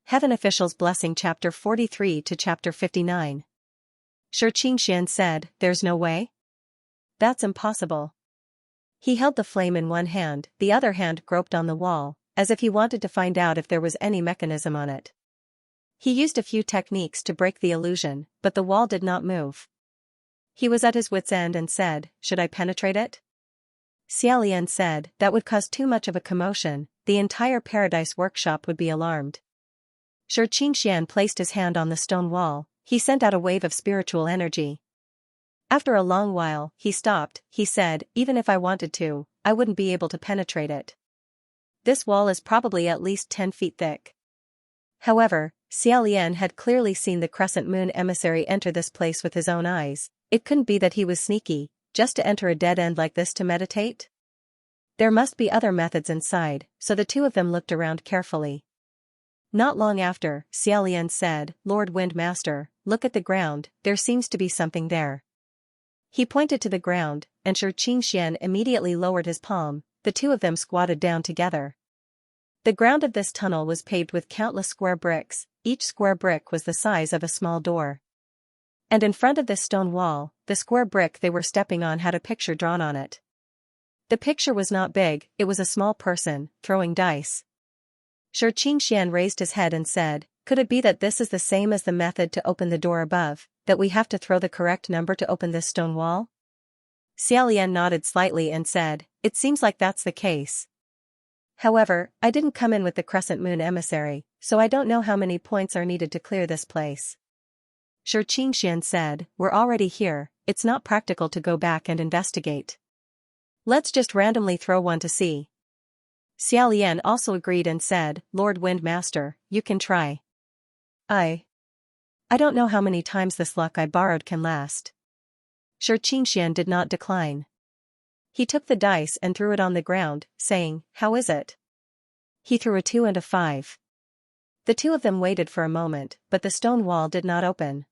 Heaven Officials Blessing Chapter 43 to Chapter 59. Shi Qingxian said, "There's no way? That's impossible." He held the flame in one hand, the other hand groped on the wall, as if he wanted to find out if there was any mechanism on it. He used a few techniques to break the illusion, but the wall did not move. He was at his wit's end and said, "Should I penetrate it?" Xiaolian said, "That would cause too much of a commotion, the entire Paradise Workshop would be alarmed." Shi Qingxian placed his hand on the stone wall. He sent out a wave of spiritual energy. After a long while, he stopped. He said, "Even if I wanted to, I wouldn't be able to penetrate it. This wall is probably at least 10 feet thick." However, Xiaolian had clearly seen the Crescent Moon emissary enter this place with his own eyes. It couldn't be that he was sneaky, just to enter a dead end like this to meditate. There must be other methods inside, so the two of them looked around carefully. Not long after, Xiaolian said, "Lord Windmaster, look at the ground, there seems to be something there." He pointed to the ground, and Shi Qingxian immediately lowered his palm. The two of them squatted down together. The ground of this tunnel was paved with countless square bricks, each square brick was the size of a small door. And in front of this stone wall, the square brick they were stepping on had a picture drawn on it. The picture was not big, it was a small person, throwing dice. Shi Qingxian raised his head and said, "Could it be that this is the same as the method to open the door above, that we have to throw the correct number to open this stone wall?" Xiaolian nodded slightly and said, "It seems like that's the case. However, I didn't come in with the Crescent Moon emissary, so I don't know how many points are needed to clear this place." Shi Qingxian said, "We're already here, it's not practical to go back and investigate. Let's just randomly throw one to see." Xiaolian also agreed and said, "Lord Windmaster, you can try. I don't know how many times this luck I borrowed can last." Shi Qingxian did not decline. He took the dice and threw it on the ground, saying, "How is it?" He threw a 2 and a 5. The two of them waited for a moment, but the stone wall did not open.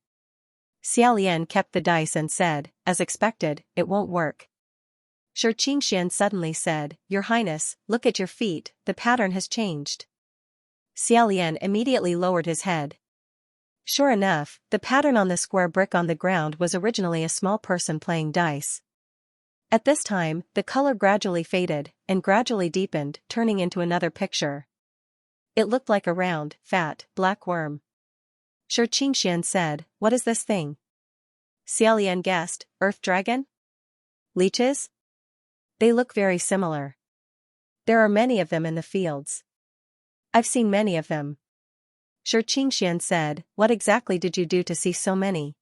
Xiaolian kept the dice and said, "As expected, it won't work." Shi Qingxian suddenly said, "Your Highness, look at your feet, the pattern has changed." Xiaolian immediately lowered his head. Sure enough, the pattern on the square brick on the ground was originally a small person playing dice. At this time, the color gradually faded, and gradually deepened, turning into another picture. It looked like a round, fat, black worm. Shi Qingxian said, "What is this thing?" Xiaolian guessed, "Earth dragon? Leeches? They look very similar. There are many of them in the fields. I've seen many of them." Shi Qingxian said, "What exactly did you do to see so many?"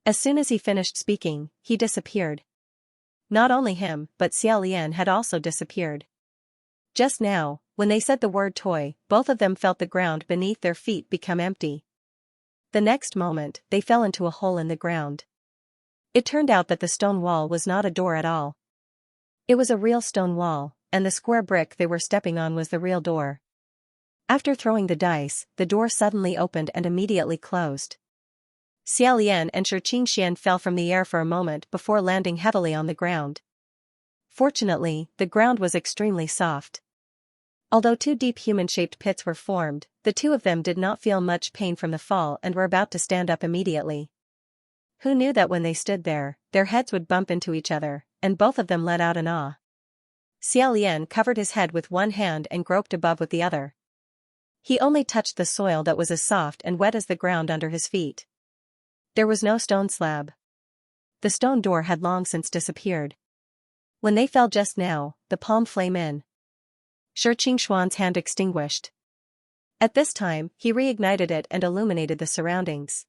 As soon as he finished speaking, he disappeared. Not only him, but Xiaolian had also disappeared. Just now, when they said the word toy, both of them felt the ground beneath their feet become empty. The next moment, they fell into a hole in the ground. It turned out that the stone wall was not a door at all. It was a real stone wall, and the square brick they were stepping on was the real door. After throwing the dice, the door suddenly opened and immediately closed. Xiaolian and Shi Qingxian fell from the air for a moment before landing heavily on the ground. Fortunately, the ground was extremely soft. Although two deep human-shaped pits were formed, the two of them did not feel much pain from the fall and were about to stand up immediately. Who knew that when they stood there, their heads would bump into each other, and both of them let out an "ah." Xiaolian covered his head with one hand and groped above with the other. He only touched the soil that was as soft and wet as the ground under his feet. There was no stone slab. The stone door had long since disappeared. When they fell just now, the palm flame in Shi Qingxian's hand extinguished. At this time, he reignited it and illuminated the surroundings.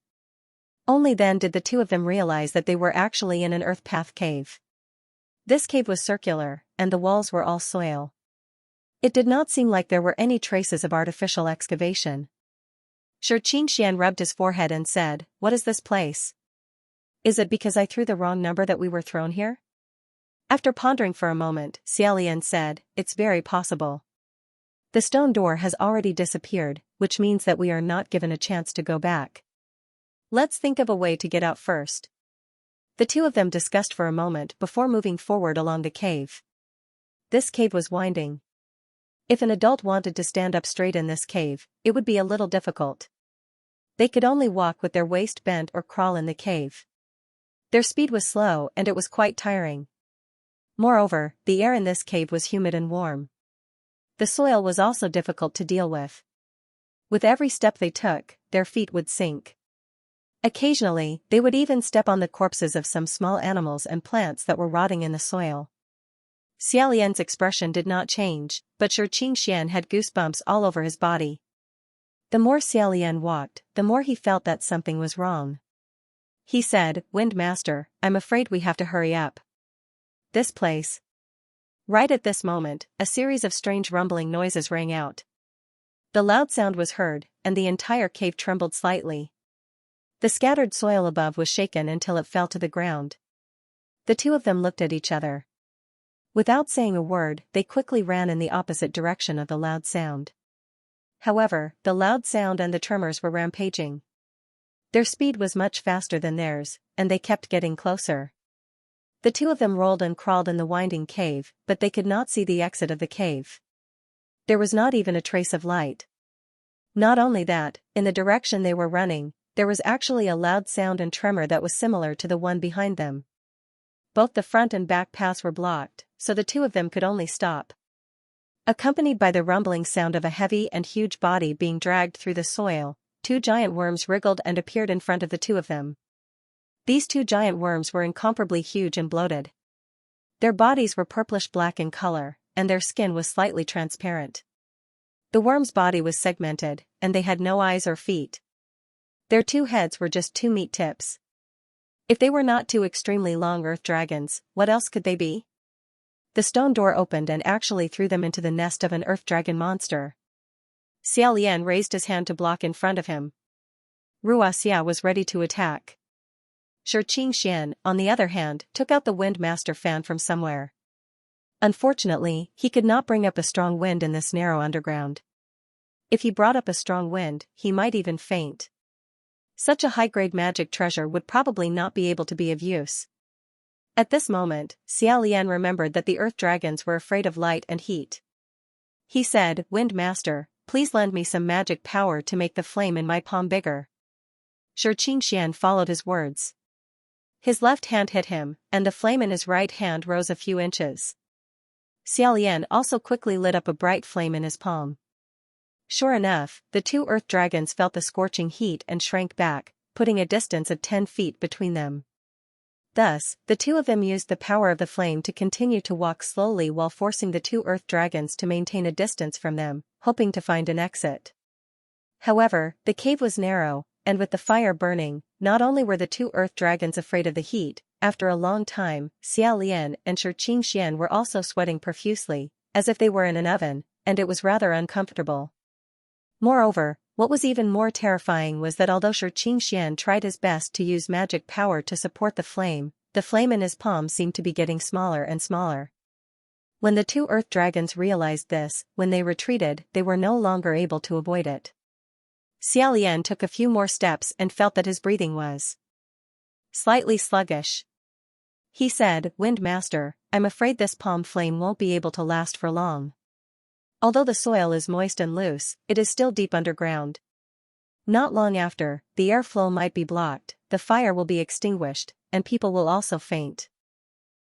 Only then did the two of them realize that they were actually in an earth path cave. This cave was circular, and the walls were all soil. It did not seem like there were any traces of artificial excavation. Shi Qingxian rubbed his forehead and said, "What is this place? Is it because I threw the wrong number that we were thrown here?" After pondering for a moment, Xiaolian said, "It's very possible. The stone door has already disappeared, which means that we are not given a chance to go back. Let's think of a way to get out first." The two of them discussed for a moment before moving forward along the cave. This cave was winding. If an adult wanted to stand up straight in this cave, it would be a little difficult. They could only walk with their waist bent or crawl in the cave. Their speed was slow and it was quite tiring. Moreover, the air in this cave was humid and warm. The soil was also difficult to deal with. With every step they took, their feet would sink. Occasionally, they would even step on the corpses of some small animals and plants that were rotting in the soil. Xia Lian's expression did not change, but Shi Qingxian had goosebumps all over his body. The more Xia Lian walked, the more he felt that something was wrong. He said, "Wind Master, I'm afraid we have to hurry up. This place." Right at this moment, a series of strange rumbling noises rang out. The loud sound was heard, and the entire cave trembled slightly. The scattered soil above was shaken until it fell to the ground. The two of them looked at each other. Without saying a word, they quickly ran in the opposite direction of the loud sound. However, the loud sound and the tremors were rampaging. Their speed was much faster than theirs, and they kept getting closer. The two of them rolled and crawled in the winding cave, but they could not see the exit of the cave. There was not even a trace of light. Not only that, in the direction they were running, there was actually a loud sound and tremor that was similar to the one behind them. Both the front and back paths were blocked, so the two of them could only stop. Accompanied by the rumbling sound of a heavy and huge body being dragged through the soil, two giant worms wriggled and appeared in front of the two of them. These two giant worms were incomparably huge and bloated. Their bodies were purplish-black in color, and their skin was slightly transparent. The worm's body was segmented, and they had no eyes or feet. Their two heads were just two meat tips. If they were not two extremely long earth dragons, what else could they be? The stone door opened and actually threw them into the nest of an earth dragon monster. Xia Lian raised his hand to block in front of him. Rua Xia was ready to attack. Shi Qingxian, on the other hand, took out the Wind Master fan from somewhere. Unfortunately, he could not bring up a strong wind in this narrow underground. If he brought up a strong wind, he might even faint. Such a high-grade magic treasure would probably not be able to be of use. At this moment, Xia Lian remembered that the earth dragons were afraid of light and heat. He said, "Wind Master, please lend me some magic power to make the flame in my palm bigger." Shi Qingxian followed his words. His left hand hit him, and the flame in his right hand rose a few inches. Xia Lian also quickly lit up a bright flame in his palm. Sure enough, the two earth dragons felt the scorching heat and shrank back, putting a distance of 10 feet between them. Thus, the two of them used the power of the flame to continue to walk slowly while forcing the two earth dragons to maintain a distance from them, hoping to find an exit. However, the cave was narrow, and with the fire burning, not only were the two earth dragons afraid of the heat, after a long time, Xia Lian and Shi Qingxian were also sweating profusely, as if they were in an oven, and it was rather uncomfortable. Moreover, what was even more terrifying was that although Shi Qingxian tried his best to use magic power to support the flame in his palm seemed to be getting smaller and smaller. When the two earth dragons realized this, when they retreated, they were no longer able to avoid it. Xia Lian took a few more steps and felt that his breathing was slightly sluggish. He said, "Wind Master, I'm afraid this palm flame won't be able to last for long. Although the soil is moist and loose, it is still deep underground. Not long after, the airflow might be blocked, the fire will be extinguished, and people will also faint."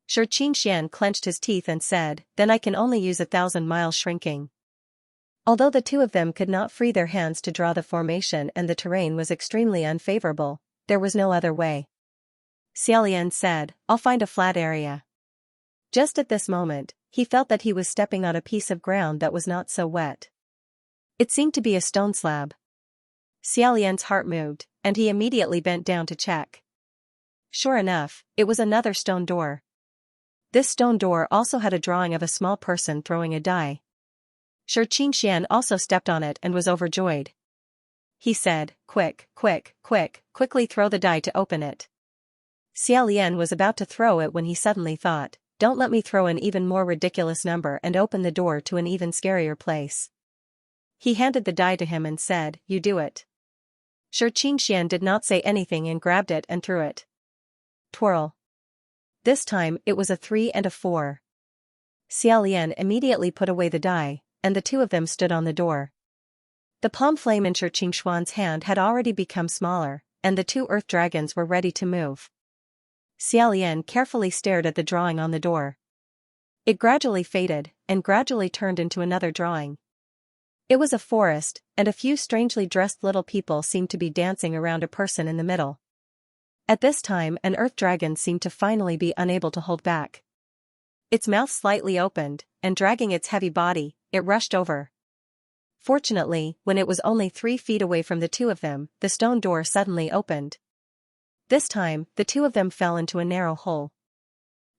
Shi Qingxian clenched his teeth and said, "Then I can only use 1,000 miles shrinking." Although the two of them could not free their hands to draw the formation and the terrain was extremely unfavorable, there was no other way. Xia Lian said, "I'll find a flat area." Just at this moment, he felt that he was stepping on a piece of ground that was not so wet. It seemed to be a stone slab. Xia Lian's heart moved, and he immediately bent down to check. Sure enough, it was another stone door. This stone door also had a drawing of a small person throwing a die. Shi Qingxian also stepped on it and was overjoyed. He said, "Quick, quick, quick, quickly throw the die to open it." Xia Lian was about to throw it when he suddenly thought, "Don't let me throw an even more ridiculous number and open the door to an even scarier place." He handed the die to him and said, "You do it." Shi Qingxian did not say anything and grabbed it and threw it. Twirl. This time it was a 3 and a 4. Xia Lian immediately put away the die, and the two of them stood on the door. The palm flame in Shi Qingxuan's hand had already become smaller, and the two earth dragons were ready to move. Xia Lian carefully stared at the drawing on the door. It gradually faded, and gradually turned into another drawing. It was a forest, and a few strangely dressed little people seemed to be dancing around a person in the middle. At this time, an earth dragon seemed to finally be unable to hold back. Its mouth slightly opened, and dragging its heavy body, it rushed over. Fortunately, when it was only 3 feet away from the two of them, the stone door suddenly opened. This time, the two of them fell into a narrow hole.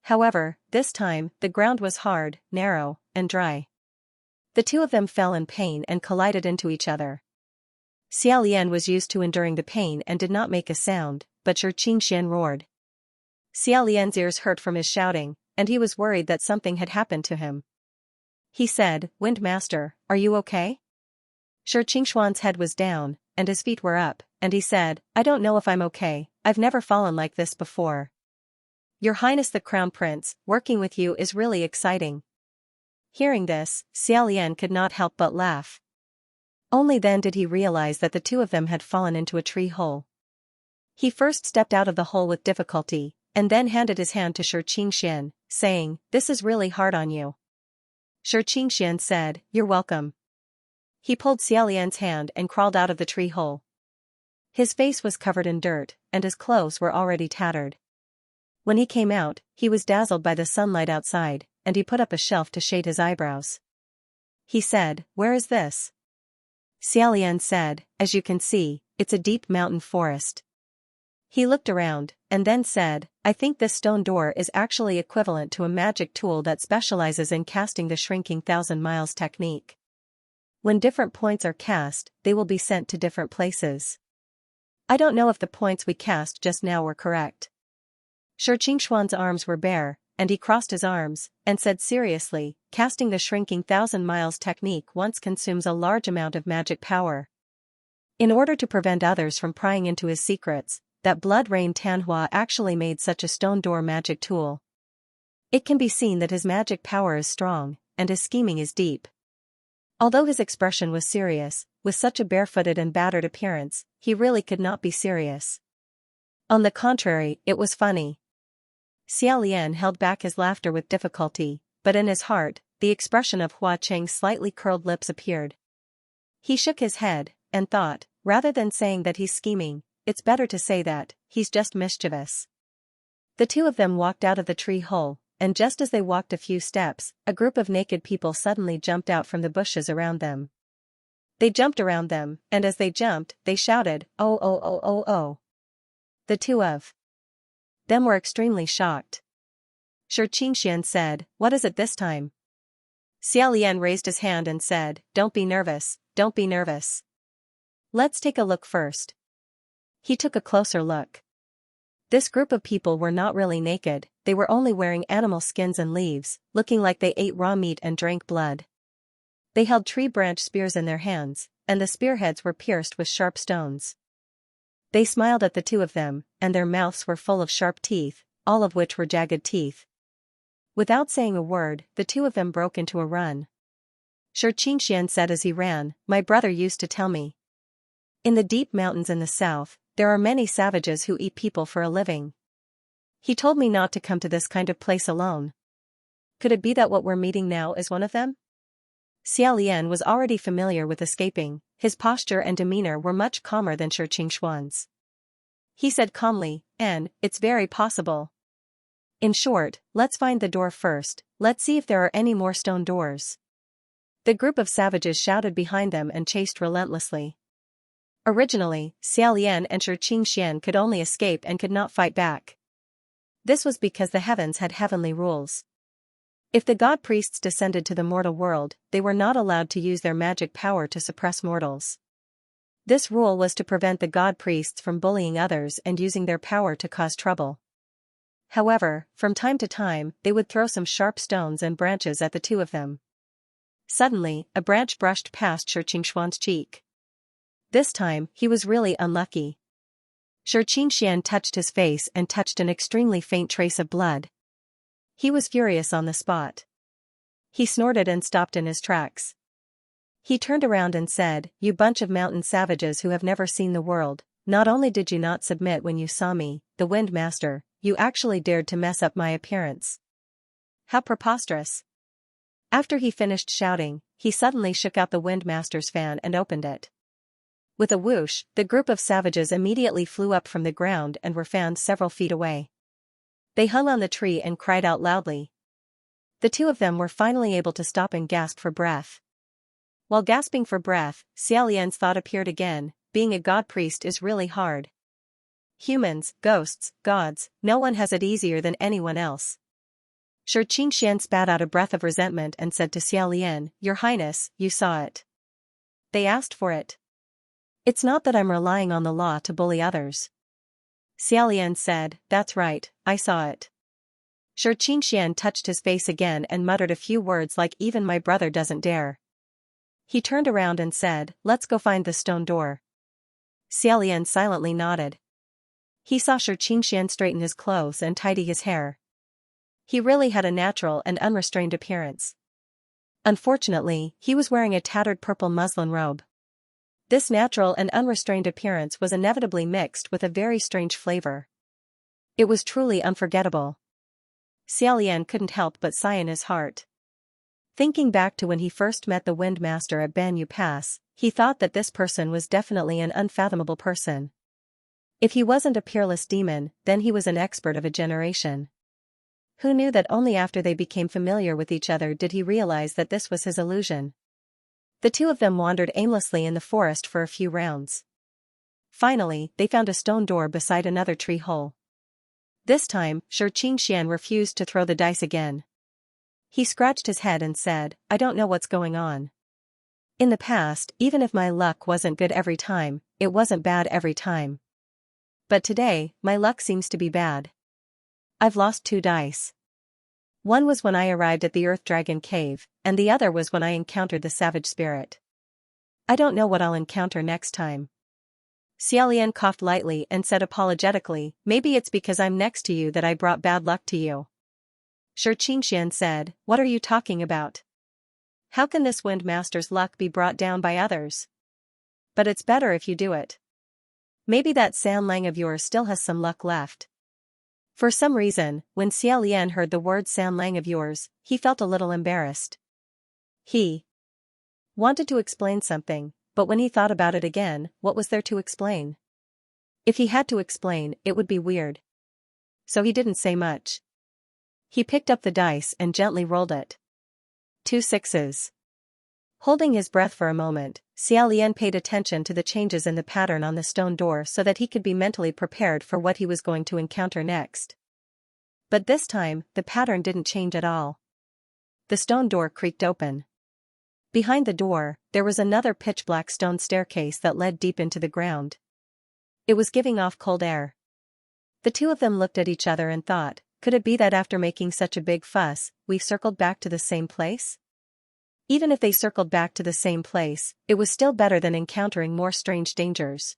However, this time, the ground was hard, narrow, and dry. The two of them fell in pain and collided into each other. Xia Lian was used to enduring the pain and did not make a sound, but Shi Qingxian roared. Xia Lian's ears hurt from his shouting, and he was worried that something had happened to him. He said, "Wind Master, are you okay?" Shi Qingxuan's head was down, and his feet were up, and he said, "I don't know if I'm okay, I've never fallen like this before." "Your Highness the Crown Prince, working with you is really exciting." Hearing this, Xia Lian could not help but laugh. Only then did he realize that the two of them had fallen into a tree hole. He first stepped out of the hole with difficulty, and then handed his hand to Shi Qingxian, saying, "This is really hard on you." Shi Qingxian said, "You're welcome." He pulled Xia Lian's hand and crawled out of the tree hole. His face was covered in dirt, and his clothes were already tattered. When he came out, he was dazzled by the sunlight outside, and he put up a shelf to shade his eyebrows. He said, "Where is this?" Xia Lian said, "As you can see, it's a deep mountain forest." He looked around, and then said, "I think this stone door is actually equivalent to a magic tool that specializes in casting the shrinking 1,000 miles technique. When different points are cast, they will be sent to different places. I don't know if the points we cast just now were correct." Shi Qingxuan's arms were bare, and he crossed his arms, and said seriously, "Casting the shrinking 1,000 miles technique once consumes a large amount of magic power. In order to prevent others from prying into his secrets, that Blood Rain Tanhua actually made such a stone door magic tool. It can be seen that his magic power is strong, and his scheming is deep." Although his expression was serious, with such a barefooted and battered appearance, he really could not be serious. On the contrary, it was funny. Xia Lian held back his laughter with difficulty, but in his heart, the expression of Hua Cheng's slightly curled lips appeared. He shook his head, and thought, rather than saying that he's scheming, it's better to say that he's just mischievous. The two of them walked out of the tree hole, and just as they walked a few steps, a group of naked people suddenly jumped out from the bushes around them. They jumped around them, and as they jumped, they shouted, "Oh oh oh oh oh." The two of them were extremely shocked. Shi Qingxian said, "What is it this time?" Xia Lian raised his hand and said, "Don't be nervous, don't be nervous. Let's take a look first." He took a closer look. This group of people were not really naked, they were only wearing animal skins and leaves, looking like they ate raw meat and drank blood. They held tree branch spears in their hands, and the spearheads were pierced with sharp stones. They smiled at the two of them, and their mouths were full of sharp teeth, all of which were jagged teeth. Without saying a word, the two of them broke into a run. Shi Qingxian said as he ran, "My brother used to tell me. In the deep mountains in the south, there are many savages who eat people for a living. He told me not to come to this kind of place alone. Could it be that what we're meeting now is one of them?" Xia Lian was already familiar with escaping, his posture and demeanor were much calmer than Shi Qingxuan's. He said calmly, "And, it's very possible. In short, let's find the door first, let's see if there are any more stone doors." The group of savages shouted behind them and chased relentlessly. Originally, Xia Lian and Shi Qingxian could only escape and could not fight back. This was because the heavens had heavenly rules. If the god priests descended to the mortal world, they were not allowed to use their magic power to suppress mortals. This rule was to prevent the god priests from bullying others and using their power to cause trouble. However, from time to time, they would throw some sharp stones and branches at the two of them. Suddenly, a branch brushed past Shi Qingxuan's cheek. This time, he was really unlucky. Shi Qingxian touched his face and touched an extremely faint trace of blood. He was furious on the spot. He snorted and stopped in his tracks. He turned around and said, "You bunch of mountain savages who have never seen the world, not only did you not submit when you saw me, the Wind Master, you actually dared to mess up my appearance. How preposterous." After he finished shouting, he suddenly shook out the Wind Master's fan and opened it. With a whoosh, the group of savages immediately flew up from the ground and were found several feet away. They hung on the tree and cried out loudly. The two of them were finally able to stop and gasp for breath. While gasping for breath, Xiao Lian's thought appeared again, being a god priest is really hard. Humans, ghosts, gods, no one has it easier than anyone else. Shi Qingxian spat out a breath of resentment and said to Xiao Lian, "Your Highness, you saw it. They asked for it. It's not that I'm relying on the law to bully others." Xiao Lian said, "That's right, I saw it." Shi Qingxian touched his face again and muttered a few words like "even my brother doesn't dare." He turned around and said, "Let's go find the stone door." Xiao Lian silently nodded. He saw Shi Qingxian straighten his clothes and tidy his hair. He really had a natural and unrestrained appearance. Unfortunately, he was wearing a tattered purple muslin robe. This natural and unrestrained appearance was inevitably mixed with a very strange flavor. It was truly unforgettable. Xiao Lian couldn't help but sigh in his heart. Thinking back to when he first met the Wind Master at Banyu Pass, he thought that this person was definitely an unfathomable person. If he wasn't a peerless demon, then he was an expert of a generation. Who knew that only after they became familiar with each other did he realize that this was his illusion? The two of them wandered aimlessly in the forest for a few rounds. Finally, they found a stone door beside another tree hole. This time, Shi Qingxian refused to throw the dice again. He scratched his head and said, "I don't know what's going on. In the past, even if my luck wasn't good every time, it wasn't bad every time. But today, my luck seems to be bad. I've lost 2 dice. One was when I arrived at the Earth Dragon Cave, and the other was when I encountered the Savage Spirit. I don't know what I'll encounter next time." Xiao Lian coughed lightly and said apologetically, "Maybe it's because I'm next to you that I brought bad luck to you." Shi Qingxian said, "What are you talking about? How can this Wind Master's luck be brought down by others? But it's better if you do it. Maybe that San Lang of yours still has some luck left." For some reason, when Xiao Lian heard the word "San Lang of yours," he felt a little embarrassed. He wanted to explain something, but when he thought about it again, what was there to explain? If he had to explain, it would be weird. So he didn't say much. He picked up the dice and gently rolled it. 2 sixes. Holding his breath for a moment, Xiao Lian paid attention to the changes in the pattern on the stone door so that he could be mentally prepared for what he was going to encounter next. But this time, the pattern didn't change at all. The stone door creaked open. Behind the door, there was another pitch-black stone staircase that led deep into the ground. It was giving off cold air. The two of them looked at each other and thought, could it be that after making such a big fuss, we've circled back to the same place? Even if they circled back to the same place, it was still better than encountering more strange dangers.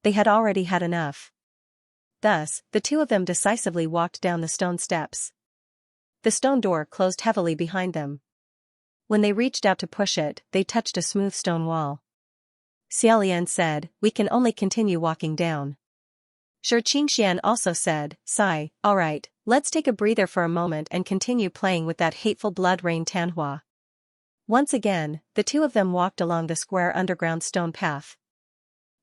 They had already had enough. Thus, the two of them decisively walked down the stone steps. The stone door closed heavily behind them. When they reached out to push it, they touched a smooth stone wall. Xiao Lian said, "We can only continue walking down." Shi Qingxian also said, "Sigh, alright, let's take a breather for a moment and continue playing with that hateful blood rain Tanhua." Once again, the two of them walked along the square underground stone path.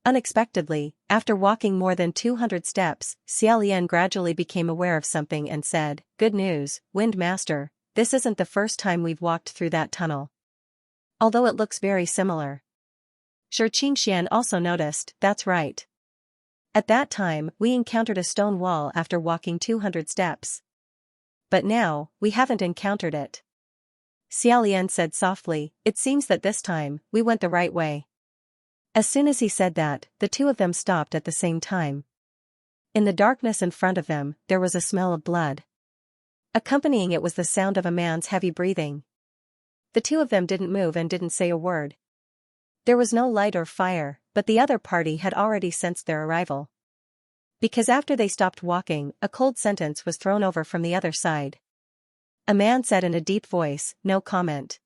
Unexpectedly, after walking more than 200 steps, Xiao Lian gradually became aware of something and said, "Good news, Wind Master, this isn't the first time we've walked through that tunnel. Although it looks very similar." Shi Qingxian also noticed, "That's right. At that time, we encountered a stone wall after walking 200 steps. But now, we haven't encountered it." Xiao Lian said softly, "It seems that this time, we went the right way." As soon as he said that, the two of them stopped at the same time. In the darkness in front of them, there was a smell of blood. Accompanying it was the sound of a man's heavy breathing. The two of them didn't move and didn't say a word. There was no light or fire, but the other party had already sensed their arrival. Because after they stopped walking, a cold sentence was thrown over from the other side. A man said in a deep voice, "No comment."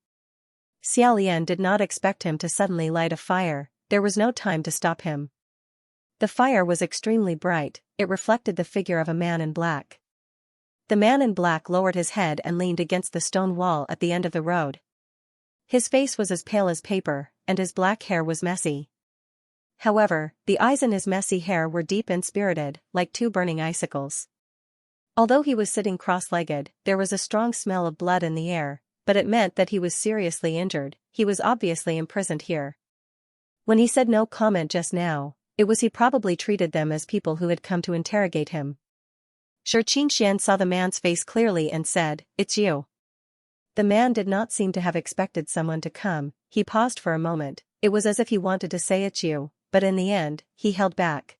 Xia Lian did not expect him to suddenly light a fire, there was no time to stop him. The fire was extremely bright, it reflected the figure of a man in black. The man in black lowered his head and leaned against the stone wall at the end of the road. His face was as pale as paper, and his black hair was messy. However, the eyes in his messy hair were deep and spirited, like two burning icicles. Although he was sitting cross-legged, there was a strong smell of blood in the air, but it meant that he was seriously injured, he was obviously imprisoned here. When he said no comment just now, it was he probably treated them as people who had come to interrogate him. Shi Qingxian saw the man's face clearly and said, "It's you." The man did not seem to have expected someone to come, he paused for a moment, it was as if he wanted to say "it's you," but in the end, he held back.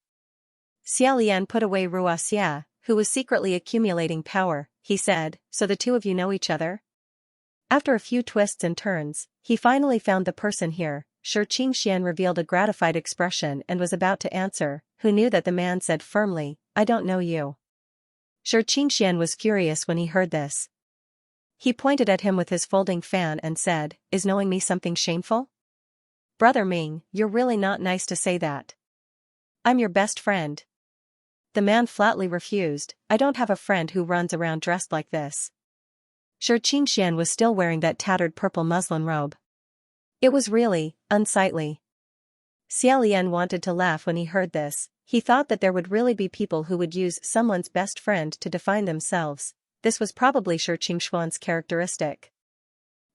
Xia Lian put away Ruo Xia, who was secretly accumulating power, he said, "So the two of you know each other?" After a few twists and turns, he finally found the person here. Shi Qingxian revealed a gratified expression and was about to answer, who knew that the man said firmly, "I don't know you." Shi Qingxian was furious when he heard this. He pointed at him with his folding fan and said, "Is knowing me something shameful? Brother Ming, you're really not nice to say that. I'm your best friend." The man flatly refused, "I don't have a friend who runs around dressed like this." Shi Qingxian was still wearing that tattered purple muslin robe. It was really unsightly. Xia Lian wanted to laugh when he heard this, he thought that there would really be people who would use someone's best friend to define themselves, this was probably Shi Qingxuan's characteristic.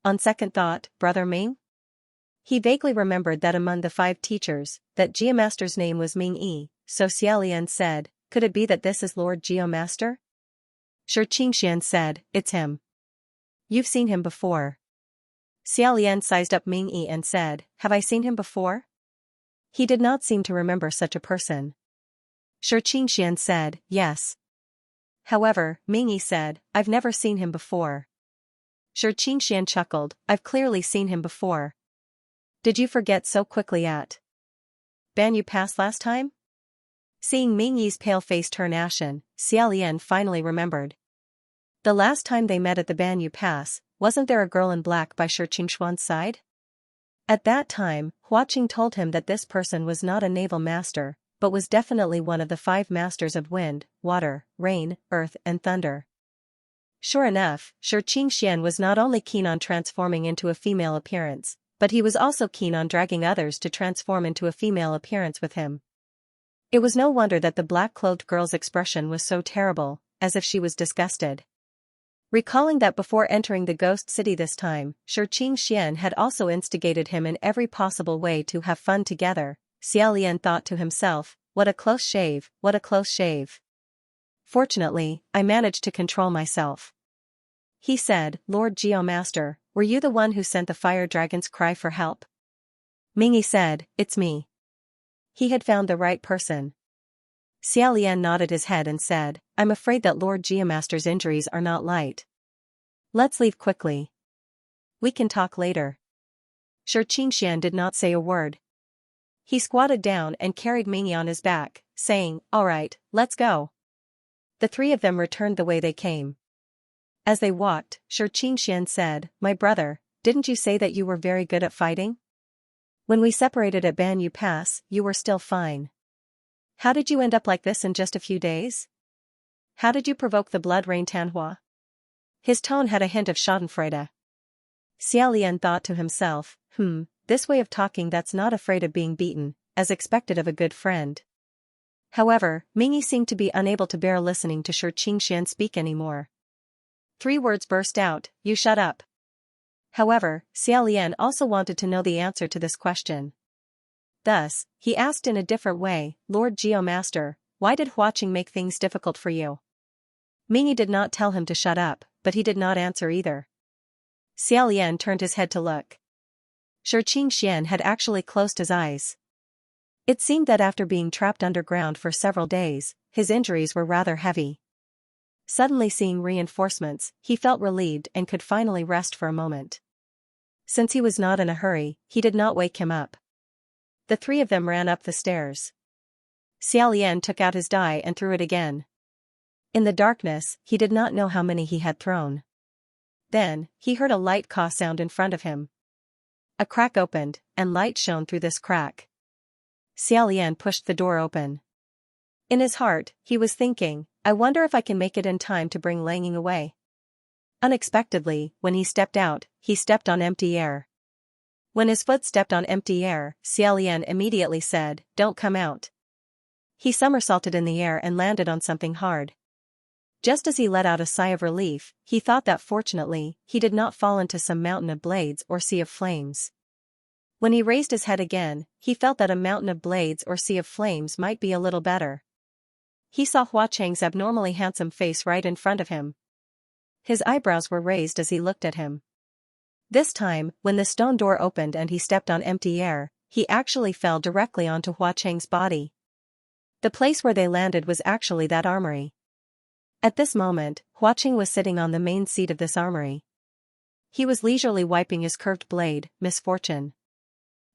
On second thought, Brother Ming? He vaguely remembered that among the 5 teachers, that Geomaster's name was Ming Yi, so Xia Lian said, "Could it be that this is Lord Geomaster?" Shi Qingxian said, "It's him. You've seen him before." Xia Lian sized up Ming Yi and said, "Have I seen him before?" He did not seem to remember such a person. Shi Qingxian said, "Yes." However, Ming Yi said, "I've never seen him before." Shi Qingxian chuckled, "I've clearly seen him before. Did you forget so quickly at Banyu Pass last time?" Seeing Ming Yi's pale face turn ashen, Xia Lian finally remembered. The last time they met at the Banyu Pass, wasn't there a girl in black by Shi Qingxuan's side? At that time, Hua Qing told him that this person was not a naval master, but was definitely one of the 5 masters of wind, water, rain, earth and thunder. Sure enough, Shi Qingxian was not only keen on transforming into a female appearance, but he was also keen on dragging others to transform into a female appearance with him. It was no wonder that the black-clothed girl's expression was so terrible, as if she was disgusted. Recalling that before entering the ghost city this time, Shi Qingxian had also instigated him in every possible way to have fun together, Xia Lian thought to himself, "What a close shave, what a close shave." Fortunately, I managed to control myself. He said, "Lord Geomaster, were you the one who sent the fire dragon's cry for help?" Ming Yi said, "It's me." He had found the right person. Xia Lian nodded his head and said, "I'm afraid that Lord Geomaster's injuries are not light. Let's leave quickly. We can talk later." Shi Qingxian did not say a word. He squatted down and carried Ming Yi on his back, saying, "All right, let's go." The 3 of them returned the way they came. As they walked, Shi Qingxian said, "My brother, didn't you say that you were very good at fighting? When we separated at Banyu Pass, you were still fine. How did you end up like this in just a few days? How did you provoke the blood rain Tanhua?" His tone had a hint of schadenfreude. Xia Lian thought to himself, this way of talking that's not afraid of being beaten, as expected of a good friend. However, Ming Yi seemed to be unable to bear listening to Shi Qingxian speak anymore. 3 words burst out, "You shut up." However, Xia Lian also wanted to know the answer to this question. Thus, he asked in a different way, "Lord Geomaster, why did Hua Qing make things difficult for you?" Ming Yi did not tell him to shut up, but he did not answer either. Xia Lian turned his head to look. Shi Qingxian had actually closed his eyes. It seemed that after being trapped underground for several days, his injuries were rather heavy. Suddenly seeing reinforcements, he felt relieved and could finally rest for a moment. Since he was not in a hurry, he did not wake him up. The 3 of them ran up the stairs. Xia Lian took out his die and threw it again. In the darkness, he did not know how many he had thrown. Then, he heard a light caw sound in front of him. A crack opened, and light shone through this crack. Xiao Lian pushed the door open. In his heart, he was thinking, I wonder if I can make it in time to bring Lang Ying away. Unexpectedly, when he stepped out, he stepped on empty air. When his foot stepped on empty air, Xiao Lian immediately said, don't come out. He somersaulted in the air and landed on something hard. Just as he let out a sigh of relief, he thought that fortunately, he did not fall into some mountain of blades or sea of flames. When he raised his head again, he felt that a mountain of blades or sea of flames might be a little better. He saw Hua Chang's abnormally handsome face right in front of him. His eyebrows were raised as he looked at him. This time, when the stone door opened and he stepped on empty air, he actually fell directly onto Hua Chang's body. The place where they landed was actually that armory. At this moment, Hua Chang was sitting on the main seat of this armory. He was leisurely wiping his curved blade, Misfortune.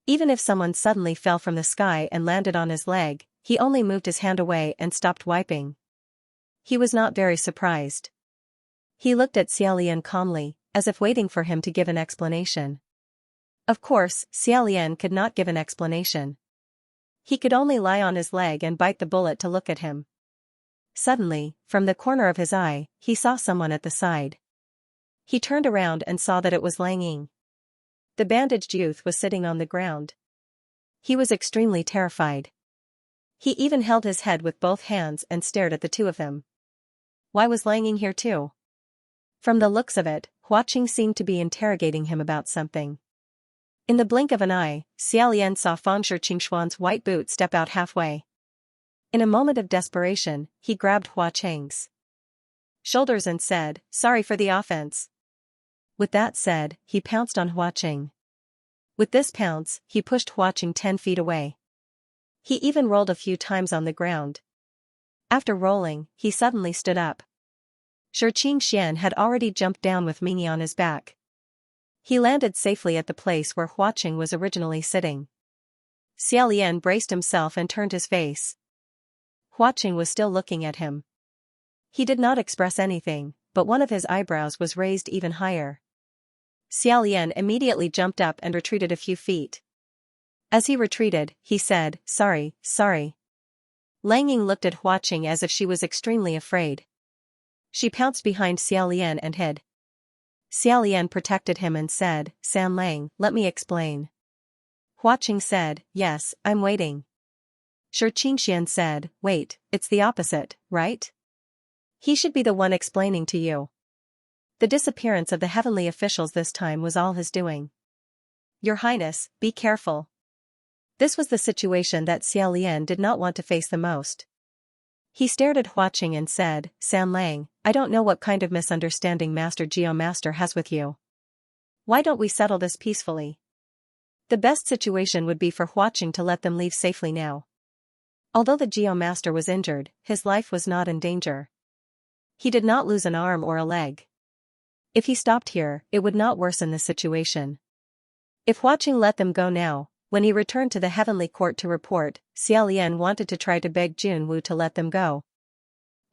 Even if someone suddenly fell from the sky and landed on his leg, he only moved his hand away and stopped wiping. He was not very surprised. He looked at Xiao Lian calmly, as if waiting for him to give an explanation. Of course, Xiao Lian could not give an explanation. He could only lie on his leg and bite the bullet to look at him. Suddenly, from the corner of his eye, he saw someone at the side. He turned around and saw that it was Lang Ying. The bandaged youth was sitting on the ground. He was extremely terrified. He even held his head with both hands and stared at the two of them. Why was Lang Ying here too? From the looks of it, Hua Chang seemed to be interrogating him about something. In the blink of an eye, Xiao Lian saw Fang Shiqingxuan's white boot step out halfway. In a moment of desperation, he grabbed Hua Chang's shoulders and said, sorry for the offense. With that said, he pounced on Hua Chang. With this pounce, he pushed Hua Chang 10 feet away. He even rolled a few times on the ground. After rolling, he suddenly stood up. Shi Qingxian had already jumped down with Mingyi on his back. He landed safely at the place where Hua Chang was originally sitting. Xiao Lian braced himself and turned his face. Hua Chang was still looking at him. He did not express anything, but one of his eyebrows was raised even higher. Xiao Lian immediately jumped up and retreated a few feet. As he retreated, he said, sorry. Lang Ying looked at Hua Chang as if she was extremely afraid. She pounced behind Xiao Lian and hid. Xiao Lian protected him and said, San Lang, let me explain. Hua Chang said, yes, I'm waiting. Shi Qingxian said, wait, it's the opposite, right? He should be the one explaining to you. The disappearance of the heavenly officials this time was all his doing. Your Highness, be careful. This was the situation that Xiao Lian did not want to face the most. He stared at Hua Chang and said, San Lang, I don't know what kind of misunderstanding Master Geomaster has with you. Why don't we settle this peacefully? The best situation would be for Hua Chang to let them leave safely now. Although the Geomaster was injured, his life was not in danger. He did not lose an arm or a leg. If he stopped here, it would not worsen the situation. If Hua Chang let them go now, when he returned to the heavenly court to report, Xiao Lian wanted to try to beg Jun Wu to let them go.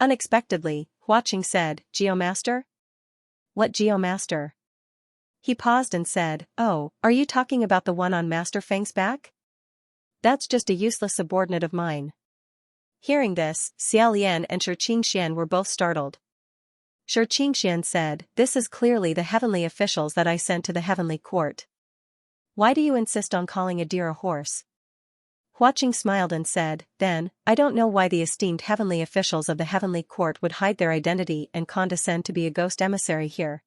Unexpectedly, Hua Chang said, Geomaster? What Geomaster? He paused and said, oh, are you talking about the one on Master Feng's back? That's just a useless subordinate of mine. Hearing this, Xiao Lian and Shi Qingxian were both startled. Shi Qingxian said, this is clearly the heavenly officials that I sent to the heavenly court. Why do you insist on calling a deer a horse? Hua Chang smiled and said, then, I don't know why the esteemed heavenly officials of the heavenly court would hide their identity and condescend to be a ghost emissary here.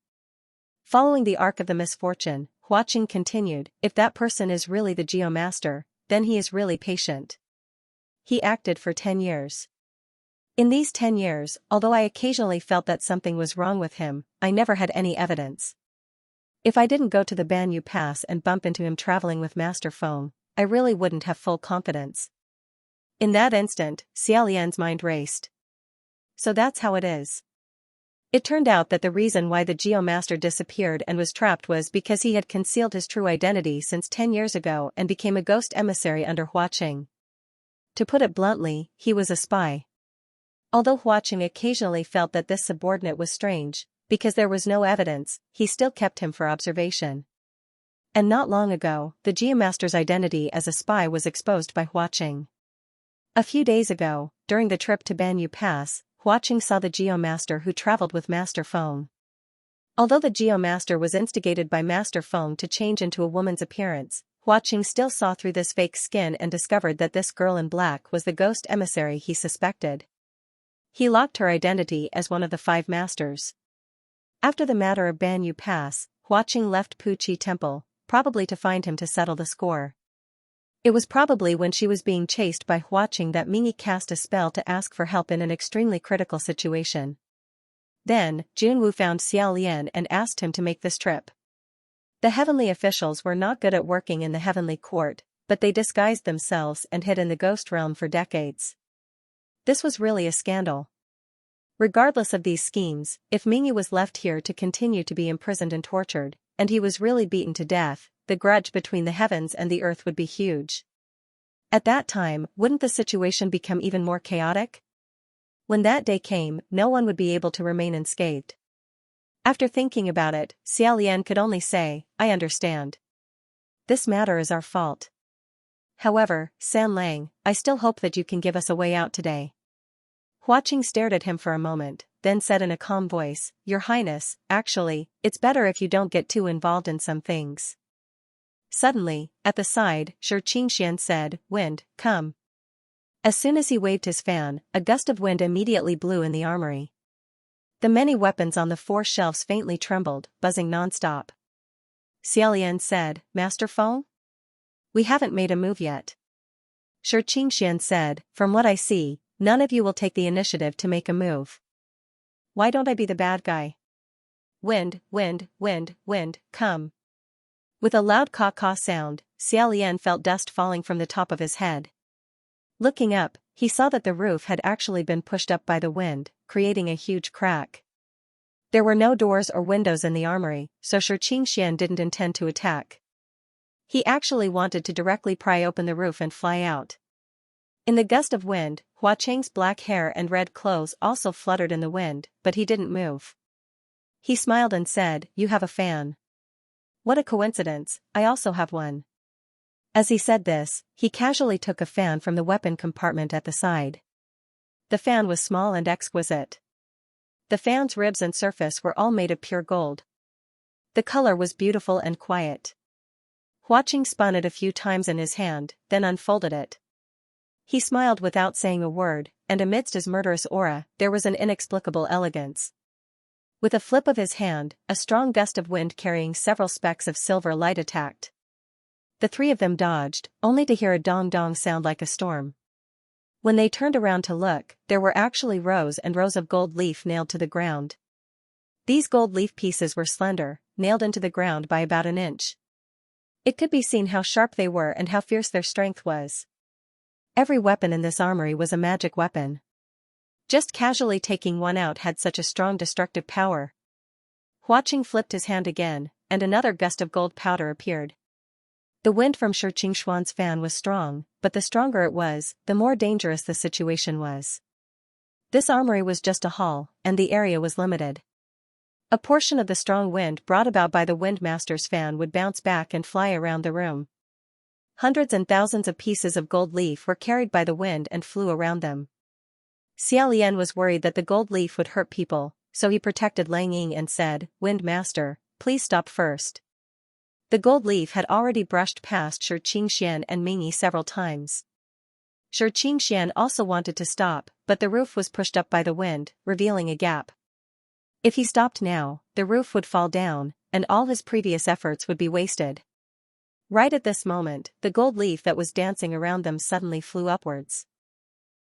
Following the arc of the misfortune, Hua Chang continued, if that person is really the Geomaster, then he is really patient. He acted for 10 years. In these 10 years, although I occasionally felt that something was wrong with him, I never had any evidence. If I didn't go to the Banyu Pass and bump into him traveling with Master Feng, I really wouldn't have full confidence. In that instant, Xiao Lian's mind raced. So that's how it is. It turned out that the reason why the Geomaster disappeared and was trapped was because he had concealed his true identity since 10 years ago and became a ghost emissary under Hua Chang. To put it bluntly, he was a spy. Although Hua Chang occasionally felt that this subordinate was strange, because there was no evidence, he still kept him for observation. And not long ago, the Geomaster's identity as a spy was exposed by Hua Qing. A few days ago, during the trip to Banyu Pass, Hua Qing saw the Geomaster who traveled with Master Feng. Although the Geomaster was instigated by Master Feng to change into a woman's appearance, Hua Qing still saw through this fake skin and discovered that this girl in black was the ghost emissary he suspected. He locked her identity as one of the 5 masters. After the matter of Banyu Pass, Hua Qing left Puqi Temple, probably to find him to settle the score. It was probably when she was being chased by Hua Qing that Mingyi cast a spell to ask for help in an extremely critical situation. Then, Junwu found Xiao Lian and asked him to make this trip. The heavenly officials were not good at working in the heavenly court, but they disguised themselves and hid in the ghost realm for decades. This was really a scandal. Regardless of these schemes, if Mingyi was left here to continue to be imprisoned and tortured, and he was really beaten to death, the grudge between the heavens and the earth would be huge. At that time, wouldn't the situation become even more chaotic? When that day came, no one would be able to remain unscathed. After thinking about it, Xiao Lian could only say, I understand. This matter is our fault. However, San Lang, I still hope that you can give us a way out today. Hua Qing stared at him for a moment, then said in a calm voice, Your Highness, actually, it's better if you don't get too involved in some things. Suddenly, at the side, Shi Qingxian said, Wind, come. As soon as he waved his fan, a gust of wind immediately blew in the armory. The many weapons on the 4 shelves faintly trembled, buzzing non-stop. Xiao Lian said, Master Feng? We haven't made a move yet. Shi Qingxian said, From what I see, none of you will take the initiative to make a move. Why don't I be the bad guy? Wind, wind, wind, wind, come. With a loud caw-caw sound, Xiao Lian felt dust falling from the top of his head. Looking up, he saw that the roof had actually been pushed up by the wind, creating a huge crack. There were no doors or windows in the armory, so Shi Qingxian didn't intend to attack. He actually wanted to directly pry open the roof and fly out. In the gust of wind, Hua Qing's black hair and red clothes also fluttered in the wind, but he didn't move. He smiled and said, You have a fan. What a coincidence, I also have one. As he said this, he casually took a fan from the weapon compartment at the side. The fan was small and exquisite. The fan's ribs and surface were all made of pure gold. The color was beautiful and quiet. Hua Qing spun it a few times in his hand, then unfolded it. He smiled without saying a word, and amidst his murderous aura, there was an inexplicable elegance. With a flip of his hand, a strong gust of wind carrying several specks of silver light attacked. The 3 of them dodged, only to hear a dong-dong sound like a storm. When they turned around to look, there were actually rows and rows of gold leaf nailed to the ground. These gold leaf pieces were slender, nailed into the ground by about an inch. It could be seen how sharp they were and how fierce their strength was. Every weapon in this armory was a magic weapon. Just casually taking one out had such a strong destructive power. Hua Qing flipped his hand again, and another gust of gold powder appeared. The wind from Shi Qingxuan's fan was strong, but the stronger it was, the more dangerous the situation was. This armory was just a hall, and the area was limited. A portion of the strong wind brought about by the Windmaster's fan would bounce back and fly around the room. Hundreds and thousands of pieces of gold leaf were carried by the wind and flew around them. Xiao Lian was worried that the gold leaf would hurt people, so he protected Lang Ying and said, Windmaster, please stop first. The gold leaf had already brushed past Shi Qingxian and Mingyi several times. Shi Qingxian also wanted to stop, but the roof was pushed up by the wind, revealing a gap. If he stopped now, the roof would fall down, and all his previous efforts would be wasted. Right at this moment, the gold leaf that was dancing around them suddenly flew upwards.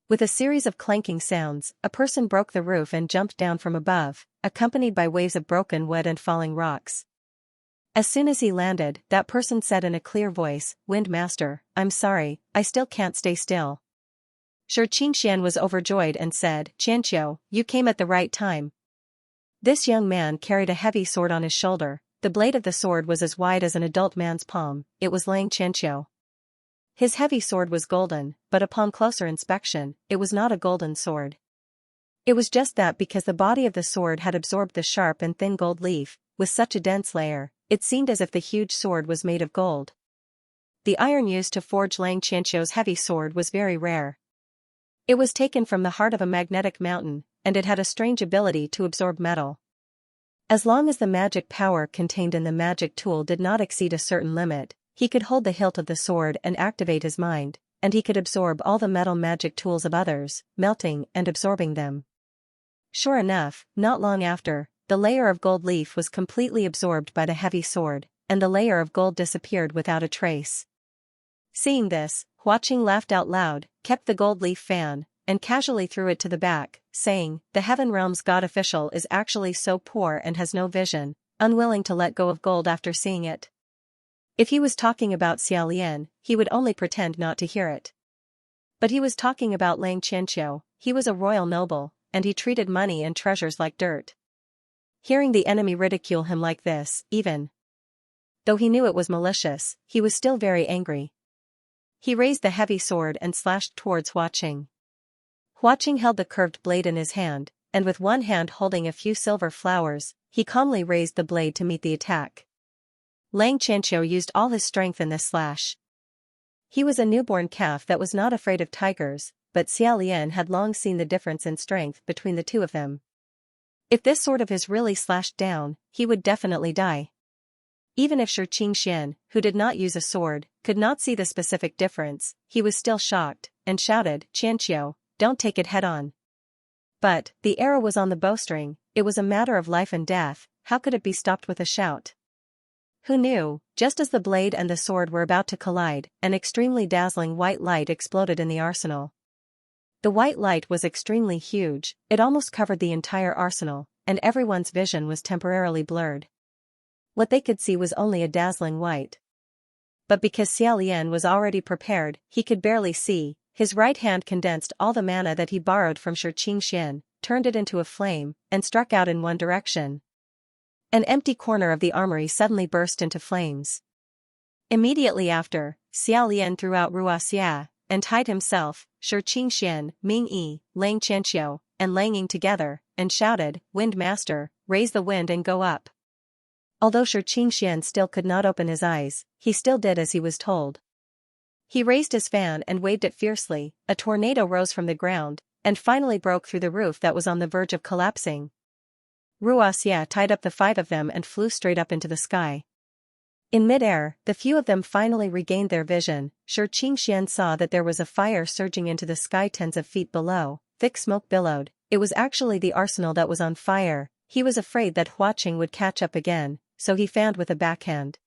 With a series of clanking sounds, a person broke the roof and jumped down from above, accompanied by waves of broken wood and falling rocks. As soon as he landed, that person said in a clear voice, Windmaster, I'm sorry, I still can't stay still. Shi Qingxian was overjoyed and said, Qianqiu, you came at the right time. This young man carried a heavy sword on his shoulder. The blade of the sword was as wide as an adult man's palm. It was Lang Qianqiu. His heavy sword was golden, but upon closer inspection, it was not a golden sword. It was just that because the body of the sword had absorbed the sharp and thin gold leaf, with such a dense layer, it seemed as if the huge sword was made of gold. The iron used to forge Lang Qianqiu's heavy sword was very rare. It was taken from the heart of a magnetic mountain, and it had a strange ability to absorb metal. As long as the magic power contained in the magic tool did not exceed a certain limit, he could hold the hilt of the sword and activate his mind, and he could absorb all the metal magic tools of others, melting and absorbing them. Sure enough, not long after, the layer of gold leaf was completely absorbed by the heavy sword, and the layer of gold disappeared without a trace. Seeing this, Huaqing laughed out loud, kept the gold leaf fan, and casually threw it to the back, saying, "The Heaven Realm's god official is actually so poor and has no vision, unwilling to let go of gold after seeing it." If he was talking about Xia Lian, he would only pretend not to hear it. But he was talking about Lang Qianqiu. He was a royal noble, and he treated money and treasures like dirt. Hearing the enemy ridicule him like this, even though he knew it was malicious, he was still very angry. He raised the heavy sword and slashed towards Huaqing. Huaqing held the curved blade in his hand, and with one hand holding a few silver flowers, he calmly raised the blade to meet the attack. Lang Qianqiu used all his strength in this slash. He was a newborn calf that was not afraid of tigers, but Xia Lian had long seen the difference in strength between the two of them. If this sword of his really slashed down, he would definitely die. Even if Shi Qingxian, who did not use a sword, could not see the specific difference, he was still shocked, and shouted, "Qianqiu, don't take it head-on." But, the arrow was on the bowstring, it was a matter of life and death, how could it be stopped with a shout? Who knew, just as the blade and the sword were about to collide, an extremely dazzling white light exploded in the arsenal. The white light was extremely huge, it almost covered the entire arsenal, and everyone's vision was temporarily blurred. What they could see was only a dazzling white. But because Xia Lian was already prepared, he could barely see. His right hand condensed all the mana that he borrowed from Shi Qingxian, turned it into a flame, and struck out in one direction. An empty corner of the armory suddenly burst into flames. Immediately after, Xia Lian threw out Ruo Xia, and tied himself, Shi Qingxian, Ming Yi, Lang Qianqiu, and Lang Ying together, and shouted, "Wind Master, raise the wind and go up." Although Shi Qingxian still could not open his eyes, he still did as he was told. He raised his fan and waved it fiercely, a tornado rose from the ground, and finally broke through the roof that was on the verge of collapsing. Ruo Xia tied up the 5 of them and flew straight up into the sky. In mid-air, the few of them finally regained their vision. Shi Qingxian saw that there was a fire surging into the sky tens of feet below, thick smoke billowed. It was actually the arsenal that was on fire. He was afraid that Huaqing would catch up again, so he fanned with a backhand.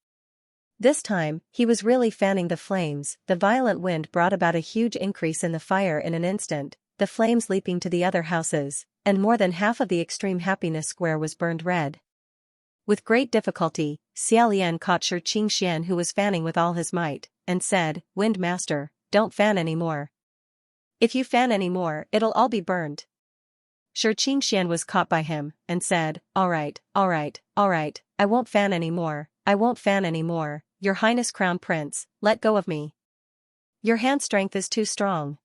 This time, he was really fanning the flames. The violent wind brought about a huge increase in the fire in an instant, the flames leaping to the other houses, and more than half of the Extreme Happiness Square was burned red. With great difficulty, Xia Lian caught Shi Qingxian, who was fanning with all his might, and said, "Wind Master, don't fan anymore. If you fan anymore, it'll all be burned." Shi Qingxian was caught by him, and said, all right, I won't fan anymore, I won't fan anymore, Your Highness Crown Prince, let go of me. Your hand strength is too strong."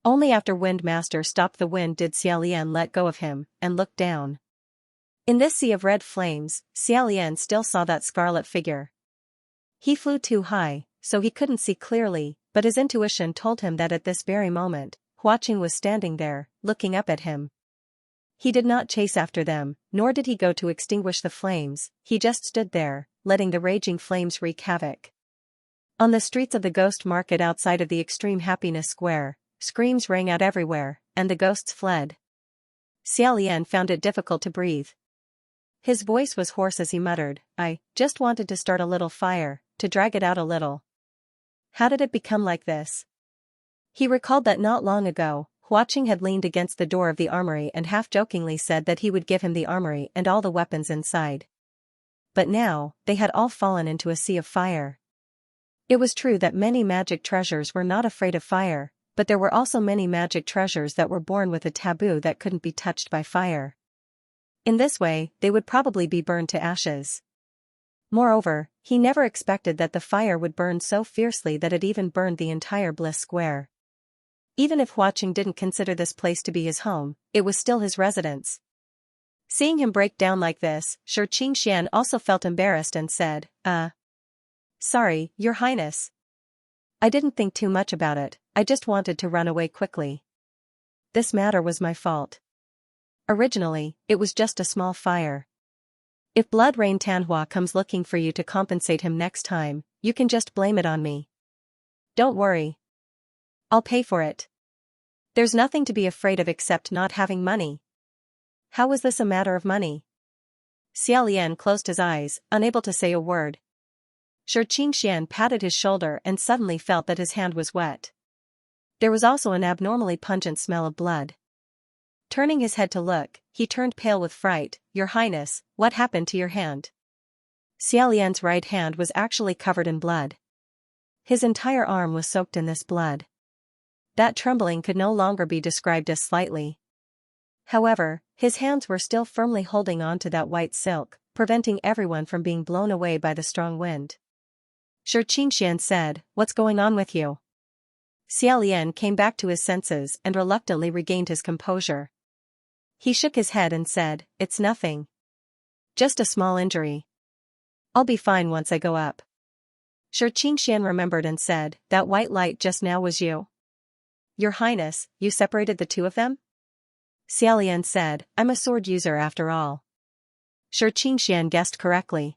Only after Wind Master stopped the wind did Xia Lian let go of him, and looked down. In this sea of red flames, Xia Lian still saw that scarlet figure. He flew too high, so he couldn't see clearly, but his intuition told him that at this very moment, Huaqing was standing there, looking up at him. He did not chase after them, nor did he go to extinguish the flames, he just stood there, letting the raging flames wreak havoc. On the streets of the Ghost Market outside of the Extreme Happiness Square, screams rang out everywhere, and the ghosts fled. Xia Lian found it difficult to breathe. His voice was hoarse as he muttered, "I just wanted to start a little fire, to drag it out a little. How did it become like this?" He recalled that not long ago, Huaqing had leaned against the door of the armory and half-jokingly said that he would give him the armory and all the weapons inside. But now, they had all fallen into a sea of fire. It was true that many magic treasures were not afraid of fire, but there were also many magic treasures that were born with a taboo that couldn't be touched by fire. In this way, they would probably be burned to ashes. Moreover, he never expected that the fire would burn so fiercely that it even burned the entire Bliss Square. Even if Huaqing didn't consider this place to be his home, it was still his residence. Seeing him break down like this, Shi Qingxian also felt embarrassed and said, Sorry, Your Highness. I didn't think too much about it, I just wanted to run away quickly. This matter was my fault. Originally, it was just a small fire. If Blood Rain Tanhua comes looking for you to compensate him next time, you can just blame it on me. Don't worry. I'll pay for it. There's nothing to be afraid of except not having money. How was this a matter of money? Xia Lian closed his eyes, unable to say a word. Shi Qingxian patted his shoulder and suddenly felt that his hand was wet. There was also an abnormally pungent smell of blood. Turning his head to look, he turned pale with fright. Your Highness, what happened to your hand? Xia Lian's right hand was actually covered in blood. His entire arm was soaked in this blood. That trembling could no longer be described as slightly. However, his hands were still firmly holding on to that white silk, preventing everyone from being blown away by the strong wind. Shi Qingxian said, What's going on with you? Xia Lian came back to his senses and reluctantly regained his composure. He shook his head and said, It's nothing. Just a small injury. I'll be fine once I go up. Shi Qingxian remembered and said, That white light just now was you? Your Highness, you separated the two of them? Xia Lian said, I'm a sword user after all. Shi Qingxian guessed correctly.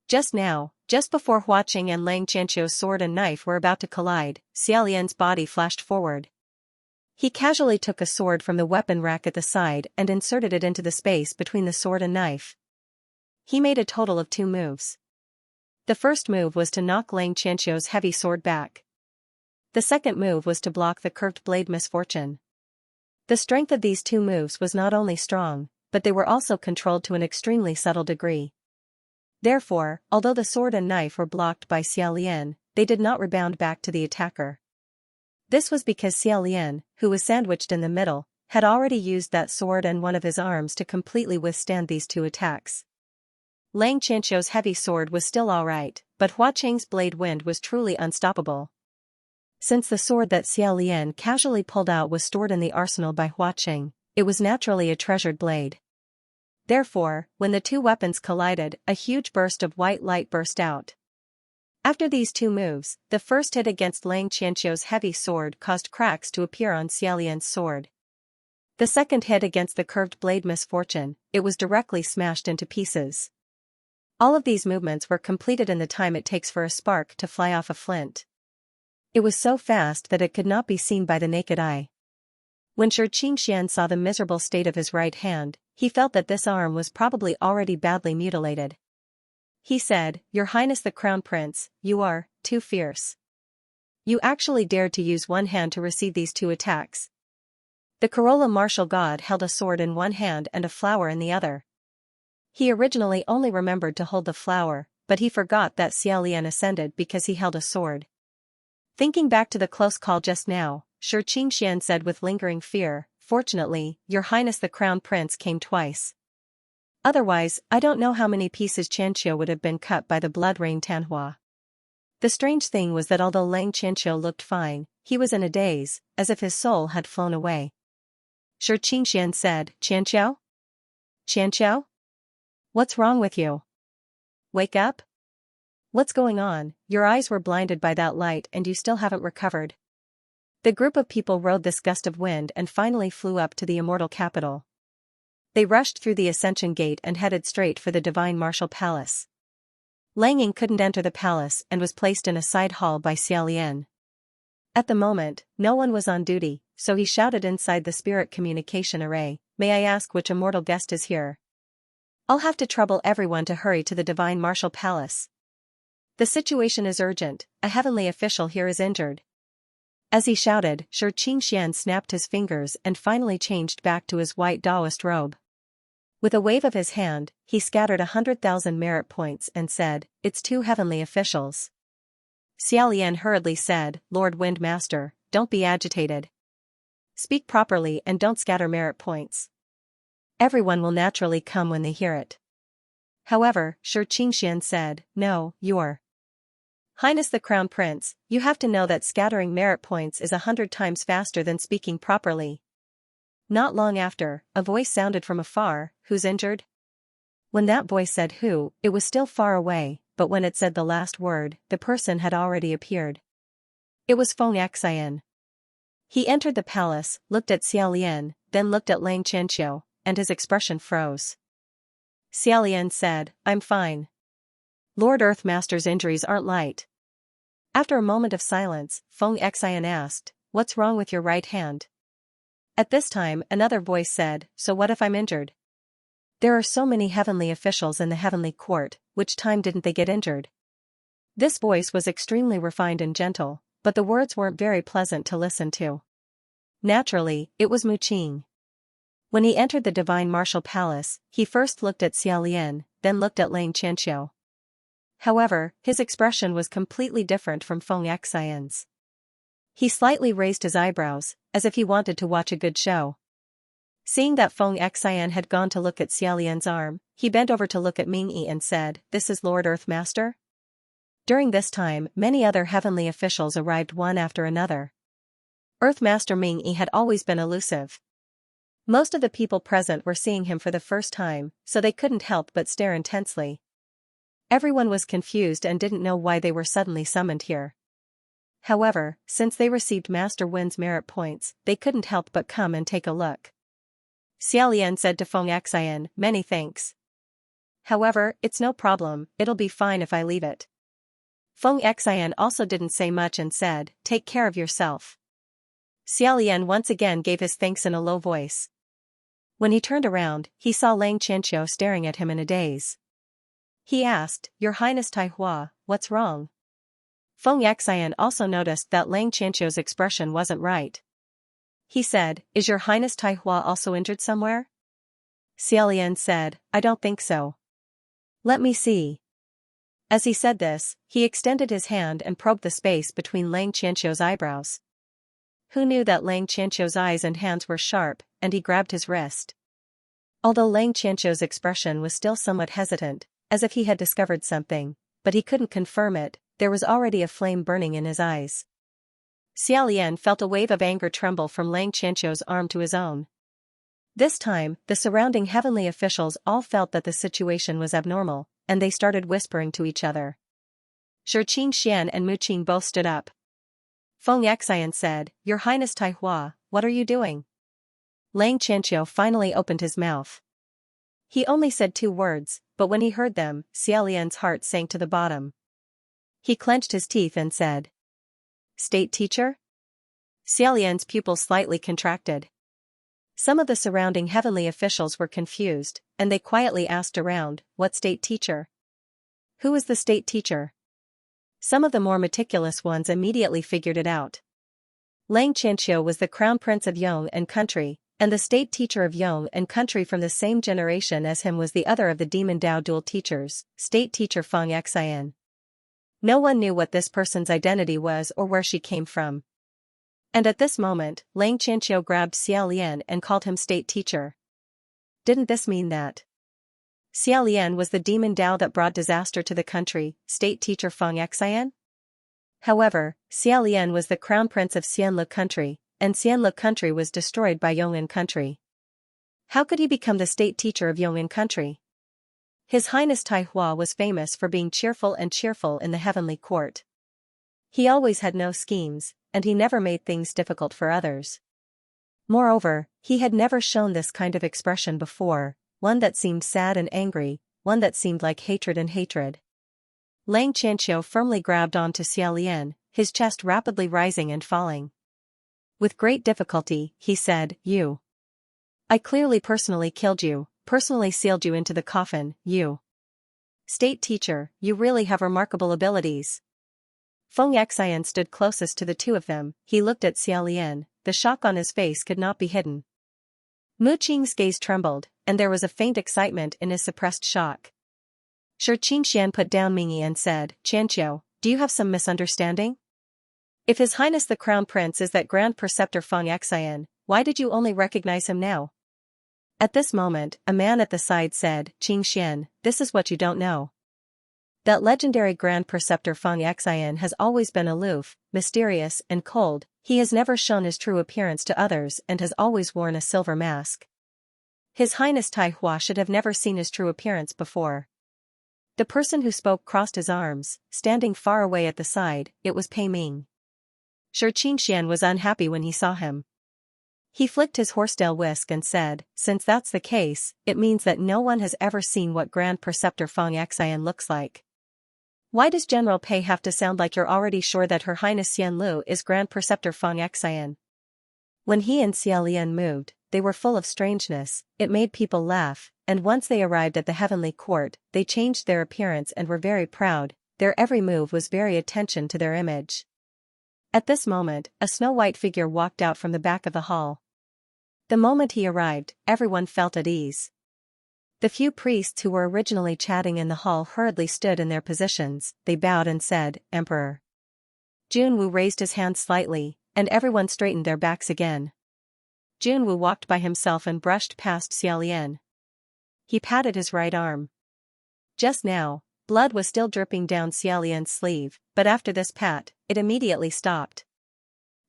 Just now, just before Hua Qing and Lang Qianqiu's sword and knife were about to collide, Xia Lian's body flashed forward. He casually took a sword from the weapon rack at the side and inserted it into the space between the sword and knife. He made a total of 2 moves. The first move was to knock Lang Qianqiu's heavy sword back. The second move was to block the curved blade Misfortune. The strength of these 2 moves was not only strong, but they were also controlled to an extremely subtle degree. Therefore, although the sword and knife were blocked by Xia Lian, they did not rebound back to the attacker. This was because Xia Lian, who was sandwiched in the middle, had already used that sword and one of his arms to completely withstand these 2 attacks. Lang Qianqiu's heavy sword was still alright, but Hua Qing's blade wind was truly unstoppable. Since the sword that Xia Lian casually pulled out was stored in the arsenal by Hua Qing, it was naturally a treasured blade. Therefore, when the 2 weapons collided, a huge burst of white light burst out. After these 2 moves, the first hit against Lang Qianqiu's heavy sword caused cracks to appear on Xia Lian's sword. The second hit against the curved blade Misfortune, it was directly smashed into pieces. All of these movements were completed in the time it takes for a spark to fly off a flint. It was so fast that it could not be seen by the naked eye. When Shi Qingxian saw the miserable state of his right hand, he felt that this arm was probably already badly mutilated. He said, Your Highness the Crown Prince, you are too fierce. You actually dared to use one hand to receive these 2 attacks. The Corolla martial god held a sword in one hand and a flower in the other. He originally only remembered to hold the flower, but he forgot that Xia Lian ascended because he held a sword. Thinking back to the close call just now, Shi Qingxian said with lingering fear, Fortunately, Your Highness the Crown Prince came twice. Otherwise, I don't know how many pieces Qianqiu would have been cut by the Blood Rain Tanhua. The strange thing was that although Lang Qianqiu looked fine, he was in a daze, as if his soul had flown away. Shi Qingxian said, Qianqiu? Qianqiu? What's wrong with you? Wake up? What's going on? Your eyes were blinded by that light and you still haven't recovered. The group of people rode this gust of wind and finally flew up to the immortal capital. They rushed through the Ascension Gate and headed straight for the Divine Martial Palace. Lang Ying couldn't enter the palace and was placed in a side hall by Xia Lian. At the moment, no one was on duty, so he shouted inside the spirit communication array, May I ask which immortal guest is here? I'll have to trouble everyone to hurry to the Divine Martial Palace. The situation is urgent, a heavenly official here is injured. As he shouted, Shi Qingxian snapped his fingers and finally changed back to his white Taoist robe. With a wave of his hand, he scattered 100,000 merit points and said, It's 2 heavenly officials. Xia Lian hurriedly said, Lord Windmaster, don't be agitated. Speak properly and don't scatter merit points. Everyone will naturally come when they hear it. However, Shi Qingxian said, No, Your Highness the Crown Prince, you have to know that scattering merit points is 100 times faster than speaking properly. Not long after, a voice sounded from afar, "Who's injured?" When that voice said who, it was still far away, but when it said the last word, the person had already appeared. It was Feng Xian. He entered the palace, looked at Xia Lian, then looked at Lang Qianqiu, and his expression froze. Xia Lian said, "I'm fine. Lord Earthmaster's injuries aren't light." After a moment of silence, Feng Xian asked, "What's wrong with your right hand?" At this time, another voice said, "So what if I'm injured? There are so many heavenly officials in the heavenly court, which time didn't they get injured?" This voice was extremely refined and gentle, but the words weren't very pleasant to listen to. Naturally, it was Mu Qing. When he entered the divine martial palace, he first looked at Xia Lian, then looked at Lang Qianqiu. However, his expression was completely different from Feng Xian's. He slightly raised his eyebrows, as if he wanted to watch a good show. Seeing that Feng Xian had gone to look at Xia Lian's arm, he bent over to look at Ming Yi and said, "This is Lord Earthmaster?" During this time, many other heavenly officials arrived one after another. Earthmaster Ming Yi had always been elusive. Most of the people present were seeing him for the first time, so they couldn't help but stare intensely. Everyone was confused and didn't know why they were suddenly summoned here. However, since they received Master Wen's merit points, they couldn't help but come and take a look. Xia Lian said to Feng Xian, "Many thanks. However, it's no problem, it'll be fine if I leave it." Feng Xian also didn't say much and said, "Take care of yourself." Xia Lian once again gave his thanks in a low voice. When he turned around, he saw Lang Qianqiu staring at him in a daze. He asked, "Your Highness Tai Hua, what's wrong?" Feng Xian also noticed that Lang Qianqiu's expression wasn't right. He said, "Is your Highness Tai Hua also injured somewhere?" Xia Lian said, "I don't think so. Let me see." As he said this, he extended his hand and probed the space between Lang Qianqiu's eyebrows. Who knew that Lang Qianqiu's eyes and hands were sharp, and he grabbed his wrist. Although Lang Qianqiu's expression was still somewhat hesitant, as if he had discovered something, but he couldn't confirm it, there was already a flame burning in his eyes. Xia Lian felt a wave of anger tremble from Lang Qianqiu's arm to his own. This time, the surrounding heavenly officials all felt that the situation was abnormal, and they started whispering to each other. Shi Qingxian and Mu Qing both stood up. Feng Xian said, "Your Highness Tai Hua, what are you doing?" Lang Qianqiu finally opened his mouth. He only said 2 words, but when he heard them, Xia Lian's heart sank to the bottom. He clenched his teeth and said, "State teacher?" Xia Lian's pupils slightly contracted. Some of the surrounding heavenly officials were confused, and they quietly asked around, "What state teacher? Who is the state teacher?" Some of the more meticulous ones immediately figured it out. Lang Qianqiu was the crown prince of Yong and country, and the state teacher of Yong and country from the same generation as him was the other of the Demon Dao dual teachers, state teacher Feng Xian. No one knew what this person's identity was or where she came from. And at this moment, Lang Qianqiu grabbed Xia Lian and called him state teacher. Didn't this mean that Xia Lian was the demon Dao that brought disaster to the country, state teacher Feng Xian? However, Xia Lian was the crown prince of Xianlu country, and Xianlu country was destroyed by Yong'an country. How could he become the state teacher of Yong'an country? His Highness Tai Hua was famous for being cheerful in the heavenly court. He always had no schemes, and he never made things difficult for others. Moreover, he had never shown this kind of expression before, one that seemed sad and angry, one that seemed like hatred and hatred. Lang Qianqiu firmly grabbed onto Xia Lian, his chest rapidly rising and falling. With great difficulty, he said, I clearly personally killed you, personally sealed you into the coffin, you. State teacher, you really have remarkable abilities." Feng Xian stood closest to the two of them, he looked at Xia Lian, the shock on his face could not be hidden. Mu Qing's gaze trembled, and there was a faint excitement in his suppressed shock. Shi Qingxian put down Ming Yi and said, "Qianqiu, do you have some misunderstanding? If His Highness the Crown Prince is that Grand Preceptor Feng Xian, why did you only recognize him now?" At this moment, a man at the side said, "Qingxian, this is what you don't know. That legendary Grand Preceptor Feng Xian has always been aloof, mysterious and cold, He has never shown his true appearance to others and has always worn a silver mask. His Highness Tai Hua should have never seen his true appearance before. The person who spoke crossed his arms, standing far away at the side. It was Pei Ming. Shi Qingxian was unhappy when he saw him. He flicked his horsetail whisk and said, "Since that's the case, it means that no one has ever seen what Grand Preceptor Feng Xian looks like. Why does General Pei have to sound like you're already sure that Her Highness Xian Lu is Grand Preceptor Feng Xian?" When he and Xia Lian moved, they were full of strangeness. It made people laugh, and once they arrived at the heavenly court, they changed their appearance and were very proud. Their every move was very attention to their image. At this moment, a snow-white figure walked out from the back of the hall. The moment he arrived, everyone felt at ease. The few priests who were originally chatting in the hall hurriedly stood in their positions. They bowed and said, "Emperor." Junwu raised his hand slightly, and everyone straightened their backs again. Junwu walked by himself and brushed past Xia Lian. He patted his right arm. Just now, blood was still dripping down Xia Lian's sleeve, but after this pat, it immediately stopped.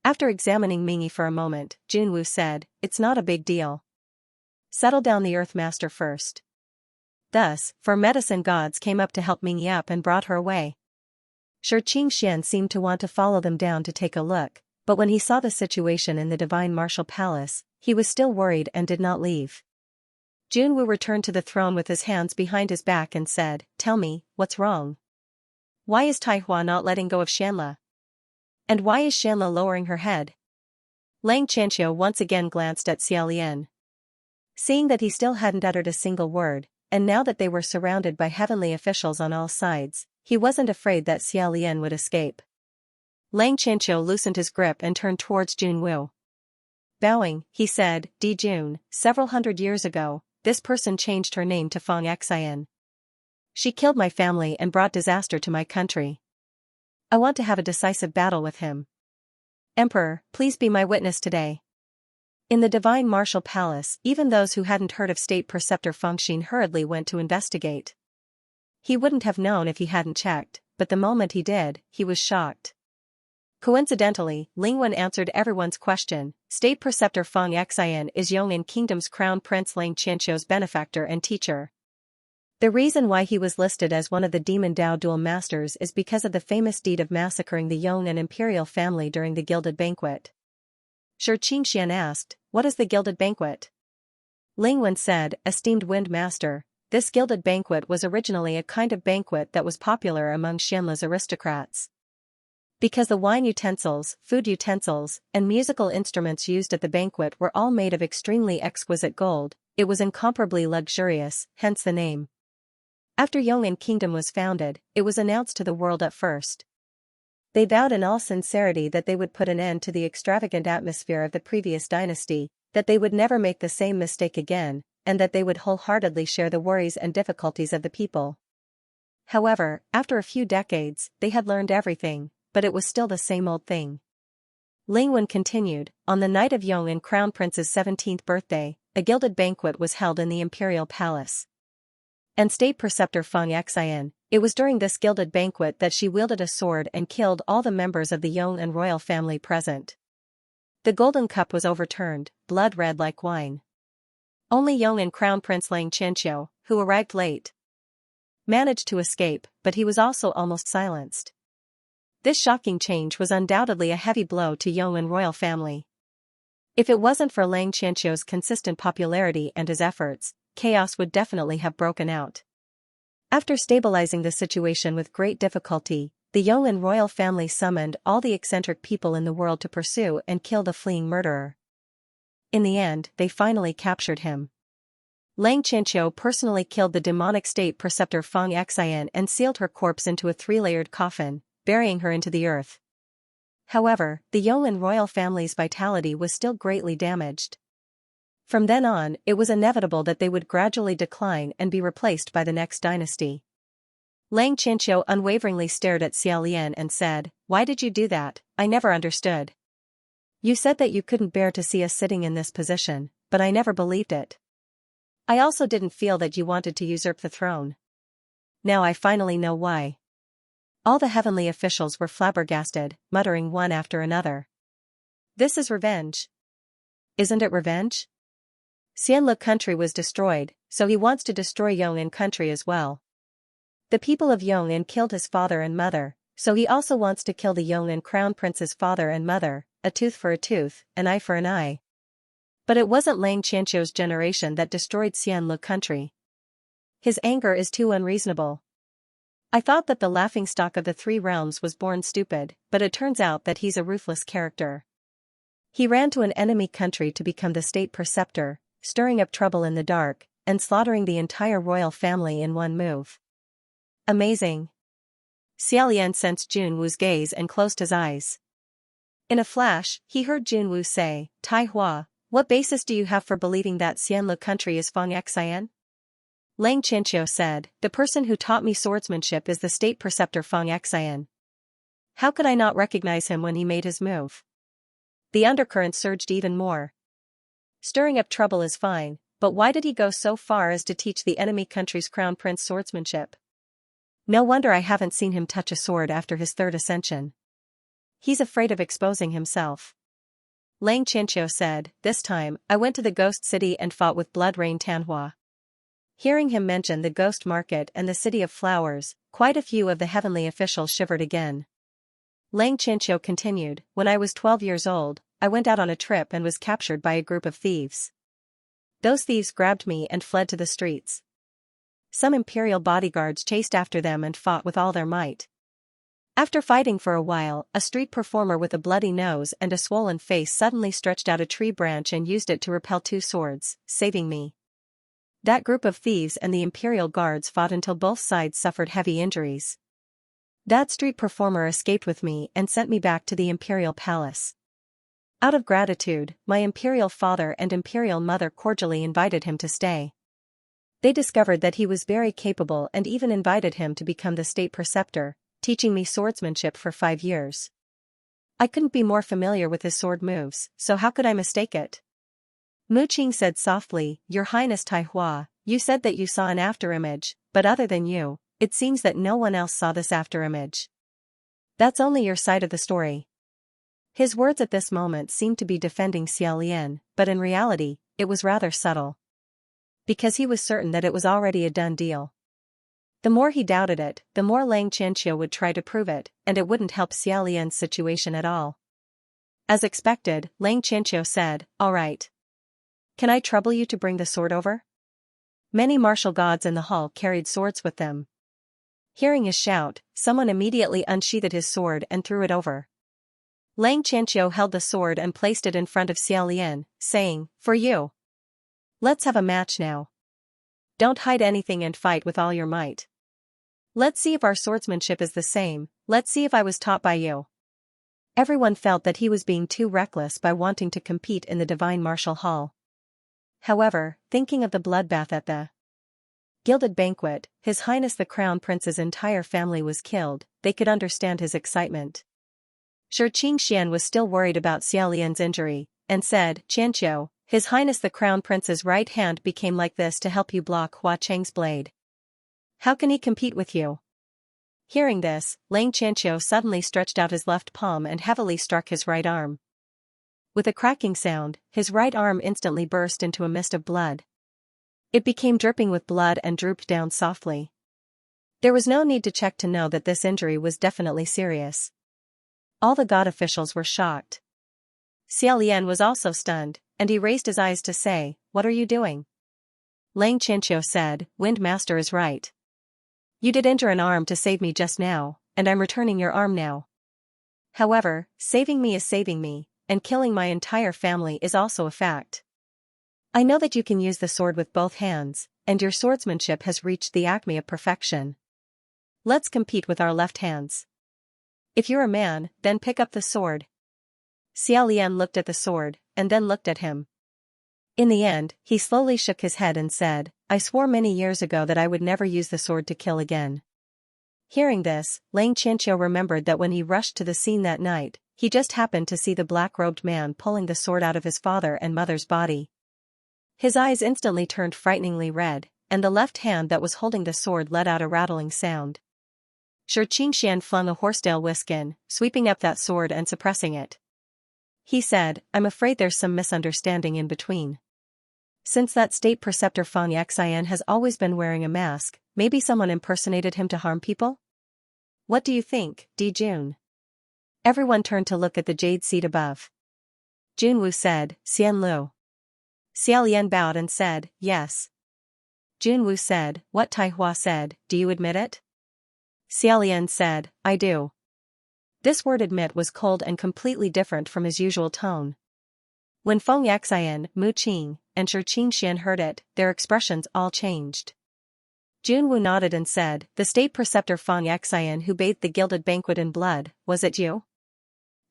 After examining Mingyi for a moment, Junwu said, "It's not a big deal. Settle down the Earth Master first." Thus, 4 medicine gods came up to help Mingyi up and brought her away. Shi Qingxian seemed to want to follow them down to take a look, but when he saw the situation in the Divine Martial Palace, he was still worried and did not leave. Junwu returned to the throne with his hands behind his back and said, "Tell me, what's wrong? Why is Tai Hua not letting go of Shanla? And why is Shanla lowering her head?" Lang Qianqiu once again glanced at Xia Lian. Seeing that he still hadn't uttered a single word, and now that they were surrounded by heavenly officials on all sides, he wasn't afraid that Xia Lian would escape. Lang Qianqiu loosened his grip and turned towards Junwu. Bowing, he said, "Di Jun, several hundred years ago, this person changed her name to Feng Xian. She killed my family and brought disaster to my country. I want to have a decisive battle with him. Emperor, please be my witness today." In the Divine Martial Palace, even those who hadn't heard of State Preceptor Feng Xin hurriedly went to investigate. He wouldn't have known if he hadn't checked, but the moment he did, he was shocked. Coincidentally, Ling Wen answered everyone's question. State Preceptor Feng Xian is Yong'an Kingdom's Crown Prince Lang Qianqiu's benefactor and teacher. The reason why he was listed as one of the Demon Dao Duel Masters is because of the famous deed of massacring the Yong'an imperial family during the Gilded Banquet. Shi Qingxian asked, "What is the Gilded Banquet?" Ling Wen said, "Esteemed Wind Master, this Gilded Banquet was originally a kind of banquet that was popular among Shanla's aristocrats. Because the wine utensils, food utensils, and musical instruments used at the banquet were all made of extremely exquisite gold, it was incomparably luxurious, hence the name. After Yong'an Kingdom was founded, it was announced to the world at first. They vowed in all sincerity that they would put an end to the extravagant atmosphere of the previous dynasty, that they would never make the same mistake again, and that they would wholeheartedly share the worries and difficulties of the people. However, after a few decades, they had learned everything, but it was still the same old thing." Ling Wen continued, "On the night of Yong'an Crown Prince's 17th birthday, a gilded banquet was held in the imperial palace. And State Preceptor Feng Xian, it was during this gilded banquet that she wielded a sword and killed all the members of the Yong'an royal family present. The golden cup was overturned, blood red like wine. Only Yong'an Crown Prince Lang Qianqiu, who arrived late, managed to escape, but he was also almost silenced. This shocking change was undoubtedly a heavy blow to Yong'an royal family. If it wasn't for Lang Qianqiu's consistent popularity and his efforts, chaos would definitely have broken out. After stabilizing the situation with great difficulty, the Yong'an royal family summoned all the eccentric people in the world to pursue and kill the fleeing murderer. In the end, they finally captured him. Lang Qianqiu personally killed the demonic State Preceptor Feng Xian and sealed her corpse into a 3-layered coffin, burying her into the earth. However, the Yong'an royal family's vitality was still greatly damaged. From then on, it was inevitable that they would gradually decline and be replaced by the next dynasty. Lang Qianqiu unwaveringly stared at Xia Lian and said, "Why did you do that? I never understood. You said that you couldn't bear to see us sitting in this position, but I never believed it. I also didn't feel that you wanted to usurp the throne. Now I finally know why." All the heavenly officials were flabbergasted, muttering one after another. This is revenge. Isn't it revenge? Xianlu country was destroyed, so he wants to destroy Yong'an country as well. The people of Yong'an killed his father and mother, so he also wants to kill the Yong'an crown prince's father and mother, a tooth for a tooth, an eye for an eye. But it wasn't Lang Qianqiu's generation that destroyed Xianlu country. His anger is too unreasonable. I thought that the laughingstock of the three realms was born stupid, but it turns out that he's a ruthless character. He ran to an enemy country to become the state preceptor, stirring up trouble in the dark, and slaughtering the entire royal family in one move. Amazing. Xia Lian sensed Junwu's gaze and closed his eyes. In a flash, he heard Junwu say, "Tai Hua, what basis do you have for believing that Xianlu country is Feng Xian?" Lang Qianqiu said, "The person who taught me swordsmanship is the state preceptor Feng Xian. How could I not recognize him when he made his move?" The undercurrent surged even more. Stirring up trouble is fine, but why did he go so far as to teach the enemy country's crown prince swordsmanship? No wonder I haven't seen him touch a sword after his third ascension. He's afraid of exposing himself. Lang Qianqiu said, "This time, I went to the ghost city and fought with Blood Rain Tanhua." Hearing him mention the ghost market and the city of flowers, quite a few of the heavenly officials shivered again. Lang Qianqiu continued, "When I was 12 years old, I went out on a trip and was captured by a group of thieves. Those thieves grabbed me and fled to the streets. Some imperial bodyguards chased after them and fought with all their might. After fighting for a while, a street performer with a bloody nose and a swollen face suddenly stretched out a tree branch and used it to repel 2 swords, saving me. That group of thieves and the imperial guards fought until both sides suffered heavy injuries. That street performer escaped with me and sent me back to the imperial palace. Out of gratitude, my imperial father and imperial mother cordially invited him to stay. They discovered that he was very capable and even invited him to become the state preceptor, teaching me swordsmanship for 5 years. I couldn't be more familiar with his sword moves, so how could I mistake it?" Mu Qing said softly, "Your Highness Tai Hua, you said that you saw an afterimage, but other than you, it seems that no one else saw this afterimage. That's only your side of the story." His words at this moment seemed to be defending Xia Lian, but in reality, it was rather subtle. Because he was certain that it was already a done deal. The more he doubted it, the more Lang Qianqiu would try to prove it, and it wouldn't help Xia Lian's situation at all. As expected, Lang Qianqiu said, "All right. Can I trouble you to bring the sword over?" Many martial gods in the hall carried swords with them. Hearing his shout, someone immediately unsheathed his sword and threw it over. Lang Qianqiu held the sword and placed it in front of Xia Lian, saying, "For you. Let's have a match now. Don't hide anything and fight with all your might. Let's see if our swordsmanship is the same, let's see if I was taught by you." Everyone felt that he was being too reckless by wanting to compete in the divine martial hall. However, thinking of the bloodbath at the gilded banquet, His Highness the Crown Prince's entire family was killed, they could understand his excitement. Shi Qingxian was still worried about Xia Lian's injury, and said, "Qianqiu, His Highness the Crown Prince's right hand became like this to help you block Hua Cheng's blade. How can he compete with you?" Hearing this, Lang Qianqiu suddenly stretched out his left palm and heavily struck his right arm. With a cracking sound, his right arm instantly burst into a mist of blood. It became dripping with blood and drooped down softly. There was no need to check to know that this injury was definitely serious. All the god officials were shocked. Xia Lian was also stunned, and he raised his eyes to say, "What are you doing?" Lang Qianqiu said, "Wind Master is right. You did injure an arm to save me just now, and I'm returning your arm now. However, saving me is saving me, and killing my entire family is also a fact. I know that you can use the sword with both hands, and your swordsmanship has reached the acme of perfection. Let's compete with our left hands. If you're a man, then pick up the sword." Xia Lian looked at the sword, and then looked at him. In the end, he slowly shook his head and said, "I swore many years ago that I would never use the sword to kill again." Hearing this, Lang Qianqiu remembered that when he rushed to the scene that night, he just happened to see the black-robed man pulling the sword out of his father and mother's body. His eyes instantly turned frighteningly red, and the left hand that was holding the sword let out a rattling sound. Shi Qingxian flung a horsetail whisk in, sweeping up that sword and suppressing it. He said, I'm afraid there's some misunderstanding in between. Since that state preceptor Feng Xian has always been wearing a mask, maybe someone impersonated him to harm people? What do you think, Di Jun? Everyone turned to look at the jade seat above. Junwu said, Xian Lu. Xiao Lian bowed and said, yes. Junwu said, what Tai Hua said, do you admit it? Xiao Lian said, I do. This word admit was cold and completely different from his usual tone. When Feng Xian, Mu Qing, and Shi Qingxian heard it, their expressions all changed. Junwu nodded and said, the state preceptor Feng Xian who bathed the gilded banquet in blood, was it you?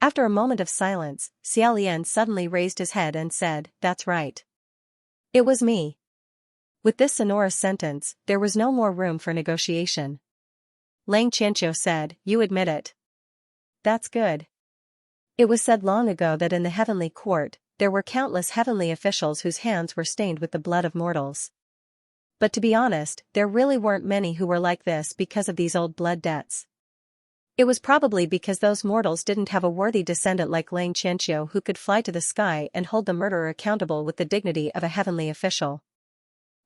After a moment of silence, Xiao Lian suddenly raised his head and said, that's right. It was me. With this sonorous sentence, there was no more room for negotiation. Lang Qianqiu said, you admit it. That's good. It was said long ago that in the heavenly court, there were countless heavenly officials whose hands were stained with the blood of mortals. But to be honest, there really weren't many who were like this because of these old blood debts. It was probably because those mortals didn't have a worthy descendant like Lang Qianqiu who could fly to the sky and hold the murderer accountable with the dignity of a heavenly official.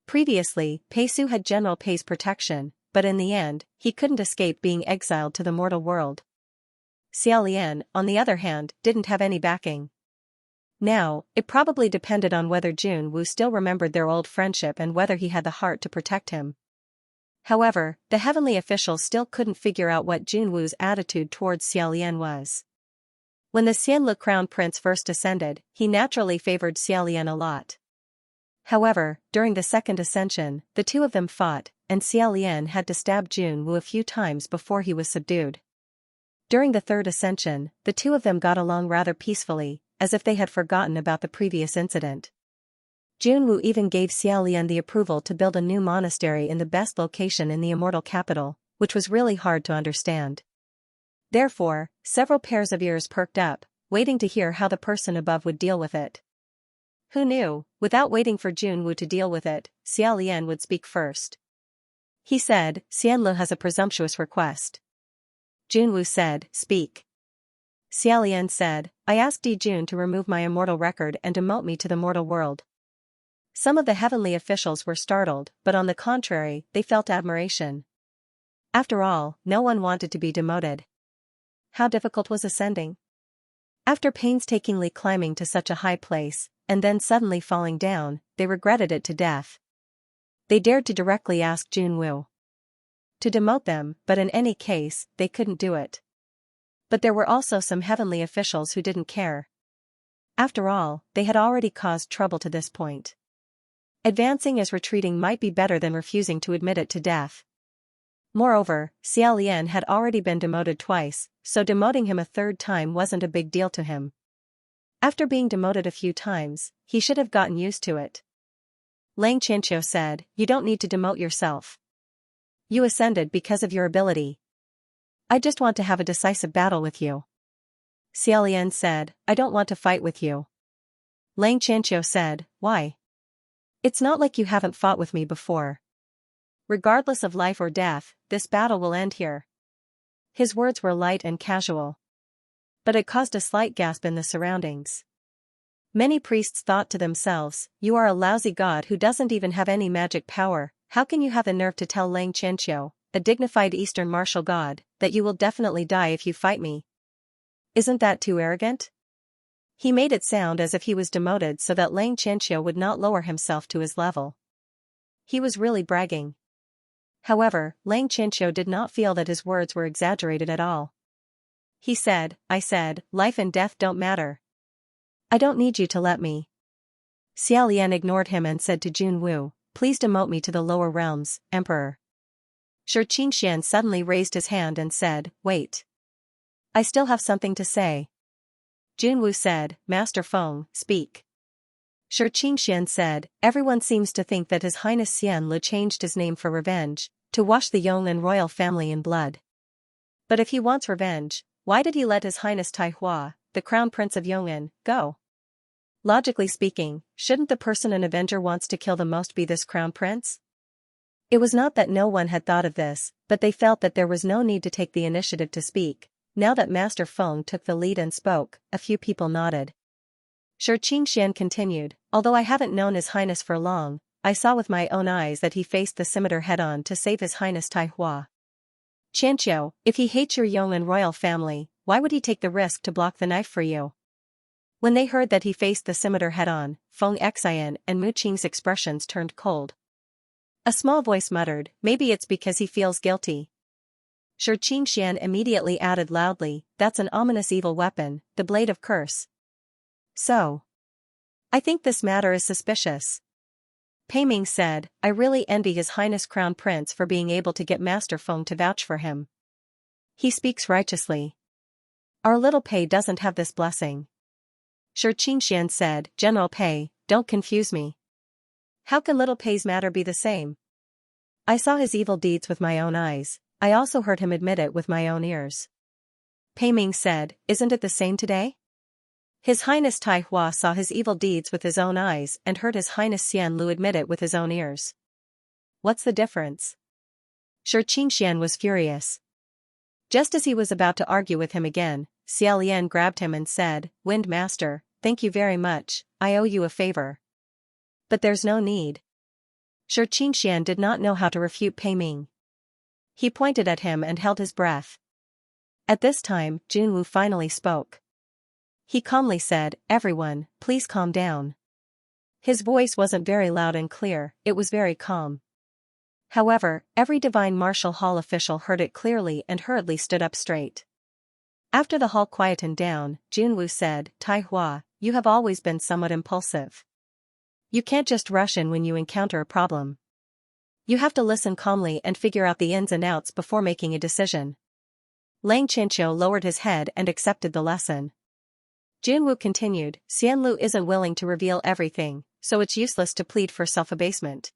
Previously, Pei Su had General Pei's protection, but in the end, he couldn't escape being exiled to the mortal world. Xiao Lian, on the other hand, didn't have any backing. Now, it probably depended on whether Junwu still remembered their old friendship and whether he had the heart to protect him. However, the heavenly officials still couldn't figure out what Junwu's attitude towards Xiao Lian was. When the Xianlu crown prince first ascended, he naturally favored Xiao Lian a lot. However, during the second ascension, the two of them fought, and Xiao Lian had to stab Junwu a few times before he was subdued. During the third ascension, the two of them got along rather peacefully, as if they had forgotten about the previous incident. Junwu even gave Xiao Lian the approval to build a new monastery in the best location in the immortal capital, which was really hard to understand. Therefore, several pairs of ears perked up, waiting to hear how the person above would deal with it. Who knew, without waiting for Junwu to deal with it, Xiao Lian would speak first. He said, Xianlu has a presumptuous request. Junwu said, speak. Xiao Lian said, I asked Di Jun to remove my immortal record and demote me to the mortal world. Some of the heavenly officials were startled, but on the contrary, they felt admiration. After all, no one wanted to be demoted. How difficult was ascending? After painstakingly climbing to such a high place, and then suddenly falling down, they regretted it to death. They dared to directly ask Junwu to demote them, but in any case, they couldn't do it. But there were also some heavenly officials who didn't care. After all, they had already caused trouble to this point. Advancing as retreating might be better than refusing to admit it to death. Moreover, Xiao Lian had already been demoted twice, so demoting him a third time wasn't a big deal to him. After being demoted a few times, he should have gotten used to it. Lang Qianqiu said, you don't need to demote yourself. You ascended because of your ability. I just want to have a decisive battle with you. Xiao Lian said, I don't want to fight with you. Lang Qianqiu said, why? It's not like you haven't fought with me before. Regardless of life or death, this battle will end here. His words were light and casual. But it caused a slight gasp in the surroundings. Many priests thought to themselves, you are a lousy god who doesn't even have any magic power, how can you have the nerve to tell Lang Qianqiu, a dignified Eastern martial god, that you will definitely die if you fight me? Isn't that too arrogant? He made it sound as if he was demoted so that Lang Qianqiu would not lower himself to his level. He was really bragging. However, Lang Qianqiu did not feel that his words were exaggerated at all. He said, I said, life and death don't matter. I don't need you to let me. Xiao Lian ignored him and said to Junwu, please demote me to the lower realms, Emperor. Shi Qingxian suddenly raised his hand and said, wait. I still have something to say. Junwu said, Master Feng, speak. Shi Qingxian said, everyone seems to think that His Highness Xianlu changed his name for revenge, to wash the Yong'an royal family in blood. But if he wants revenge, why did he let His Highness Tai Hua, the Crown Prince of Yong'an, go? Logically speaking, shouldn't the person an avenger wants to kill the most be this Crown Prince? It was not that no one had thought of this, but they felt that there was no need to take the initiative to speak. Now that Master Feng took the lead and spoke, a few people nodded. Shi Qingxian continued, although I haven't known His Highness for long, I saw with my own eyes that he faced the scimitar head-on to save His Highness Tai Hua. Qianqiu, if he hates your Yonglan royal family, why would he take the risk to block the knife for you? When they heard that he faced the scimitar head-on, Feng Xian and Mu Qing's expressions turned cold. A small voice muttered, maybe it's because he feels guilty. Shi Qingxian immediately added loudly, that's an ominous evil weapon, the blade of curse. So. I think this matter is suspicious. Pei Ming said, I really envy His Highness Crown Prince for being able to get Master Feng to vouch for him. He speaks righteously. Our little Pei doesn't have this blessing. Shi Qingxian said, General Pei, don't confuse me. How can little Pei's matter be the same? I saw his evil deeds with my own eyes, I also heard him admit it with my own ears. Pei Ming said, isn't it the same today? His Highness Tai Hua saw his evil deeds with his own eyes and heard His Highness Xian Lu admit it with his own ears. What's the difference? Shi Qingxian was furious. Just as he was about to argue with him again, Xia Lian grabbed him and said, Wind Master, thank you very much, I owe you a favor. But there's no need. Shi Qingxian did not know how to refute Pei Ming. He pointed at him and held his breath. At this time, Junwu finally spoke. He calmly said, everyone, please calm down. His voice wasn't very loud and clear, it was very calm. However, every Divine Martial Hall official heard it clearly and hurriedly stood up straight. After the hall quietened down, Junwu said, Tai Hua, you have always been somewhat impulsive. You can't just rush in when you encounter a problem. You have to listen calmly and figure out the ins and outs before making a decision. Lang Qianqiu lowered his head and accepted the lesson. Junwu continued, Xian Lu isn't willing to reveal everything, so it's useless to plead for self-abasement.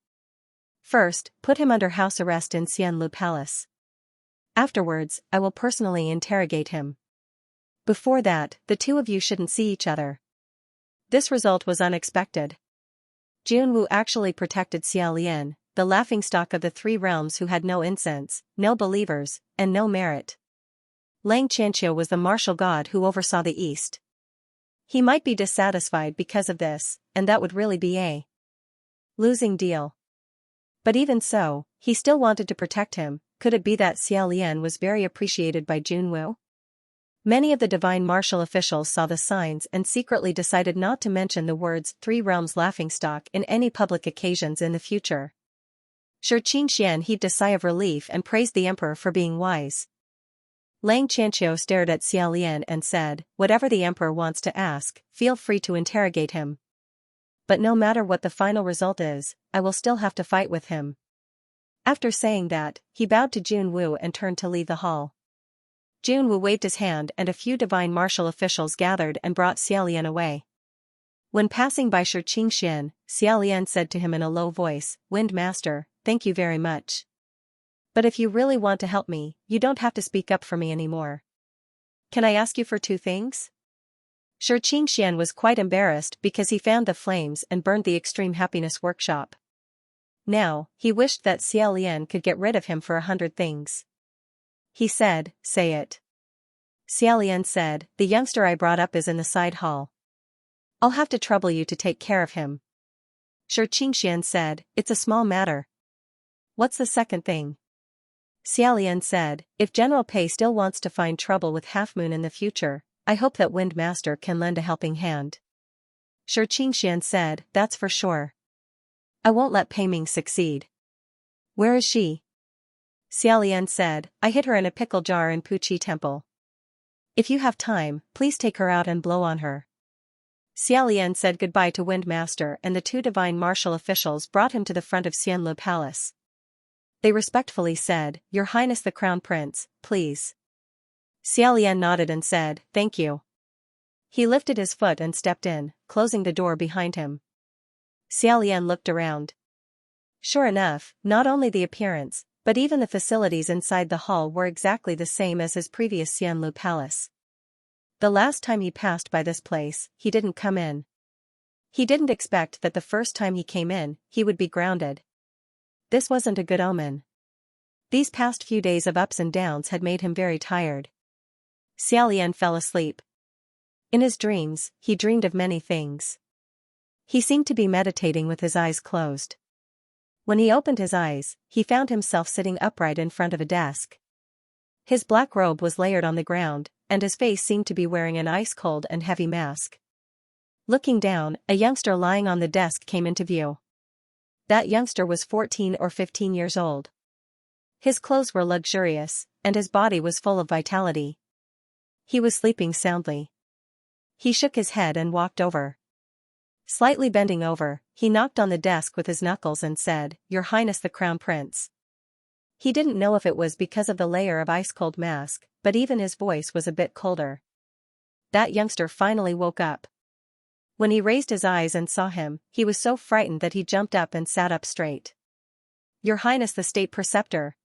First, put him under house arrest in Xian Lu Palace. Afterwards, I will personally interrogate him. Before that, the two of you shouldn't see each other. This result was unexpected. Junwu actually protected Xia Lian, the laughingstock of the three realms who had no incense, no believers, and no merit. Lang Qianqiu was the martial god who oversaw the East. He might be dissatisfied because of this, and that would really be a losing deal. But even so, he still wanted to protect him. Could it be that Xia Lian was very appreciated by Junwu? Many of the divine martial officials saw the signs and secretly decided not to mention the words Three Realms Laughingstock in any public occasions in the future. Shi Qingxian heaved a sigh of relief and praised the emperor for being wise. Lang Qianqiu stared at Xia Lian and said, whatever the emperor wants to ask, feel free to interrogate him. But no matter what the final result is, I will still have to fight with him. After saying that, he bowed to Junwu and turned to leave the hall. Junwu waved his hand and a few divine martial officials gathered and brought Xia Lian away. When passing by Shi Qingxian, Xia Lian said to him in a low voice, Wind Master, thank you very much. But if you really want to help me, you don't have to speak up for me anymore. Can I ask you for two things? Shi Qingxian was quite embarrassed because he fanned the flames and burned the Extreme Happiness Workshop. Now, he wished that Xia Lian could get rid of him for 100 things. He said, say it. Xia Lian said, the youngster I brought up is in the side hall. I'll have to trouble you to take care of him. Shi Qingxian said, it's a small matter. What's the second thing? Xia Lian said, if General Pei still wants to find trouble with Half Moon in the future, I hope that Wind Master can lend a helping hand. Shi Qingxian said, that's for sure. I won't let Pei Ming succeed. Where is she? Xia Lian said, I hid her in a pickle jar in Puqi Temple. If you have time, please take her out and blow on her. Xia Lian said goodbye to Wind Master and the two divine martial officials brought him to the front of Xianlu Palace. They respectfully said, Your Highness the Crown Prince, please. Xia Lian nodded and said, thank you. He lifted his foot and stepped in, closing the door behind him. Xia Lian looked around. Sure enough, not only the appearance, but even the facilities inside the hall were exactly the same as his previous Xianlu Palace. The last time he passed by this place, he didn't come in. He didn't expect that the first time he came in, he would be grounded. This wasn't a good omen. These past few days of ups and downs had made him very tired. Xia Lian fell asleep. In his dreams, he dreamed of many things. He seemed to be meditating with his eyes closed. When he opened his eyes, he found himself sitting upright in front of a desk. His black robe was layered on the ground, and his face seemed to be wearing an ice-cold and heavy mask. Looking down, a youngster lying on the desk came into view. That youngster was 14 or 15 years old. His clothes were luxurious, and his body was full of vitality. He was sleeping soundly. He shook his head and walked over. Slightly bending over, he knocked on the desk with his knuckles and said, "Your Highness the Crown Prince." He didn't know if it was because of the layer of ice-cold mask, but even his voice was a bit colder. That youngster finally woke up. When he raised his eyes and saw him, he was so frightened that he jumped up and sat up straight. "Your Highness the State Preceptor,"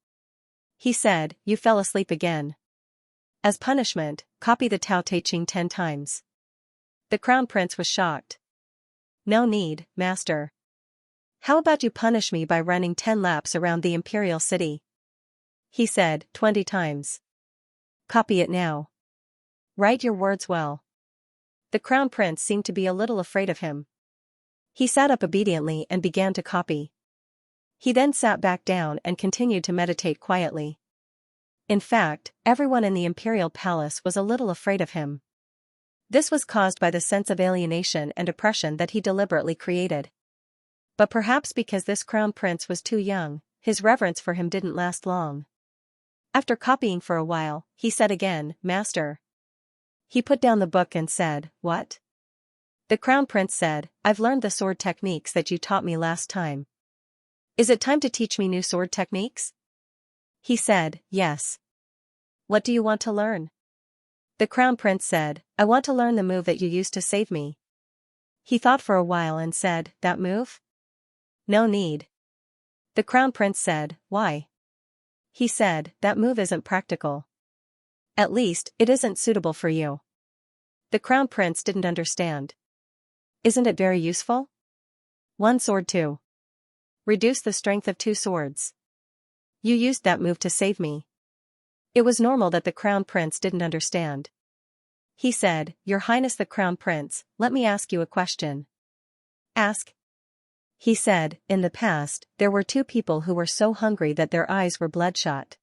he said, "you fell asleep again. As punishment, copy the Tao Te Ching 10 times. The Crown Prince was shocked. "No need, Master. How about you punish me by running 10 laps around the Imperial City?" He said, 20 times. "Copy it now. Write your words well." The Crown Prince seemed to be a little afraid of him. He sat up obediently and began to copy. He then sat back down and continued to meditate quietly. In fact, everyone in the Imperial Palace was a little afraid of him. This was caused by the sense of alienation and oppression that he deliberately created. But perhaps because this Crown Prince was too young, his reverence for him didn't last long. After copying for a while, he said again, "Master." He put down the book and said, "What?" The Crown Prince said, "I've learned the sword techniques that you taught me last time. Is it time to teach me new sword techniques?" He said, "Yes." "What do you want to learn?" The Crown Prince said, "I want to learn the move that you used to save me." He thought for a while and said, "That move? No need." The Crown Prince said, "Why?" He said, "That move isn't practical. At least, it isn't suitable for you." The Crown Prince didn't understand. "Isn't it very useful? One sword too. Reduce the strength of 2 swords. You used that move to save me." It was normal that the Crown Prince didn't understand. He said, "Your Highness the Crown Prince, let me ask you a question." "Ask." He said, "In the past, there were 2 people who were so hungry that their eyes were bloodshot.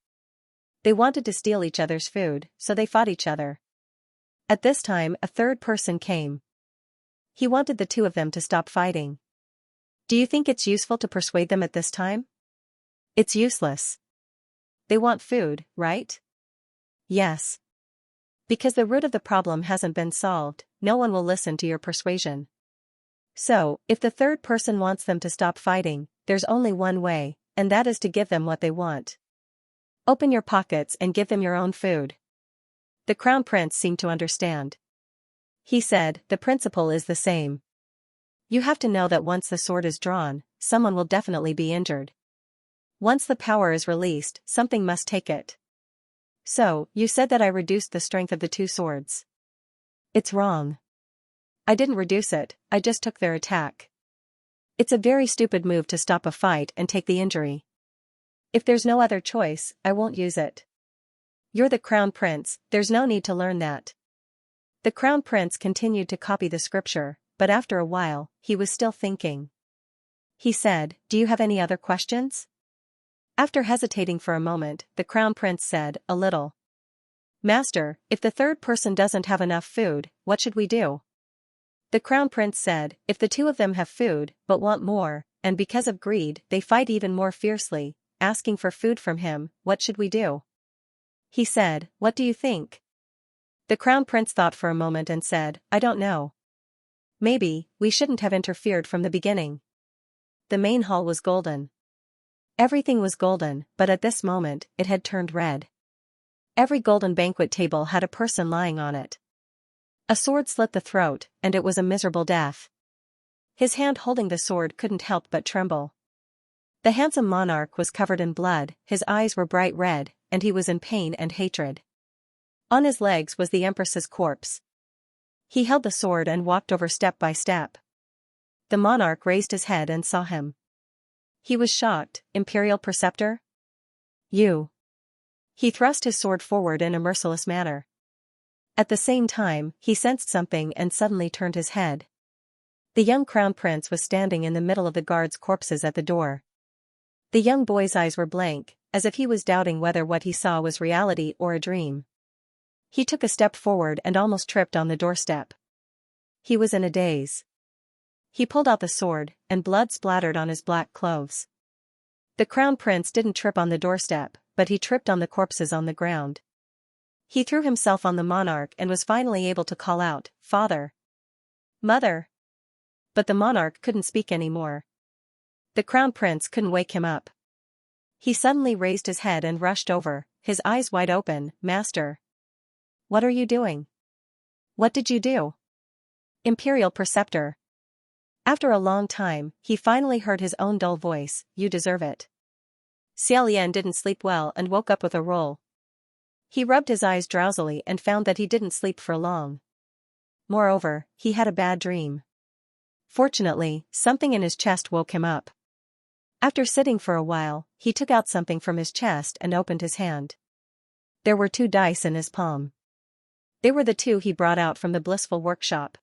They wanted to steal each other's food, so they fought each other. At this time, a 3rd person came. He wanted the 2 of them to stop fighting. Do you think it's useful to persuade them at this time?" "It's useless. They want food, right?" "Yes. Because the root of the problem hasn't been solved, no one will listen to your persuasion. So, if the 3rd person wants them to stop fighting, there's only one way, and that is to give them what they want. Open your pockets and give them your own food." The Crown Prince seemed to understand. He said, "The principle is the same. You have to know that once the sword is drawn, someone will definitely be injured. Once the power is released, something must take it. So, you said that I reduced the strength of the 2 swords. It's wrong. I didn't reduce it, I just took their attack. It's a very stupid move to stop a fight and take the injury. If there's no other choice, I won't use it. You're the Crown Prince, there's no need to learn that." The Crown Prince continued to copy the scripture, but after a while, he was still thinking. He said, "Do you have any other questions?" After hesitating for a moment, the Crown Prince said, "A little. Master, if the 3rd person doesn't have enough food, what should we do?" The Crown Prince said, "If the 2 of them have food, but want more, and because of greed, they fight even more fiercely, asking for food from him, what should we do?" He said, "What do you think?" The Crown Prince thought for a moment and said, "I don't know. Maybe, we shouldn't have interfered from the beginning." The main hall was golden. Everything was golden, but at this moment, it had turned red. Every golden banquet table had a person lying on it. A sword slit the throat, and it was a miserable death. His hand holding the sword couldn't help but tremble. The handsome monarch was covered in blood, his eyes were bright red, and he was in pain and hatred. On his legs was the Empress's corpse. He held the sword and walked over step by step. The monarch raised his head and saw him. He was shocked. "Imperial Preceptor? You?" He thrust his sword forward in a merciless manner. At the same time, he sensed something and suddenly turned his head. The young crown prince was standing in the middle of the guards' corpses at the door. The young boy's eyes were blank, as if he was doubting whether what he saw was reality or a dream. He took a step forward and almost tripped on the doorstep. He was in a daze. He pulled out the sword, and blood splattered on his black clothes. The crown prince didn't trip on the doorstep, but he tripped on the corpses on the ground. He threw himself on the monarch and was finally able to call out, "Father! Mother!" But the monarch couldn't speak anymore. The crown prince couldn't wake him up. He suddenly raised his head and rushed over, his eyes wide open. "Master! What are you doing? What did you do?" "Imperial Preceptor." After a long time, he finally heard his own dull voice, "You deserve it." Xia Lian didn't sleep well and woke up with a roll. He rubbed his eyes drowsily and found that he didn't sleep for long. Moreover, he had a bad dream. Fortunately, something in his chest woke him up. After sitting for a while, he took out something from his chest and opened his hand. There were 2 dice in his palm. They were the 2 he brought out from the blissful workshop.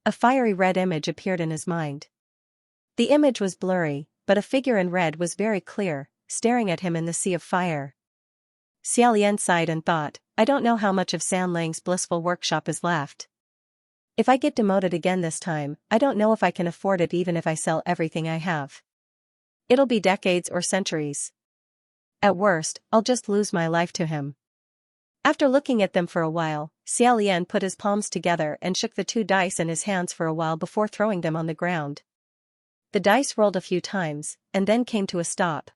A fiery red image appeared in his mind. The image was blurry, but a figure in red was very clear, staring at him in the sea of fire. Xia Lian sighed and thought, I don't know how much of San Lang's blissful workshop is left. If I get demoted again this time, I don't know if I can afford it even if I sell everything I have. It'll be decades or centuries. At worst, I'll just lose my life to him. After looking at them for a while, Xia Lian put his palms together and shook the 2 dice in his hands for a while before throwing them on the ground. The dice rolled a few times, and then came to a stop.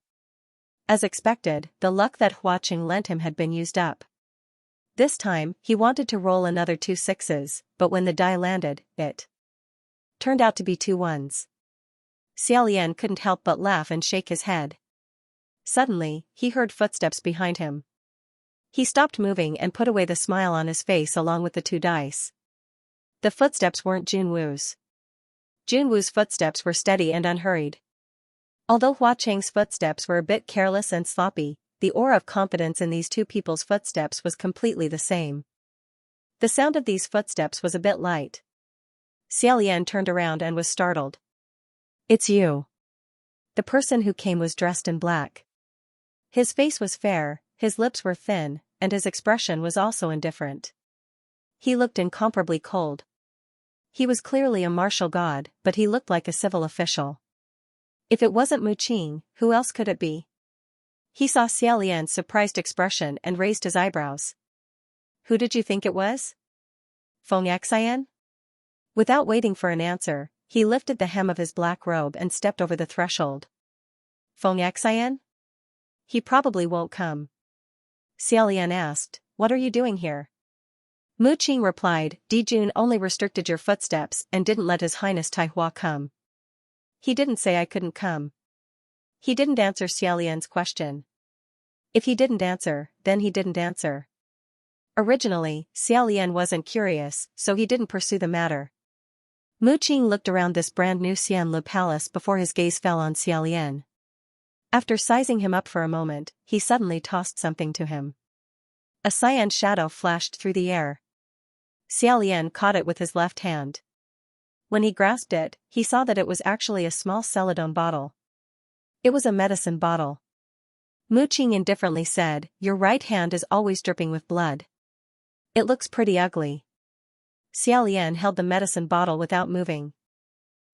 As expected, the luck that Hua Qing lent him had been used up. This time, he wanted to roll another 2 sixes, but when the die landed, it turned out to be 2 ones. Xia Lian couldn't help but laugh and shake his head. Suddenly, he heard footsteps behind him. He stopped moving and put away the smile on his face along with the 2 dice. The footsteps weren't Junwu's. Junwu's footsteps were steady and unhurried. Although Hua Qing's footsteps were a bit careless and sloppy, the aura of confidence in these 2 people's footsteps was completely the same. The sound of these footsteps was a bit light. Xia Lian turned around and was startled. It's you. The person who came was dressed in black. His face was fair, his lips were thin, and his expression was also indifferent. He looked incomparably cold. He was clearly a martial god, but he looked like a civil official. If it wasn't Mu Qing, who else could it be? He saw Xia Lian's surprised expression and raised his eyebrows. Who did you think it was? Feng Xian? Without waiting for an answer, he lifted the hem of his black robe and stepped over the threshold. Feng Xian? He probably won't come. Xia Lian asked, what are you doing here? Mu Qing replied, Dijun only restricted your footsteps and didn't let His Highness Tai Hua come. He didn't say I couldn't come. He didn't answer Xia Lian's question. If he didn't answer, then he didn't answer. Originally, Xia Lian wasn't curious, so he didn't pursue the matter. Mu Qing looked around this brand new Xianlu palace before his gaze fell on Xia Lian. After sizing him up for a moment, he suddenly tossed something to him. A cyan shadow flashed through the air. Xia Lian caught it with his left hand. When he grasped it, he saw that it was actually a small celadone bottle. It was a medicine bottle. Mu Qing indifferently said, your right hand is always dripping with blood. It looks pretty ugly. Xia Lian held the medicine bottle without moving.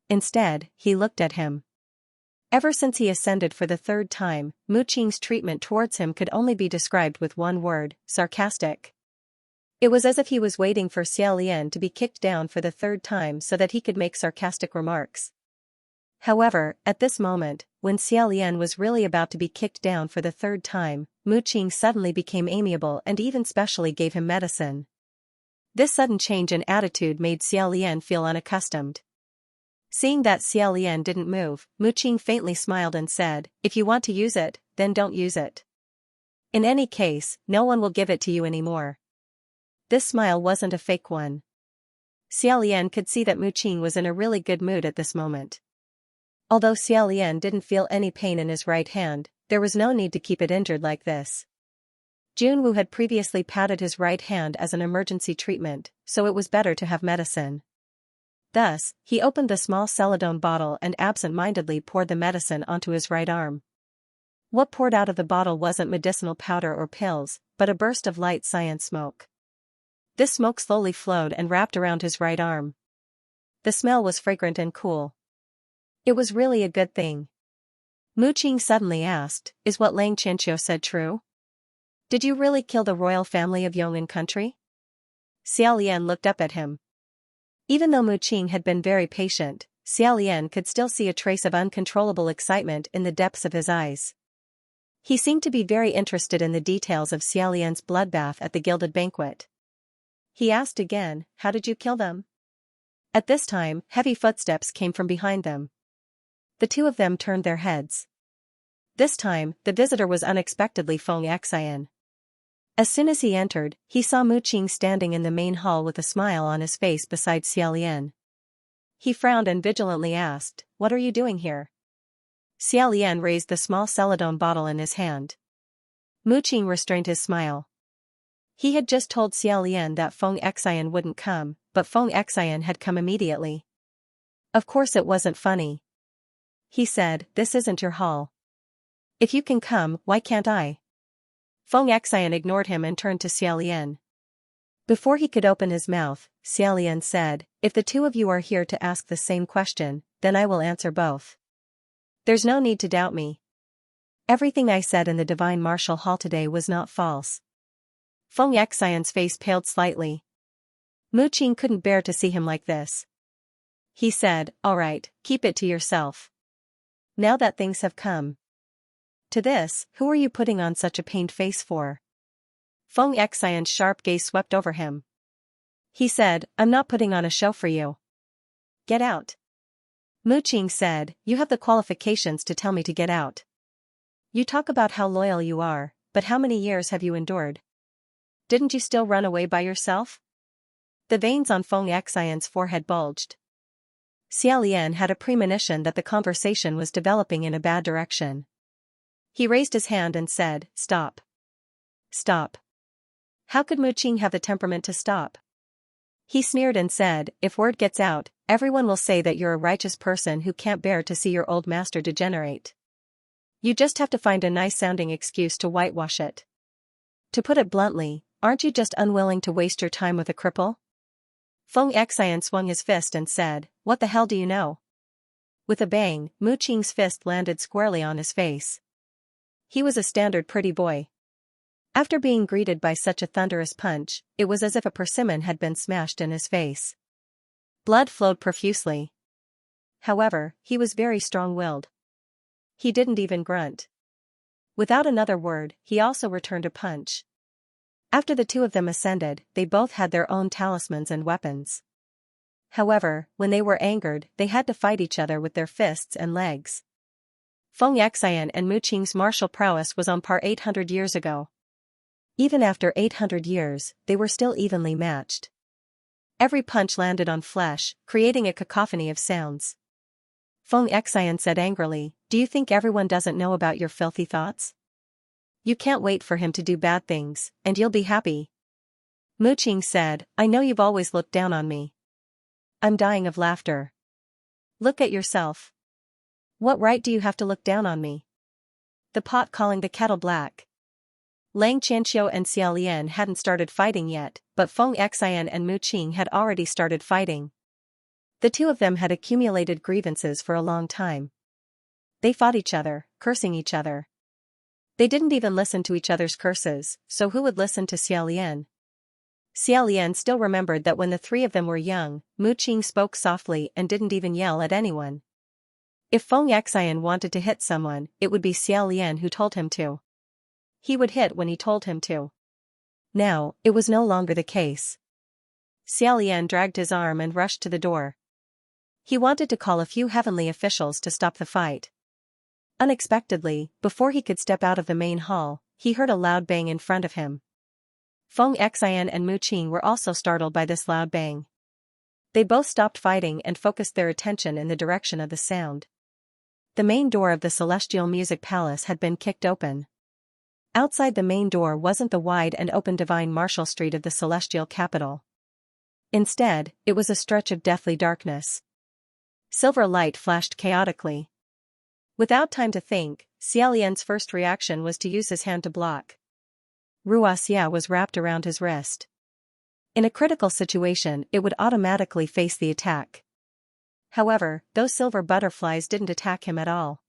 Instead, he looked at him. Ever since he ascended for the 3rd time, Mu Qing's treatment towards him could only be described with one word, sarcastic. It was as if he was waiting for Xia Lian to be kicked down for the 3rd time so that he could make sarcastic remarks. However, at this moment, when Xia Lian was really about to be kicked down for the 3rd time, Mu Qing suddenly became amiable and even specially gave him medicine. This sudden change in attitude made Xia Lian feel unaccustomed. Seeing that Xia Lian didn't move, Mu Qing faintly smiled and said, if you want to use it, then don't use it. In any case, no one will give it to you anymore. This smile wasn't a fake one. Xia Lian could see that Mu Qing was in a really good mood at this moment. Although Xia Lian didn't feel any pain in his right hand, there was no need to keep it injured like this. Junwoo had previously patted his right hand as an emergency treatment, so it was better to have medicine. Thus, he opened the small Celadone bottle and absent-mindedly poured the medicine onto his right arm. What poured out of the bottle wasn't medicinal powder or pills, but a burst of light cyan smoke. This smoke slowly flowed and wrapped around his right arm. The smell was fragrant and cool. It was really a good thing. Mu Qing suddenly asked, "Is what Lang Qianqiu said true? Did you really kill the royal family of Yong'an country?" Xiao Lian looked up at him. Even though Mu Qing had been very patient, Xiao Lian could still see a trace of uncontrollable excitement in the depths of his eyes. He seemed to be very interested in the details of Xiao Lian's bloodbath at the gilded banquet. He asked again, "How did you kill them?" At this time, heavy footsteps came from behind them. The two of them turned their heads. This time, the visitor was unexpectedly Feng Xian. As soon as he entered, he saw Mu Qing standing in the main hall with a smile on his face beside Xiao Lian. He frowned and vigilantly asked, "What are you doing here?" Xiao Lian raised the small Celadone bottle in his hand. Mu Qing restrained his smile. He had just told Xiao Lian that Feng Xian wouldn't come, but Feng Xian had come immediately. Of course it wasn't funny. He said, "This isn't your hall. If you can come, why can't I?" Feng Xian ignored him and turned to Xiao Lian. Before he could open his mouth, Xiao Lian said, "If the two of you are here to ask the same question, then I will answer both. There's no need to doubt me. Everything I said in the Divine Martial Hall today was not false." Feng Xian's face paled slightly. Mu Qing couldn't bear to see him like this. He said, "All right, keep it to yourself. Now that things have come to this, who are you putting on such a pained face for?" Feng Xian's sharp gaze swept over him. He said, "I'm not putting on a show for you. Get out." Mu Qing said, "You have the qualifications to tell me to get out. You talk about how loyal you are, but how many years have you endured? Didn't you still run away by yourself?" The veins on Feng Xian's forehead bulged. Xiao Lian had a premonition that the conversation was developing in a bad direction. He raised his hand and said, "Stop. Stop." How could Mu Qing have the temperament to stop? He sneered and said, "If word gets out, everyone will say that you're a righteous person who can't bear to see your old master degenerate. You just have to find a nice-sounding excuse to whitewash it. To put it bluntly, aren't you just unwilling to waste your time with a cripple?" Feng Xian swung his fist and said, "What the hell do you know?" With a bang, Mu Qing's fist landed squarely on his face. He was a standard pretty boy. After being greeted by such a thunderous punch, it was as if a persimmon had been smashed in his face. Blood flowed profusely. However, he was very strong-willed. He didn't even grunt. Without another word, he also returned a punch. After the two of them ascended, they both had their own talismans and weapons. However, when they were angered, they had to fight each other with their fists and legs. Feng Xian and Mu Qing's martial prowess was on par 800 years ago. Even after 800 years, they were still evenly matched. Every punch landed on flesh, creating a cacophony of sounds. Feng Xian said angrily, "Do you think everyone doesn't know about your filthy thoughts? You can't wait for him to do bad things, and you'll be happy." Mu Qing said, "I know you've always looked down on me." I'm dying of laughter. Look at yourself. What right do you have to look down on me? The pot calling the kettle black. Lang Qianqiu and Xiao Lian hadn't started fighting yet, but Feng Xian and Mu Qing had already started fighting. The two of them had accumulated grievances for a long time. They fought each other, cursing each other. They didn't even listen to each other's curses, so who would listen to Xiao Lian? Xiao Lian still remembered that when the three of them were young, Mu Qing spoke softly and didn't even yell at anyone. If Feng Xian wanted to hit someone, it would be Xiao Lian who told him to. He would hit when he told him to. Now, it was no longer the case. Xiao Lian dragged his arm and rushed to the door. He wanted to call a few heavenly officials to stop the fight. Unexpectedly, before he could step out of the main hall, he heard a loud bang in front of him. Feng Xian and Mu Qing were also startled by this loud bang. They both stopped fighting and focused their attention in the direction of the sound. The main door of the Celestial Music Palace had been kicked open. Outside the main door wasn't the wide and open divine Marshall Street of the celestial capital. Instead, it was a stretch of deathly darkness. Silver light flashed chaotically. Without time to think, Xiaolian's first reaction was to use his hand to block. Ruoxia was wrapped around his wrist. In a critical situation, it would automatically face the attack. However, those silver butterflies didn't attack him at all.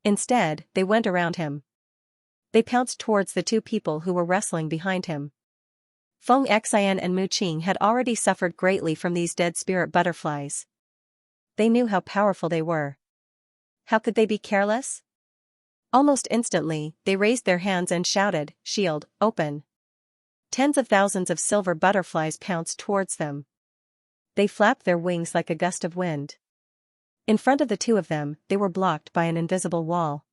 Instead, they went around him. They pounced towards the two people who were wrestling behind him. Feng Xian and Mu Qing had already suffered greatly from these dead spirit butterflies. They knew how powerful they were. How could they be careless? Almost instantly, they raised their hands and shouted, "Shield, open!" Tens of thousands of silver butterflies pounced towards them. They flapped their wings like a gust of wind. In front of the two of them, they were blocked by an invisible wall.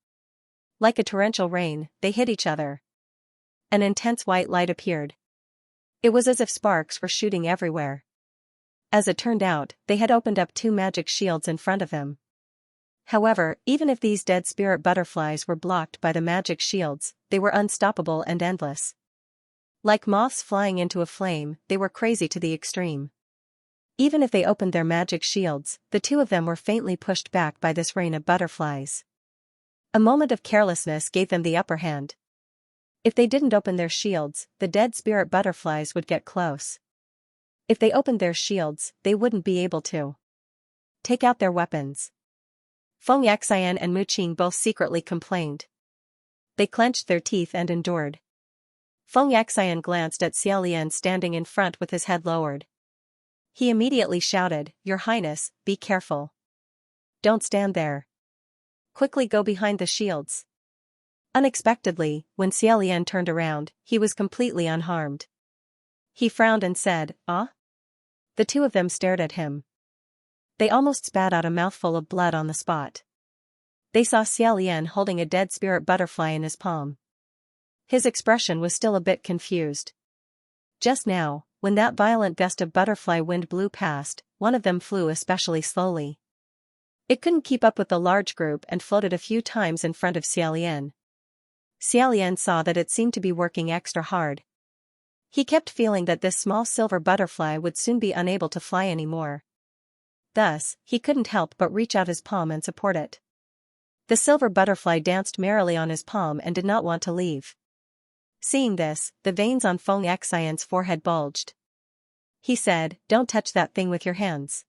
Like a torrential rain, they hit each other. An intense white light appeared. It was as if sparks were shooting everywhere. As it turned out, they had opened up two magic shields in front of them. However, even if these dead spirit butterflies were blocked by the magic shields, they were unstoppable and endless. Like moths flying into a flame, they were crazy to the extreme. Even if they opened their magic shields, the two of them were faintly pushed back by this rain of butterflies. A moment of carelessness gave them the upper hand. If they didn't open their shields, the dead spirit butterflies would get close. If they opened their shields, they wouldn't be able to take out their weapons. Feng Xian and Mu Qing both secretly complained. They clenched their teeth and endured. Feng Xian glanced at Xiaolian standing in front with his head lowered. He immediately shouted, "Your Highness, be careful. Don't stand there. Quickly go behind the shields." Unexpectedly, when Xiaolian turned around, he was completely unharmed. He frowned and said, "Ah?" The two of them stared at him. They almost spat out a mouthful of blood on the spot. They saw Xiaolian holding a dead spirit butterfly in his palm. His expression was still a bit confused. Just now, when that violent gust of butterfly wind blew past, one of them flew especially slowly. It couldn't keep up with the large group and floated a few times in front of Xiaolian. Xiaolian saw that it seemed to be working extra hard. He kept feeling that this small silver butterfly would soon be unable to fly anymore. Thus, he couldn't help but reach out his palm and support it. The silver butterfly danced merrily on his palm and did not want to leave. Seeing this, the veins on Feng Xian's forehead bulged. He said, "Don't touch that thing with your hands."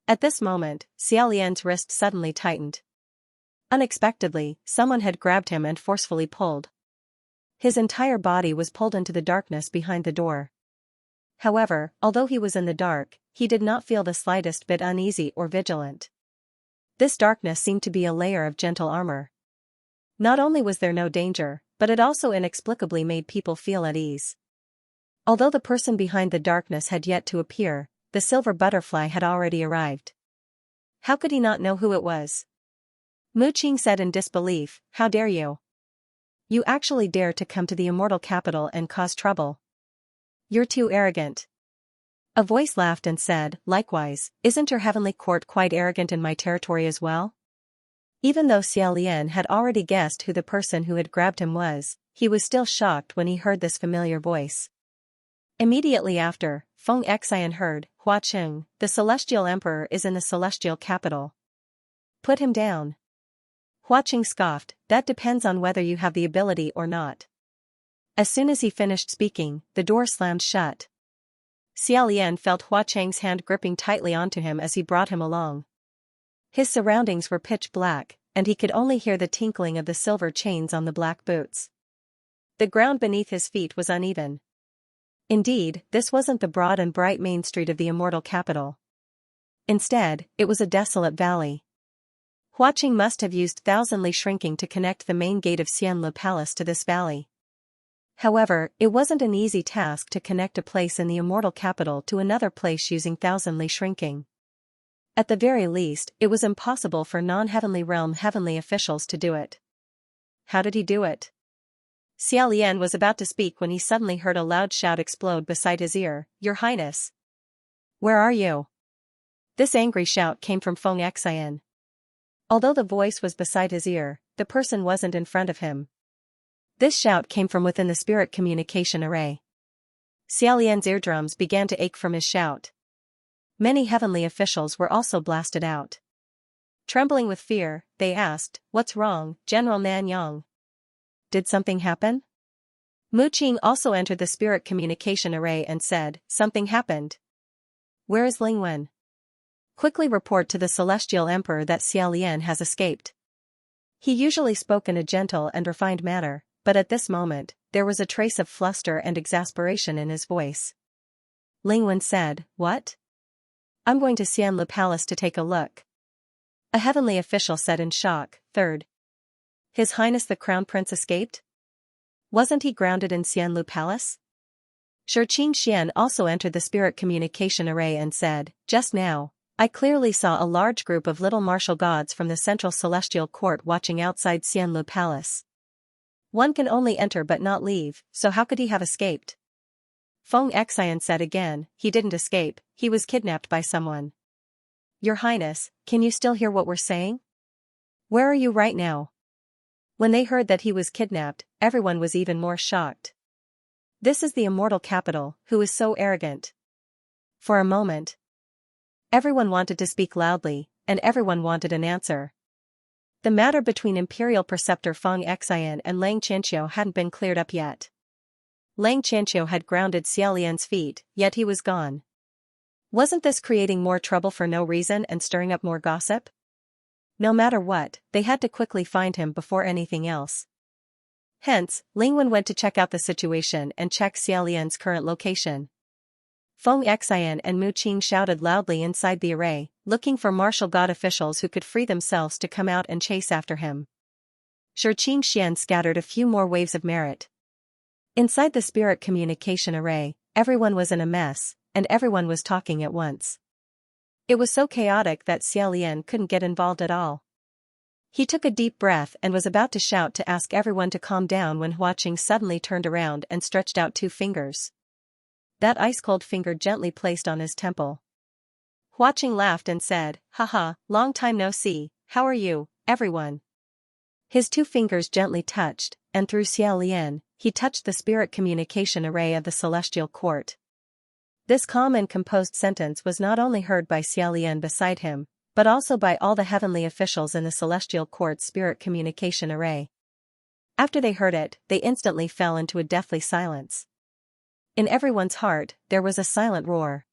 At this moment, Xiaolian's wrist suddenly tightened. Unexpectedly, someone had grabbed him and forcefully pulled. His entire body was pulled into the darkness behind the door. However, although he was in the dark, he did not feel the slightest bit uneasy or vigilant. This darkness seemed to be a layer of gentle armor. Not only was there no danger, but it also inexplicably made people feel at ease. Although the person behind the darkness had yet to appear, the silver butterfly had already arrived. How could he not know who it was? Mu Qing said in disbelief, "How dare you? You actually dare to come to the immortal capital and cause trouble? You're too arrogant." A voice laughed and said, "Likewise, isn't your heavenly court quite arrogant in my territory as well?" Even though Xiaolian had already guessed who the person who had grabbed him was, he was still shocked when he heard this familiar voice. Immediately after, Feng Xian heard, "Hua Qing, the celestial emperor is in the celestial capital. Put him down." Hua Qing scoffed, "That depends on whether you have the ability or not." As soon as he finished speaking, the door slammed shut. Xiaolian felt Hua Qing's hand gripping tightly onto him as he brought him along. His surroundings were pitch black, and he could only hear the tinkling of the silver chains on the black boots. The ground beneath his feet was uneven. Indeed, this wasn't the broad and bright main street of the immortal capital. Instead, it was a desolate valley. Hua Qing must have used thousand li shrinking to connect the main gate of Xianlu Palace to this valley. However, it wasn't an easy task to connect a place in the immortal capital to another place using thousand li shrinking. At the very least, it was impossible for non-heavenly realm heavenly officials to do it. How did he do it? Xiaolian was about to speak when he suddenly heard a loud shout explode beside his ear, "Your Highness! Where are you?" This angry shout came from Feng Xian. Although the voice was beside his ear, the person wasn't in front of him. This shout came from within the spirit communication array. Xia Lian's eardrums began to ache from his shout. Many heavenly officials were also blasted out. Trembling with fear, they asked, "What's wrong, General Nanyang? Did something happen?" Mu Qing also entered the spirit communication array and said, "Something happened. Where is Ling Wen? Quickly report to the Celestial Emperor that Xia Lian has escaped." He usually spoke in a gentle and refined manner, but at this moment, there was a trace of fluster and exasperation in his voice. Ling Wen said, "What? I'm going to Xianlu Palace to take a look." A heavenly official said in shock, "Third. His Highness the Crown Prince escaped? Wasn't he grounded in Xianlu Palace?" Shi Qingxian also entered the spirit communication array and said, "Just now, I clearly saw a large group of little martial gods from the Central Celestial Court watching outside Xianlu Palace. One can only enter but not leave, so how could he have escaped?" Feng Xian said again, "He didn't escape, he was kidnapped by someone." "Your Highness, can you still hear what we're saying? Where are you right now?" When they heard that he was kidnapped, everyone was even more shocked. This is the immortal capital, who is so arrogant. For a moment, everyone wanted to speak loudly, and everyone wanted an answer. The matter between Imperial Preceptor Feng Xian and Lang Qianqiu hadn't been cleared up yet. Lang Qianqiu had grounded Xia Lian's feet, yet he was gone. Wasn't this creating more trouble for no reason and stirring up more gossip? No matter what, they had to quickly find him before anything else. Hence, Ling Wen went to check out the situation and check Xia Lian's current location. Feng Xian and Mu Qing shouted loudly inside the array, looking for martial god officials who could free themselves to come out and chase after him. Shi Qingxian scattered a few more waves of merit. Inside the spirit communication array, everyone was in a mess, and everyone was talking at once. It was so chaotic that Xia Lian couldn't get involved at all. He took a deep breath and was about to shout to ask everyone to calm down when Hua Qing suddenly turned around and stretched out 2 fingers. That ice-cold finger gently placed on his temple. Hua Qing laughed and said, "Haha, long time no see, how are you, everyone?" His 2 fingers gently touched, and through Xia Lian, he touched the spirit communication array of the Celestial Court. This calm and composed sentence was not only heard by Xia Lian beside him, but also by all the heavenly officials in the Celestial Court's spirit communication array. After they heard it, they instantly fell into a deathly silence. In everyone's heart, there was a silent roar.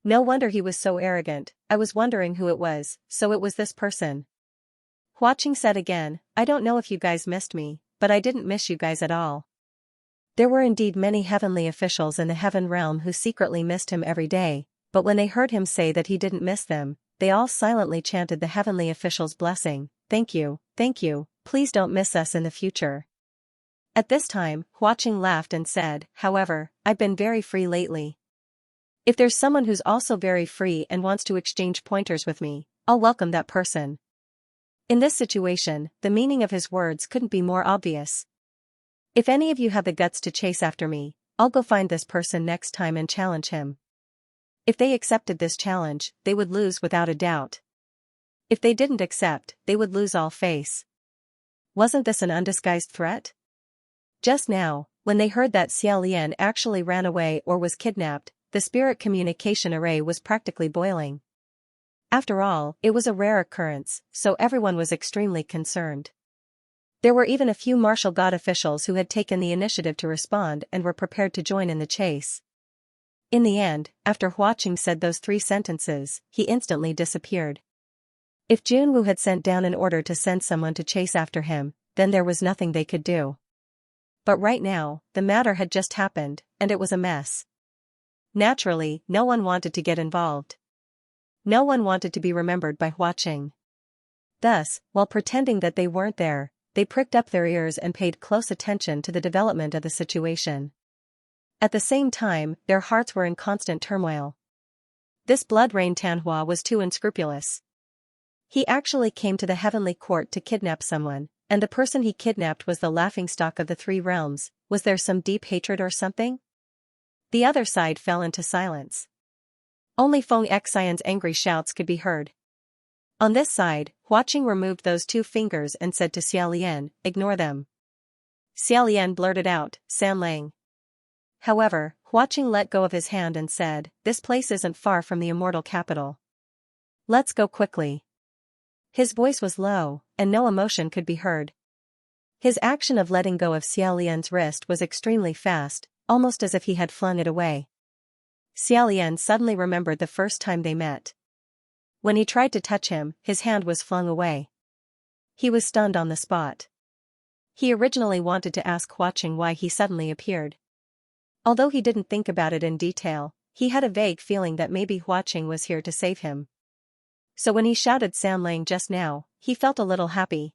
No wonder he was so arrogant, I was wondering who it was, so it was this person. Hua Qing said again, "I don't know if you guys missed me, but I didn't miss you guys at all." There were indeed many heavenly officials in the heaven realm who secretly missed him every day, but when they heard him say that he didn't miss them, they all silently chanted the heavenly official's blessing, thank you, please don't miss us in the future." At this time, Hua Qing laughed and said, "However, I've been very free lately. If there's someone who's also very free and wants to exchange pointers with me, I'll welcome that person." In this situation, the meaning of his words couldn't be more obvious. If any of you have the guts to chase after me, I'll go find this person next time and challenge him. If they accepted this challenge, they would lose without a doubt. If they didn't accept, they would lose all face. Wasn't this an undisguised threat? Just now, when they heard that Xia Lian actually ran away or was kidnapped, the spirit communication array was practically boiling. After all, it was a rare occurrence, so everyone was extremely concerned. There were even a few martial god officials who had taken the initiative to respond and were prepared to join in the chase. In the end, after Hua Qing said those 3 sentences, he instantly disappeared. If Junwu had sent down an order to send someone to chase after him, then there was nothing they could do. But right now, the matter had just happened, and it was a mess. Naturally, no one wanted to get involved. No one wanted to be remembered by Hua Qing. Thus, while pretending that they weren't there, they pricked up their ears and paid close attention to the development of the situation. At the same time, their hearts were in constant turmoil. This blood rain Tanhua was too unscrupulous. He actually came to the heavenly court to kidnap someone, and the person he kidnapped was the laughingstock of the 3 realms. Was there some deep hatred or something? The other side fell into silence. Only Feng Xian's angry shouts could be heard. On this side, Hua Qing removed those 2 fingers and said to Xia Lian, "Ignore them." Xiao Lian blurted out, San Lang. However, Hua Qing let go of his hand and said, this place isn't far from the immortal capital. Let's go quickly. His voice was low, and no emotion could be heard. His action of letting go of Xiao Lian's wrist was extremely fast, almost as if he had flung it away. Xiao Lian suddenly remembered the first time they met. When he tried to touch him, his hand was flung away. He was stunned on the spot. He originally wanted to ask Hua Qing why he suddenly appeared. Although he didn't think about it in detail, he had a vague feeling that maybe Hua Qing was here to save him. So when he shouted San Lang just now, he felt a little happy.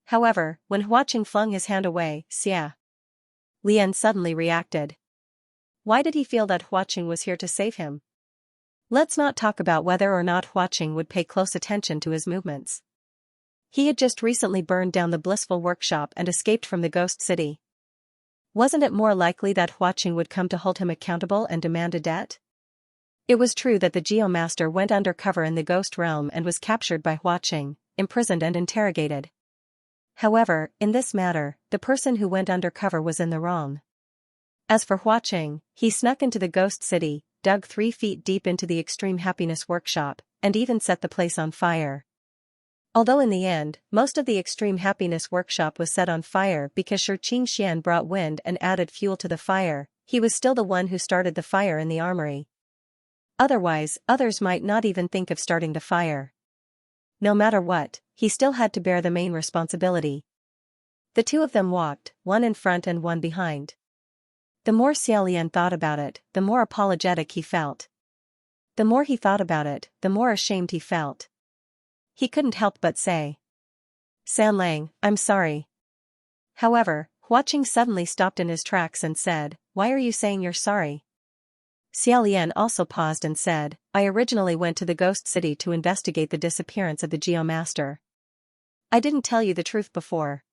However, when Hua Qing flung his hand away, Xia Lian suddenly reacted. Why did he feel that Hua Qing was here to save him? Let's not talk about whether or not Hua Qing would pay close attention to his movements. He had just recently burned down the blissful workshop and escaped from the ghost city. Wasn't it more likely that Hua Qing would come to hold him accountable and demand a debt? It was true that the Geomaster went undercover in the ghost realm and was captured by Hua Qing, imprisoned and interrogated. However, in this matter, the person who went undercover was in the wrong. As for Hua Qing, he snuck into the ghost city, dug 3 feet deep into the Extreme Happiness Workshop, and even set the place on fire. Although in the end, most of the Extreme Happiness Workshop was set on fire because Shi Qingxian brought wind and added fuel to the fire, he was still the one who started the fire in the armory. Otherwise, others might not even think of starting the fire. No matter what, he still had to bear the main responsibility. The two of them walked, one in front and one behind. The more Xiao Lian thought about it, the more apologetic he felt. The more he thought about it, the more ashamed he felt. He couldn't help but say, San Lang, I'm sorry. However, Hua Qing suddenly stopped in his tracks and said, why are you saying you're sorry? Xiao Lian also paused and said, I originally went to the ghost city to investigate the disappearance of the Geomaster. I didn't tell you the truth before.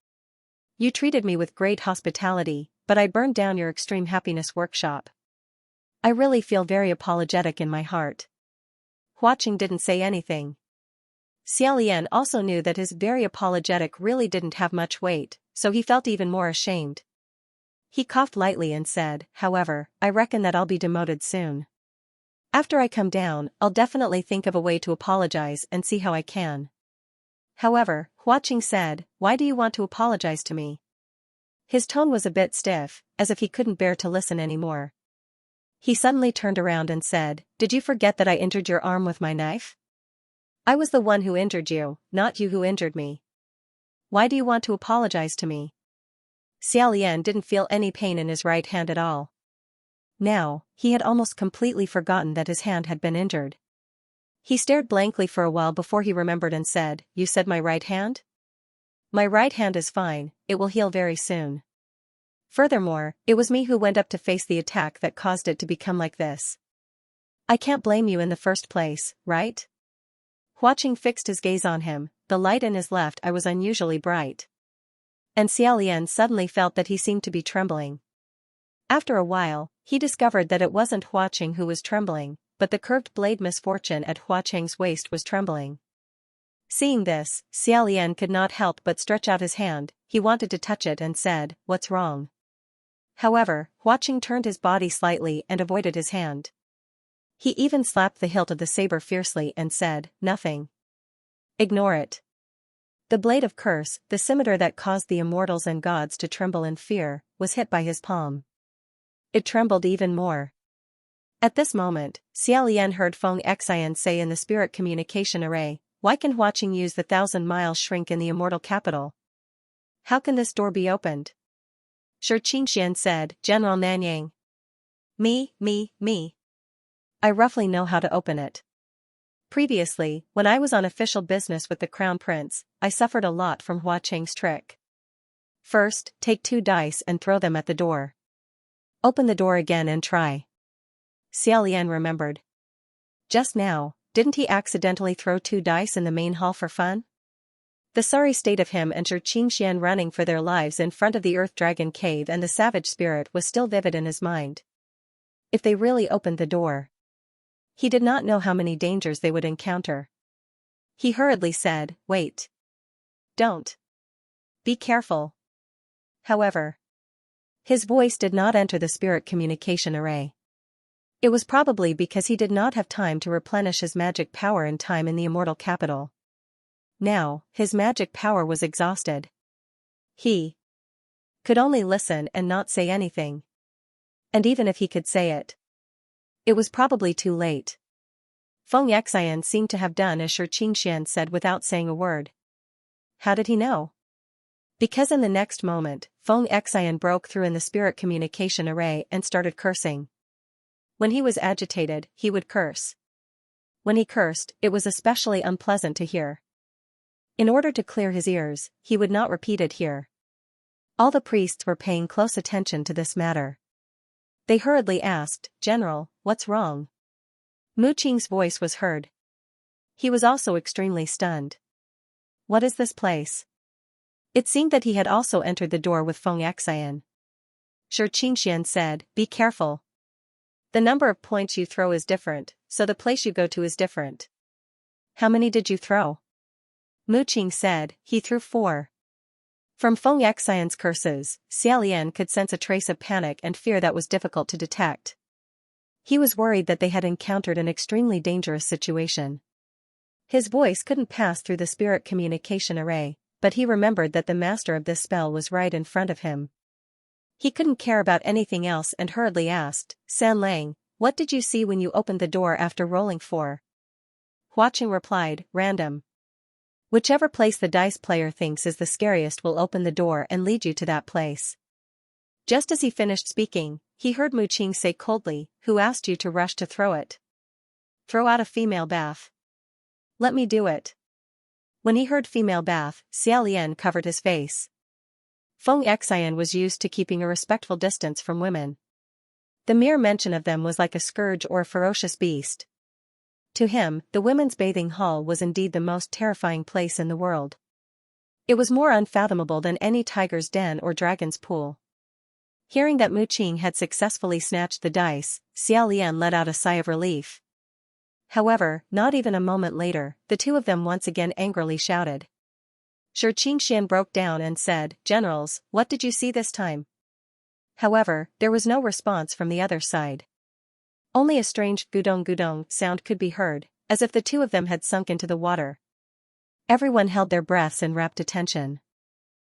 You treated me with great hospitality, but I burned down your Extreme Happiness Workshop. I really feel very apologetic in my heart. Hua Qing didn't say anything. Xiao Lian also knew that his very apologetic really didn't have much weight, so he felt even more ashamed. He coughed lightly and said, however, I reckon that I'll be demoted soon. After I come down, I'll definitely think of a way to apologize and see how I can. However, Hua Qing said, why do you want to apologize to me? His tone was a bit stiff, as if he couldn't bear to listen anymore. He suddenly turned around and said, did you forget that I injured your arm with my knife? I was the one who injured you, not you who injured me. Why do you want to apologize to me? Xiao Lian didn't feel any pain in his right hand at all. Now, he had almost completely forgotten that his hand had been injured. He stared blankly for a while before he remembered and said, you said my right hand? My right hand is fine, it will heal very soon. Furthermore, it was me who went up to face the attack that caused it to become like this. I can't blame you in the first place, right? Hua Qing fixed his gaze on him, the light in his left eye was unusually bright. And Xiao Lian suddenly felt that he seemed to be trembling. After a while, he discovered that it wasn't Hua Qing who was trembling, but the curved blade misfortune at Hua Qing's waist was trembling. Seeing this, Xiao Lian could not help but stretch out his hand, he wanted to touch it and said, what's wrong? However, Hua Qing turned his body slightly and avoided his hand. He even slapped the hilt of the saber fiercely and said, nothing. Ignore it. The blade of curse, the scimitar that caused the immortals and gods to tremble in fear, was hit by his palm. It trembled even more. At this moment, Xiao Lian heard Feng Xian say in the spirit communication array, why can Hua Qing use the 1,000-mile shrink in the immortal capital? How can this door be opened? Shi Qingxian said, General Nanyang. Me. I roughly know how to open it. Previously, when I was on official business with the Crown Prince, I suffered a lot from Hua Qing's trick. First, take 2 dice and throw them at the door. Open the door again and try. Xiao Lian remembered. Just now, didn't he accidentally throw 2 dice in the main hall for fun? The sorry state of him and Shi Qingxian running for their lives in front of the Earth Dragon Cave and the savage spirit was still vivid in his mind. If they really opened the door, he did not know how many dangers they would encounter. He hurriedly said, wait. Don't. Be careful. However, his voice did not enter the spirit communication array. It was probably because he did not have time to replenish his magic power in time in the immortal capital. Now, his magic power was exhausted. He could only listen and not say anything. And even if he could say it, it was probably too late. Feng Xian seemed to have done as Shi Qingxian said without saying a word. How did he know? Because in the next moment, Feng Xian broke through in the spirit communication array and started cursing. When he was agitated, he would curse. When he cursed, it was especially unpleasant to hear. In order to clear his ears, he would not repeat it here. All the priests were paying close attention to this matter. They hurriedly asked, "General, what's wrong?" Mu Qing's voice was heard. He was also extremely stunned. What is this place? It seemed that he had also entered the door with Feng Xian. Shi Qingxian said, "Be careful. The number of points you throw is different, so the place you go to is different." How many did you throw? Mu Qing said, "He threw 4. From Feng Xian's curses, Xia Lian could sense a trace of panic and fear that was difficult to detect. He was worried that they had encountered an extremely dangerous situation. His voice couldn't pass through the spirit communication array, but he remembered that the master of this spell was right in front of him. He couldn't care about anything else and hurriedly asked, "San Lang, what did you see when you opened the door after rolling 4? Hua Qing replied, "Random. Whichever place the dice player thinks is the scariest will open the door and lead you to that place." Just as he finished speaking, he heard Mu Qing say coldly, "Who asked you to rush to throw it? Throw out a female bath." "Let me do it." When he heard female bath, Xia Lian covered his face. Feng Xian was used to keeping a respectful distance from women. The mere mention of them was like a scourge or a ferocious beast. To him, the women's bathing hall was indeed the most terrifying place in the world. It was more unfathomable than any tiger's den or dragon's pool. Hearing that Mu Qing had successfully snatched the dice, Xia Lian let out a sigh of relief. However, not even a moment later, the two of them once again angrily shouted. Shi Qingxian broke down and said, "Generals, what did you see this time?" However, there was no response from the other side. Only a strange gudong-gudong sound could be heard, as if the two of them had sunk into the water. Everyone held their breaths in rapt attention.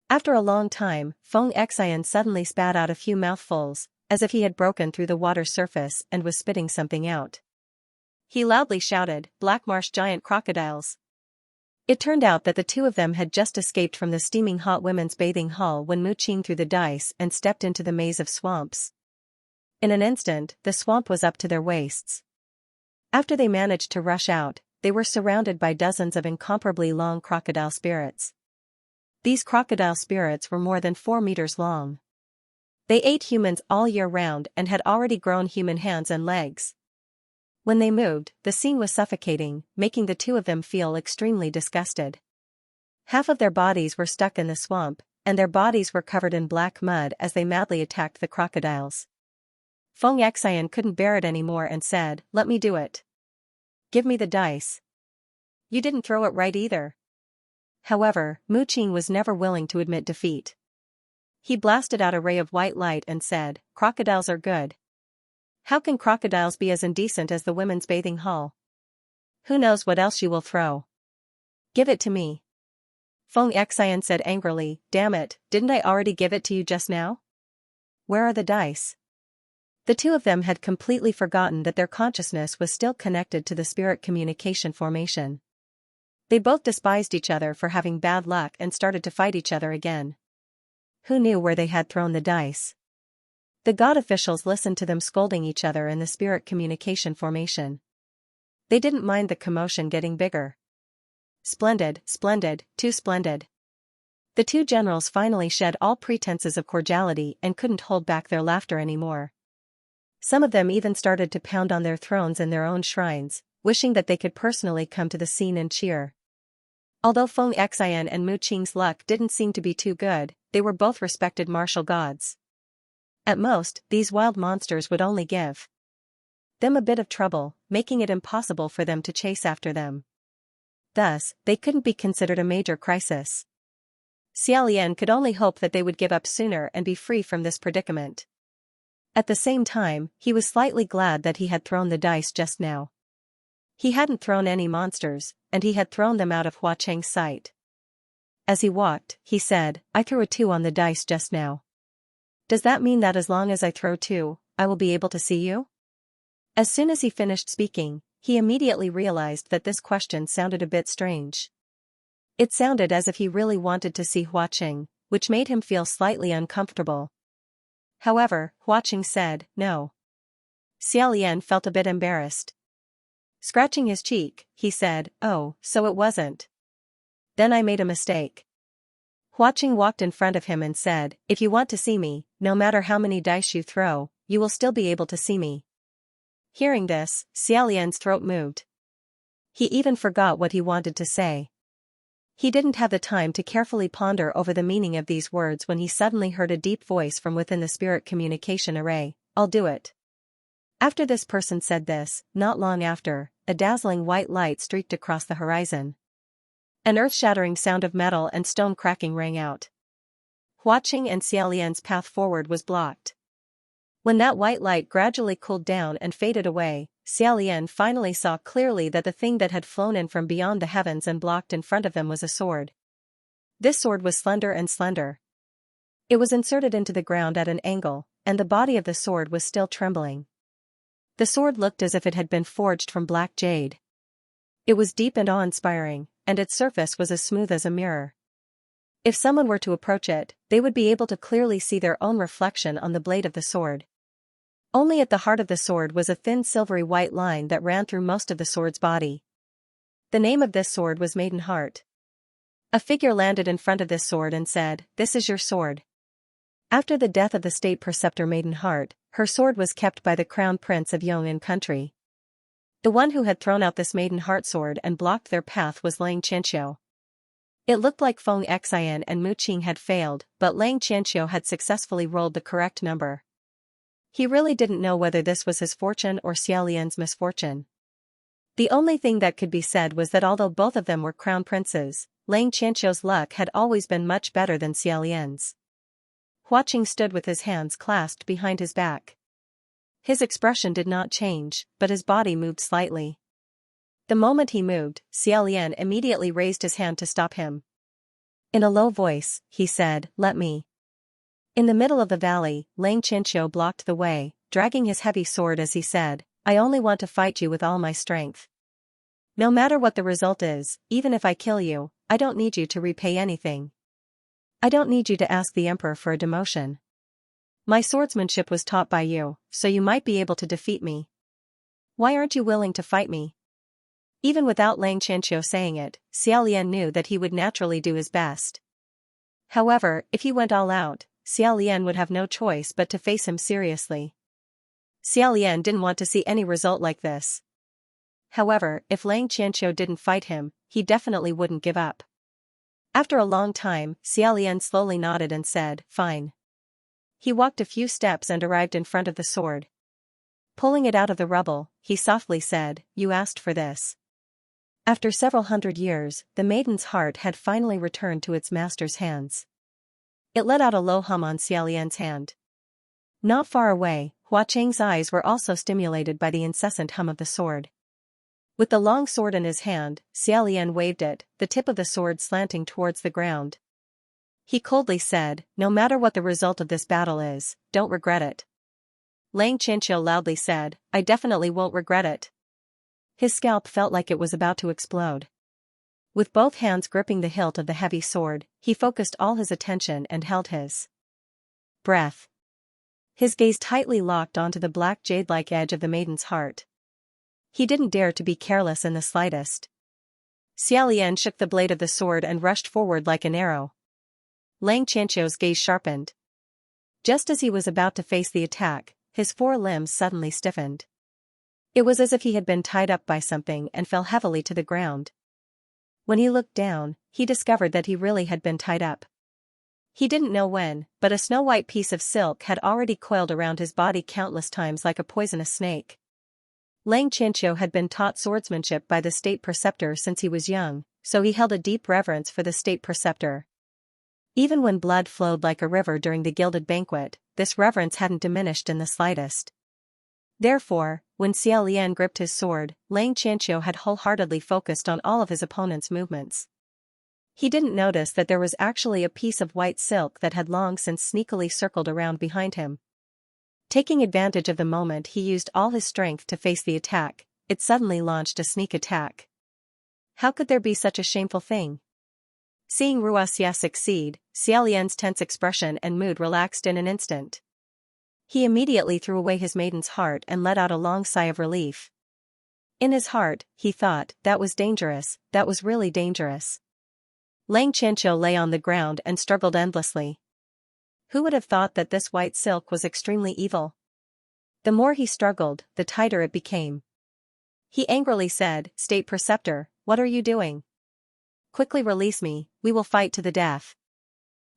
After a long time, Feng Xian suddenly spat out a few mouthfuls, as if he had broken through the water's surface and was spitting something out. He loudly shouted, "Black marsh giant crocodiles!" It turned out that the two of them had just escaped from the steaming hot women's bathing hall when Mu Qing threw the dice and stepped into the maze of swamps. In an instant, the swamp was up to their waists. After they managed to rush out, they were surrounded by dozens of incomparably long crocodile spirits. These crocodile spirits were more than 4 meters long. They ate humans all year round and had already grown human hands and legs. When they moved, the scene was suffocating, making the two of them feel extremely disgusted. Half of their bodies were stuck in the swamp, and their bodies were covered in black mud as they madly attacked the crocodiles. Feng Xian couldn't bear it anymore and said, "Let me do it. Give me the dice." "You didn't throw it right either." However, Mu Qing was never willing to admit defeat. He blasted out a ray of white light and said, "Crocodiles are good. How can crocodiles be as indecent as the women's bathing hall? Who knows what else you will throw? Give it to me." Feng Xian said angrily, "Damn it, didn't I already give it to you just now? Where are the dice?" The two of them had completely forgotten that their consciousness was still connected to the spirit communication formation. They both despised each other for having bad luck and started to fight each other again. Who knew where they had thrown the dice? The god officials listened to them scolding each other in the spirit communication formation. They didn't mind the commotion getting bigger. Splendid, splendid, too splendid. The two generals finally shed all pretenses of cordiality and couldn't hold back their laughter anymore. Some of them even started to pound on their thrones in their own shrines, wishing that they could personally come to the scene and cheer. Although Feng Xian and Mu Qing's luck didn't seem to be too good, they were both respected martial gods. At most, these wild monsters would only give them a bit of trouble, making it impossible for them to chase after them. Thus, they couldn't be considered a major crisis. Xia Lian could only hope that they would give up sooner and be free from this predicament. At the same time, he was slightly glad that he had thrown the dice just now. He hadn't thrown any monsters, and he had thrown them out of Hua Cheng's sight. As he walked, he said, I threw a 2 on the dice just now. Does that mean that as long as I throw 2, I will be able to see you? As soon as he finished speaking, he immediately realized that this question sounded a bit strange. It sounded as if he really wanted to see Hua Cheng, which made him feel slightly uncomfortable. However, Hua Cheng said, no. Xia Lian felt a bit embarrassed. Scratching his cheek, he said, oh, so it wasn't. Then I made a mistake. Hua Cheng walked in front of him and said, if you want to see me, no matter how many dice you throw, you will still be able to see me. Hearing this, Xia Lian's throat moved. He even forgot what he wanted to say. He didn't have the time to carefully ponder over the meaning of these words when he suddenly heard a deep voice from within the spirit communication array, I'll do it. After this person said this, not long after, a dazzling white light streaked across the horizon. An earth-shattering sound of metal and stone cracking rang out. Hua Cheng and Xia Lian's path forward was blocked. When that white light gradually cooled down and faded away, Xia Lian finally saw clearly that the thing that had flown in from beyond the heavens and blocked in front of them was a sword. This sword was slender and slender. It was inserted into the ground at an angle, and the body of the sword was still trembling. The sword looked as if it had been forged from black jade. It was deep and awe-inspiring, and its surface was as smooth as a mirror. If someone were to approach it, they would be able to clearly see their own reflection on the blade of the sword. Only at the heart of the sword was a thin silvery white line that ran through most of the sword's body. The name of this sword was Maiden Heart. A figure landed in front of this sword and said, this is your sword. After the death of the state preceptor Maiden Heart, her sword was kept by the crown prince of Yong'an country. The one who had thrown out this Maiden Heart sword and blocked their path was Lang Qianqiu. It looked like Feng Xian and Mu Qing had failed, but Lang Qianqiu had successfully rolled the correct number. He really didn't know whether this was his fortune or Xia Lian's misfortune. The only thing that could be said was that although both of them were crown princes, Lang Qianqiu's luck had always been much better than Xia Lian's. Hua Cheng stood with his hands clasped behind his back. His expression did not change, but his body moved slightly. The moment he moved, Xia Lian immediately raised his hand to stop him. In a low voice, he said, let me. In the middle of the valley, Lang Qianqiu blocked the way, dragging his heavy sword as he said, I only want to fight you with all my strength. No matter what the result is, even if I kill you, I don't need you to repay anything. I don't need you to ask the emperor for a demotion. My swordsmanship was taught by you, so you might be able to defeat me. Why aren't you willing to fight me? Even without Lang Qianqiu saying it, Xia Lian knew that he would naturally do his best. However, if he went all out, Xia Lian would have no choice but to face him seriously. Xia Lian didn't want to see any result like this. However, if Lang Qianqiu didn't fight him, he definitely wouldn't give up. After a long time, Xia Lian slowly nodded and said, fine. He walked a few steps and arrived in front of the sword. Pulling it out of the rubble, he softly said, you asked for this. After several hundred years, the maiden's heart had finally returned to its master's hands. It let out a low hum on Xia Lian's hand. Not far away, Hua Cheng's eyes were also stimulated by the incessant hum of the sword. With the long sword in his hand, Xia Lian waved it, the tip of the sword slanting towards the ground. He coldly said, no matter what the result of this battle is, don't regret it. Lang Qianqiu loudly said, I definitely won't regret it. His scalp felt like it was about to explode. With both hands gripping the hilt of the heavy sword, he focused all his attention and held his breath. His gaze tightly locked onto the black jade-like edge of the maiden's heart. He didn't dare to be careless in the slightest. Xia Lian shook the blade of the sword and rushed forward like an arrow. Lang Qianqiu's gaze sharpened. Just as he was about to face the attack, his 4 limbs suddenly stiffened. It was as if he had been tied up by something and fell heavily to the ground. When he looked down, he discovered that he really had been tied up. He didn't know when, but a snow-white piece of silk had already coiled around his body countless times like a poisonous snake. Lang Qianqiu had been taught swordsmanship by the state preceptor since he was young, so he held a deep reverence for the state preceptor. Even when blood flowed like a river during the gilded banquet, this reverence hadn't diminished in the slightest. Therefore, when Xia Lian gripped his sword, Lang Qianqiu had wholeheartedly focused on all of his opponent's movements. He didn't notice that there was actually a piece of white silk that had long since sneakily circled around behind him. Taking advantage of the moment, he used all his strength to face the attack. It suddenly launched a sneak attack. How could there be such a shameful thing? Seeing Rua Xia succeed, Xia Lian's tense expression and mood relaxed in an instant. He immediately threw away his maiden's heart and let out a long sigh of relief. In his heart, he thought, that was dangerous, that was really dangerous. Lang Qianqiu lay on the ground and struggled endlessly. Who would have thought that this white silk was extremely evil? The more he struggled, the tighter it became. He angrily said, "State Preceptor, what are you doing? Quickly release me, we will fight to the death."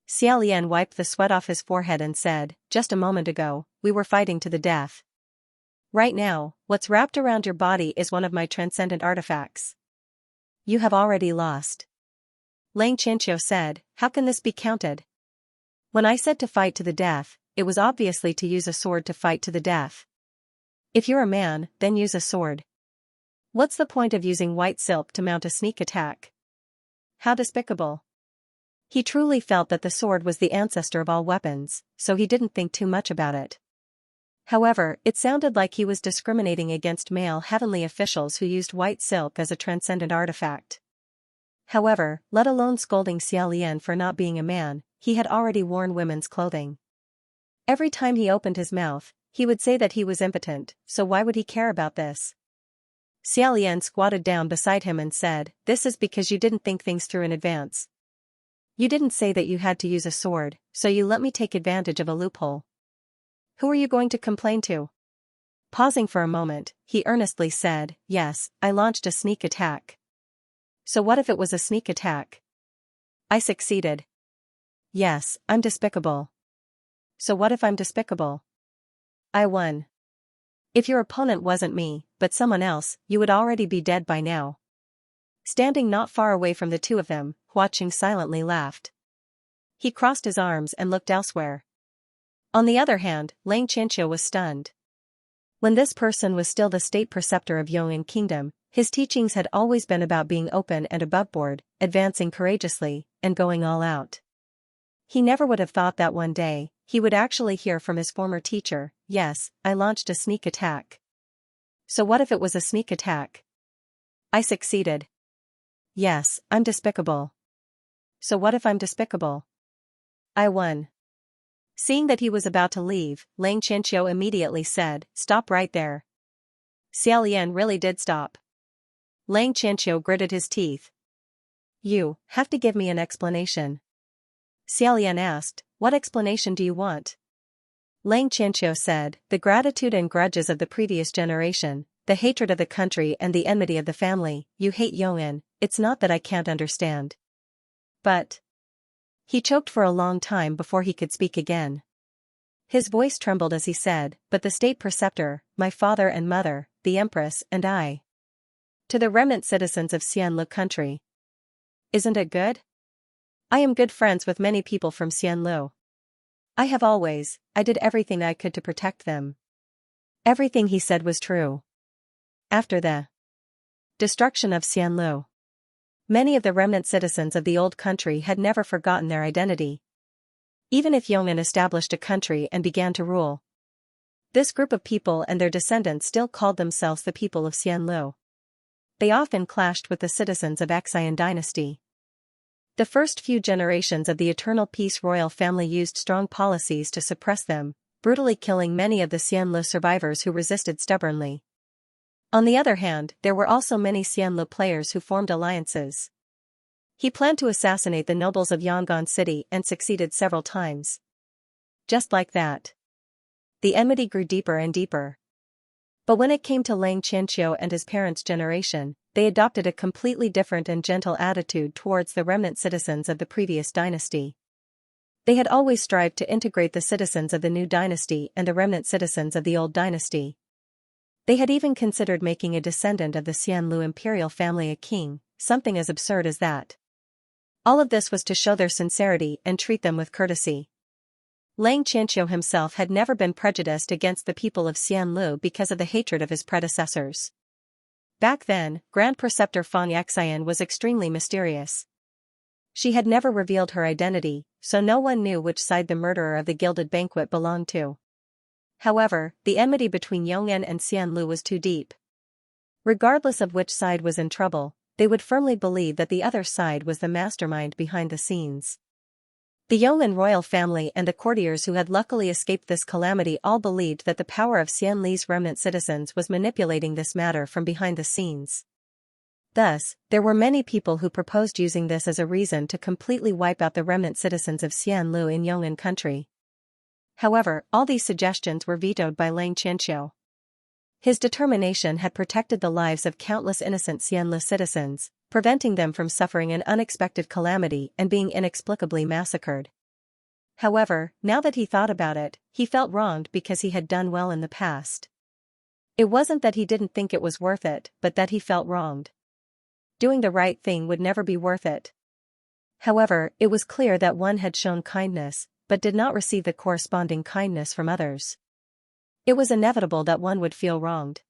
Xia Lian wiped the sweat off his forehead and said, "Just a moment ago, we were fighting to the death. Right now, what's wrapped around your body is one of my transcendent artifacts. You have already lost." Lang Qianqiu said, "How can this be counted? When I said to fight to the death, it was obviously to use a sword to fight to the death. If you're a man, then use a sword. What's the point of using white silk to mount a sneak attack? How despicable." He truly felt that the sword was the ancestor of all weapons, so he didn't think too much about it. However, it sounded like he was discriminating against male heavenly officials who used white silk as a transcendent artifact. However, let alone scolding Xia Lian for not being a man, he had already worn women's clothing. Every time he opened his mouth, he would say that he was impotent, so why would he care about this? Xia Lian squatted down beside him and said, "This is because you didn't think things through in advance. You didn't say that you had to use a sword, so you let me take advantage of a loophole. Who are you going to complain to?" Pausing for a moment, he earnestly said, "Yes, I launched a sneak attack." "So what if it was a sneak attack?" "I succeeded." "Yes, I'm despicable." "So what if I'm despicable?" "I won." "If your opponent wasn't me, but someone else, you would already be dead by now." Standing not far away from the two of them, Hua Qing silently laughed. He crossed his arms and looked elsewhere. On the other hand, Lang Qianqiu was stunned. When this person was still the state preceptor of Yong'an Kingdom, his teachings had always been about being open and aboveboard, advancing courageously, and going all out. He never would have thought that one day, he would actually hear from his former teacher, "Yes, I launched a sneak attack." "So what if it was a sneak attack?" "I succeeded." "Yes, I'm despicable." "So what if I'm despicable?" "I won." Seeing that he was about to leave, Lang Qianqiu immediately said, "Stop right there." Xia Lian really did stop. Lang Qianqiu gritted his teeth. "You have to give me an explanation." Xia Lian asked, "What explanation do you want?" Lang Qianqiu said, "The gratitude and grudges of the previous generation, the hatred of the country and the enmity of the family. You hate Yong'an, it's not that I can't understand. But..." He choked for a long time before he could speak again. His voice trembled as he said, "But the state preceptor, my father and mother, the empress and I. To the remnant citizens of Xianlu country. Isn't it good? I am good friends with many people from Xianlu. I did everything I could to protect them." Everything he said was true. After the destruction of Xianlu, many of the remnant citizens of the old country had never forgotten their identity. Even if Yong'an established a country and began to rule, this group of people and their descendants still called themselves the people of Xianlu. They often clashed with the citizens of Xian dynasty. The first few generations of the Eternal Peace royal family used strong policies to suppress them, brutally killing many of the Xianlu survivors who resisted stubbornly. On the other hand, there were also many Xianlu players who formed alliances. He planned to assassinate the nobles of Yangon City and succeeded several times. Just like that, the enmity grew deeper and deeper. But when it came to Lang Qianqiu and his parents' generation, they adopted a completely different and gentle attitude towards the remnant citizens of the previous dynasty. They had always strived to integrate the citizens of the new dynasty and the remnant citizens of the old dynasty. They had even considered making a descendant of the Xianlu imperial family a king, something as absurd as that. All of this was to show their sincerity and treat them with courtesy. Lang Qianqiu himself had never been prejudiced against the people of Xianlu because of the hatred of his predecessors. Back then, Grand Preceptor Fang Yaxian was extremely mysterious. She had never revealed her identity, so no one knew which side the murderer of the Gilded Banquet belonged to. However, the enmity between Yong'an and Xianlu was too deep. Regardless of which side was in trouble, they would firmly believe that the other side was the mastermind behind the scenes. The Yong'an royal family and the courtiers who had luckily escaped this calamity all believed that the power of Xianli's remnant citizens was manipulating this matter from behind the scenes. Thus, there were many people who proposed using this as a reason to completely wipe out the remnant citizens of Xianlu in Yong'an country. However, all these suggestions were vetoed by Lang Qianqiu. His determination had protected the lives of countless innocent Xianlu citizens, preventing them from suffering an unexpected calamity and being inexplicably massacred. However, now that he thought about it, he felt wronged because he had done well in the past. It wasn't that he didn't think it was worth it, but that he felt wronged. Doing the right thing would never be worth it. However, it was clear that one had shown kindness, but did not receive the corresponding kindness from others. It was inevitable that one would feel wronged.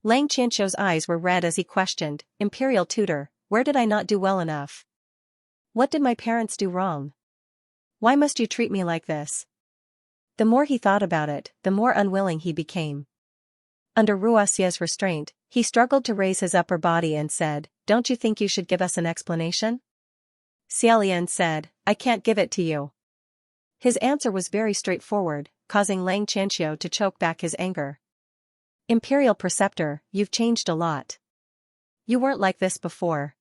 Lang Qianqiu's eyes were red as he questioned, "Imperial tutor, where did I not do well enough? What did my parents do wrong? Why must you treat me like this?" The more he thought about it, the more unwilling he became. Under Ruoxia's restraint, he struggled to raise his upper body and said, "Don't you think you should give us an explanation?" Xiaolian said, "I can't give it to you." His answer was very straightforward, causing Lang Qianqiu to choke back his anger. "Imperial Preceptor, you've changed a lot. You weren't like this before."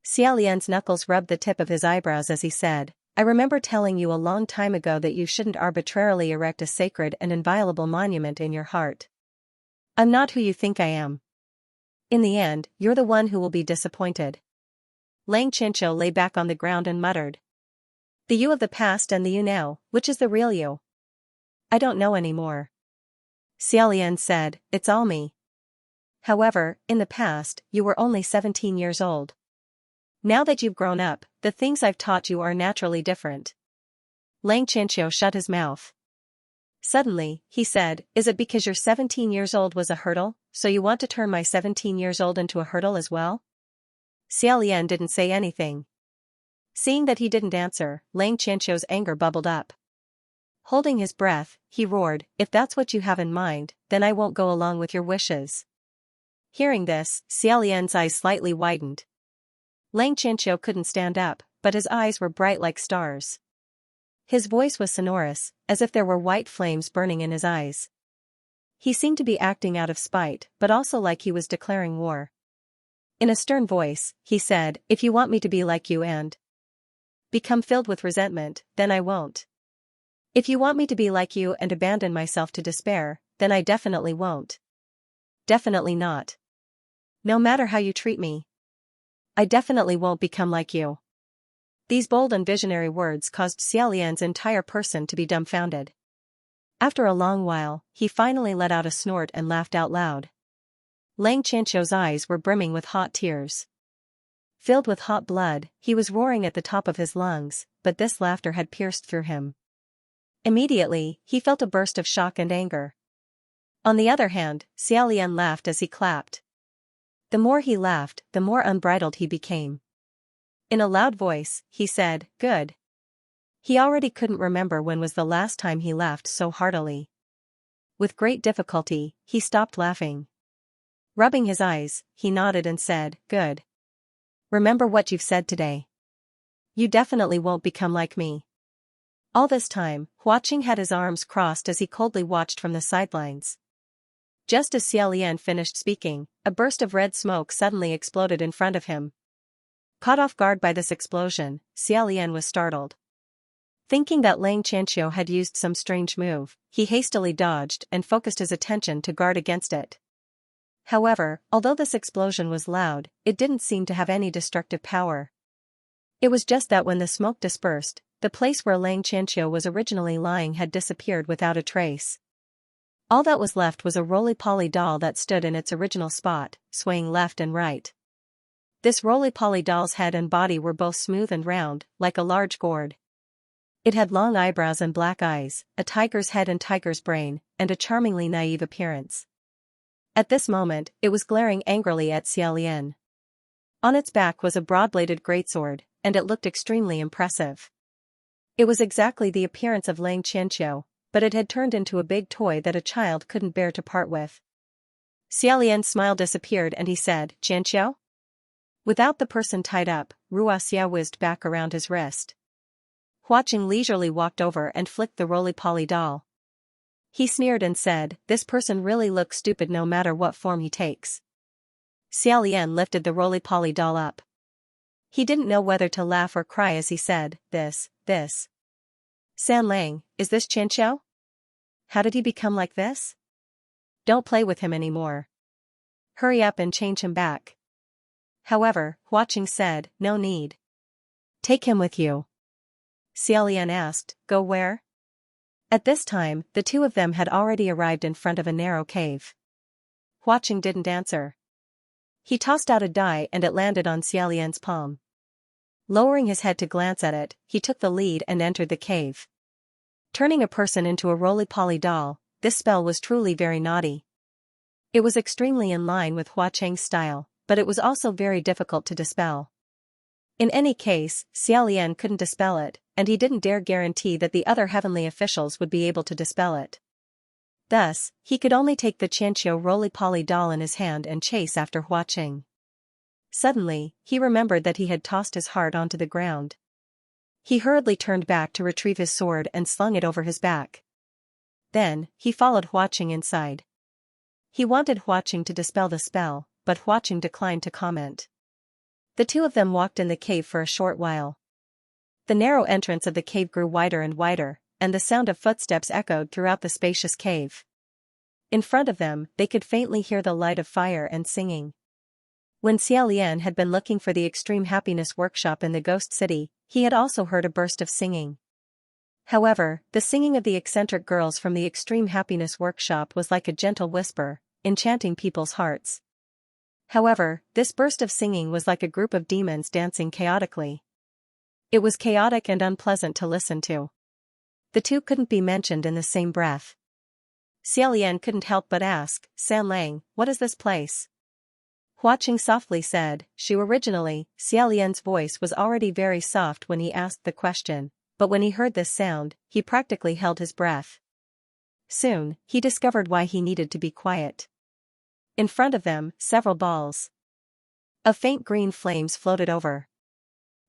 Xiaolian's knuckles rubbed the tip of his eyebrows as he said, "I remember telling you a long time ago that you shouldn't arbitrarily erect a sacred and inviolable monument in your heart. I'm not who you think I am. In the end, you're the one who will be disappointed." Lang Qianqiu lay back on the ground and muttered, "The you of the past and the you now, which is the real you?" "I don't know anymore." Xiaolian said, "It's all me. However, in the past, you were only 17 years old. Now that you've grown up, the things I've taught you are naturally different." Lang Qianqiu shut his mouth. Suddenly, he said, "Is it because your 17 years old was a hurdle, so you want to turn my 17 years old into a hurdle as well?" Xiaolian didn't say anything. Seeing that he didn't answer, Lang Qianqiu's anger bubbled up. Holding his breath, he roared, "If that's what you have in mind, then I won't go along with your wishes." Hearing this, Xiaolian's eyes slightly widened. Lang Qianqiu couldn't stand up, but his eyes were bright like stars. His voice was sonorous, as if there were white flames burning in his eyes. He seemed to be acting out of spite, but also like he was declaring war. In a stern voice, he said, "If you want me to be like you and become filled with resentment, then I won't. If you want me to be like you and abandon myself to despair, then I definitely won't. Definitely not. No matter how you treat me, I definitely won't become like you." These bold and visionary words caused Xiaolian's entire person to be dumbfounded. After a long while, he finally let out a snort and laughed out loud. Lang Qianqiu's eyes were brimming with hot tears. Filled with hot blood, he was roaring at the top of his lungs, but this laughter had pierced through him. Immediately, he felt a burst of shock and anger. On the other hand, Xiaolian laughed as he clapped. The more he laughed, the more unbridled he became. In a loud voice, he said, "Good." He already couldn't remember when was the last time he laughed so heartily. With great difficulty, he stopped laughing. Rubbing his eyes, he nodded and said, "Good. Remember what you've said today. You definitely won't become like me." All this time, Huaqing had his arms crossed as he coldly watched from the sidelines. Just as Xiaolian finished speaking, a burst of red smoke suddenly exploded in front of him. Caught off guard by this explosion, Xiaolian was startled. Thinking that Lang Qianqiu had used some strange move, he hastily dodged and focused his attention to guard against it. However, although this explosion was loud, it didn't seem to have any destructive power. It was just that when the smoke dispersed, the place where Lang Qianqiu was originally lying had disappeared without a trace. All that was left was a roly-poly doll that stood in its original spot, swaying left and right. This roly-poly doll's head and body were both smooth and round, like a large gourd. It had long eyebrows and black eyes, a tiger's head and tiger's brain, and a charmingly naive appearance. At this moment, it was glaring angrily at Xia Lian. On its back was a broad-bladed greatsword, and it looked extremely impressive. It was exactly the appearance of Lang Qianqiu, but it had turned into a big toy that a child couldn't bear to part with. Xia Lian's smile disappeared and he said, "Qianqiu?" Without the person tied up, Rua Xia whizzed back around his wrist. Hua Qing leisurely walked over and flicked the roly-poly doll. He sneered and said, "This person really looks stupid no matter what form he takes." Xia Lian lifted the roly-poly doll up. He didn't know whether to laugh or cry as he said, This. San Lang, is this Qianqiu? How did he become like this? Don't play with him anymore. Hurry up and change him back." However, Hua Qing said, "No need. Take him with you." Xia Lian asked, "Go where?" At this time, the two of them had already arrived in front of a narrow cave. Hua Qing didn't answer. He tossed out a die and it landed on Xia Lian's palm. Lowering his head to glance at it, he took the lead and entered the cave. Turning a person into a roly-poly doll, this spell was truly very naughty. It was extremely in line with Hua Qing's style, but it was also very difficult to dispel. In any case, Xia Lian couldn't dispel it, and he didn't dare guarantee that the other heavenly officials would be able to dispel it. Thus, he could only take the Qianqiu roly-poly doll in his hand and chase after Hua Qing. Suddenly, he remembered that he had tossed his heart onto the ground. He hurriedly turned back to retrieve his sword and slung it over his back. Then, he followed Hua Qing inside. He wanted Hua Qing to dispel the spell, but Hua Qing declined to comment. The two of them walked in the cave for a short while. The narrow entrance of the cave grew wider and wider, and the sound of footsteps echoed throughout the spacious cave. In front of them, they could faintly hear the light of fire and singing. When Xia Lian had been looking for the Extreme Happiness Workshop in the Ghost City, he had also heard a burst of singing. However, the singing of the eccentric girls from the Extreme Happiness Workshop was like a gentle whisper, enchanting people's hearts. However, this burst of singing was like a group of demons dancing chaotically. It was chaotic and unpleasant to listen to. The two couldn't be mentioned in the same breath. Xia Lian couldn't help but ask, "San Lang, what is this place?" Hua Qing softly said, "Shu." Originally, Xia Lian's voice was already very soft when he asked the question, but when he heard this sound, he practically held his breath. Soon, he discovered why he needed to be quiet. In front of them, several balls of faint green flames floated over.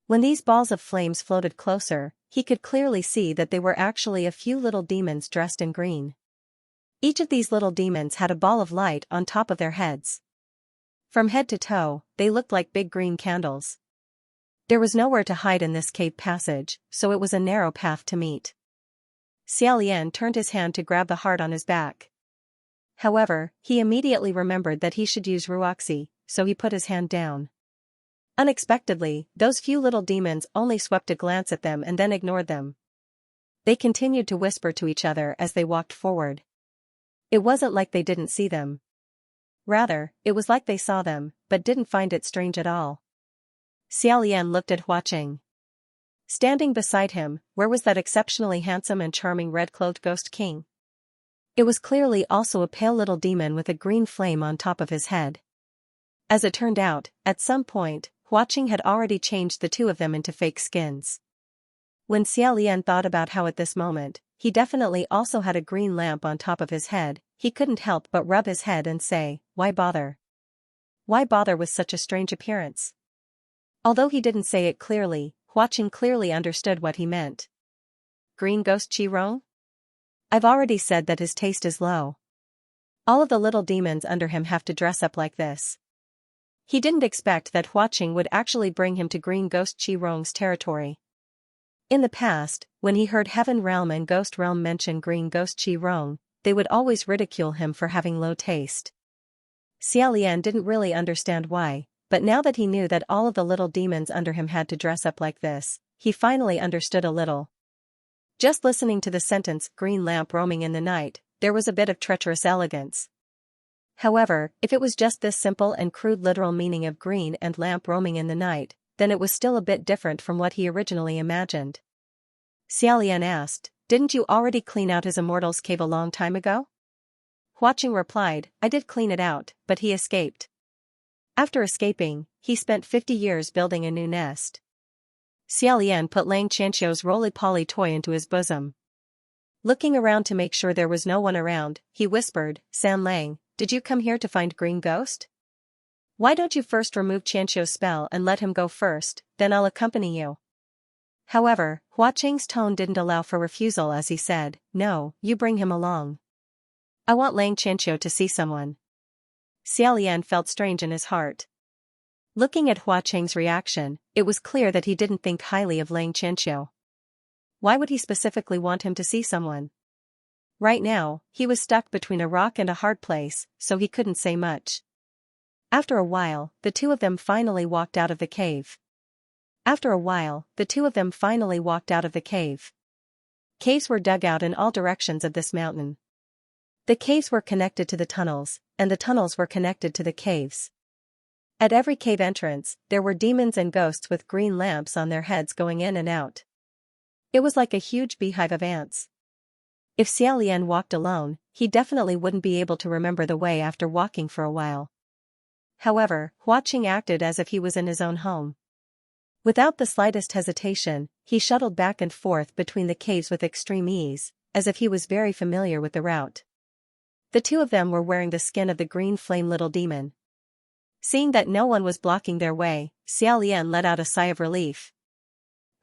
When these balls of flames floated closer, he could clearly see that they were actually a few little demons dressed in green. Each of these little demons had a ball of light on top of their heads. From head to toe, they looked like big green candles. There was nowhere to hide in this cave passage, so it was a narrow path to meet. Xia Lian turned his hand to grab the heart on his back. However, he immediately remembered that he should use Ruoxi, so he put his hand down. Unexpectedly, those few little demons only swept a glance at them and then ignored them. They continued to whisper to each other as they walked forward. It wasn't like they didn't see them. Rather, it was like they saw them, but didn't find it strange at all. Xia Lian looked at Hua Qing. Standing beside him, where was that exceptionally handsome and charming red-clothed ghost king? It was clearly also a pale little demon with a green flame on top of his head. As it turned out, at some point, Hua Qing had already changed the two of them into fake skins. When Xia Lian thought about how at this moment, he definitely also had a green lamp on top of his head, he couldn't help but rub his head and say, "Why bother? Why bother with such a strange appearance?" Although he didn't say it clearly, Hua Qing clearly understood what he meant. Green ghost Qi Rong? I've already said that his taste is low. All of the little demons under him have to dress up like this. He didn't expect that Hua Qing would actually bring him to Green Ghost Qi Rong's territory. In the past, when he heard Heaven Realm and Ghost Realm mention Green Ghost Qi Rong, they would always ridicule him for having low taste. Xia Lian didn't really understand why, but now that he knew that all of the little demons under him had to dress up like this, he finally understood a little. Just listening to the sentence, "green lamp roaming in the night," there was a bit of treacherous elegance. However, if it was just this simple and crude literal meaning of green and lamp roaming in the night, then it was still a bit different from what he originally imagined. Xiaolian asked, "Didn't you already clean out his immortal's cave a long time ago?" Huaqing replied, "I did clean it out, but he escaped. After escaping, he spent 50 years building a new nest." Xiaolian put Lang Qianqiu's roly-poly toy into his bosom. Looking around to make sure there was no one around, he whispered, "San Lang, did you come here to find Green Ghost? Why don't you first remove Qianqiu's spell and let him go first, then I'll accompany you." However, Huaqing's tone didn't allow for refusal as he said, "No, you bring him along. I want Lang Qianqiu to see someone." Xiaolian felt strange in his heart. Looking at Huaqing's reaction, it was clear that he didn't think highly of Lang Qianqiu. Why would he specifically want him to see someone? Right now, he was stuck between a rock and a hard place, so he couldn't say much. After a while, the two of them finally walked out of the cave. Caves were dug out in all directions of this mountain. The caves were connected to the tunnels, and the tunnels were connected to the caves. At every cave entrance, there were demons and ghosts with green lamps on their heads going in and out. It was like a huge beehive of ants. If Xiaolian walked alone, he definitely wouldn't be able to remember the way after walking for a while. However, Huaqing acted as if he was in his own home. Without the slightest hesitation, he shuttled back and forth between the caves with extreme ease, as if he was very familiar with the route. The two of them were wearing the skin of the green flame little demon. Seeing that no one was blocking their way, Xiaolian let out a sigh of relief.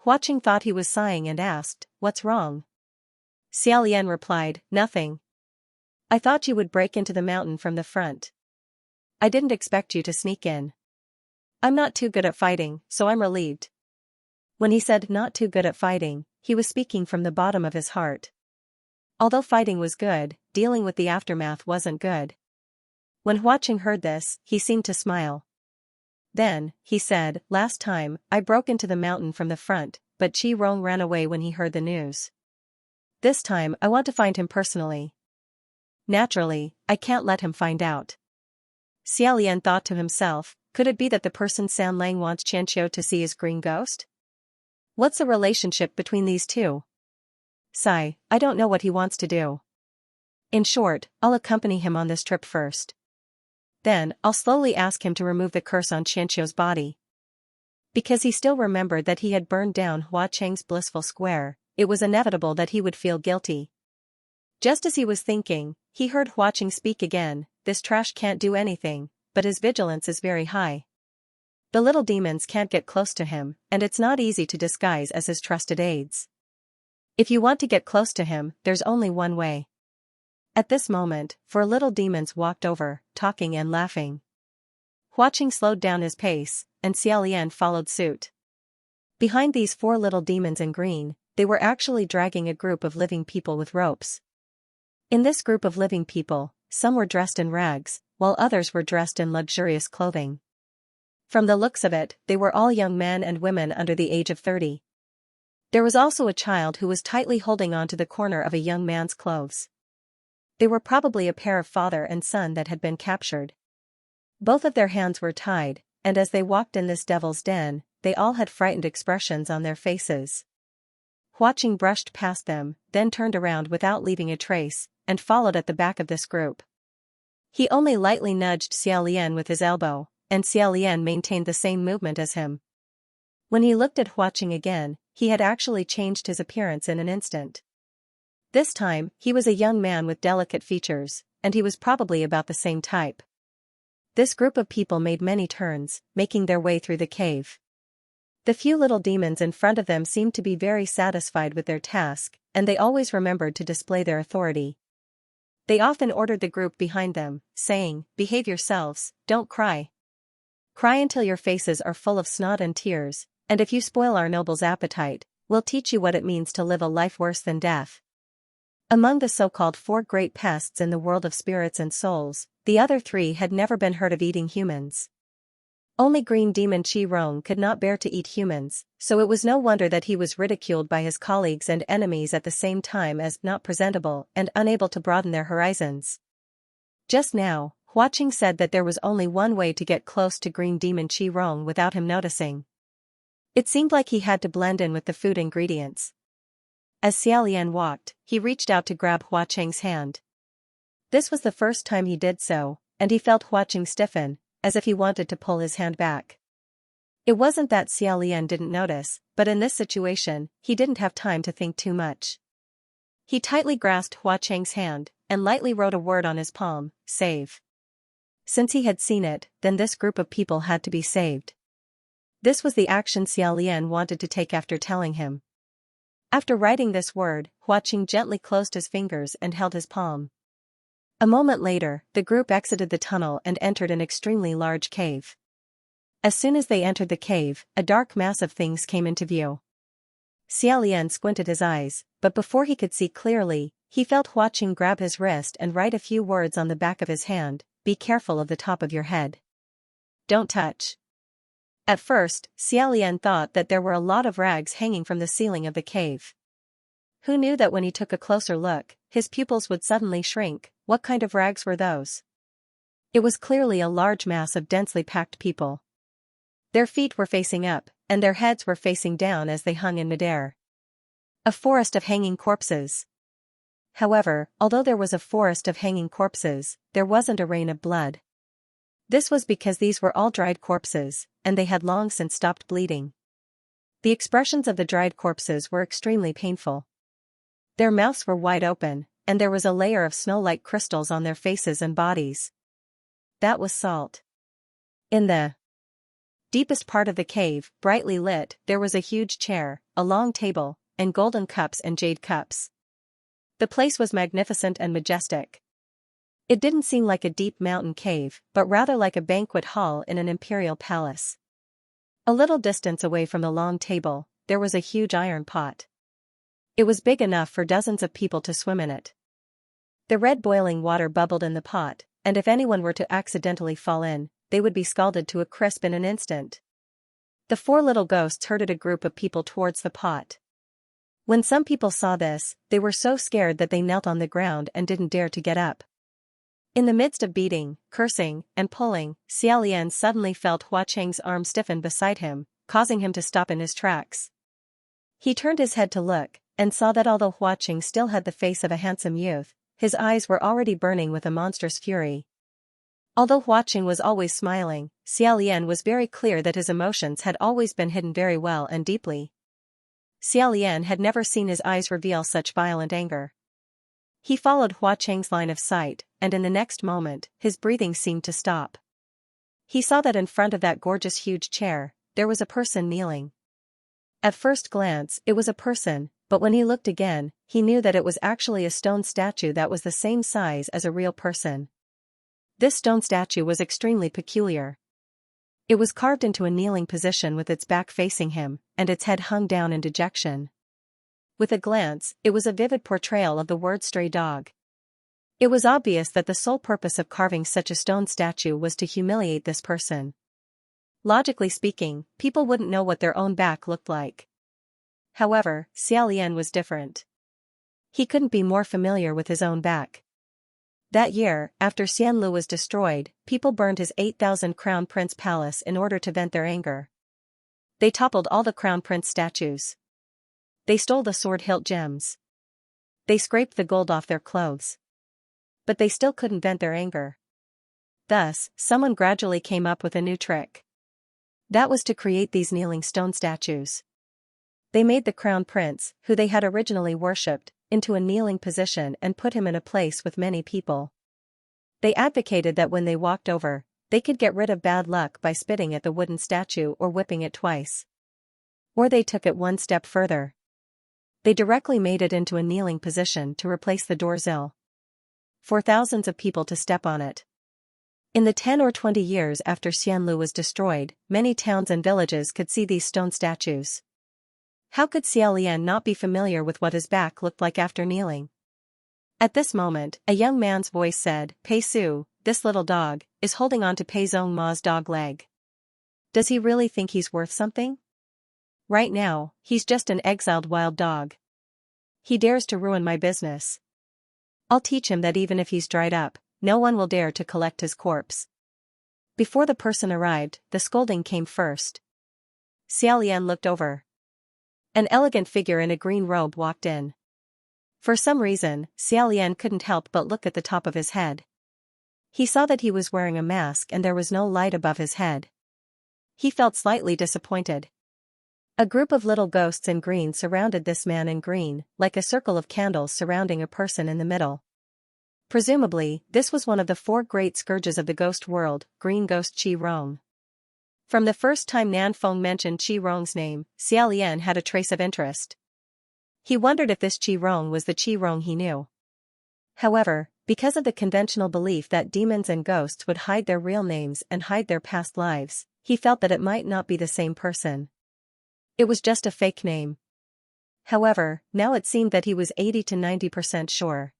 Huaqing thought he was sighing and asked, "What's wrong?" Xiaolian replied, "Nothing. I thought you would break into the mountain from the front. I didn't expect you to sneak in. I'm not too good at fighting, so I'm relieved." When he said not too good at fighting, he was speaking from the bottom of his heart. Although fighting was good, dealing with the aftermath wasn't good. When Huaqing heard this, he seemed to smile. Then, he said, "Last time, I broke into the mountain from the front, but Qi Rong ran away when he heard the news. This time I want to find him personally. Naturally, I can't let him find out." Xiaolian thought to himself, could it be that the person San Lang wants Qianqiu to see is Green Ghost? What's the relationship between these two? Sigh, I don't know what he wants to do. In short, I'll accompany him on this trip first. Then, I'll slowly ask him to remove the curse on Qianqiu's body. Because he still remembered that he had burned down Huaqing's blissful square, it was inevitable that he would feel guilty. Just as he was thinking, he heard Huaqing speak again, "This trash can't do anything, but his vigilance is very high. The little demons can't get close to him, and it's not easy to disguise as his trusted aides. If you want to get close to him, there's only one way." At this moment, 4 little demons walked over, talking and laughing. Huaqing slowed down his pace, and Xiaolian followed suit. Behind these 4 little demons in green, they were actually dragging a group of living people with ropes. In this group of living people, some were dressed in rags, while others were dressed in luxurious clothing. From the looks of it, they were all young men and women under the age of 30. There was also a child who was tightly holding on to the corner of a young man's clothes. They were probably a pair of father and son that had been captured. Both of their hands were tied, and as they walked in this devil's den, they all had frightened expressions on their faces. Huaqing brushed past them, then turned around without leaving a trace, and followed at the back of this group. He only lightly nudged Xiaolian with his elbow, and Xiaolian maintained the same movement as him. When he looked at Huaqing again, he had actually changed his appearance in an instant. This time, he was a young man with delicate features, and he was probably about the same type. This group of people made many turns, making their way through the cave. The few little demons in front of them seemed to be very satisfied with their task, and they always remembered to display their authority. They often ordered the group behind them, saying, "Behave yourselves, don't cry. Cry until your faces are full of snot and tears, and if you spoil our noble's appetite, we'll teach you what it means to live a life worse than death." Among the so-called 4 great pests in the world of spirits and souls, the other 3 had never been heard of eating humans. Only green demon Qi Rong could not bear to eat humans, so it was no wonder that he was ridiculed by his colleagues and enemies at the same time as not presentable and unable to broaden their horizons. Just now, Huaqing said that there was only one way to get close to Green Demon Qi Rong without him noticing. It seemed like he had to blend in with the food ingredients. As Xiaolian walked, he reached out to grab Huaqing's hand. This was the first time he did so, and he felt Huaqing stiffen, as if he wanted to pull his hand back. It wasn't that Xiaolian didn't notice, but in this situation, he didn't have time to think too much. He tightly grasped Huaqing's hand, and lightly wrote a word on his palm, save. Since he had seen it, then this group of people had to be saved. This was the action Xiaolian wanted to take after telling him. After writing this word, Huaqing gently closed his fingers and held his palm. A moment later, the group exited the tunnel and entered an extremely large cave. As soon as they entered the cave, a dark mass of things came into view. Xiaolian squinted his eyes, but before he could see clearly, he felt Huaqing grab his wrist and write a few words on the back of his hand, "Be careful of the top of your head. Don't touch." At first, Xiaolian thought that there were a lot of rags hanging from the ceiling of the cave. Who knew that when he took a closer look, his pupils would suddenly shrink? What kind of rags were those? It was clearly a large mass of densely packed people. Their feet were facing up, and their heads were facing down as they hung in midair. A forest of hanging corpses. However, although there was a forest of hanging corpses, there wasn't a rain of blood. This was because these were all dried corpses, and they had long since stopped bleeding. The expressions of the dried corpses were extremely painful. Their mouths were wide open, and there was a layer of snow-like crystals on their faces and bodies. That was salt. In the deepest part of the cave, brightly lit, there was a huge chair, a long table, and golden cups and jade cups. The place was magnificent and majestic. It didn't seem like a deep mountain cave, but rather like a banquet hall in an imperial palace. A little distance away from the long table, there was a huge iron pot. It was big enough for dozens of people to swim in it. The red boiling water bubbled in the pot, and if anyone were to accidentally fall in, they would be scalded to a crisp in an instant. The four little ghosts herded a group of people towards the pot. When some people saw this, they were so scared that they knelt on the ground and didn't dare to get up. In the midst of beating, cursing, and pulling, Xiaolian suddenly felt Huaqing's arm stiffen beside him, causing him to stop in his tracks. He turned his head to look, and saw that although Huaqing still had the face of a handsome youth, his eyes were already burning with a monstrous fury. Although Huaqing was always smiling, Xiaolian was very clear that his emotions had always been hidden very well and deeply. Xiaolian had never seen his eyes reveal such violent anger. He followed Huaqing's line of sight, and in the next moment, his breathing seemed to stop. He saw that in front of that gorgeous huge chair, there was a person kneeling. At first glance, it was a person, but when he looked again, he knew that it was actually a stone statue that was the same size as a real person. This stone statue was extremely peculiar. It was carved into a kneeling position with its back facing him, and its head hung down in dejection. With a glance, it was a vivid portrayal of the word stray dog. It was obvious that the sole purpose of carving such a stone statue was to humiliate this person. Logically speaking, people wouldn't know what their own back looked like. However, Xiaolian was different. He couldn't be more familiar with his own back. That year, after Xianlu was destroyed, people burned his 8,000 Crown Prince palace in order to vent their anger. They toppled all the Crown Prince statues. They stole the sword hilt gems. They scraped the gold off their clothes. But they still couldn't vent their anger. Thus, someone gradually came up with a new trick. That was to create these kneeling stone statues. They made the Crown Prince, who they had originally worshipped, into a kneeling position and put him in a place with many people. They advocated that when they walked over, they could get rid of bad luck by spitting at the wooden statue or whipping it twice. Or they took it one step further. They directly made it into a kneeling position to replace the doorsill. For thousands of people to step on it. In the 10 or 20 years after Xianlu was destroyed, many towns and villages could see these stone statues. How could Xiaolian not be familiar with what his back looked like after kneeling? At this moment, a young man's voice said, "Pei Su, this little dog, is holding on to Pei Zhongma's dog leg. Does he really think he's worth something? Right now, he's just an exiled wild dog. He dares to ruin my business. I'll teach him that even if he's dried up, no one will dare to collect his corpse. Before the person arrived, the scolding came first. Xiao Lian looked over. An elegant figure in a green robe walked in. For some reason, Xiao Lian couldn't help but look at the top of his head. He saw that he was wearing a mask and there was no light above his head. He felt slightly disappointed. A group of little ghosts in green surrounded this man in green, like a circle of candles surrounding a person in the middle. Presumably, this was one of the 4 great scourges of the ghost world, Green Ghost Qi Rong. From the first time Nan Feng mentioned Qi Rong's name, Xiao Lian had a trace of interest. He wondered if this Qi Rong was the Qi Rong he knew. However, because of the conventional belief that demons and ghosts would hide their real names and hide their past lives, he felt that it might not be the same person. It was just a fake name. However, now it seemed that he was 80 to 90% sure.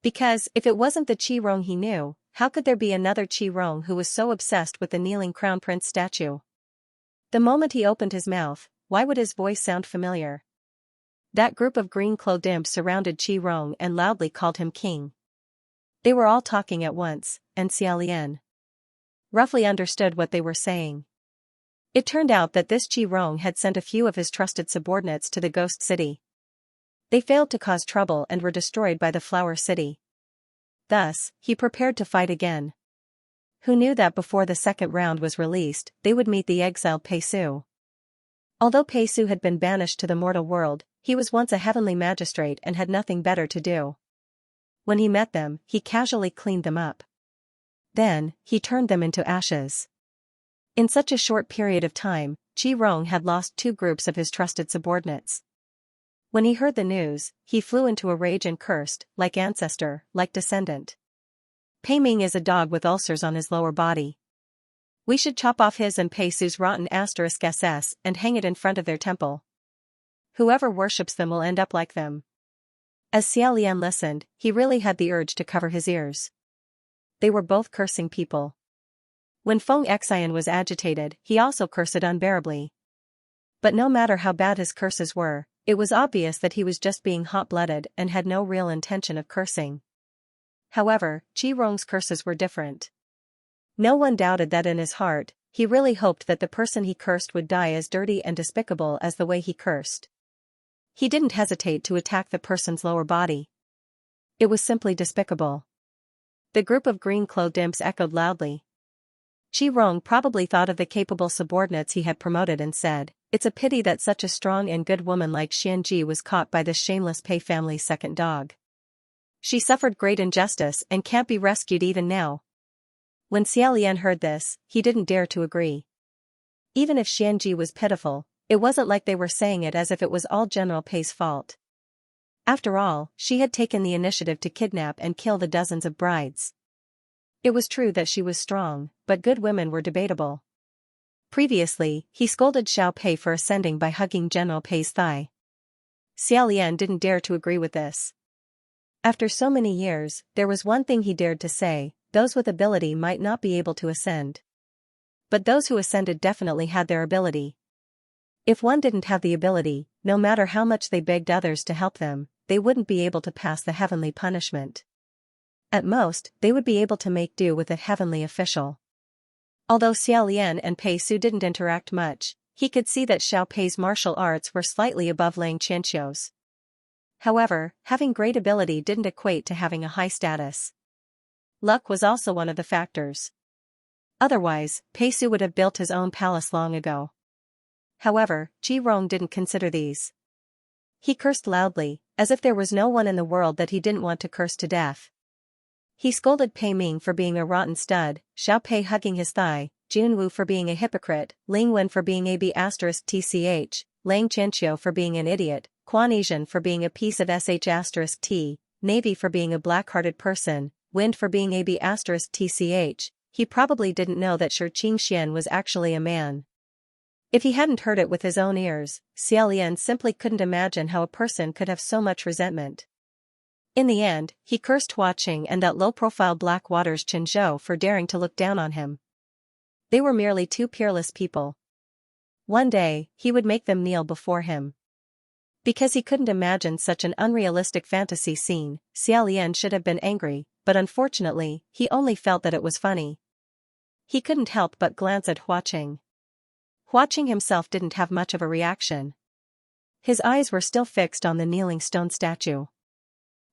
Because, if it wasn't the Qi Rong he knew, how could there be another Qi Rong who was so obsessed with the kneeling crown prince statue? The moment he opened his mouth, why would his voice sound familiar? That group of green-clothed imps surrounded Qi Rong and loudly called him king. They were all talking at once, and Xiao Lian roughly understood what they were saying. It turned out that this Qi Rong had sent a few of his trusted subordinates to the Ghost City. They failed to cause trouble and were destroyed by the Flower City. Thus, he prepared to fight again. Who knew that before the second round was released, they would meet the exiled Pei Su. Although Pei Su had been banished to the mortal world, he was once a heavenly magistrate and had nothing better to do. When he met them, he casually cleaned them up. Then, he turned them into ashes. In such a short period of time, Qi Rong had lost 2 groups of his trusted subordinates. When he heard the news, he flew into a rage and cursed, like ancestor, like descendant. Pei Ming is a dog with ulcers on his lower body. We should chop off his and Pei Su's rotten *SS and hang it in front of their temple. Whoever worships them will end up like them. As Xiao Lian listened, he really had the urge to cover his ears. They were both cursing people. When Feng Xian was agitated, he also cursed unbearably. But no matter how bad his curses were, it was obvious that he was just being hot-blooded and had no real intention of cursing. However, Qi Rong's curses were different. No one doubted that in his heart, he really hoped that the person he cursed would die as dirty and despicable as the way he cursed. He didn't hesitate to attack the person's lower body. It was simply despicable. The group of green-clothed imps echoed loudly. Qi Rong probably thought of the capable subordinates he had promoted and said, "It's a pity that such a strong and good woman like Xian Ji was caught by this shameless Pei family's second dog. She suffered great injustice and can't be rescued even now." When Xiao Lian heard this, he didn't dare to agree. Even if Xian Ji was pitiful, it wasn't like they were saying it as if it was all General Pei's fault. After all, she had taken the initiative to kidnap and kill the dozens of brides. It was true that she was strong, but good women were debatable. Previously, he scolded Xiao Pei for ascending by hugging General Pei's thigh. Xiao Lian didn't dare to agree with this. After so many years, there was one thing he dared to say: those with ability might not be able to ascend. But those who ascended definitely had their ability. If one didn't have the ability, no matter how much they begged others to help them, they wouldn't be able to pass the heavenly punishment. At most, they would be able to make do with a heavenly official. Although Xiao Lian and Pei Su didn't interact much, he could see that Xiao Pei's martial arts were slightly above Lang Qianqiu's. However, having great ability didn't equate to having a high status. Luck was also one of the factors. Otherwise, Pei Su would have built his own palace long ago. However, Qi Rong didn't consider these. He cursed loudly, as if there was no one in the world that he didn't want to curse to death. He scolded Pei Ming for being a rotten stud, Xiao Pei hugging his thigh, Jun Wu for being a hypocrite, Ling Wen for being a B***TCH, Lang Qianqiu for being an idiot, Quan Yizhen for being a piece of **T, Navy for being a black-hearted person, Wind for being a B***TCH. He probably didn't know that Shi Qingxian was actually a man. If he hadn't heard it with his own ears, Xiao Lian simply couldn't imagine how a person could have so much resentment. In the end, he cursed Hua Qing and that low-profile Blackwater's Chen Zhou for daring to look down on him. They were merely 2 peerless people. One day, he would make them kneel before him. Because he couldn't imagine such an unrealistic fantasy scene, Xiao Lian should have been angry, but unfortunately, he only felt that it was funny. He couldn't help but glance at Hua Qing. Hua Qing himself didn't have much of a reaction. His eyes were still fixed on the kneeling stone statue.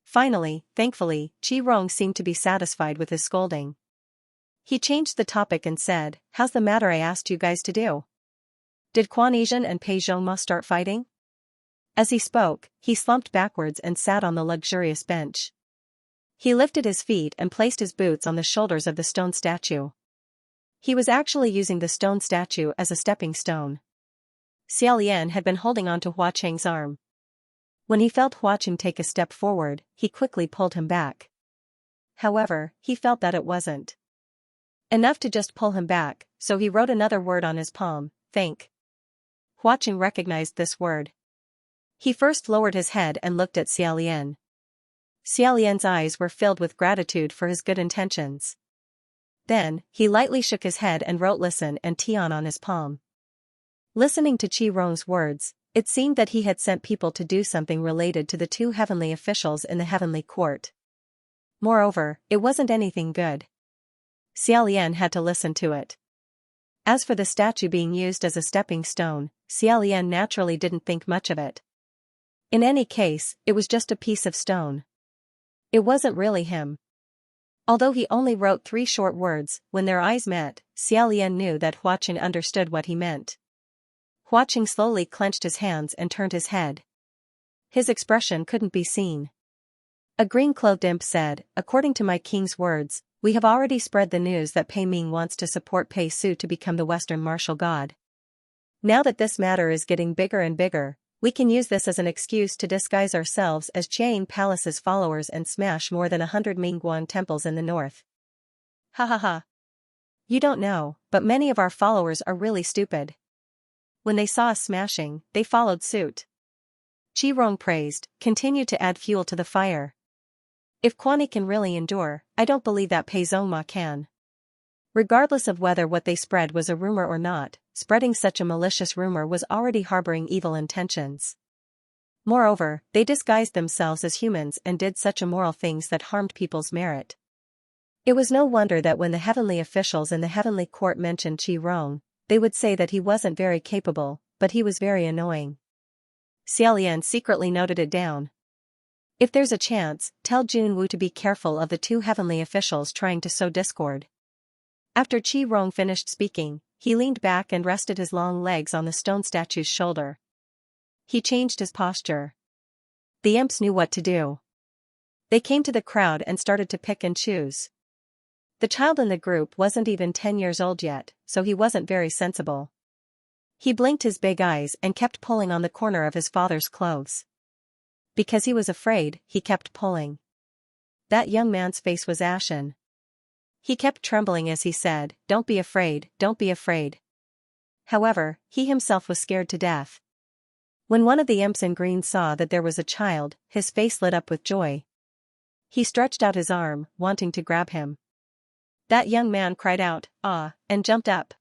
Finally, thankfully, Qi Rong seemed to be satisfied with his scolding. He changed the topic and said, "How's the matter I asked you guys to do? Did Quan Yizhen and Pei Zhongma start fighting?" As he spoke, he slumped backwards and sat on the luxurious bench. He lifted his feet and placed his boots on the shoulders of the stone statue. He was actually using the stone statue as a stepping stone. Xia Lian had been holding on to Hua Qing's arm. When he felt Hua Qing take a step forward, he quickly pulled him back. However, he felt that it wasn't enough to just pull him back, so he wrote another word on his palm, "Think." Hua Qing recognized this word. He first lowered his head and looked at Xia Lian. Xia Lian's eyes were filled with gratitude for his good intentions. Then, he lightly shook his head and wrote "Listen" and "Tian" on his palm. Listening to Qi Rong's words, it seemed that he had sent people to do something related to the two heavenly officials in the heavenly court. Moreover, it wasn't anything good. Xia Lian had to listen to it. As for the statue being used as a stepping stone, Xia Lian naturally didn't think much of it. In any case, it was just a piece of stone. It wasn't really him. Although he only wrote 3 short words, when their eyes met, Xia Lian knew that Hua Qing understood what he meant. Hua Qing slowly clenched his hands and turned his head. His expression couldn't be seen. A green-clothed imp said, "According to my king's words, we have already spread the news that Pei Ming wants to support Pei Su to become the Western martial god. Now that this matter is getting bigger and bigger, we can use this as an excuse to disguise ourselves as Jiaying Palace's followers and smash more than 100 Mingguan temples in the north." Ha ha ha. You don't know, but many of our followers are really stupid. When they saw us smashing, they followed suit. Qi Rong praised, continued to add fuel to the fire. If Quan Yi can really endure, I don't believe that Pei Zhongma can. Regardless of whether what they spread was a rumor or not, spreading such a malicious rumor was already harboring evil intentions. Moreover, they disguised themselves as humans and did such immoral things that harmed people's merit. It was no wonder that when the heavenly officials in the heavenly court mentioned Qi Rong, they would say that he wasn't very capable, but he was very annoying. Xia Lian secretly noted it down. If there's a chance, tell Jun Wu to be careful of the 2 heavenly officials trying to sow discord. After Qi Rong finished speaking, he leaned back and rested his long legs on the stone statue's shoulder. He changed his posture. The imps knew what to do. They came to the crowd and started to pick and choose. The child in the group wasn't even 10 years old yet, so he wasn't very sensible. He blinked his big eyes and kept pulling on the corner of his father's clothes. Because he was afraid, he kept pulling. That young man's face was ashen. He kept trembling as he said, "Don't be afraid, don't be afraid." However, he himself was scared to death. When one of the imps in green saw that there was a child, his face lit up with joy. He stretched out his arm, wanting to grab him. That young man cried out, "Ah," and jumped up.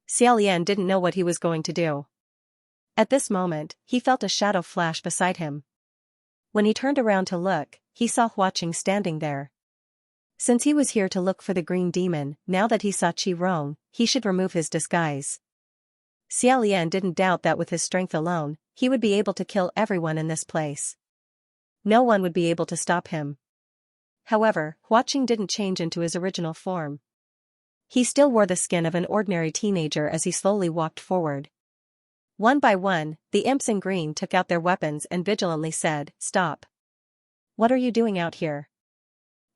Xia Lian didn't know what he was going to do. At this moment, he felt a shadow flash beside him. When he turned around to look, he saw Hua Qing standing there. Since he was here to look for the green demon, now that he saw Qi Rong, he should remove his disguise. Xia Lian didn't doubt that with his strength alone, he would be able to kill everyone in this place. No one would be able to stop him. However, Hua Qing didn't change into his original form. He still wore the skin of an ordinary teenager as he slowly walked forward. One by one, the imps in green took out their weapons and vigilantly said, "Stop. What are you doing out here?"